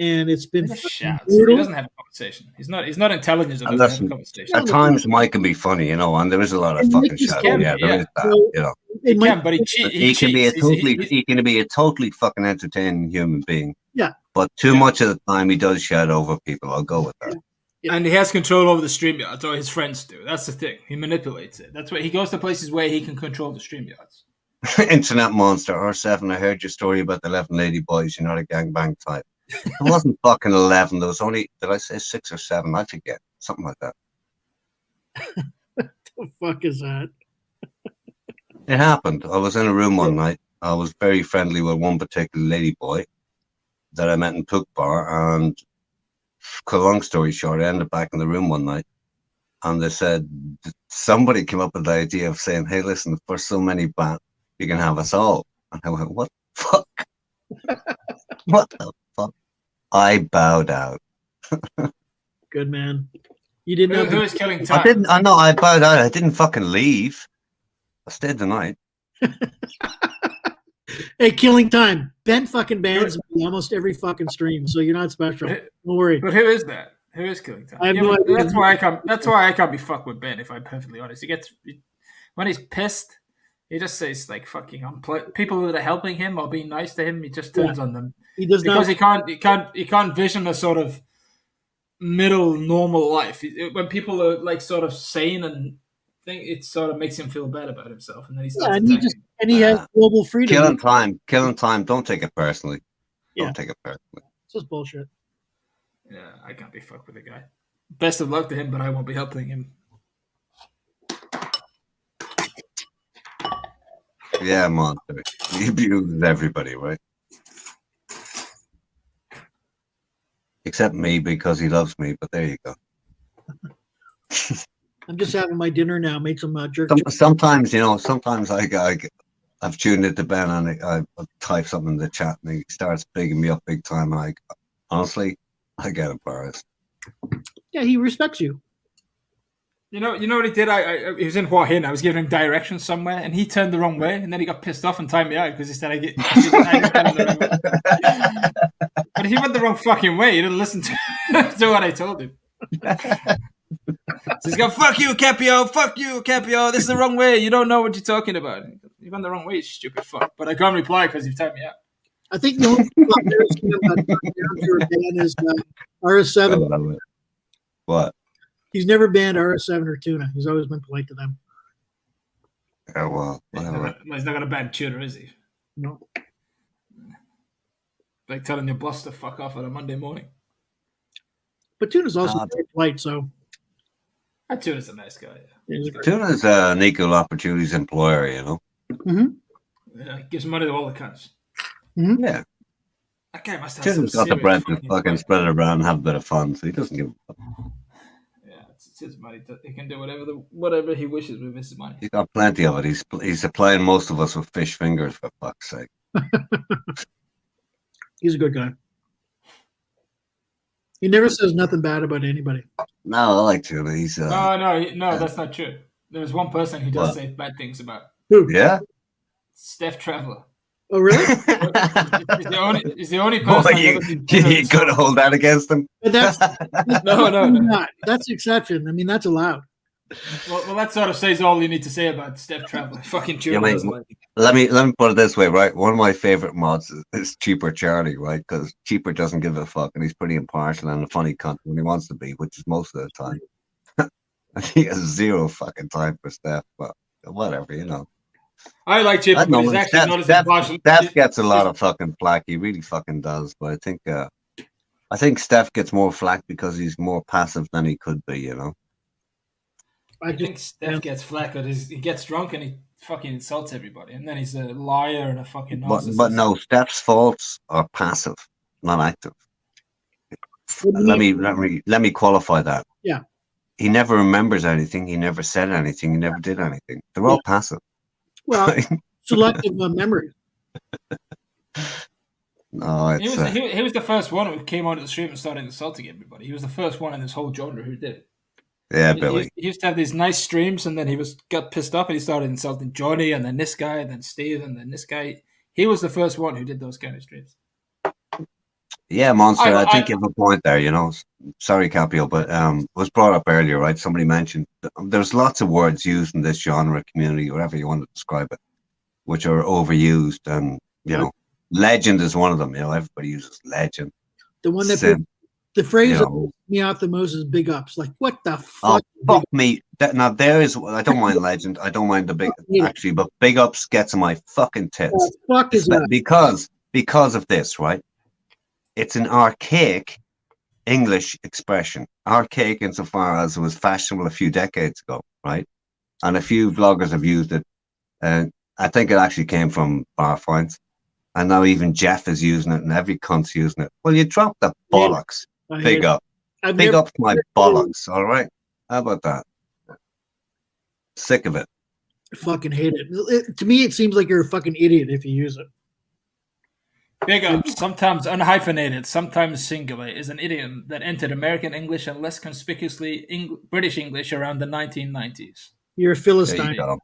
and it's been shouts. He doesn't have a conversation. He's not intelligent enough to have a conversation. At times, Mike can be funny, you know, and there is a lot of fucking shouting. Yeah, there is that, you know. He can, but he can be a totally fucking entertaining human being. Yeah. But too much of the time, he does shout over people. I'll go with that. And he has control over the StreamYards, or his friends do. That's the thing. He manipulates it. That's why he goes to places where he can control the StreamYards. Internet monster R7. I heard your story about the 11 lady boys. You're not a gangbang type. It wasn't fucking 11. There was only, did I say 6 or 7? I forget. Something like that. What the fuck is that? It happened. I was in a room one night. I was very friendly with one particular lady boy that I met in Pook Bar, and long story short, I ended back in the room one night, and they said somebody came up with the idea of saying, "Hey, listen, for so many bats, you can have us all." And I went, "What the fuck? What the fuck?" I bowed out. Good man. You didn't know who is killing time? I know. I bowed out. I didn't fucking leave. I stayed the night. Hey, killing time. Ben fucking bans me almost every fucking stream, so you're not special. Don't worry. But who is that? Who is killing time? I have no idea. That's why I can't be fucked with Ben. If I'm perfectly honest, when he's pissed, he just says like fucking people that are helping him or being nice to him. He just turns on them. He does because not. he can't vision a sort of middle normal life. When people are like sort of sane and think, it sort of makes him feel bad about himself, and then he starts and he has global freedom. Killing time. Don't take it personally. Don't take it personally. It's just bullshit. Yeah, I can't be fucked with the guy. Best of luck to him, but I won't be helping him. Yeah, monster. He abuses everybody, right? Except me, because he loves me, but there you go. I'm just having my dinner now. Made some jerk. Sometimes, I've tuned into Ben and I type something in the chat and he starts bigging me up big time. Honestly, I get embarrassed. Yeah, he respects you. You know what he did? He was in Hua Hin. I was giving him directions somewhere, and he turned the wrong way, and then he got pissed off and timed me out because he said I get the wrong way. But he went the wrong fucking way. He didn't listen to what I told him. So he's going, "Fuck you, Capio! Fuck you, Capio! This is the wrong way. You don't know what you're talking about. You went the wrong way, you stupid fuck." But I can't reply because you've timed me out. I think the only thing ban is RS7. What? He's never banned RS7 or Tuna. He's always been polite to them. Yeah, well, whatever. He's not going to ban Tuna, is he? No. But like telling your boss to fuck off on a Monday morning. But Tuna's also Ah. very polite, so Tuna's a nice guy. yeah, he's a great- Tuna's an equal opportunities employer, you know. Yeah, gives money to all the cunts. Yeah. That guy must have Tuna's some got the serious bread to fucking fucking money. spread it around and have a bit of fun, so he doesn't give a fuck. Yeah, it's his money. He can do whatever he wishes with his money. He's got plenty of it. He's supplying most of us with fish fingers, for fuck's sake. he's a good guy. He never says nothing bad about anybody. No, I like Tuna. He's No, that's not true. There's one person he does What? say bad things about. Who? yeah. Steph Traveler. Oh, really? He's the only Boy, person I've you ever seen Tuna you insult. gonna hold that against him? But that's No. not. That's the exception. I mean, that's allowed. Well, that sort of says all you need to say about Steph Traveler. Fucking Tuna. Yeah, mate, was like, Let me put it this way, right? One of my favorite mods is Cheaper Charlie, right? Because Cheaper doesn't give a fuck, and he's pretty impartial and a funny cunt when he wants to be, which is most of the time. And he has zero fucking time for Steph, but whatever, you know. I like Chip, I but know he's actually not as impartial. Steph gets a lot of fucking flack. He really fucking does. But I think Steph gets more flack because he's more passive than he could be. You know. I I just think Steph gets flack because he gets drunk and he fucking insults everybody, and then he's a liar and a fucking narcissist. But no, Steph's faults are passive, not active. What do you Let me qualify that. Yeah. He never remembers anything. He never said anything. He never did anything. They're all passive. well, selective memory. No, He it's was, he was the first one who came onto the stream and started insulting everybody. He was the first one in this whole genre who did it. yeah, He Billy. used to have these nice streams, and then got pissed off and he started insulting Johnny, and then this guy, and then Steve, and then this guy. He was the first one who did those kind of streams. Yeah, Monster. I think I- you have a point there. You know, sorry, Capio, but it was brought up earlier, right? Somebody mentioned there's lots of words used in this genre, community, whatever you want to describe it, which are overused, and you know, legend is one of them. You know, everybody uses legend. The one that Sim, the phrase you that know. pissed me off the most is big ups. Like, what the Oh, fuck? fuck me. Now there is. I don't mind legend. I don't mind the big actually, but big ups gets on my fucking tits. What the fuck is that? Because of this, right? It's an archaic English expression. Archaic insofar as it was fashionable a few decades ago, right? And a few vloggers have used it. And I think it actually came from Barfines. And now even Jeff is using it and every cunt's using it. Well, you drop the bollocks. I hate Big it. up. I've Big never- up to my bollocks, all right? How about that? Sick of it. I fucking hate it. To me, it seems like you're a fucking idiot if you use it. Big up, sometimes unhyphenated, sometimes singular, is an idiom that entered American English and less conspicuously British English around the 1990s. You're a There philistine. you go.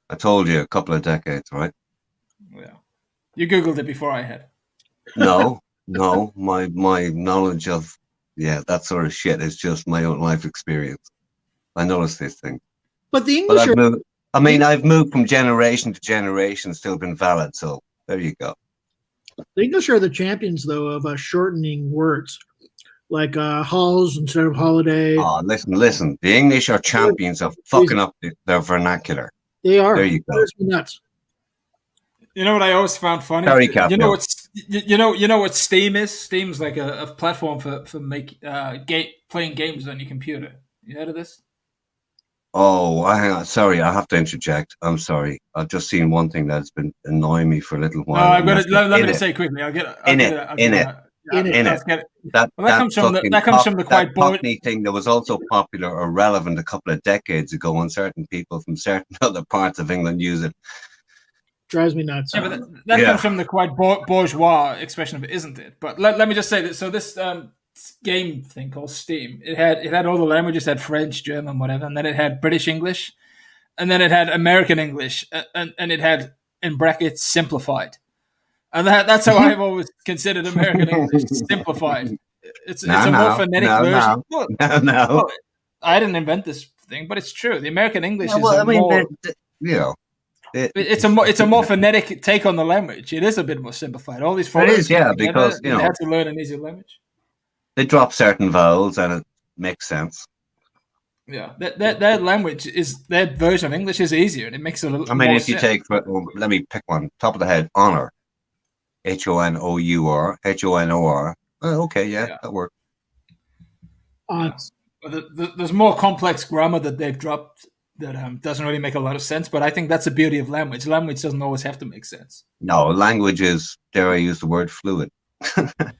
I told you a couple of decades, right? Yeah, you googled it before I had. No, my knowledge of that sort of shit is just my own life experience. I notice these things. But the But English I've moved from generation to generation, still been valid. So there you go. the English are the champions, though, of shortening words, like halls instead of holiday. Oh, listen. The English are champions of fucking up their vernacular. They are. There you go. Drives me nuts. You know what I always found funny? Sorry, You Captain. know what Steam is? Steam's like a platform for playing games on your computer. You heard of this? Oh, hang on. Sorry, I have to interject. I'm sorry. I've just seen one thing that's been annoying me for a little No, while. I'm gonna and that's let me in just it. say quickly. I'll get it. In it. That comes from the quite bored. Cockney thing that was also popular or relevant a couple of decades ago, and certain people from certain other parts of England use it. Drives me nuts. Yeah, but that Yeah. comes from the quite bourgeois expression of it, isn't it? But let me just say that. So this game thing called Steam, it had all the languages. It had French, German, whatever, and then it had British English, and then it had American English, and it had in brackets simplified, and that's how I've always considered American English simplified. It's a more phonetic version. Well, No. well, I didn't invent this thing, but it's true. The American English Yeah, is well, a I mean, more. you know, It's a more phonetic take on the language. It is a bit more simplified. All these foreigners is, yeah, come together, because, they had to learn an easier language. they drop certain vowels and it makes sense. Yeah, that language is that version of English is easier and it makes it a little. I mean, more if you sense. take, let me pick one, top of the head, honor. Honor, Honor. Okay, yeah, that works. There's more complex grammar that they've dropped that doesn't really make a lot of sense. But I think that's the beauty of language. Language doesn't always have to make sense. No, language is, dare I use the word, fluid. But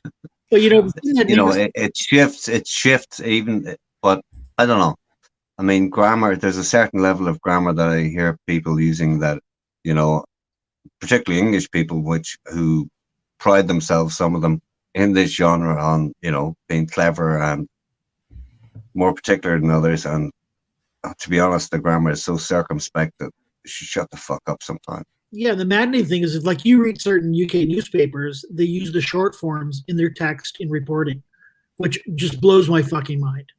it shifts even, but I don't know. I mean, grammar, there's a certain level of grammar that I hear people using that, particularly English people, who pride themselves, some of them, in this genre on, being clever and more particular than others. And to be honest, the grammar is so circumspect that you should shut the fuck up sometime. Yeah, the maddening thing is, if like you read certain UK newspapers, they use the short forms in their text in reporting, which just blows my fucking mind.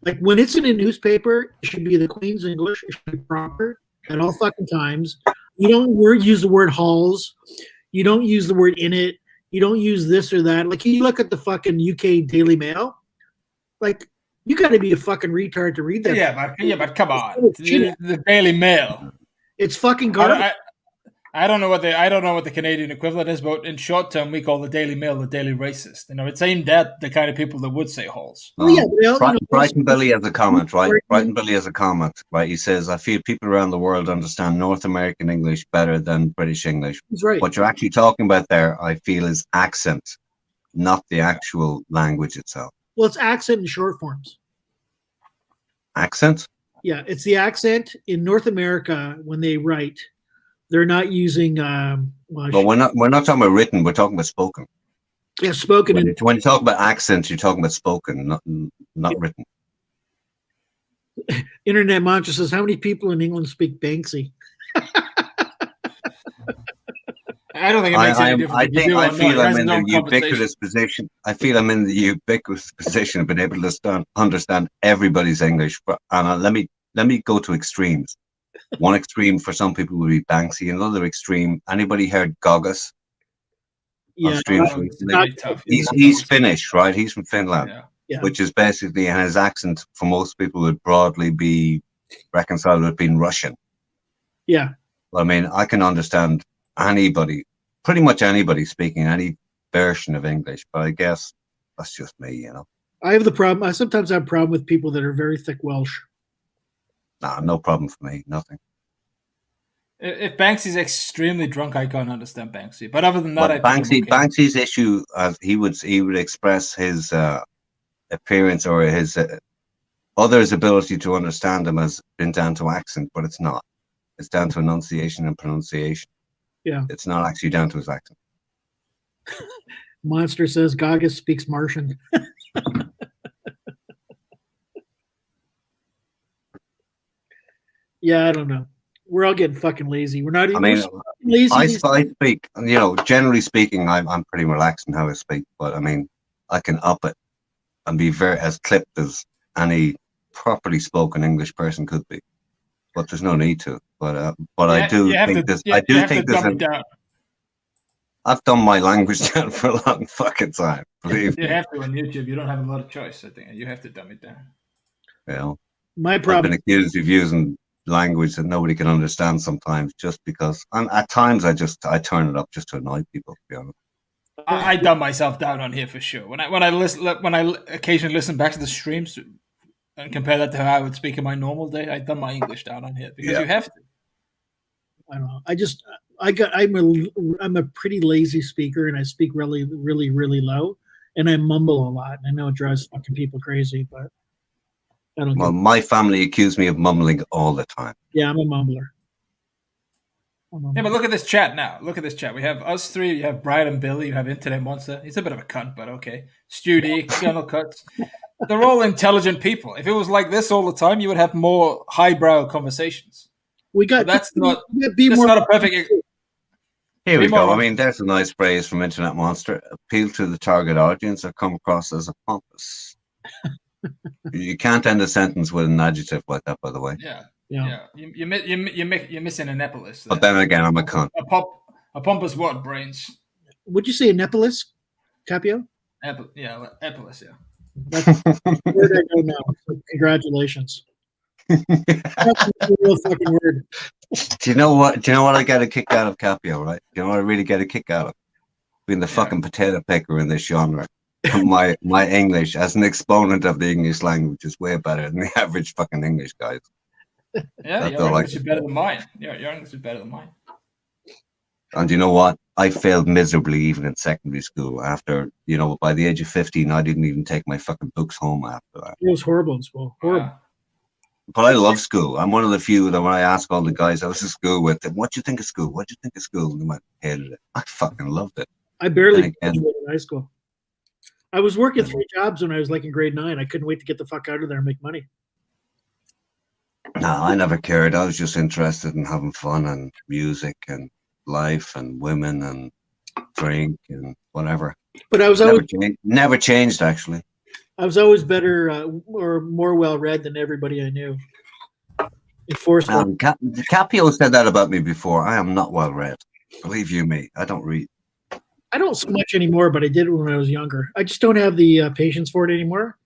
Like when it's in a newspaper, it should be the Queen's English, it should be proper at all fucking times. You don't use the word halls, you don't use the word in it, you don't use this or that. Like you look at the fucking UK Daily Mail, like you got to be a fucking retard to read that. Yeah, but come on, the Daily Mail. It's fucking garbage. I don't know what the Canadian equivalent is, but in short term, we call the Daily Mail the Daily Racist. It's aimed at the kind of people that would say halls. Brighton Billy has a comment, right? Brighton Billy has a comment, right? He says, "I feel people around the world understand North American English better than British English." That's right. What you're actually talking about there, I feel, is accent, not the actual language itself. Well, it's accent in short forms. Accent? Yeah, it's the accent in North America when they write. They're not using. But we're not talking about written. We're talking about spoken. Yeah, spoken. When you talk about accents, you're talking about spoken, not written. Internet Mantra says, "How many people in England speak Banksy?" I don't think it makes any difference. I feel I'm in the ubiquitous position. I feel I'm in the ubiquitous position of being able to understand everybody's English. And let me go to extremes. One extreme for some people would be Banksy. Another extreme, anybody heard Goggis? Yeah, he's Finnish, right? He's from Finland, yeah. Which is basically, and his accent for most people would broadly be reconciled with being Russian. Yeah. Well, I mean, I can understand anybody, pretty much anybody speaking any version of English, but I guess that's just me, I have the problem. I sometimes have a problem with people that are very thick Welsh. Nah, no problem for me. Nothing. If Banksy's extremely drunk, I can't understand Banksy. But other than that, Banksy's issue, he would express his appearance or his others' ability to understand him has been down to accent, but it's not. It's down to enunciation and pronunciation. Yeah. It's not actually down to his accent. Monster says Goggis speaks Martian. Yeah, I don't know. We're all getting fucking lazy. We're not even lazy. I speak, generally speaking, I'm pretty relaxed in how I speak, but I mean, I can up it and be very as clipped as any properly spoken English person could be. But there's no need to. But I do think this. I've done my language down for a long fucking time. Believe me. You have to on YouTube. You don't have a lot of choice. I think you have to dumb it down. Yeah. My problem. I've been accused of using language that nobody can understand sometimes, just because. And at times, I turn it up just to annoy people. To be honest. I dumb myself down on here for sure. When I occasionally listen back to the streams and compare that to how I would speak in my normal day, I dumb my English down on here because you have to. I don't know. I'm a pretty lazy speaker, and I speak really, really, really low, and I mumble a lot. I know it drives fucking people crazy, but I don't. Well, my family accuse me of mumbling all the time. Yeah, I'm a mumbler. Yeah, but look at this chat now. Look at this chat. We have us three. You have Brian and Billy. You have Internet Monster. He's a bit of a cunt, but okay. Stu D, Colonel Cuts. They're all intelligent people. If it was like this all the time, you would have more highbrow conversations. That's not a perfect. Here we go. I mean, there's a nice phrase from Internet Monster. Appeal to the target audience or come across as a pompous. You can't end a sentence with an adjective like that, by the way. Yeah. You're missing Annapolis. But then again, I'm a cunt. A pompous what, Brains? Would you say Annapolis, Capio? Annapolis, yeah. That's where I go now. So congratulations. That's a real fucking word. Do you know what I get a kick out of, Capio, right? Do you know what I really get a kick out of? being the fucking potato picker in this genre. my English as an exponent of the English language is way better than the average fucking English guys. Yeah, That's your all I English is better than mine. Your English is better than mine. And you know what? I failed miserably even in secondary school. After, by the age of 15, I didn't even take my fucking books home after that. It was horrible in school. Horrible. Wow. But I love school. I'm one of the few that when I ask all the guys I was in school with, what do you think of school? What do you think of school? And they went, hated it. I fucking loved it. I barely And again- graduated high school. I was working 3 jobs when I was like in grade 9. I couldn't wait to get the fuck out of there and make money. No, I never cared. I was just interested in having fun and music and life and women and drink and whatever. But I was always Never changed, actually. I was always better or more well read than everybody I knew. Enforcement. Capio said that about me before. I am not well read. Believe you me, I don't read. I don't so much anymore, but I did it when I was younger. I just don't have the patience for it anymore.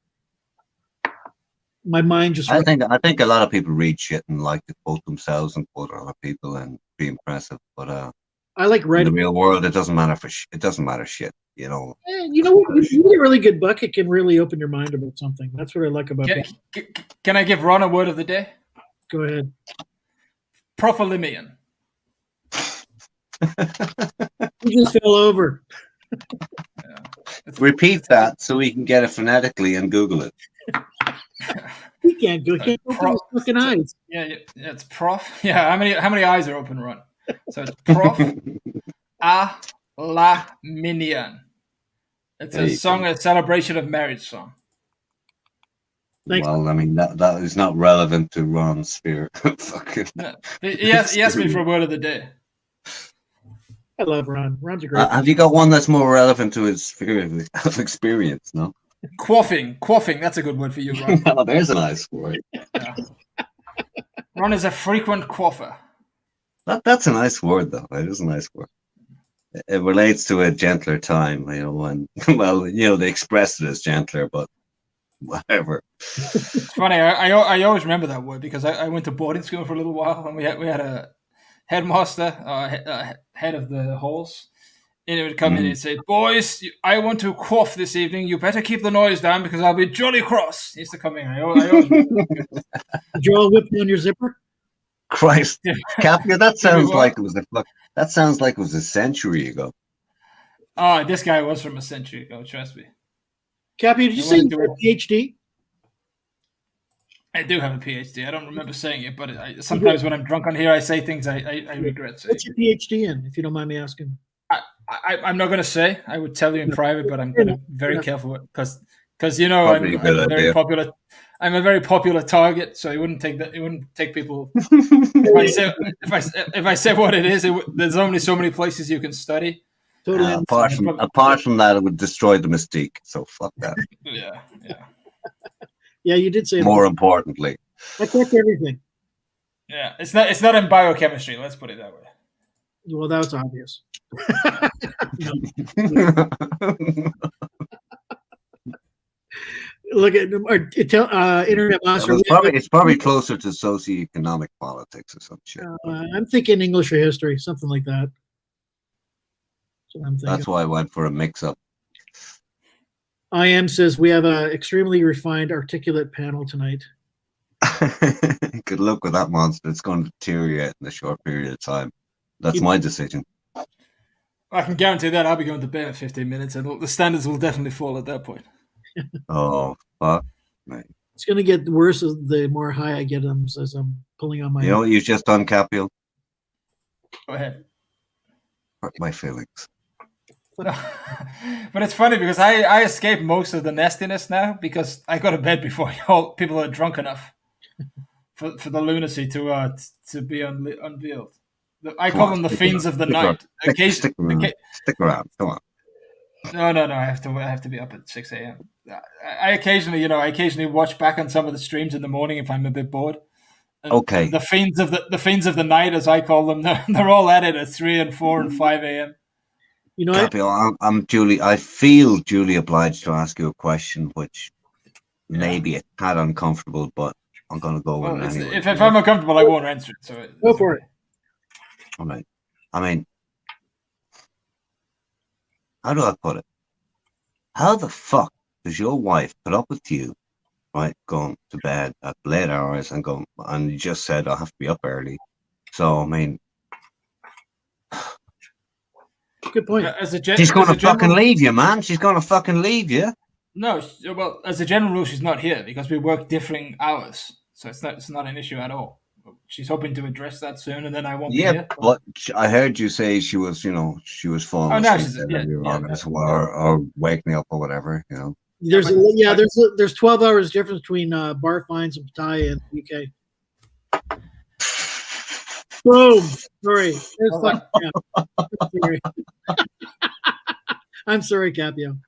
My mind just. I think a lot of people read shit and like to quote themselves and quote other people and be impressive, but I like writing. In the real world, it doesn't matter it doesn't matter shit. You know what? If you get a really good book, it can really open your mind about something. That's what I like about it. Can I give Ron a word of the day? Go ahead. Profilimian. You just fell over. Yeah. Repeat that so we can get it phonetically and Google it. He can't go. He can't open his fucking eyes. Yeah, it's prof. Yeah, how many eyes are open, Ron? So it's prof. La Minion. It's a song, a celebration of marriage song. Thanks. Well, I mean that is not relevant to Ron's spirit. Fucking. No. He asked me for a word of the day. I love Ron. Ron's a great. Have you got one that's more relevant to his sphere of experience? No. Quaffing. That's a good word for you, Ron. Oh, there's a nice word. Yeah. Ron is a frequent quaffer. That's a nice word, though. It is a nice word. It relates to a gentler time, when they expressed it as gentler, but whatever. It's funny. I always remember that word because I went to boarding school for a little while, and we had a headmaster, head of the halls, and he would come in and say, "Boys, I want to quaff this evening. You better keep the noise down because I'll be jolly cross." He used to come in. I always Did you all whip down your zipper? Christ, Capia, that sounds like it was a century ago. Oh, this guy was from a century ago. Trust me. Cappy, did you say you had a PhD? I do have a PhD. I don't remember saying it, but sometimes when I'm drunk on here, I say things I regret saying. What's your PhD in, if you don't mind me asking? I'm not going to say. I would tell you in private, but I'm going to be very careful because I'm very popular. I'm a very popular target, so it wouldn't take people. If I say what it is, there's only so many places you can study. Totally. Apart from that, it would destroy the mystique. So fuck that. Yeah. Yeah, you did say more importantly. I checked everything. Yeah, it's not in biochemistry. Let's put it that way. Well, that was obvious. Look at internet monster. It's probably closer to socioeconomic politics or some shit. I'm thinking English or history, something like that. That's why I went for a mix-up. IM says we have an extremely refined, articulate panel tonight. Good luck with that monster. It's going to deteriorate in a short period of time. That's my decision. I can guarantee that I'll be going to bed in 15 minutes, and the standards will definitely fall at that point. Oh, fuck. Mate. It's going to get worse the more high I get them as I'm pulling on my. You know what you just done, Capio? Go ahead. Hurt my feelings. But it's funny because I escaped most of the nastiness now because I go to bed before people are drunk enough for the lunacy to be unveiled. I call them the fiends of the night. Stick around. Come on. No. I have to be up at 6 a.m. I occasionally watch back on some of the streams in the morning if I'm a bit bored. And okay. The fiends of the night, as I call them, they're all at it at 3 and 4 and 5 a.m. You know, I feel duly obliged to ask you a question, which maybe a tad uncomfortable, but I'm going to go with it anyway. If I'm uncomfortable, I won't answer it. So go for it. All right. I mean, how do I put it? How the fuck does your wife put up with you, right, going to bed at late hours and you just said I have to be up early? So I mean, Good point. she's going to fucking leave you, man. She's going to fucking leave you. No, well, as a general rule, she's not here because we work differing hours, so it's not an issue at all. She's hoping to address that soon, and then I won't be here. But I heard you say she was falling asleep or waking up or whatever. There's 12 hours difference between bar fines and Pattaya in the UK. Boom. Sorry. Sorry. I'm sorry, Capio.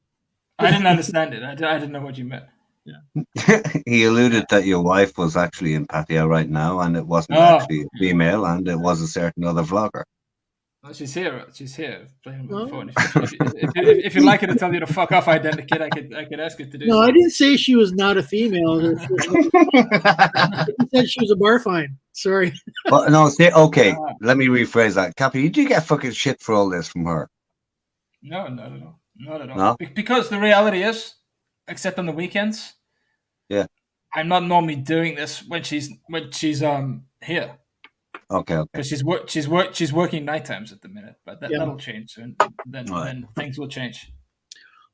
I didn't understand it. I didn't know what you meant. Yeah. He alluded that your wife was actually in Pattaya right now, and it wasn't actually a female, and it was a certain other vlogger. Well, she's here. She's here playing with the phone. If you'd like her to tell you to fuck off, Identikid, I could ask her to do. No, I didn't say she was not a female. I said she was a bar fine. Sorry. But no, okay. Let me rephrase that. Cappy, you do get fucking shit for all this from her. No, not at all. No? Because the reality is, except on the weekends, I'm not normally doing this when she's here. Okay. Because she's working night times at the minute, but that'll change soon. Then things will change.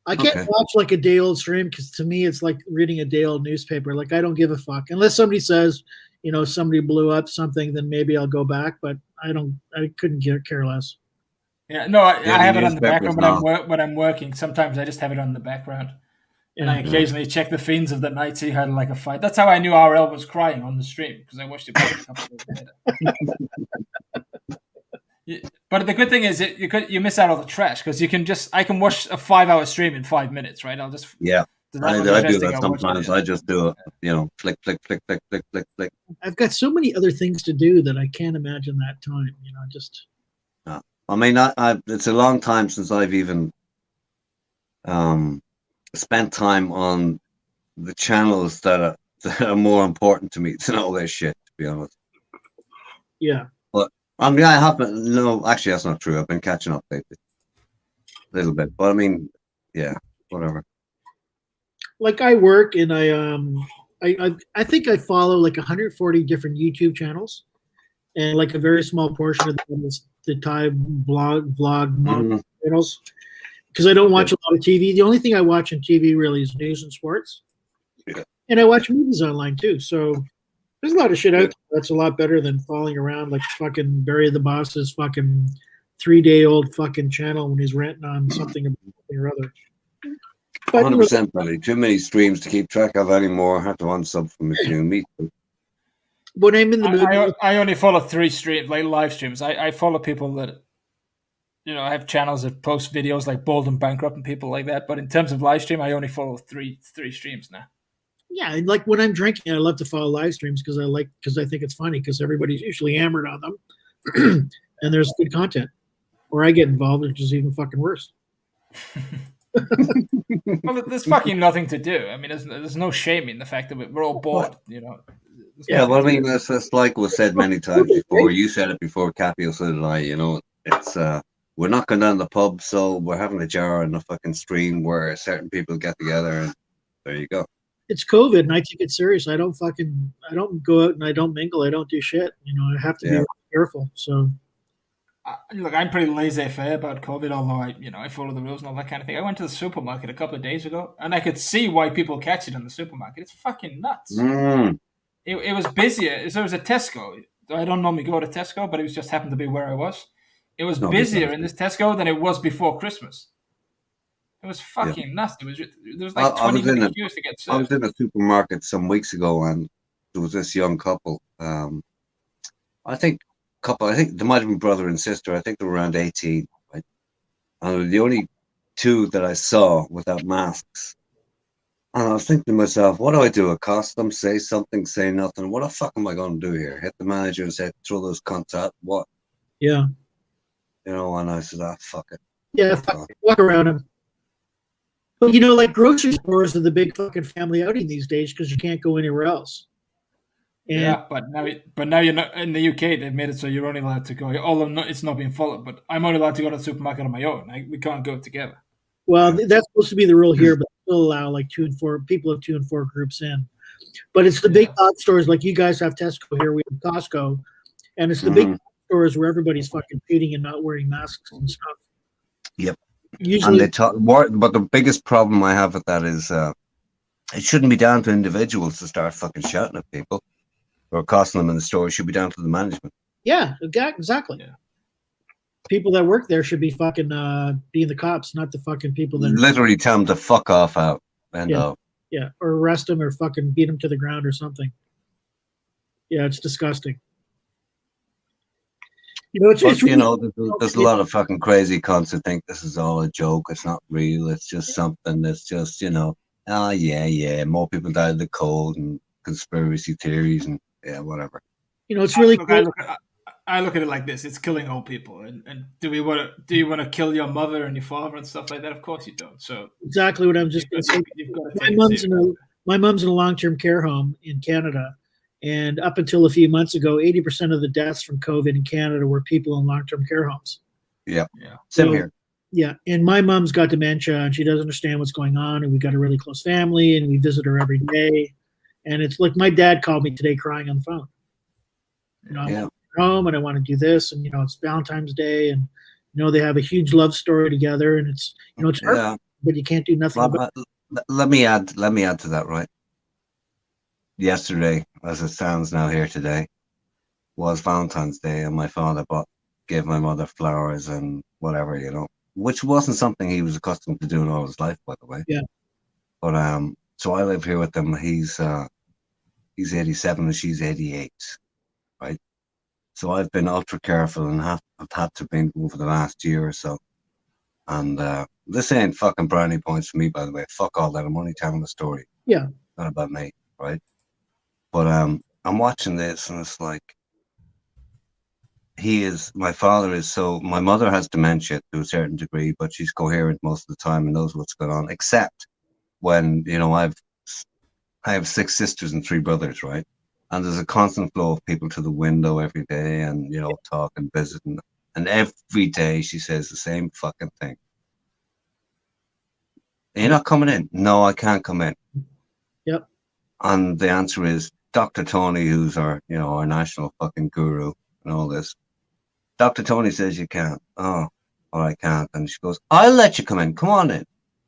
I can't watch like a day old stream because to me it's like reading a day old newspaper. Like I don't give a fuck unless somebody says, somebody blew up something, then maybe I'll go back. But I couldn't care less. Yeah, no, I have it on the background when I'm working. Sometimes I just have it on the background. And I occasionally check the feeds of the night, see how like a fight. That's how I knew RL was crying on the stream because I watched it back a couple of days later. But the good thing is you miss out all the trash because I can watch a 5-hour stream in 5 minutes, right? I do that sometimes. I just do it, flick, flick, flick, flick, flick, flick, flick. I've got so many other things to do that I can't imagine that time. Just. I mean, it's a long time since I've even spent time on the channels that are more important to me than all this shit, to be honest. Yeah. But I mean, I haven't. No, actually, that's not true. I've been catching up lately, a little bit. But I mean, yeah, whatever. Like I work and I think I follow like 140 different YouTube channels, and like a very small portion of them is the Thai vlog channels. Because I don't watch a lot of TV. The only thing I watch on TV really is news and sports. Yeah. And I watch movies online too. So there's a lot of shit out there that's a lot better than falling around like fucking Barry the Boss's fucking 3-day-old fucking channel when he's ranting on something or other. 100%, buddy. Too many streams to keep track of anymore. I have to unsub from it. Me too. When I'm in the mood, I only follow 3 streams, like live streams. I follow people that I have channels that post videos like Bold and Bankrupt and people like that. But in terms of live stream, I only follow three streams now. Yeah, like when I'm drinking, I love to follow live streams because I think it's funny because everybody's usually hammered on them, and there's good content. Or I get involved, which is even fucking worse. Well, there's fucking nothing to do. I mean, there's no shame in the fact that we're all bored. Yeah, well, I mean, that's like was said many times before. You said it before, Capio, so did I. It's we're not going down the pub, so we're having a jar and a fucking stream where certain people get together, and there you go. It's COVID, and I take it serious. I don't go out and I don't mingle. I don't do shit. I have to be really careful. So, look, I'm pretty laissez-faire about COVID, although I follow the rules and all that kind of thing. I went to the supermarket a couple of days ago, and I could see why people catch it in the supermarket. It's fucking nuts. It was busier. There was a Tesco. I don't normally go to Tesco, but it just happened to be where I was. It was busier in this Tesco than it was before Christmas. It was fucking nuts. There was like 20 minute queues to get served. I was in a supermarket some weeks ago, and there was this young couple. I think they might have been brother and sister. I think they were around 18. Right? And the only 2 that I saw without masks. And I was thinking to myself, what do I do? Accost them, say something, say nothing. What the fuck am I going to do here? Hit the manager and say, throw those cunts out? What? Yeah. And I said, fuck it. Yeah, walk around them. But like grocery stores are the big fucking family outing these days because you can't go anywhere else. And yeah, but now you're not in the UK. They've made it so you're only allowed to go. Although it's not being followed, but I'm only allowed to go to the supermarket on my own. We can't go together. Well, that's supposed to be the rule here, but still allow like 2 and 4 people of 2 and 4 groups in. But it's the big box stores like you guys have Tesco here, we have Costco, and it's the big stores where everybody's fucking feeding and not wearing masks and stuff. Yep. Usually, And they talk more, but the biggest problem I have with that is it shouldn't be down to individuals to start fucking shouting at people or accosting them in the store. It should be down to the management. yeah, exactly. Yeah. People that work there should be fucking being the cops, not the fucking people that Literally tell them to fuck off out and yeah, or arrest them or fucking beat them to the ground or something. Yeah, it's disgusting. You know, it's But, really, you know, there's a lot of fucking crazy cunts who think this is all a joke. It's not real. It's just something that's just, you know, oh, yeah, more people died of the cold and conspiracy theories and, yeah, whatever. you know, it's really Look, cool. I look at it like this: it's killing old people, and do you want to kill your mother and your father and stuff like that? Of course you don't. So Exactly what I'm just going to say. you've got to My take it mom's seriously. my mom's in a long-term care home in Canada, and up until a few months ago, 80% of the deaths from COVID in Canada were people in long-term care homes. Yeah. Yeah. Same So, here. Yeah, and my mom's got dementia, and she doesn't understand what's going on. And we got a really close family, and we visit her every day. And it's like my dad called me today, crying on the phone. You know, I Yeah. want to go home, and I want to do this, and you know, it's Valentine's Day, and you know, they have a huge love story together, and it's you know, it's hard, Yeah. but you can't do nothing Well, about it. let me add to that, right? Yesterday, as it stands now here today, was Valentine's Day, and my father gave my mother flowers and whatever, you know, which wasn't something he was accustomed to doing all his life, by the way. Yeah. But so I live here with him. He's 87 and she's 88, right? So I've been ultra careful and I've had to be over the last year or so. And this ain't fucking brownie points for me, by the way. Fuck all that. I'm only telling a story. Yeah. Not about me, right? But I'm watching this and it's like my father is my mother has dementia to a certain degree, but she's coherent most of the time and knows what's going on, except when, you know, I have 6 sisters and 3 brothers, right? And there's a constant flow of people to the window every day and, you know, talk and visit. And every day she says the same fucking thing. You're not coming in? No, I can't come in. Yep. And the answer is Dr. Tony, who's our national fucking guru and all this. Dr. Tony says you can't. Oh, well, I can't. And she goes, I'll let you come in. Come on in.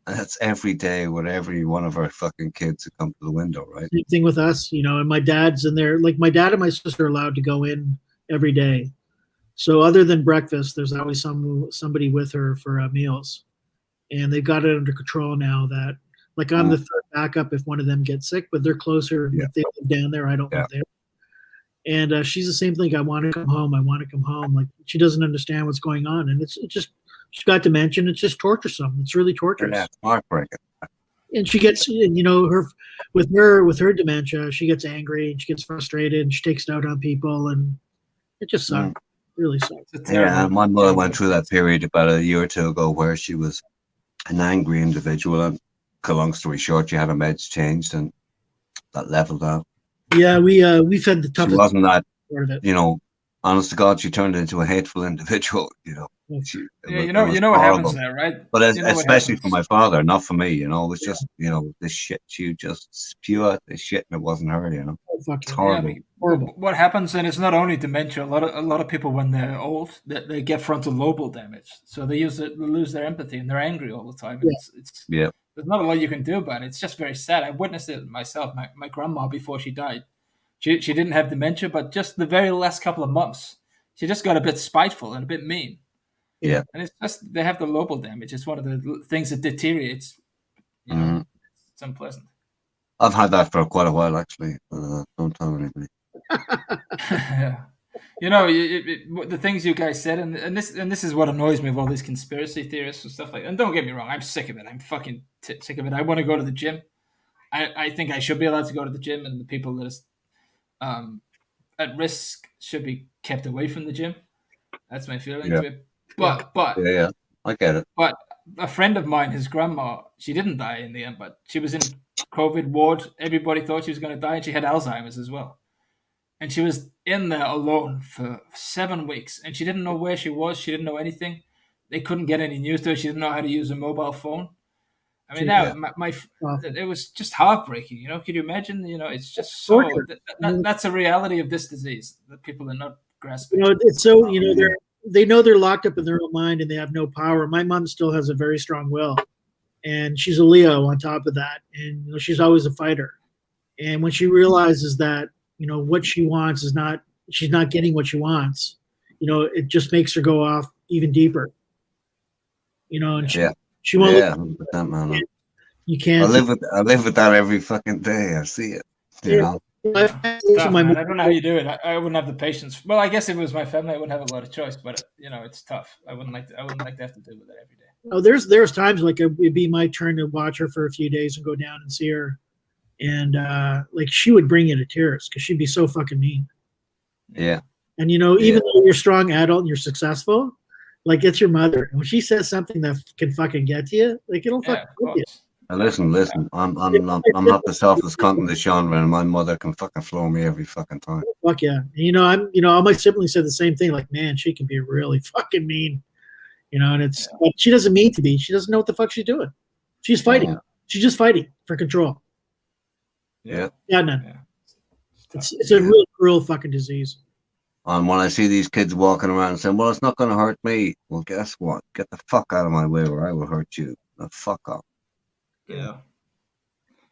And that's every day with every one of our fucking kids who come to the window, right? Same thing with us, you know, and my dad's in there. Like my dad and my sister are allowed to go in every day. So other than breakfast, there's always somebody with her for meals, and they've got it under control now. That like I'm the third backup if one of them gets sick, but they're closer. Yeah. If they live down there, I don't live there. And she's the same thing. I want to come home. I want to come home. Like she doesn't understand what's going on, and it's just she's got dementia. It's just torturesome. It's really torturous. Yeah, heartbreaking. And she gets, you know, with her dementia, she gets angry and she gets frustrated and she takes it out on people, and it just sucks. Really sucks. Yeah, my mother went through that period about a year or two ago where she was an angry individual, and long story short, she had her meds changed and that leveled out. Yeah, we've had the toughest. She wasn't that, part of it. you know, honest to God, she turned into a hateful individual, you know. You know what happens there, right? But especially what for my father, not for me, you know. It was just, you know, this shit. She would just spew out this shit, and it wasn't her, you know. It's horrible. Yeah, horrible. What happens, and it's not only dementia. A lot of people, when they're old, they get frontal lobal damage, so they lose their empathy, and they're angry all the time. Yeah. There's not a lot you can do about it. It's just very sad. I witnessed it myself. My grandma, before she died, she didn't have dementia, but just the very last couple of months, she just got a bit spiteful and a bit mean. Yeah. And it's just they have the lobal damage. It's one of the things that deteriorates. You know, it's unpleasant. I've had that for quite a while, actually. Don't tell anybody. Yeah. You know, the things you guys said, and this is what annoys me of all these conspiracy theorists and stuff like that. And don't get me wrong, I'm sick of it. I'm fucking sick of it. I want to go to the gym. I think I should be allowed to go to the gym, and the people that are at risk should be kept away from the gym. That's my feeling to it. But yeah, I get it. But a friend of mine, his grandma, she didn't die in the end, but she was in COVID ward. Everybody thought she was going to die, and she had Alzheimer's as well. And she was in there alone for 7 weeks, and she didn't know where she was. She didn't know anything. they couldn't get any news to her. She didn't know how to use a mobile phone. I mean, Yeah. it was just heartbreaking. You know, could you imagine? You know, it's just so. That's a reality of this disease that people are not grasping. You know, it's so, you know, they know they're locked up in their own mind and they have no power. My mom still has a very strong will, and she's a Leo on top of that, and you know, she's always a fighter. And when she realizes that, you know, what she wants is not, she's not getting what she wants, you know, it just makes her go off even deeper. You know, and she won't. Yeah, 100%, man. You can't. I live with that every fucking day. I see it. You know. I don't know how you do it. I wouldn't have the patience. Well, I guess if it was my family, I wouldn't have a lot of choice. But you know, it's tough. I wouldn't like to have to deal with it every day. Oh, there's times like it'd be my turn to watch her for a few days and go down and see her, and like she would bring you to tears because she'd be so fucking mean. Yeah. And you know, even though you're a strong adult and you're successful, like it's your mother, and when she says something that can fucking get to you, like it'll fucking get you. Now listen. I'm not the selfless cunt in the genre, and my mother can fucking floor me every fucking time. Fuck yeah. And, you know, all my siblings said the same thing. Like, man, she can be really fucking mean. You know, and it's but she doesn't mean to be. She doesn't know what the fuck she's doing. She's fighting. Yeah. She's just fighting for control. Yeah. Yeah, no. Yeah. It's a real cruel fucking disease. And when I see these kids walking around saying, "Well, it's not going to hurt me," well, guess what? Get the fuck out of my way, or I will hurt you. The fuck up. Yeah.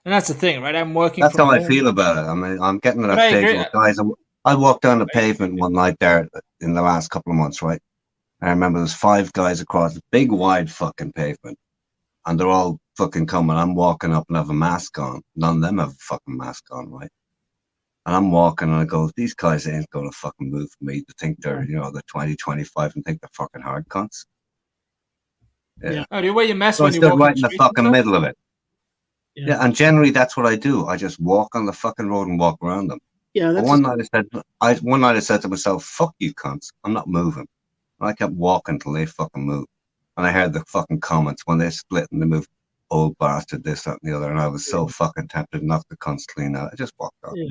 And that's the thing, right? I'm working. That's how I feel about it. I mean, I'm getting to that stage where guys. I walked down the pavement one night there in the last couple of months, right? I remember there's 5 guys across the big, wide fucking pavement, and they're all fucking coming. I'm walking up and have a mask on. None of them have a fucking mask on, right? And I'm walking and I go, these guys ain't going to fucking move me to think they're, you know, they're 20, 25 and think they're fucking hard cunts. Yeah. Oh, do you wear your mask So when I you stood walk right in the fucking middle of it. Yeah, and generally that's what I do. I just walk on the fucking road and walk around them. Yeah, that's one night I said to myself, "Fuck you, cunts! I'm not moving." And I kept walking till they fucking moved, and I heard the fucking comments when they split and they moved. Old bastard, this, that, and the other, and I was so fucking tempted to knock the cunts clean out. I just walked off. Yeah.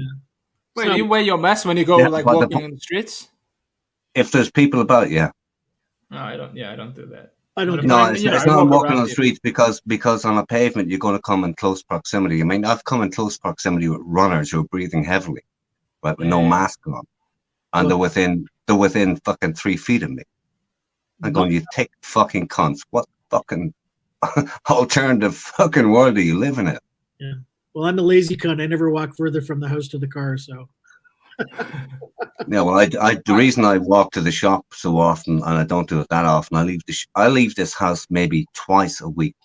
Wait, do you wear your mask when you go like walking in the streets? If there's people about, yeah. No, I don't. Yeah, I don't do that. I don't. No, it's not walking on the streets because on a pavement you're going to come in close proximity. I mean, I've come in close proximity with runners who are breathing heavily, right, with no mask on, and they're within fucking 3 feet of me. I'm going, you take fucking cunts. What fucking alternative fucking world are you living in? Yeah. Well, I'm a lazy cunt. I never walk further from the house to the car, so. Yeah, well, the reason I walk to the shop so often, and I don't do it that often, I leave this house maybe twice a week,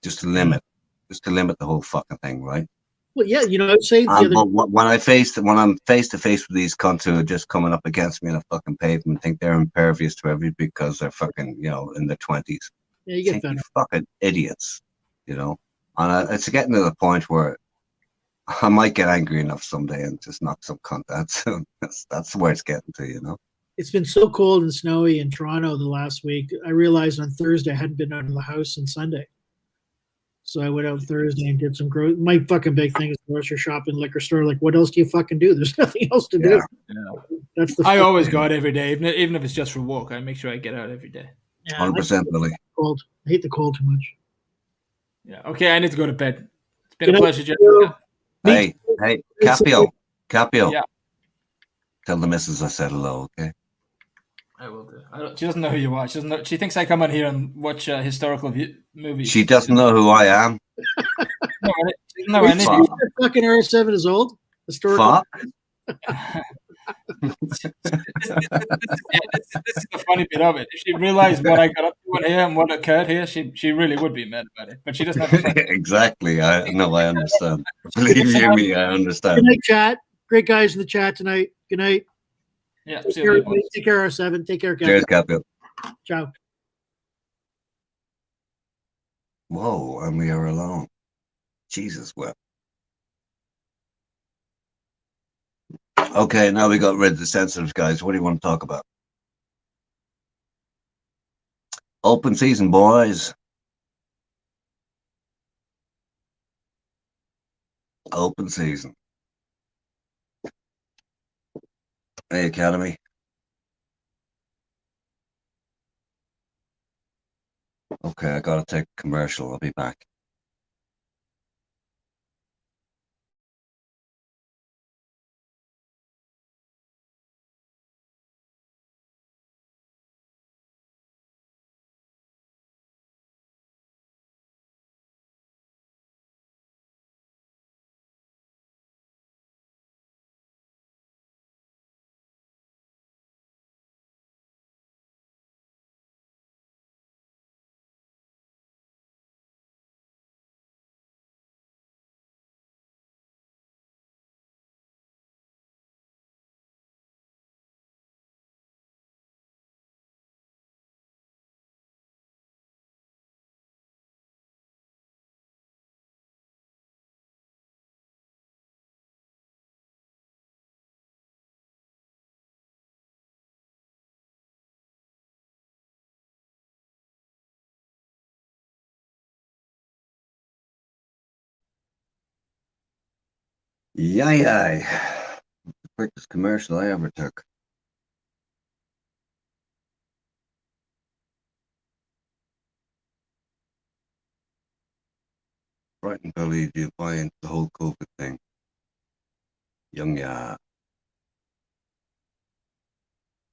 just to limit the whole fucking thing, right? Well, yeah, you know, I'd say when I'm face to face with these cunts who are just coming up against me in a fucking pavement, think they're impervious to everything because they're fucking, you know, in their 20s. Yeah, you get that. Fucking idiots, you know. And it's getting to the point where I might get angry enough someday and just knock some cunt out soon. That's where it's getting to, you know. It's been so cold and snowy in Toronto the last week. I realized on Thursday I hadn't been out of the house since Sunday. So I went out Thursday and did some my fucking big thing is grocery shopping, liquor store. Like, what else do you fucking do? There's nothing else to do. Yeah. I always go out every day, even if it's just for a walk. I make sure I get out every day. 100%, Billy. Cold. I hate the cold too much. Yeah. Okay, I need to go to bed. It's been a pleasure, Jeff. Hey, Capio. Yeah. Tell the missus I said hello, okay? I will do. She doesn't know who you are. She thinks I come on here and watch historical movies. She doesn't know who I am. No, I need fucking R7 is old. Historical. This is the funny bit of it. If she realized what I got up to here and what occurred here, she really would be mad about it. But she doesn't have a Exactly. I understand. Believe you me, I understand. Good night, chat. Great guys in the chat tonight. Good night. Yeah. Take care, R7. Take care, Cheers, Capio. Ciao. Whoa, and we are alone. Jesus, well. Okay, now we got rid of the sensitive guys. What do you want to talk about? Open season, boys. Open season. Hey, Academy. Okay, I gotta take a commercial. I'll be back. Yay! The quickest commercial I ever took. Frightened Billy, do you buy into the whole COVID thing? Young ya.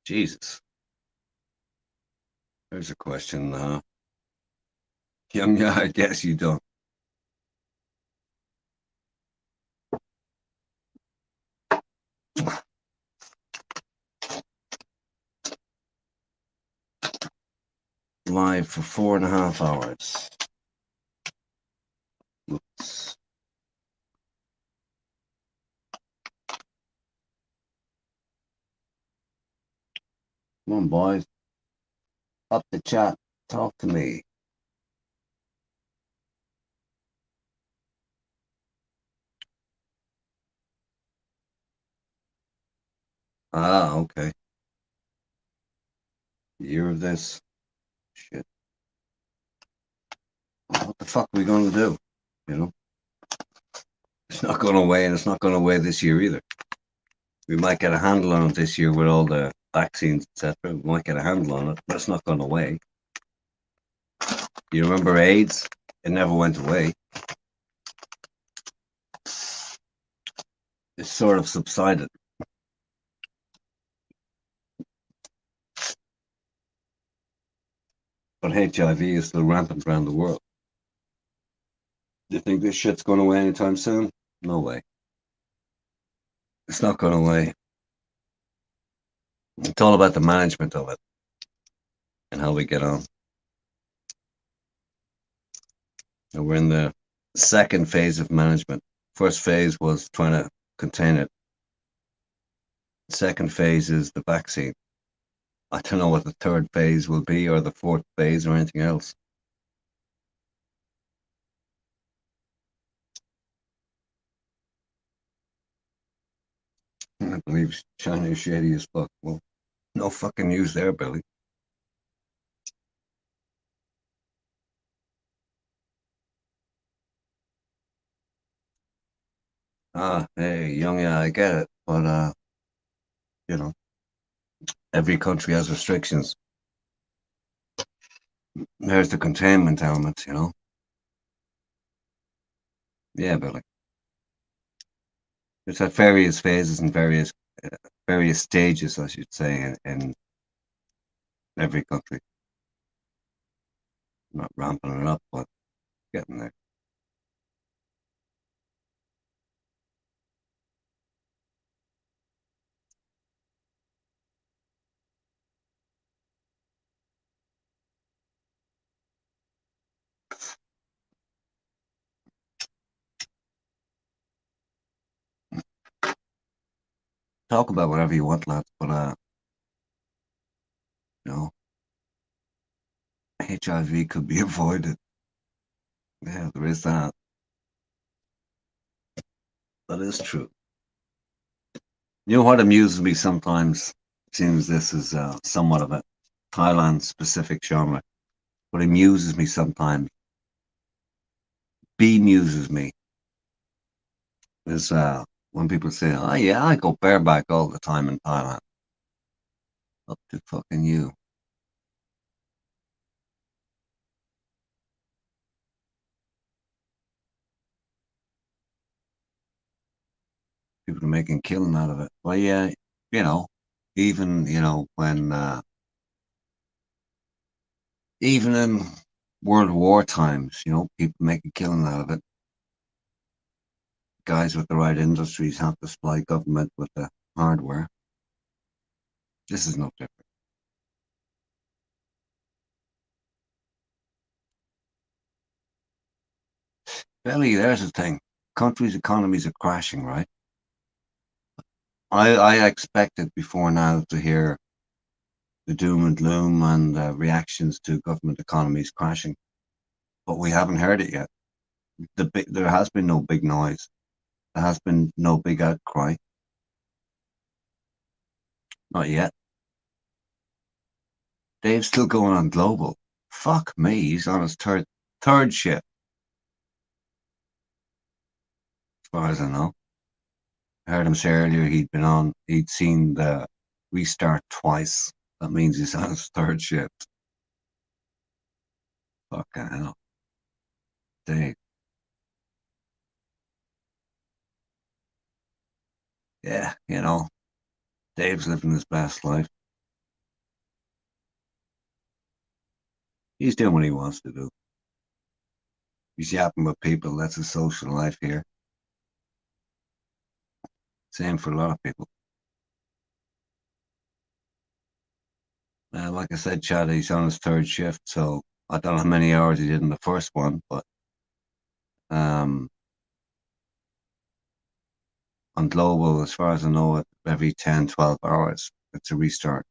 Jesus. There's a question. Young ya, I guess you don't. Live for 4.5 hours. Oops. Come on, boys. Up the chat. Talk to me. Ah, okay. Year of this. Shit. What the fuck are we going to do? You know? It's not going away, and it's not going away this year either. We might get a handle on it this year with all the vaccines, etc. We might get a handle on it, but it's not going away. You remember AIDS? It never went away. It sort of subsided. But HIV is still rampant around the world. Do you think this shit's going away anytime soon? No way. It's not going away. It's all about the management of it and how we get on. And we're in the second phase of management. First phase was trying to contain it. Second phase is the vaccine. I don't know what the third phase will be, or the fourth phase, or anything else. I believe China is shady as fuck. Well, no fucking news there, Billy. Ah, hey, young, yeah, I get it, but you know, every country has restrictions. There's the containment element, you know. Yeah, Billy. It's at various phases and various stages, I should say, in every country. Not ramping it up, but getting there. Talk about whatever you want, lads, but you know, HIV could be avoided. Yeah, there is that. That is true. You know what amuses me sometimes, seems this is somewhat of a Thailand-specific genre. What amuses me sometimes, bemuses me, is when people say, "Oh yeah, I go bareback all the time in Thailand." Up to fucking you. People are making a killing out of it. Well, yeah, even when even in World War times, people make a killing out of it. Guys with the right industries have to supply government with the hardware. This is no different. Billy, there's the thing. Countries' economies are crashing, right? I expected before now to hear the doom and gloom and reactions to government economies crashing, but we haven't heard it yet. There has been no big noise. There has been no big outcry. Not yet. Dave's still going on global. Fuck me, he's on his third shift. As far as I know. I heard him say earlier he'd seen the restart twice. That means he's on his third shift. Fucking hell. Dave. Yeah, Dave's living his best life. He's doing what he wants to do. He's yapping with people. That's his social life here. Same for a lot of people. Like I said, Chad, he's on his third shift, so I don't know how many hours he did in the first one, but on global, as far as I know, every 10, 12 hours, it's a restart.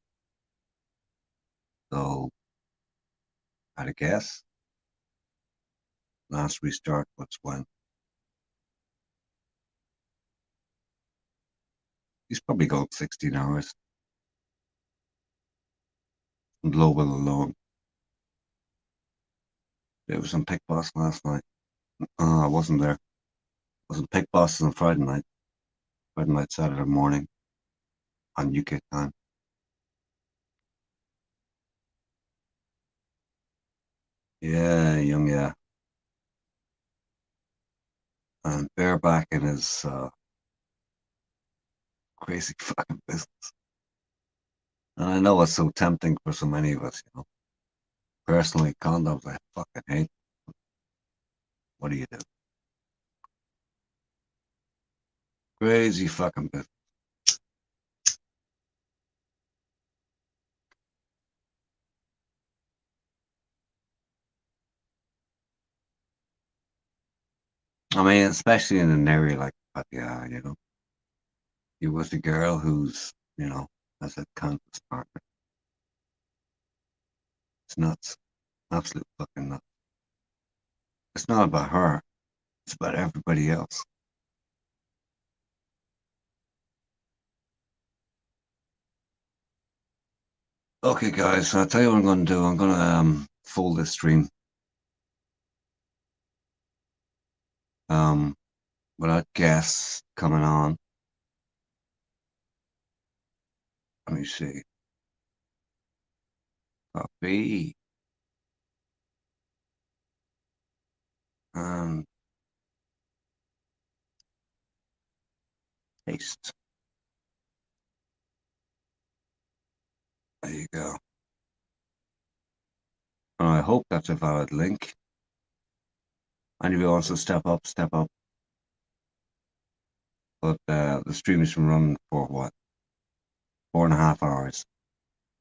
So, I'd guess. Last restart was when? He's probably going 16 hours. On global alone. It was on Pick Boss last night. I wasn't there. I was on Pick Boss on Friday night. Friday night, Saturday morning. On UK time. Yeah, young, yeah. And barebacking is crazy fucking business. And I know it's so tempting for so many of us, Personally, condoms, I fucking hate them. What do you do? Crazy fucking business. I mean, especially in an area like that, yeah, you with a girl who's, has a countless partner. It's nuts. Absolute fucking nuts. It's not about her. It's about everybody else. Okay, guys, I'll tell you what I'm going to do. I'm going to fold this stream. Without guests coming on. Let me see. Copy. And paste. There you go. And I hope that's a valid link. And if you also step up, step up. But the stream has been running for what? 4.5 hours,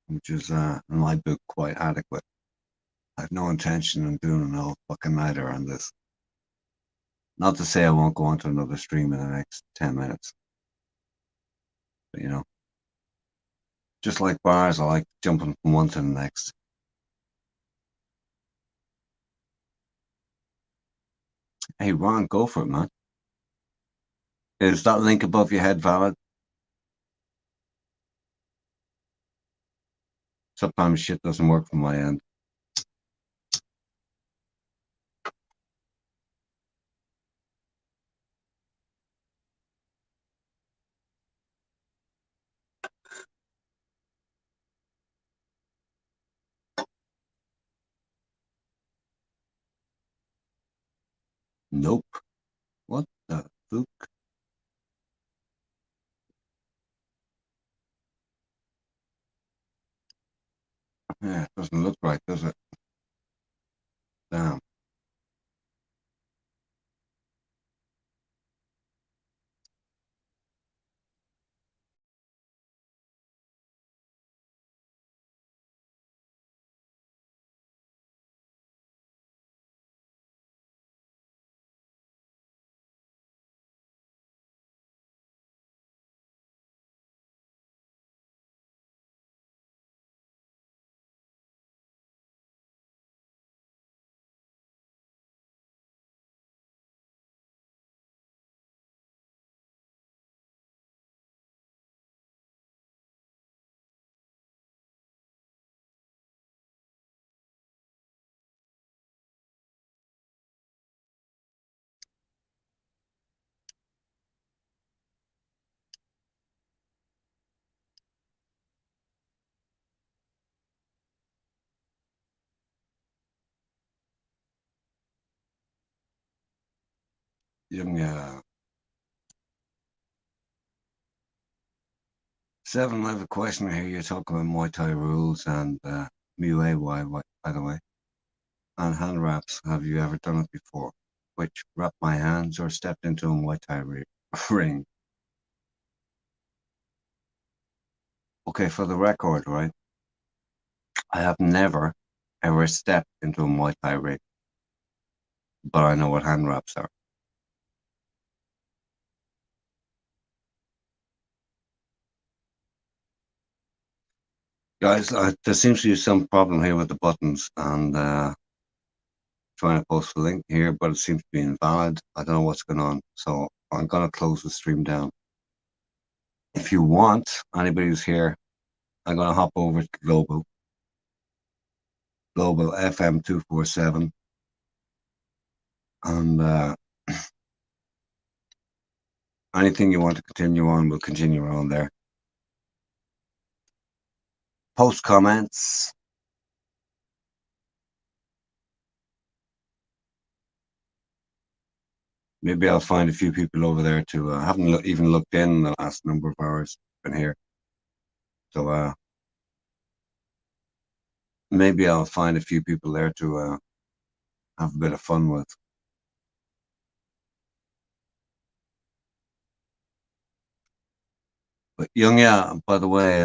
which is, in my book, quite adequate. I have no intention of doing no fucking nighter on this. Not to say I won't go on to another stream in the next 10 minutes. But, just like bars, I like jumping from one to the next. Hey, Ron, go for it, man. Is that link above your head valid? Sometimes shit doesn't work from my end. Nope. What the fuck? Yeah, it doesn't look right, does it? Damn. Young, 7, I have a question here. You're talking about Muay Thai rules and Muay, by the way, and hand wraps. Have you ever done it before? Which, wrap my hands or stepped into a Muay Thai ring? Okay, for the record, right? I have never, ever stepped into a Muay Thai ring, but I know what hand wraps are. Guys, there seems to be some problem here with the buttons, and trying to post a link here, but it seems to be invalid. I don't know what's going on, so I'm going to close the stream down. If you want, anybody who's here, I'm going to hop over to Global FM 247, and anything you want to continue on, we'll continue on there. Post comments. Maybe I'll find a few people over there to haven't even looked in the last number of hours been here. So maybe I'll find a few people there to have a bit of fun with. But Young, yeah, by the way,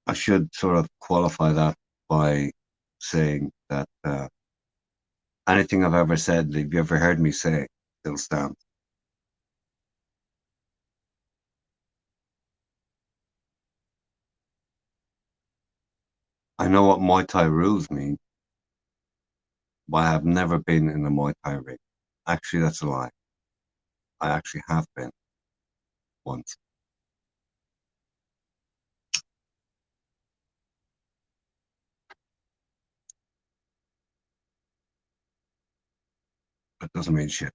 I should sort of qualify that by saying that anything I've ever said, if you ever heard me say, still stands. I know what Muay Thai rules mean, but I have never been in a Muay Thai ring. Actually, that's a lie. I actually have been once. That doesn't mean shit.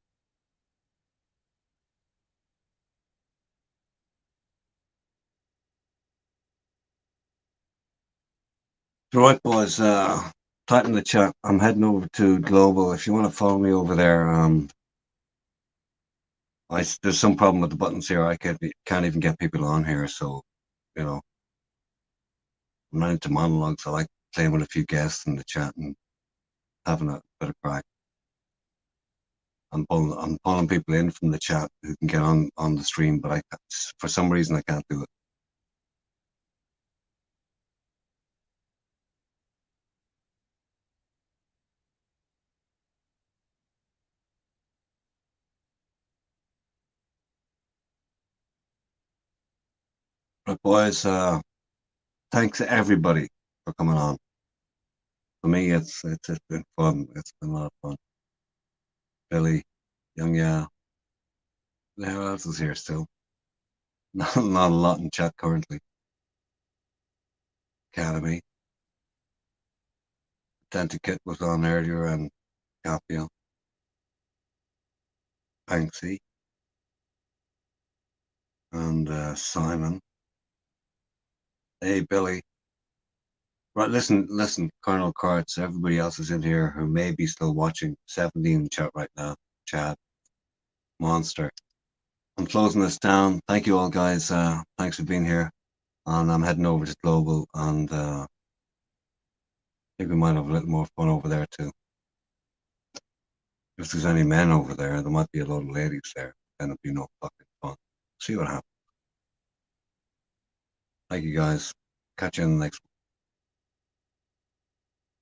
Right, boys, type in the chat. I'm heading over to Global. If you want to follow me over there, there's some problem with the buttons here. I can't even get people on here, so, you know, I'm not into monologues. I like playing with a few guests in the chat and having a bit of crack. I'm pulling people in from the chat who can get on the stream, but for some reason I can't do it. But boys, thanks to everybody for coming on. For me, it's been fun. It's been a lot of fun. Billy, Young, yeah. Who else is here still? Not a lot in chat currently. Academy. Dentikit was on earlier, and Capio. Banksy. And Simon. Hey, Billy. Right, listen, Colonel Carts, everybody else is in here who may be still watching. 17 in chat right now. Chad. Monster. I'm closing this down. Thank you all, guys. Thanks for being here. and I'm heading over to Global, and I think we might have a little more fun over there too. If there's any men over there might be a lot of ladies there. Then it'd be no fucking fun. See what happens. Thank you guys. Catch you in the next one.